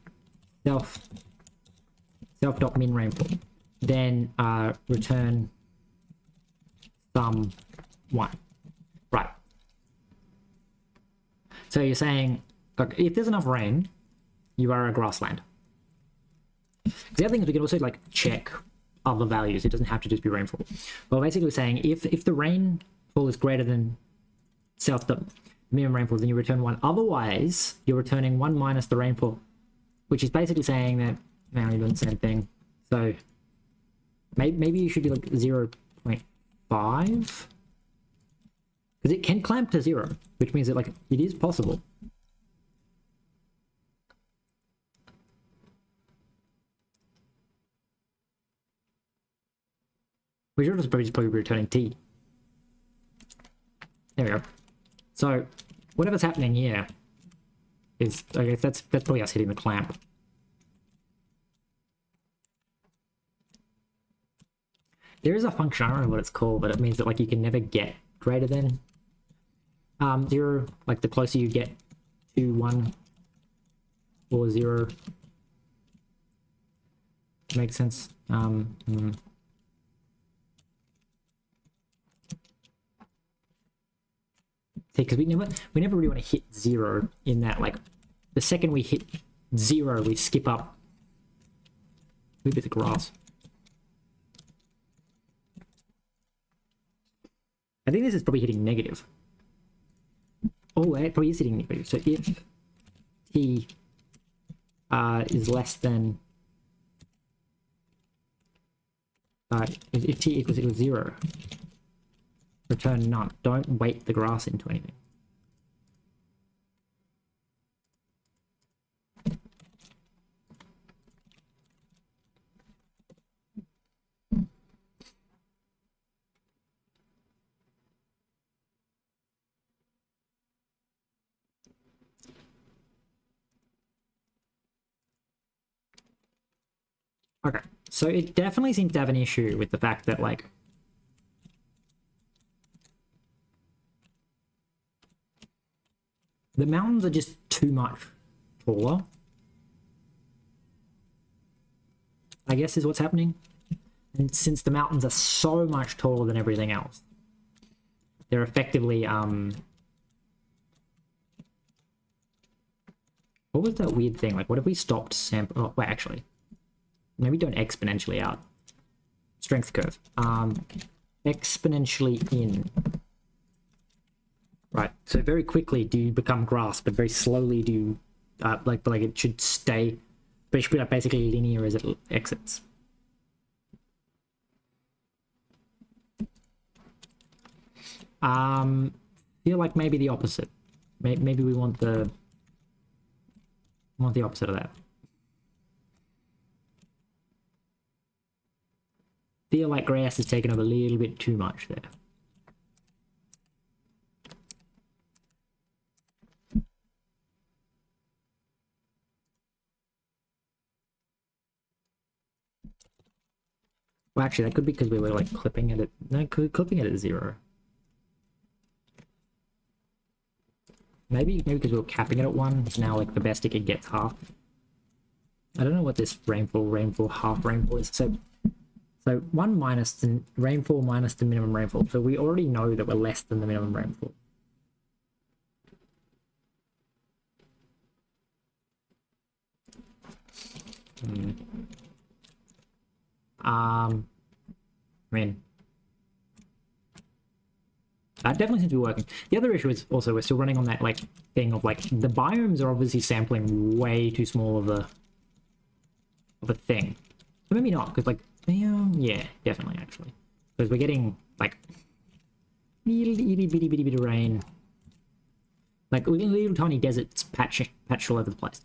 self.min rainfall, then return sum 1. Right. So you're saying, look, if there's enough rain, you are a grassland. The other thing is we can also like check other values. It doesn't have to just be rainfall. Well, basically saying if the rainfall is greater than minimum rainfall, then you return 1. Otherwise, you're returning 1 minus the rainfall, which is basically saying that now you're doing the same thing. So maybe you should be like 0.5, because it can clamp to 0, which means that like it is possible. We should also probably be returning t. There we go. So whatever's happening here is, I guess that's probably us hitting the clamp. There is a function, I don't know what it's called, but it means that like you can never get greater than 0, like the closer you get to 1 or 0. Makes sense. Because we never really want to hit 0 in that, like the second we hit 0 we skip up a bit of grass. I think this is probably hitting negative. Oh, it probably is hitting negative. So if t is less than if t equals 0, return none. Don't weight the grass into anything. Okay, so it definitely seems to have an issue with the fact that like the mountains are just too much taller, I guess is what's happening. And since the mountains are so much taller than everything else, they're effectively what was that weird thing? Like, what if we stopped sample? Oh, wait, actually, maybe don't exponentially out. Strength curve. Exponentially in. Right. So very quickly do you become grass, but very slowly do you, like it should stay, but it should be like basically linear as it exits. Feel like maybe the opposite. Maybe we want the opposite of that. Feel like grass is taking over a little bit too much there. Well, actually, that could be because we were like clipping it at, no, clipping it at 0. Maybe because we were capping it at 1. So now like the best it could get half. I don't know what this rainfall, half rainfall is. So 1 minus the rainfall minus the minimum rainfall. So we already know that we're less than the minimum rainfall. I mean, that definitely seems to be working. The other issue is also we're still running on that like thing of like the biomes are obviously sampling way too small of the of a thing. So maybe not, because like, yeah, definitely actually. Because we're getting like itty bitty bit of rain. Like little tiny deserts patch all over the place.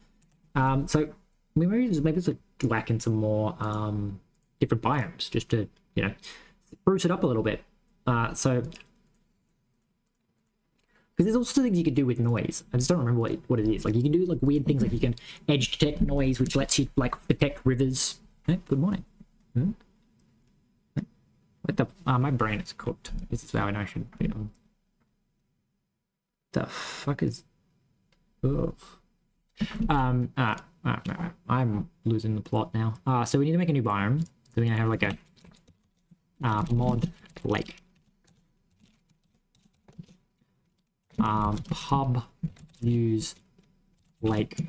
So maybe just like whack in some more different biomes just to, you know, spruce it up a little bit. So because there's also things you can do with noise. I just don't remember what it is. Like you can do like weird things, like you can edge detect noise, which lets you like detect rivers. Hey, good morning. What the? My brain is cooked. This is how I know I should be on. The fuck is? Ugh. I'm losing the plot now. So we need to make a new biome. So we're gonna have like a mod lake. Pub use lake.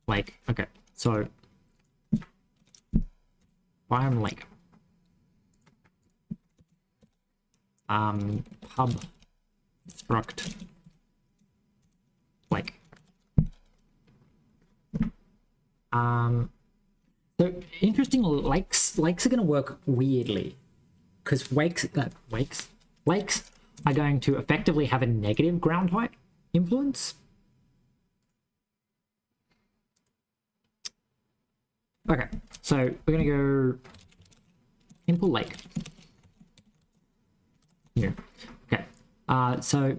Okay, so biome lake. Pub struct lake. So interesting, lakes are going to work weirdly because lakes are going to effectively have a negative ground height influence. Okay, so we're going to go impl lake. Here. Okay, so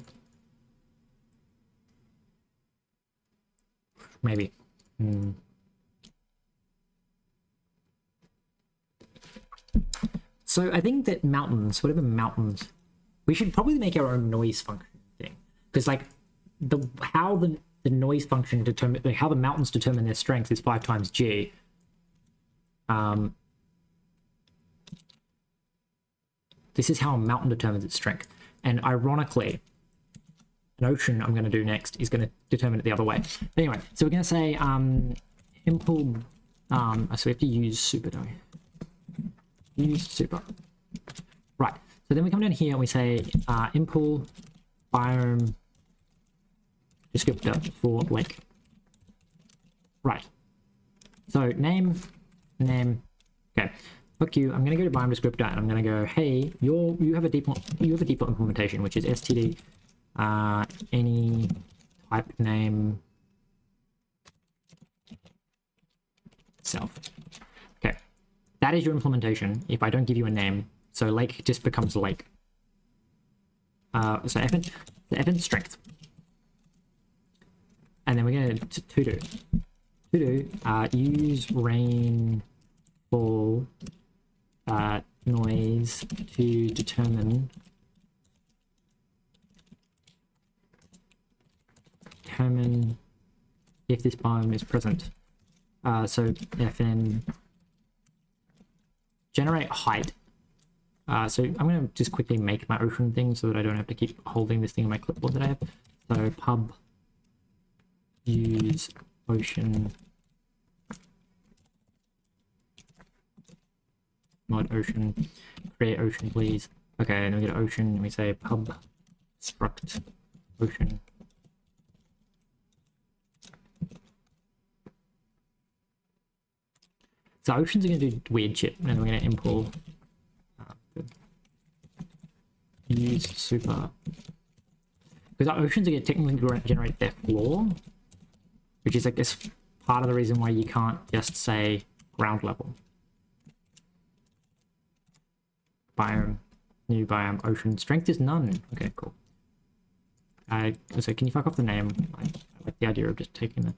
maybe. So I think that mountains, whatever mountains, we should probably make our own noise function thing, because like how the noise function determine, like how the mountains determine their strength is 5 times G. This is how a mountain determines its strength, and ironically, an ocean I'm going to do next is going to determine it the other way. Anyway, so we're going to say impl. So we have to use super, don't we? Use super. Right. So then we come down here and we say impl biome descriptor for lake. Right. So name. Okay. Fuck you. I'm gonna go to biome descriptor and I'm gonna go, hey, you have a default implementation, which is std any type name self. Okay. That is your implementation if I don't give you a name. So lake just becomes lake. So fn strength. And then we're going to do use rainfall noise to determine if this biome is present. So fn generate height. So I'm going to just quickly make my ocean thing so that I don't have to keep holding this thing on my clipboard that I have. So pub use ocean mod ocean, create ocean please. Okay, and we get ocean and we say pub struct ocean. So oceans are going to do weird shit, and we're going to import use super, because our oceans are going to technically generate their floor, which is I guess part of the reason why you can't just say ground level. Biome, new biome, ocean strength is none. Okay, cool. So can you fuck off the name? I like the idea of just taking the.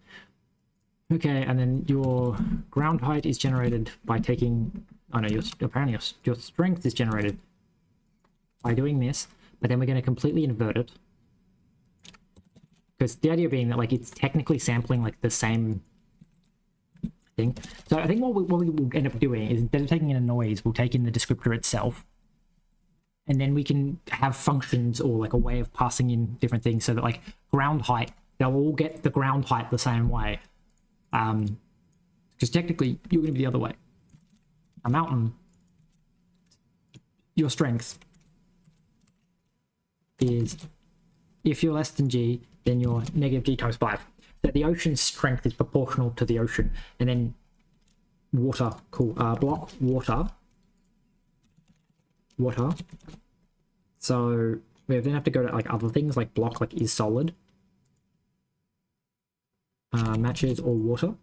Okay, and then your ground height is generated by taking. Oh no, apparently your strength is generated by doing this, but then we're going to completely invert it, because the idea being that like it's technically sampling like the same thing. So I think what we will end up doing is instead of taking in a noise, we'll take in the descriptor itself, and then we can have functions or like a way of passing in different things so that like ground height, they'll all get the ground height the same way. Because technically you're going to be the other way. A mountain, your strength is, if you're less than G, then you're negative G times 5. that the ocean's strength is proportional to the ocean, and then water, cool, block water. So we then have to go to like other things like block like is solid, matches or water.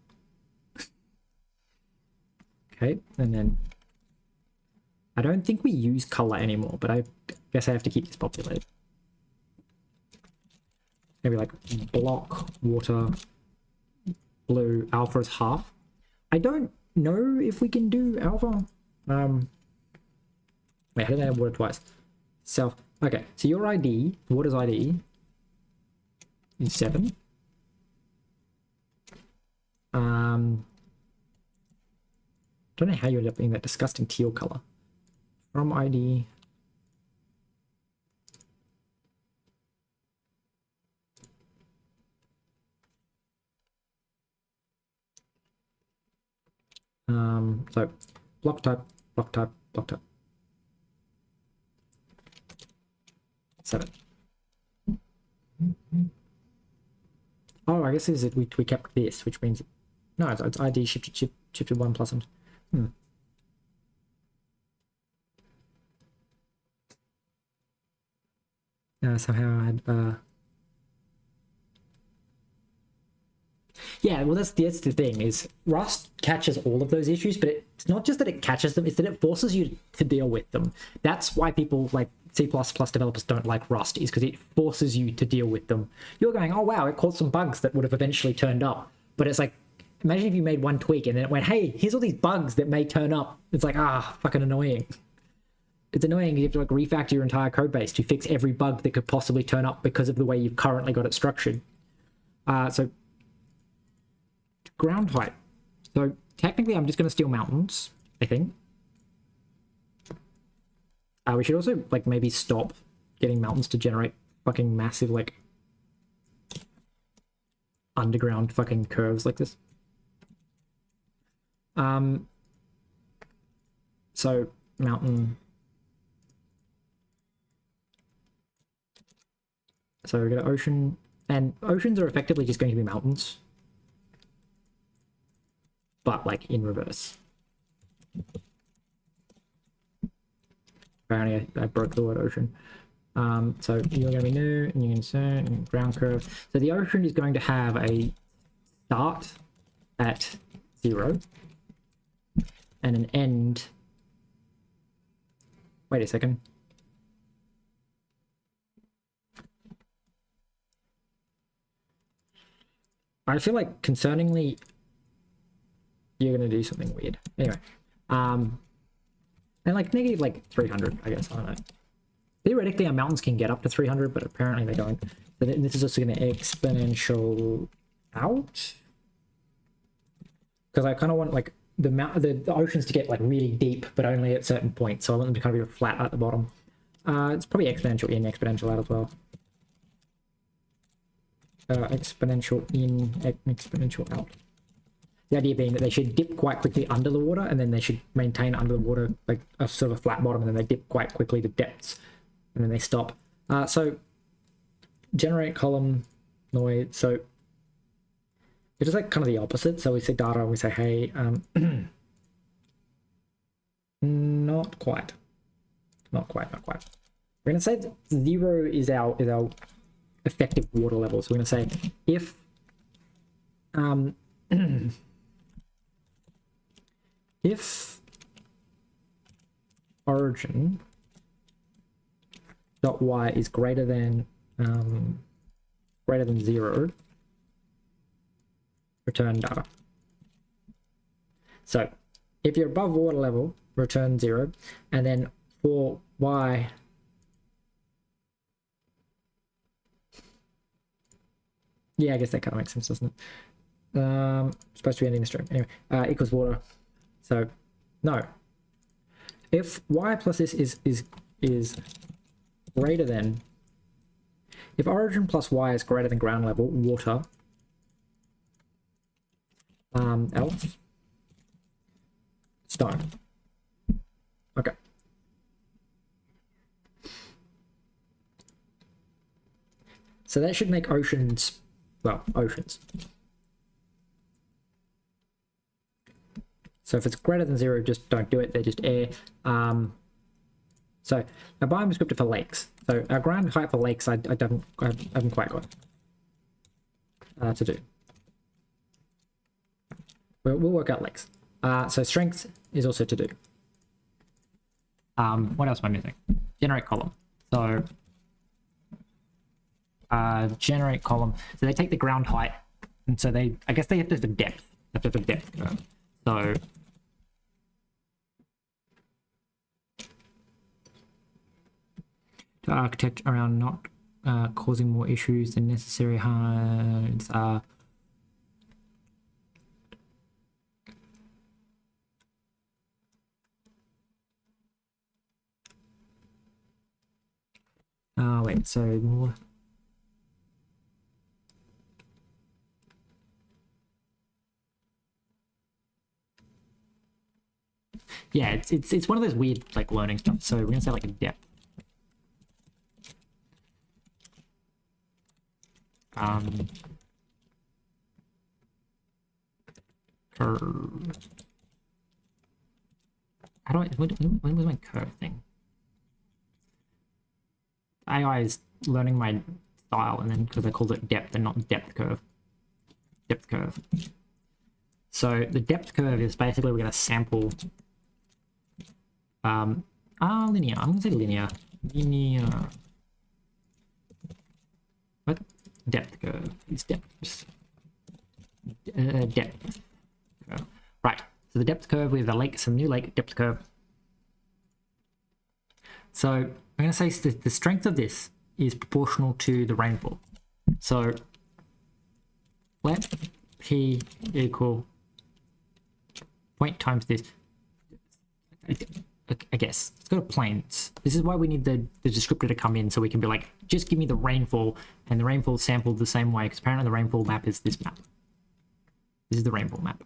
Okay, and then I don't think we use color anymore, but I guess I have to keep this populated. Maybe like block water blue alpha is half. I don't know if we can do alpha. Wait, how did I have water twice? Self. Okay, so your ID, water's ID is 7. Don't know how you ended up being that disgusting teal color. From ID. So block type, block type, block type. 7. Oh, I guess is it we kept this, which means no, it's ID shifted 1 plus and somehow I had yeah, well that's the thing is Rust catches all of those issues, but it's not just that it catches them, it's that it forces you to deal with them. That's why people like C++ developers don't like Rust, is because it forces you to deal with them. You're going, oh wow, it caught some bugs that would have eventually turned up, but it's like, imagine if you made one tweak and then it went, hey, here's all these bugs that may turn up. It's like, fucking annoying. It's annoying. You have to like refactor your entire code base to fix every bug that could possibly turn up because of the way you've currently got it structured. So ground height. So technically I'm just going to steal mountains, I think. We should also like maybe stop getting mountains to generate fucking massive like underground fucking curves like this. So mountain. So we got an ocean, and oceans are effectively just going to be mountains, but like in reverse. Apparently I broke the word ocean. So you're going to be new, and you can say ground curve. So the ocean is going to have a start at 0 and an end. Wait a second. I feel like concerningly you're going to do something weird. Anyway, and like negative like 300, I guess. I don't know. Theoretically, our mountains can get up to 300, but apparently they don't. So this is also going to exponential out, because I kind of want like the oceans to get like really deep, but only at certain points. So I want them to kind of be flat at the bottom. It's probably exponential in, exponential out as well. Exponential in, exponential out. The idea being that they should dip quite quickly under the water, and then they should maintain under the water like a sort of a flat bottom, and then they dip quite quickly to depths, and then they stop. So generate column noise. So it's just like kind of the opposite. So we say data, and we say, hey, not quite. We're gonna say that 0 is our effective water level. So we're gonna say if if origin dot y is greater than 0, return data. So if you're above water level, return 0, and then for y yeah, I guess that kind of makes sense, doesn't it? Supposed to be ending the stream anyway. Equals water. So no, if y plus this is greater than, if origin plus y is greater than ground level, water, else stone. Okay. So that should make oceans well, oceans. So if it's greater than 0, just don't do it. They're just air. So a biome descriptor for lakes. So our ground height for lakes, I haven't quite got to do. We'll work out lakes. So strength is also to do. What else am I missing? Generate column. So generate column. So they take the ground height, and so I guess they have to have the depth. They have to have the depth curve. So to architect around not causing more issues than necessary heights. Wait, so more. Yeah, it's one of those weird like learning stuff. So we're gonna say like a depth. Curve. How do I? When was my curve thing? AI is learning my style, and then because I called it depth and not depth curve. Depth curve. So the depth curve is basically we're going to sample linear. I'm going to say linear. What? Depth curve is depth. Depth curve. Right. So the depth curve, we have a lake, some new lake depth curve. So I'm going to say the strength of this is proportional to the rainfall. So let P equal point times this. I guess let's go to planes. This is why we need the descriptor to come in, so we can be like, just give me the rainfall, and the rainfall sampled the same way, because apparently the rainfall map is this map. This is the rainfall map.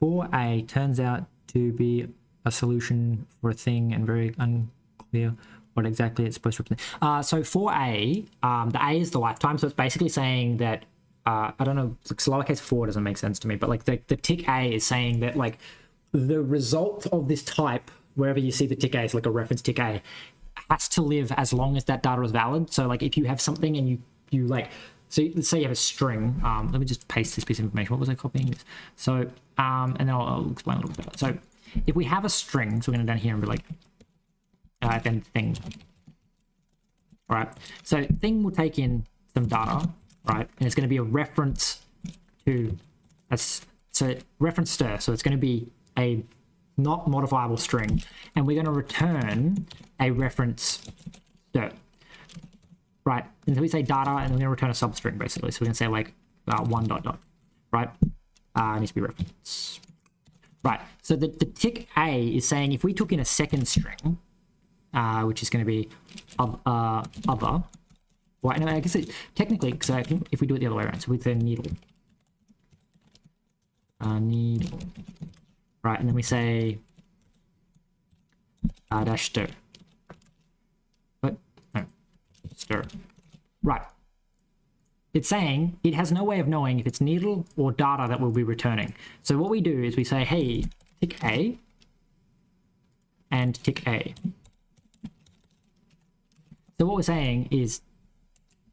4A turns out to be a solution for a thing and very unclear what exactly it's supposed to represent. So 4A, the A is the lifetime, so it's basically saying that I don't know, like lowercase 4 doesn't make sense to me, but like the tick A is saying that like the result of this type, wherever you see the tick A, is like a reference tick A, has to live as long as that data is valid. So like if you have something and you like, so let's say you have a string. Let me just paste this piece of information. What was I copying this? So and then I'll explain a little bit better. So if we have a string, so we're going to down here and be like then thing. All right. So thing will take in some data. Right, and it's going to be a reference to reference stir, so it's going to be a not modifiable string, and we're going to return a reference stir. Right, and so we say data, and we're going to return a substring basically. So we're going to say like 1 dot dot, right? It needs to be reference. Right, so the tick A is saying if we took in a second string, which is going to be other. Well, no, I guess technically, because I think if we do it the other way around, so we'd say needle. Needle. Right, and then we say dash stir. What? No, stir. Right. It's saying it has no way of knowing if it's needle or data that we'll be returning. So what we do is we say, hey, tick A and tick A. So what we're saying is,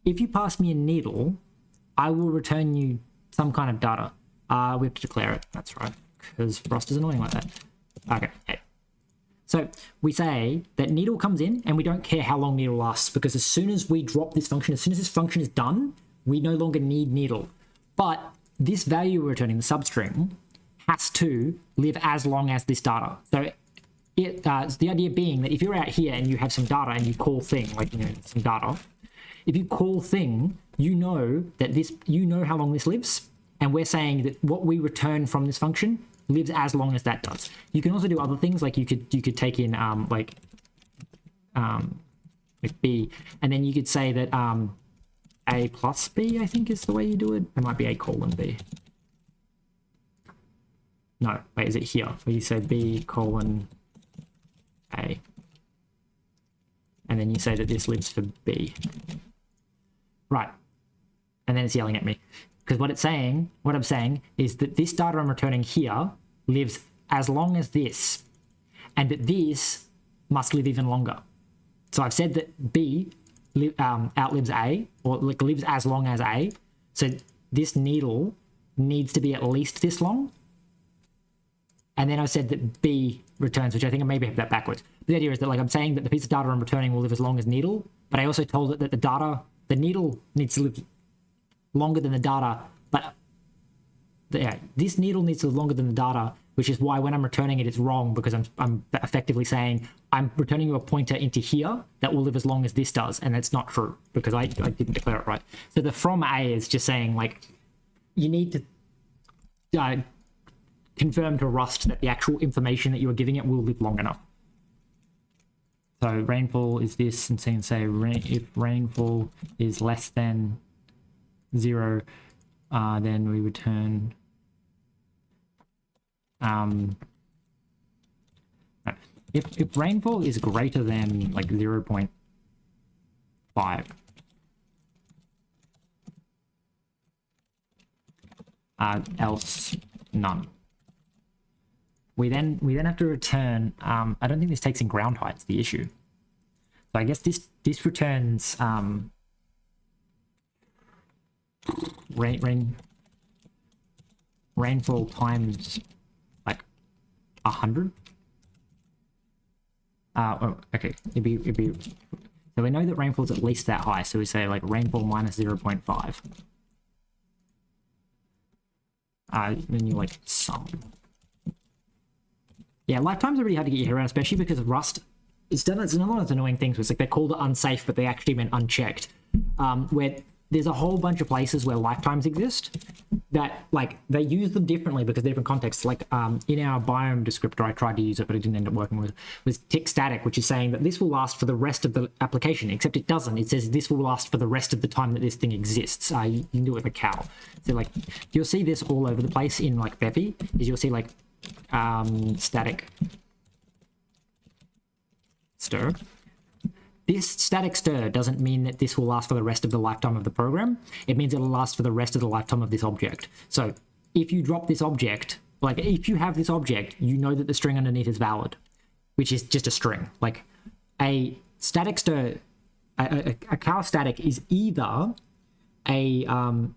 if you pass me a needle, I will return you some kind of data. We have to declare it. That's right, because Frost is annoying like that. Okay. So we say that needle comes in, and we don't care how long needle lasts, because as soon as we drop this function, as soon as this function is done, we no longer need needle. But this value we're returning, the substring, has to live as long as this data. So the idea being that if you're out here and you have some data and you call thing, like some data, if you call thing, you know how long this lives, and we're saying that what we return from this function lives as long as that does. You can also do other things, like you could take in like B, and then you could say that A plus B, I think is the way you do it. It might be A colon B. No, wait, is it here? Where you say B colon A? and then you say that this lives for B. Right. And then it's yelling at me. Because what I'm saying is that this data I'm returning here lives as long as this, and that this must live even longer. So I've said that B outlives A, or like lives as long as A. So this needle needs to be at least this long. And then I said that B returns, which I think I maybe have that backwards. The idea is that like I'm saying that the piece of data I'm returning will live as long as needle, but I also told it that the needle needs to live longer than the data, but yeah, this needle needs to live longer than the data, which is why when I'm returning it, it's wrong, because I'm effectively saying I'm returning you a pointer into here that will live as long as this does, and that's not true because I didn't declare it right. So the from A is just saying like you need to confirm to Rust that the actual information that you are giving it will live long enough. So rainfall is this, and say if rainfall is less than 0, then we return if rainfall is greater than like 0.5, else none. We then have to return. I don't think this takes in ground height's the issue. So I guess this returns rainfall times like 100. Oh, okay. It'd be. So we know that rainfall is at least that high. So we say like rainfall minus 0.5. Then you like sum. Yeah, lifetimes are really hard to get your head around, especially because Rust, it's another one of those annoying things where it's like they're called unsafe, but they actually meant unchecked. Where there's a whole bunch of places where lifetimes exist that like they use them differently because they're different contexts. Like in our biome descriptor, I tried to use it, but it didn't end up working with, was tick static, which is saying that this will last for the rest of the application, except it doesn't. It says this will last for the rest of the time that this thing exists. You can do it with a cow. So like you'll see this all over the place in like Bevy, is you'll see like static stir. This static stir doesn't mean that this will last for the rest of the lifetime of the program. It means it'll last for the rest of the lifetime of this object. So if you drop this object, like if you have this object, you know that the string underneath is valid, which is just a string. Like a static stir, a cow static is either a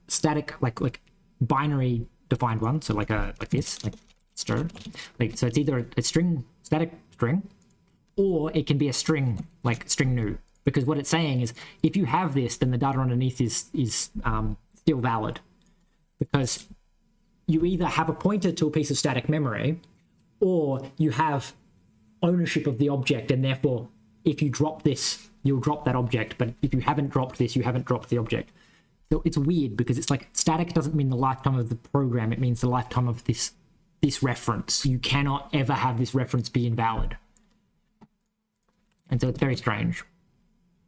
static like binary defined one, so like this, like stir. Like so it's either a string, static string, or it can be a string, like string new, because what it's saying is if you have this, then the data underneath is still valid, because you either have a pointer to a piece of static memory, or you have ownership of the object, and therefore if you drop this, you'll drop that object, but if you haven't dropped this, you haven't dropped the object. So it's weird because it's like static doesn't mean the lifetime of the program, it means the lifetime of this reference. You cannot ever have this reference be invalid. And so it's very strange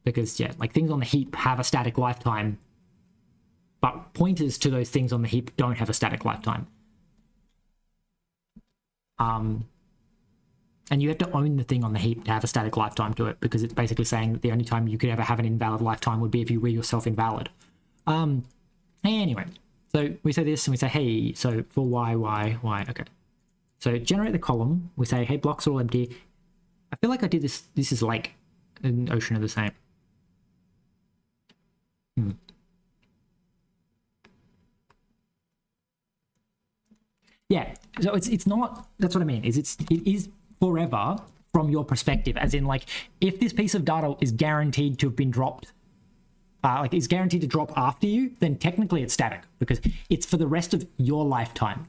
because, yeah, like things on the heap have a static lifetime, but pointers to those things on the heap don't have a static lifetime. And you have to own the thing on the heap to have a static lifetime to it, because it's basically saying that the only time you could ever have an invalid lifetime would be if you were yourself invalid. Anyway, so we say this and we say, hey, so for y, okay. So generate the column, we say, hey, blocks are all empty. I feel like I did this. This is like an ocean of the same. Yeah, so it's not, that's what I mean, it is forever from your perspective, as in like, if this piece of data is guaranteed to have been dropped, like is guaranteed to drop after you, then technically it's static, because it's for the rest of your lifetime.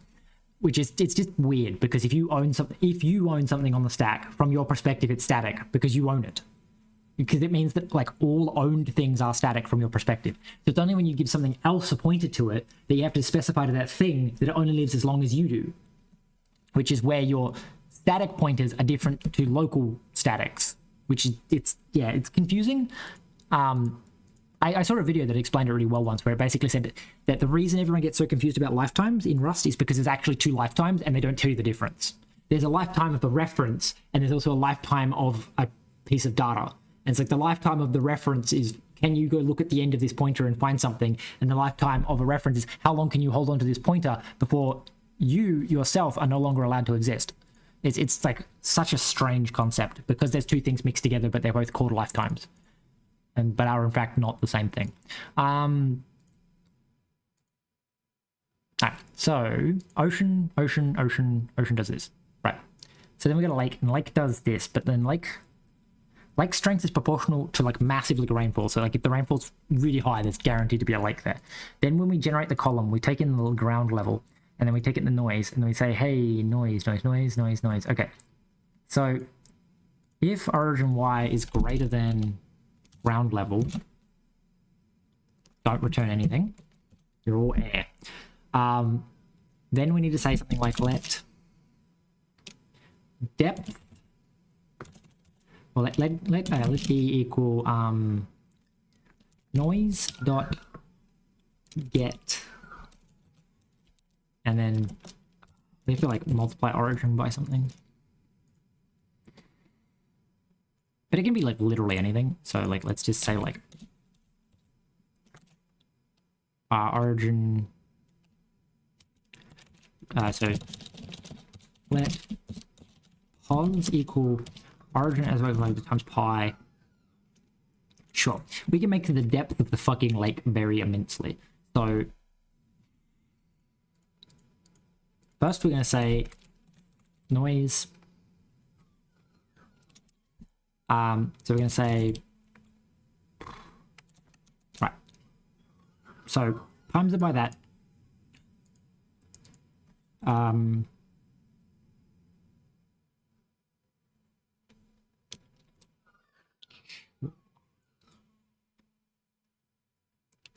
Which is, it's just weird, because if you own something on the stack, from your perspective, it's static because you own it. Because it means that like all owned things are static from your perspective. So it's only when you give something else a pointer to it that you have to specify to that thing that it only lives as long as you do. Which is where your static pointers are different to local statics. Which is, it's confusing. I saw a video that explained it really well once, where it basically said that the reason everyone gets so confused about lifetimes in Rust is because there's actually 2 lifetimes and they don't tell you the difference. There's a lifetime of the reference, and there's also a lifetime of a piece of data. And it's like the lifetime of the reference is, can you go look at the end of this pointer and find something? And the lifetime of a reference is, how long can you hold on to this pointer before you yourself are no longer allowed to exist? It's like such a strange concept because there's two things mixed together, but they're both called lifetimes, but are in fact not the same thing. Alright, so ocean does this, right? So then we got a lake, and lake does this, but then lake strength is proportional to like massively rainfall. So like if the rainfall's really high, there's guaranteed to be a lake there. Then when we generate the column, we take in the ground level, and then we take in the noise, and then we say, hey, noise. Okay, so if origin y is greater than ground level, don't return anything. You're all air. Then we need to say something like let depth, well, let b equal noise dot get, and then we have to like multiply origin by something, but it can be like literally anything. So like let's just say like origin, so let pos equal origin as well as times pi. Sure, we can make the depth of the fucking lake vary immensely. So first we're going to say noise. So we're going to say, right, so times it by that.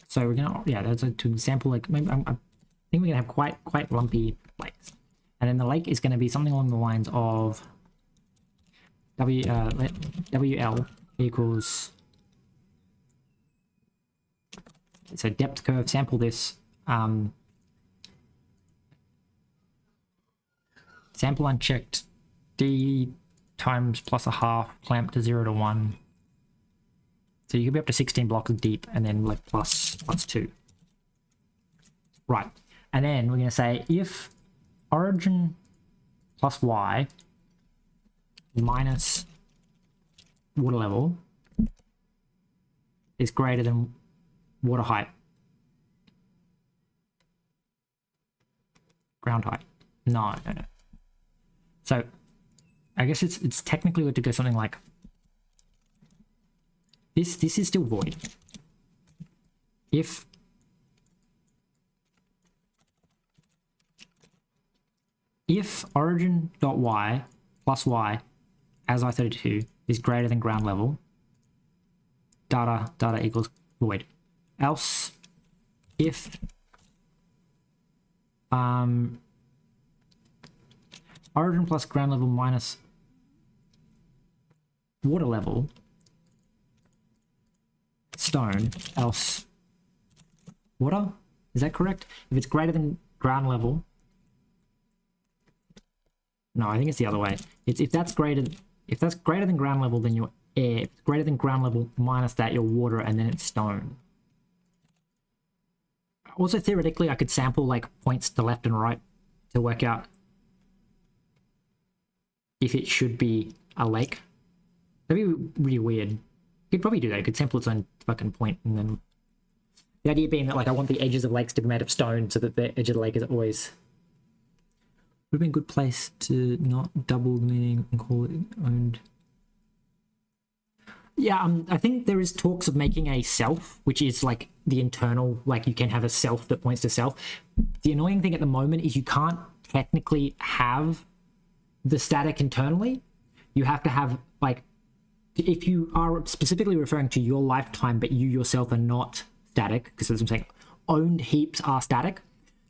So we're gonna, yeah, that's to example, like maybe I think we're gonna have quite lumpy lakes, and then the lake is going to be something along the lines of let WL equals, so depth curve, sample this, sample unchecked, d times plus a half, clamp to 0 to 1. So you can be up to 16 blocks deep, and then like plus 2. Right. And then we're going to say if origin plus y minus water level is greater than water height. Ground height. No. So I guess it's technically good to go something like this. This is still void. If origin.y plus y as I32 is greater than ground level, data equals void. Else, if origin plus ground level minus water level, stone, else water, is that correct? If it's greater than ground level, no, I think it's the other way. It's if that's greater than ground level, then you're air. If it's greater than ground level minus that, you're water, and then it's stone. Also, theoretically, I could sample like points to left and right to work out if it should be a lake. That'd be really weird. You could probably do that. You could sample its own fucking point, and then the idea being that like I want the edges of lakes to be made of stone so that the edge of the lake is always. Would have been a good place to not double meaning and call it owned. Yeah, I think there is talks of making a self, which is like the internal, like you can have a self that points to self. The annoying thing at the moment is you can't technically have the static internally. You have to have like, if you are specifically referring to your lifetime, but you yourself are not static, because as I'm saying, owned heaps are static.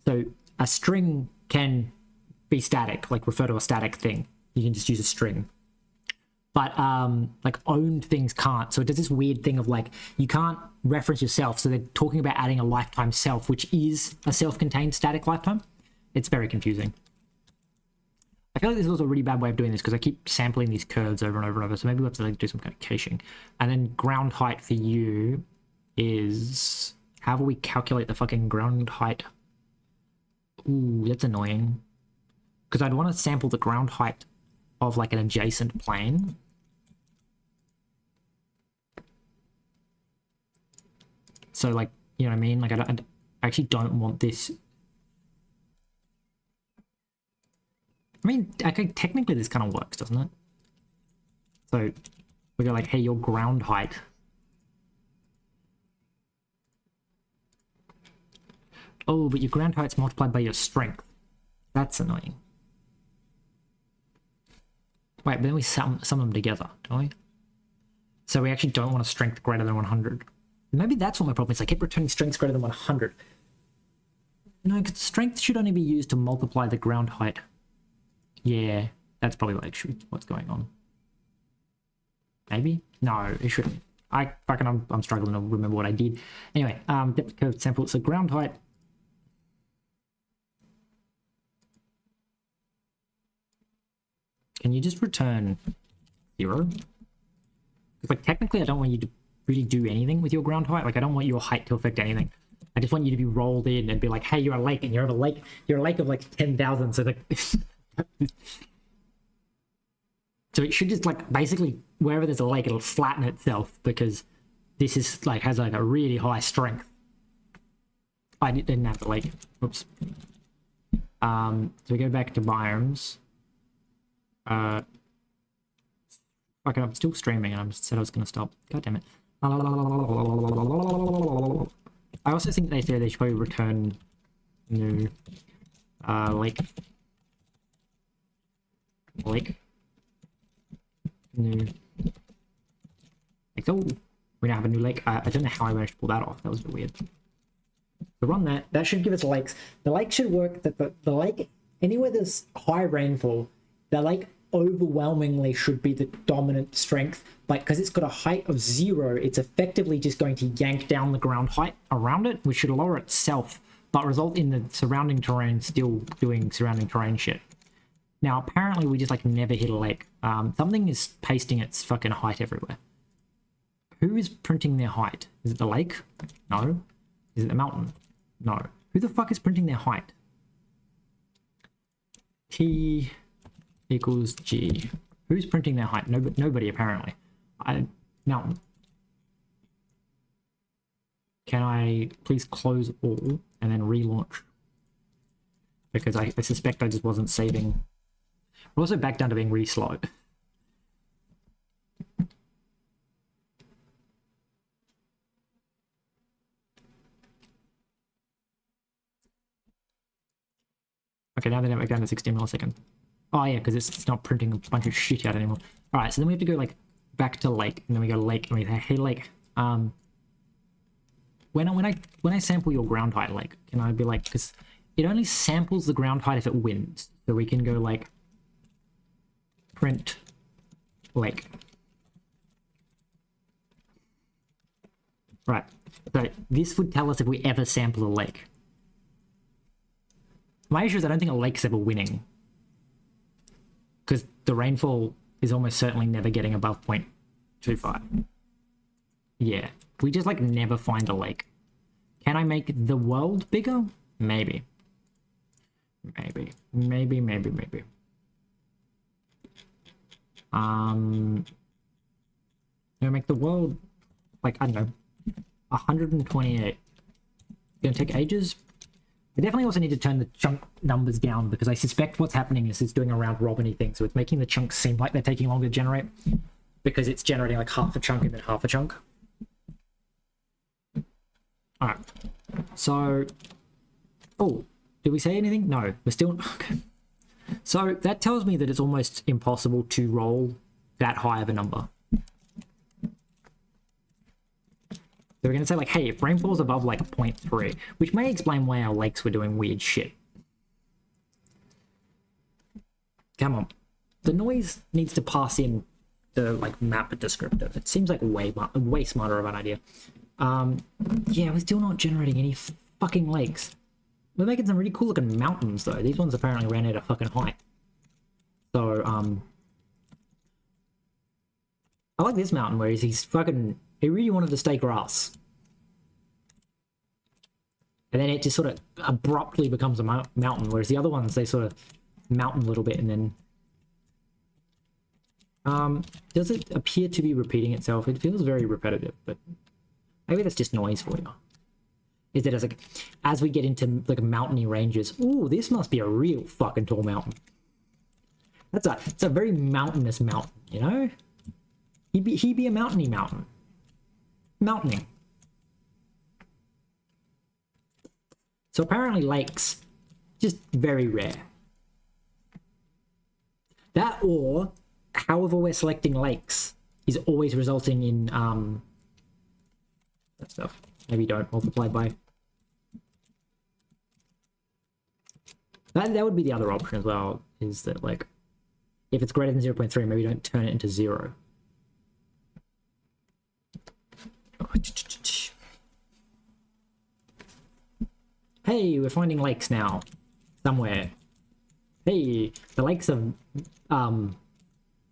So a string can be static, like refer to a static thing. You can just use a string. But like owned things can't. So it does this weird thing of like, you can't reference yourself. So they're talking about adding a lifetime self, which is a self-contained static lifetime. It's very confusing. I feel like this is also a really bad way of doing this because I keep sampling these curves over and over and over. So maybe we'll have to like do some kind of caching. And then ground height for you is, how will we calculate the fucking ground height? Ooh, that's annoying. Because I'd want to sample the ground height of like an adjacent plane. So like, you know what I mean? Like I actually don't want this. I mean, okay, technically this kind of works, doesn't it? So we go like, hey, your ground height. Oh, but your ground height's multiplied by your strength. That's annoying. Wait, but then we sum them together, don't we? So we actually don't want a strength greater than 100. Maybe that's what my problem is. I keep returning strengths greater than 100. No, because strength should only be used to multiply the ground height. Yeah, that's probably like what's going on. Maybe? No, it shouldn't. I'm struggling to remember what I did. Anyway, depth curve sample. So ground height. Can you just return 0? Because like technically I don't want you to really do anything with your ground height. Like I don't want your height to affect anything. I just want you to be rolled in and be like, hey, you're a lake, and you're a lake of like 10,000. So like so it should just like basically wherever there's a lake, it'll flatten itself because this is like has like a really high strength. I didn't have the lake. Oops. So we go back to biomes. Fuck it, I'm still streaming and I said I was gonna stop. God damn it. I also think they should probably return new lake. New. Like, oh, we now have a new lake. I don't know how I managed to pull that off. That was a bit weird. So run that. That should give us lakes. The lake should work. That the lake, anywhere there's high rainfall, the lake overwhelmingly should be the dominant strength. Like, because it's got a height of 0, it's effectively just going to yank down the ground height around it, which should lower itself, but result in the surrounding terrain still doing surrounding terrain shit. Now, apparently we just like never hit a lake. Something is pasting its fucking height everywhere. Who is printing their height? Is it the lake? No. Is it the mountain? No. Who the fuck is printing their height? T equals G. Who's printing their height? Nobody apparently. Mountain. Can I please close all and then relaunch? Because I suspect I just wasn't saving. We're also back down to being really slow. Okay, now they're back down to 16 milliseconds. Oh yeah, because it's not printing a bunch of shit out anymore. All right, so then we have to go like back to lake, and then we go lake, and we say, hey lake, when I sample your ground height, lake, can I be like, because it only samples the ground height if it wins, so we can go like print lake. Right, so this would tell us if we ever sample a lake. My issue is I don't think a lake's ever winning, because the rainfall is almost certainly never getting above 0.25. Yeah, we just like never find a lake. Can I make the world bigger? Maybe. Maybe. Gonna make the world like, I don't know, 128. Gonna take ages. I definitely also need to turn the chunk numbers down because I suspect what's happening is it's doing a round robin-y thing, so it's making the chunks seem like they're taking longer to generate because it's generating like half a chunk and then half a chunk. Alright, so, oh, did we say anything? No, we're still, okay. So that tells me that it's almost impossible to roll that high of a number. So we're going to say like, hey, if rainfall's above like 0.3, which may explain why our lakes were doing weird shit. Come on. The noise needs to pass in the like map descriptor. It seems like way smarter of an idea. Yeah, we're still not generating any fucking lakes. We're making some really cool looking mountains though. These ones apparently ran out of fucking height. So, I like this mountain where he's fucking, he really wanted to stay grass. And then it just sort of abruptly becomes a mountain, whereas the other ones, they sort of mountain a little bit and then... does it appear to be repeating itself? It feels very repetitive, but maybe that's just noise for you. Is it as we get into like mountainy ranges? Ooh, this must be a real fucking tall mountain. It's a very mountainous mountain, you know? He'd be a mountainy mountain. Mountaining. So apparently lakes, just very rare. That or, however we're selecting lakes, is always resulting in, that stuff. Maybe don't multiply by. That would be the other option as well, is that like, if it's greater than 0.3, maybe don't turn it into 0. Hey, we're finding lakes now. Somewhere. Hey, the lakes of blood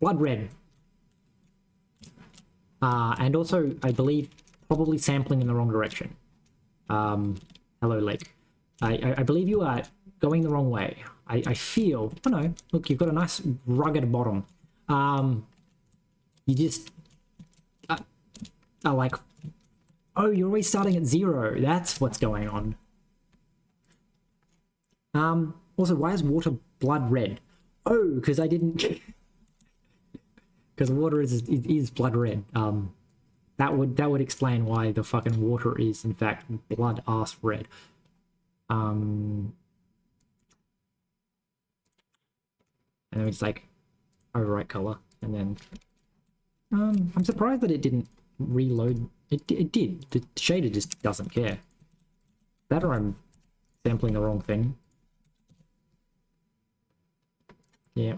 red. And also, I believe, probably sampling in the wrong direction. Hello, lake. I believe you are going the wrong way. I feel... Oh no, look, you've got a nice rugged bottom. You just... are like... Oh, you're always starting at 0. That's what's going on. Also, why is water blood red? Oh, because I didn't... Because water is blood red. That would explain why the fucking water is, in fact, blood ass red. And then it's like overwrite color, and then I'm surprised that it didn't reload. It did. The shader just doesn't care. That or I'm sampling the wrong thing. Yeah.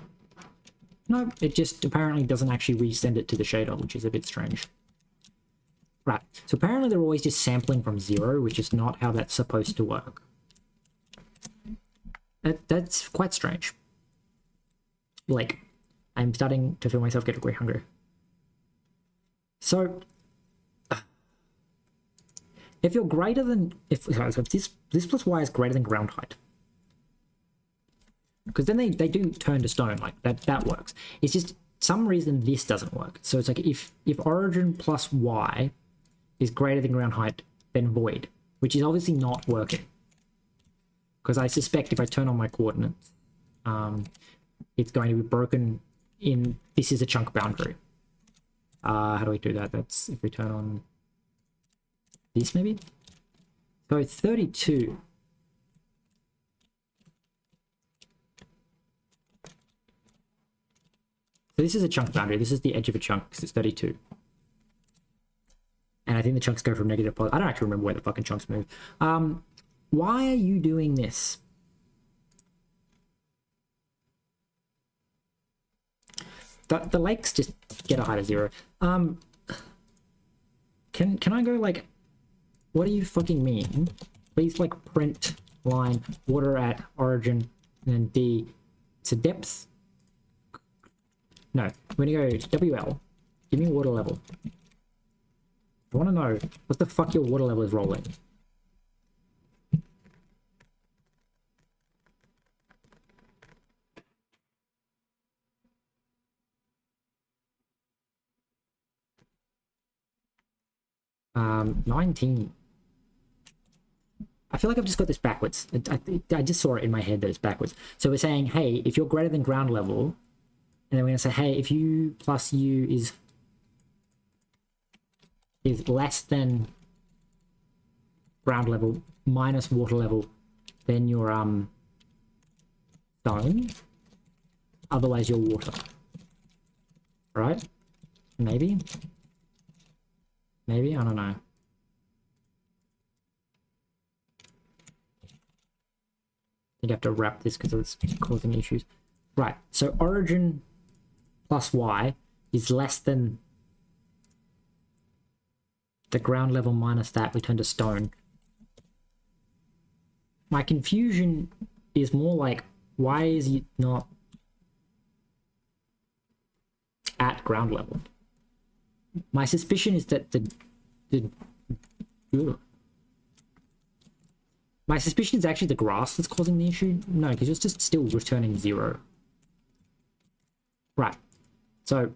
No, it just apparently doesn't actually resend it to the shader, which is a bit strange. Right, so apparently they're always just sampling from 0, which is not how that's supposed to work. That's quite strange. Like, I'm starting to feel myself get very hungry. So, if you're greater than... if this plus y is greater than ground height, because then they do turn to stone, like that works. It's just some reason this doesn't work. So it's like if origin plus y is greater than ground height, then void, which is obviously not working. Because I suspect if I turn on my coordinates, it's going to be broken in... This is a chunk boundary. How do we do that? That's if we turn on this maybe. So 32. So this is a chunk boundary. This is the edge of a chunk because it's 32. And I think the chunks go from negative to positive. I don't actually remember where the fucking chunks move. Why are you doing this? The lakes just get a height of 0. Can I go like... What do you fucking mean? Please like print line water at origin and then D. So depth... No, we're gonna go WL. Give me water level. I want to know what the fuck your water level is rolling. Um, 19. I feel like I've just got this backwards. I just saw it in my head that it's backwards. So we're saying, hey, if you're greater than ground level, and then we're going to say, hey, if u plus u is less than ground level minus water level, then you're stone. Otherwise, you're water. Right? Maybe? Maybe? I don't know. I think I have to wrap this because it's causing issues. Right, so origin plus y is less than the ground level minus that, we turn to stone. My confusion is more like, why is it not ground level. My suspicion is that my suspicion is actually the grass that's causing the issue. No, because it's just still returning 0. Right. So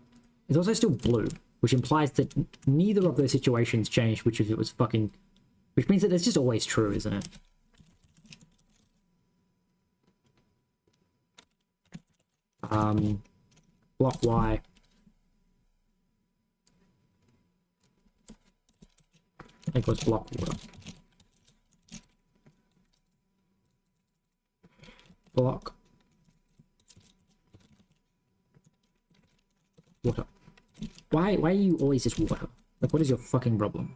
it's also still blue, which implies that neither of those situations changed, which if it was fucking... Which means that it's just always true, isn't it? Block Y. I think it was block water. Block water. Why are you always just water? Like, what is your fucking problem?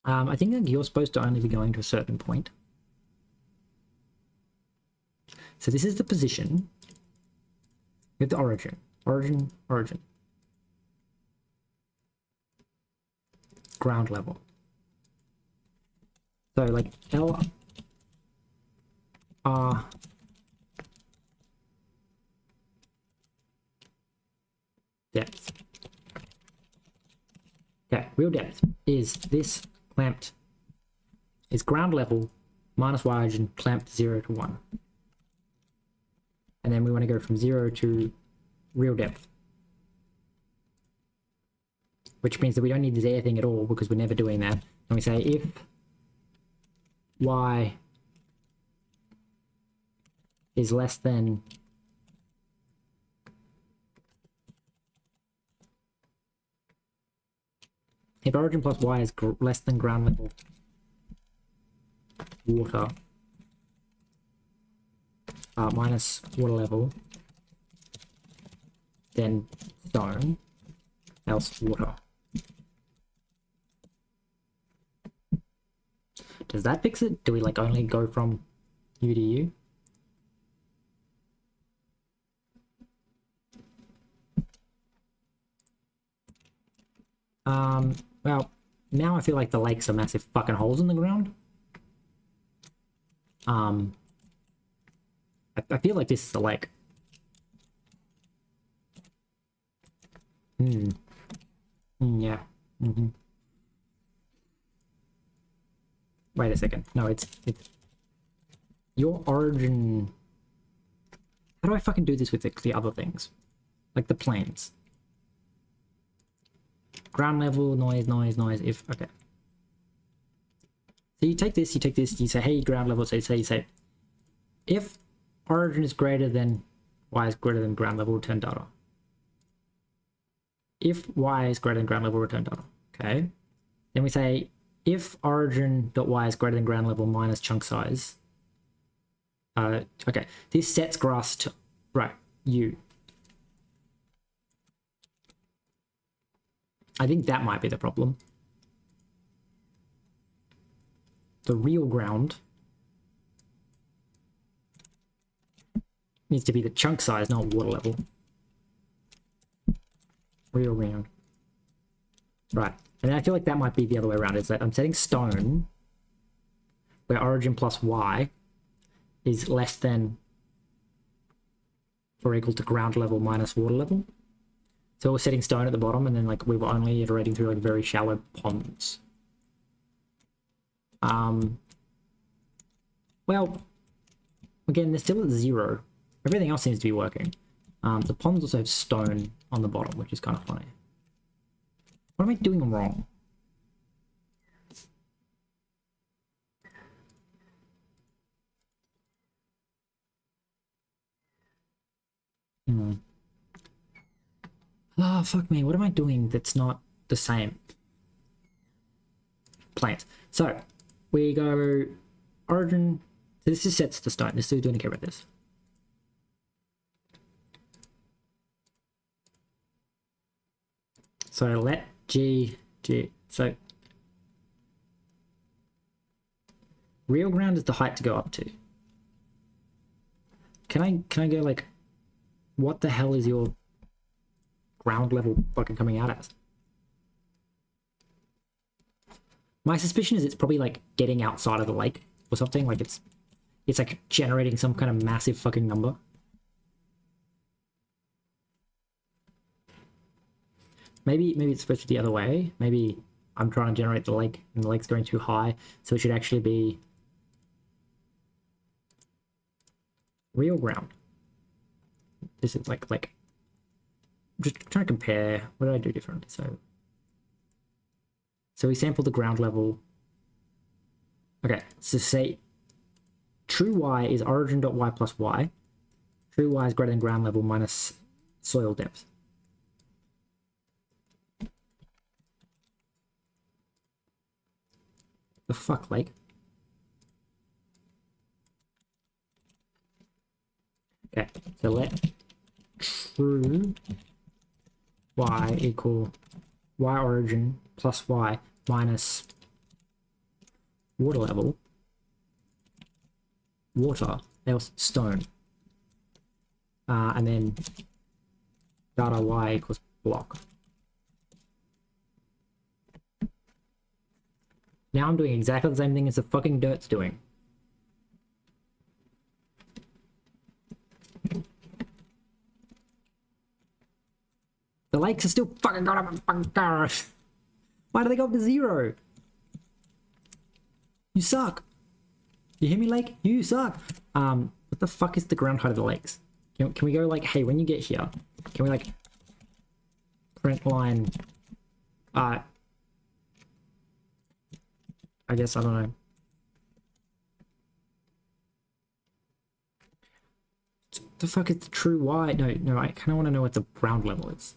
I think that you're supposed to only be going to a certain point. So this is the position. We have the origin. Origin. Ground level. So like L R depth. Okay, real depth is this clamped is ground level minus y origin clamped 0 to 1. And then we want to go from 0 to real depth. Which means that we don't need this air thing at all because we're never doing that. And we say if y is less than if origin plus y is less than ground level water minus water level, then stone, else water. Does that fix it? Do we like only go from U to U? Well, now I feel like the lakes are massive fucking holes in the ground. I feel like this is the lake. Yeah. Wait a second. No, it's your origin. How do I fucking do this with the other things? Like the planes. Ground level, noise, if, okay. So you take this, you say, hey, ground level, so you say, if origin is greater than y is greater than ground level, return data. If y is greater than ground level, return data, okay? Then we say, if origin.y is greater than ground level minus chunk size, okay, this sets grass to, right, U. I think that might be the problem. The real ground needs to be the chunk size, not water level. Real ground. Right. And I feel like that might be the other way around. Is that I'm setting stone where origin plus y is less than or equal to ground level minus water level. So we're setting stone at the bottom, and then like we were only iterating through like very shallow ponds. Well, again, they're still at 0. Everything else seems to be working. The ponds also have stone on the bottom, which is kind of funny. What am I doing wrong? Ah, fuck me. What am I doing that's not the same? Plants. So, we go origin. So this just sets the stone. This is doing care about this. So let G. So real ground is the height to go up to. Can I go like, what the hell is your ground level fucking coming out as? My suspicion is it's probably like getting outside of the lake or something. Like it's like generating some kind of massive fucking number. Maybe it's supposed to be the other way. Maybe I'm trying to generate the lake and the lake's going too high, so it should actually be real ground. This is like just trying to compare. What did I do differently? So we sampled the ground level. Okay, so say true y is origin.y plus y. True y is greater than ground level minus soil depth. The fuck, lake? Okay, so let true y equal y origin plus y minus water level, water, else stone. And then data y equals block. Now I'm doing exactly the same thing as the fucking dirt's doing. The lakes are still fucking going up a fucking car. Why do they go up to 0? You suck. You hear me, lake? You suck. What the fuck is the ground height of the lakes? Can we go like, hey, when you get here, can we like print line, I guess, I don't know. The fuck is the true y? No, I kind of want to know what the ground level is.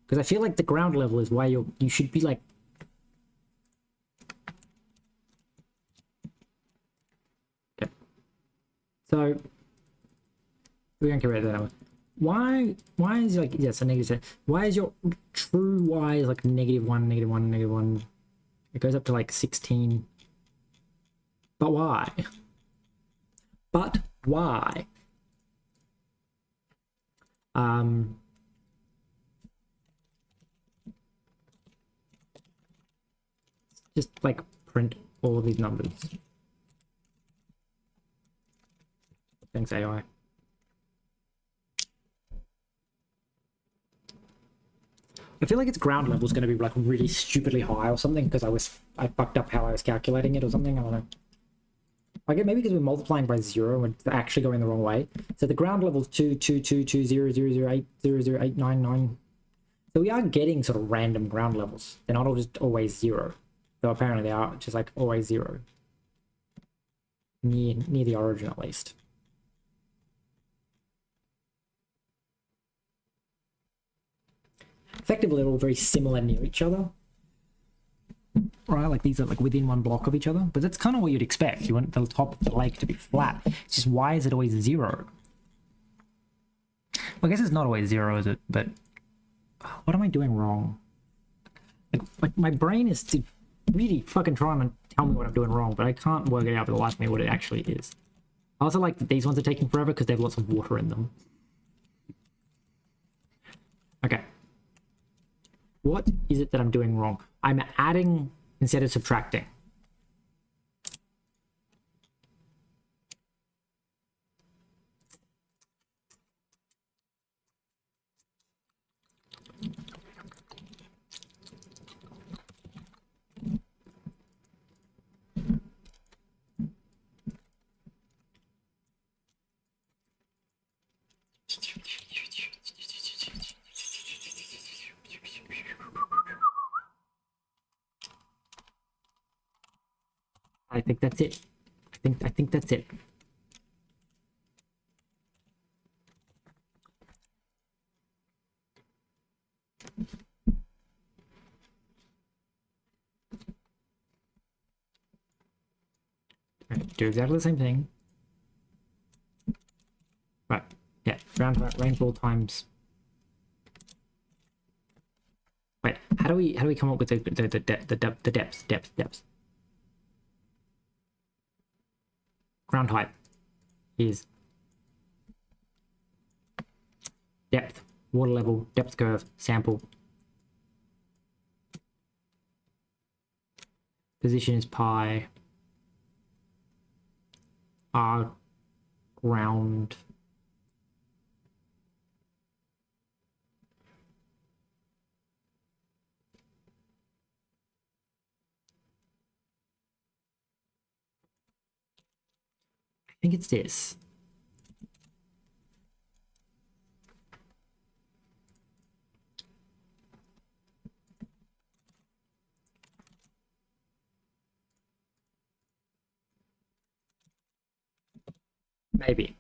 Because I feel like the ground level is why you should be like... Okay. So, we don't care about that number. Why is like, yes, a negative 10. Why is your true y is like -1, -1, -1? It goes up to like 16. But why? But why? Just like print all of these numbers. Thanks, AI. I feel like its ground level is going to be like really stupidly high or something because I fucked up how I was calculating it or something. I don't know. I get maybe because we're multiplying by 0 and we're actually going the wrong way. So the ground level is 2222000800899. So we are getting sort of random ground levels. They're not all just always 0. Though apparently they are just like always 0. Near the origin at least. Effectively, they're all very similar near each other. Right, like these are like within one block of each other. But that's kind of what you'd expect. You want the top of the lake to be flat. It's just, why is it always 0? Well, I guess it's not always 0, is it? But what am I doing wrong? Like my brain is really fucking trying to tell me what I'm doing wrong, but I can't work it out for the life of me what it actually is. I also like that these ones are taking forever because they have lots of water in them. Okay. What is it that I'm doing wrong? I'm adding instead of subtracting. I think that's it. I think that's it. Right, do exactly the same thing. Right. Yeah. Round rainfall times. Wait. How do we come up with the depth? Ground height is depth water level, depth curve, sample. Position is pi. R ground. I think it's this. Maybe.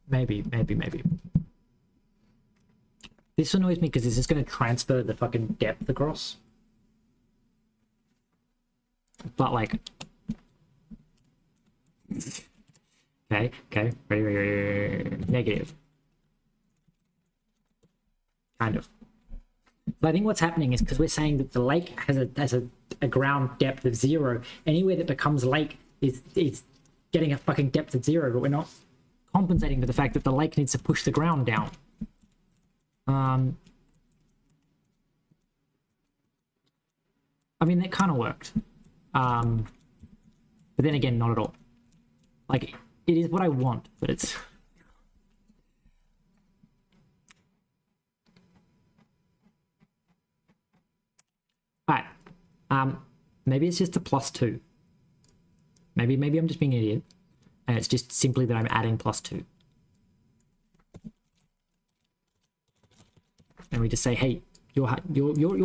Maybe. This annoys me because this is going to transfer the fucking depth across. But like... Okay. Negative. Kind of. But I think what's happening is because we're saying that the lake has a ground depth of 0. Anywhere that becomes lake is getting a fucking depth of 0, but we're not compensating for the fact that the lake needs to push the ground down. I mean, that kind of worked. But then again, not at all. Like, it is what I want, but it's... Alright. Maybe it's just a +2. Maybe I'm just being an idiot. And it's just simply that I'm adding +2. And we just say, hey, your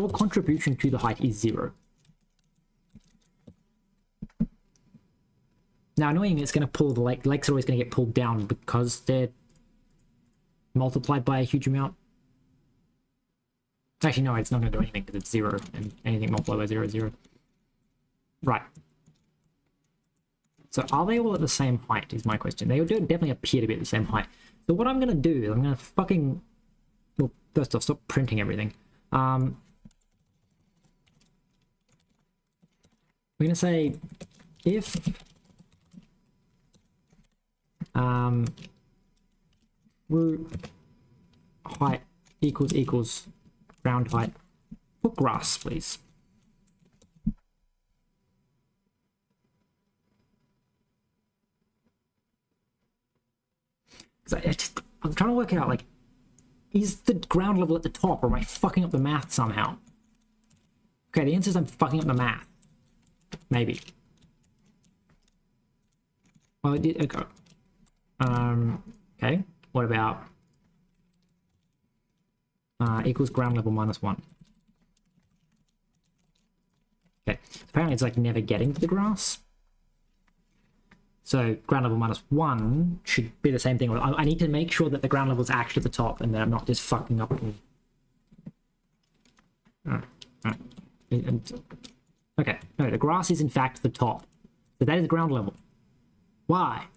contribution to the height is 0. Now, annoying, it's going to pull the lake. The lakes are always going to get pulled down because they're multiplied by a huge amount. Actually, no, it's not going to do anything because it's 0, and anything multiplied by 0 is 0. Right. So are they all at the same height is my question. They do definitely appear to be at the same height. So what I'm going to do is I'm going to fucking... Well, first off, stop printing everything. We're going to say if... root height equals ground height. Put grass, please. I'm trying to work out, like, is the ground level at the top, or am I fucking up the math somehow? Okay, the answer is I'm fucking up the math. Maybe. Well, it did. Okay. Okay. What about equals ground level -1? Okay. Apparently, it's like never getting to the grass. So ground level -1 should be the same thing. I need to make sure that the ground level is actually at the top, and that I'm not just fucking up. Okay. No, the grass is in fact the top. So that is ground level. Why?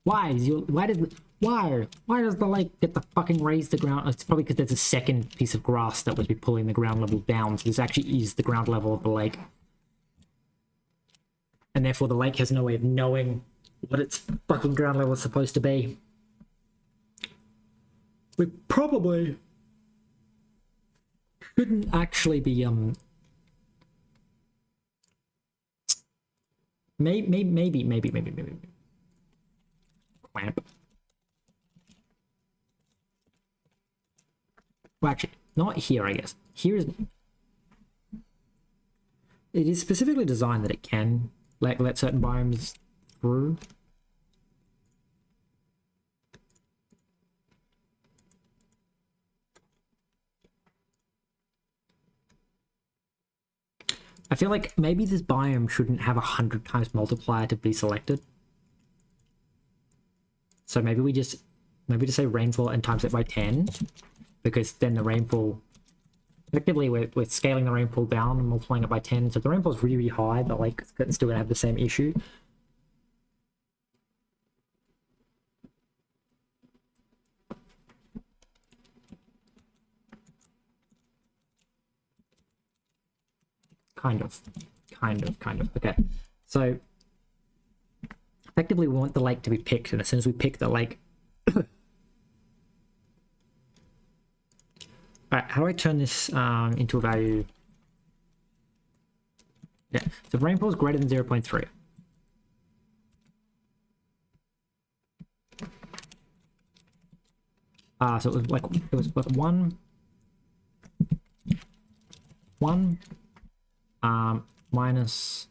Why does the lake get to fucking raise the ground? It's probably because there's a second piece of grass that would be pulling the ground level down. So this actually is the ground level of the lake. And therefore the lake has no way of knowing what its fucking ground level is supposed to be. We probably shouldn't actually be maybe clamp. Well, actually, not here, I guess. Here is... It is specifically designed that it can let certain biomes through. I feel like maybe this biome shouldn't have 100 times multiplier to be selected. So maybe we just say rainfall and times it by 10, because then the rainfall, effectively we're scaling the rainfall down and multiplying it by 10. So the rainfall is really, really high, but like it's still gonna have the same issue. Kind of. Okay. So effectively we want the lake to be picked, and as soon as we pick the lake, All right, how do I turn this into a value? Yeah, so rainfall is greater than 0.3. So it was like one minus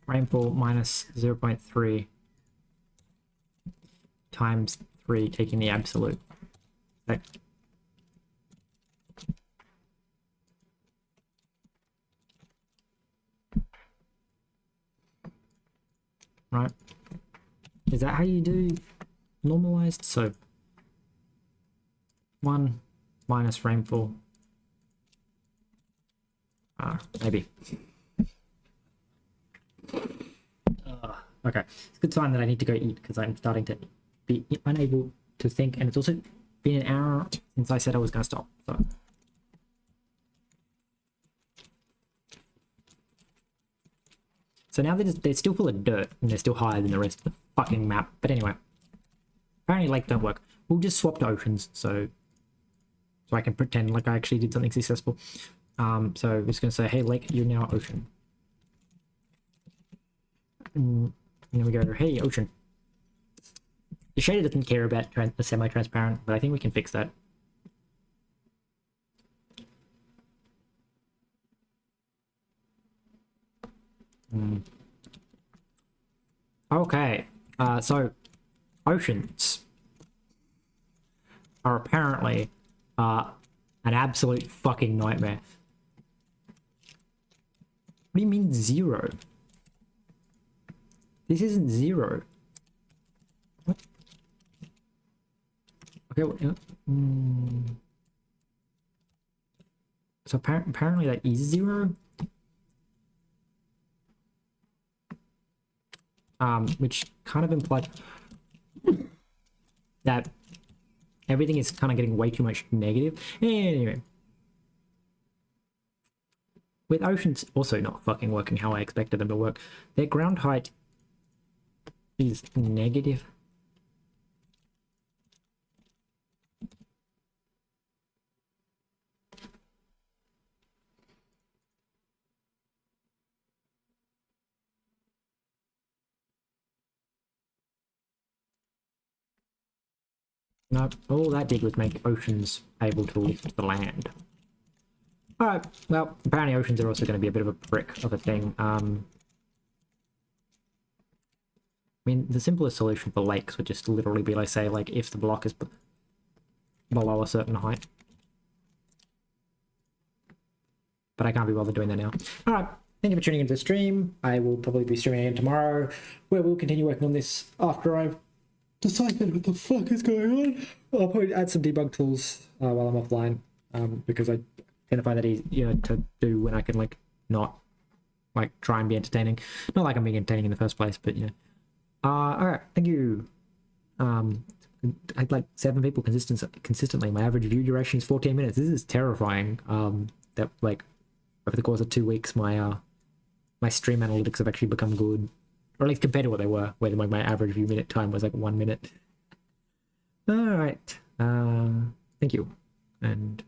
rainfall minus 0.3 times 3, taking the absolute. Okay. Right. Is that how you do normalized? So 1 minus rainfall. Maybe. Okay. It's a good sign that I need to go eat because I'm starting to be unable to think, and it's also been an hour since I said I was going to stop. So now they're still full of dirt, and they're still higher than the rest of the fucking map. But anyway, apparently lakes don't work. We'll just swap to oceans, so I can pretend like I actually did something successful. So I'm just going to say, hey lake, you're now ocean. And then we go, hey ocean. The shader doesn't care about the semi-transparent, but I think we can fix that. Okay, so oceans are apparently an absolute fucking nightmare. What do you mean 0? This isn't 0. What? Okay, well, so apparently that is 0. Which kind of implies that everything is kind of getting way too much negative. Anyway, with oceans also not fucking working how I expected them to work, their ground height is negative. No, all that did was make oceans able to lift the land. Alright, well, apparently oceans are also going to be a bit of a prick of a thing. I mean, the simplest solution for lakes would just literally be, like, say, like, if the block is below a certain height. But I can't be bothered doing that now. Alright, thank you for tuning into the stream. I will probably be streaming again tomorrow, where we'll continue working on this after I've decided what the fuck is going on. I'll probably add some debug tools while I'm offline, because I tend to find that easy, to do when I can, like, not, like, try and be entertaining. Not like I'm being entertaining in the first place, but, alright, thank you. I had, like, 7 people consistently. My average view duration is 14 minutes. This is terrifying. That, like, over the course of 2 weeks, my stream analytics have actually become good. Or at least compared to what they were, where my average view minute time was like 1 minute. Alright. Thank you. And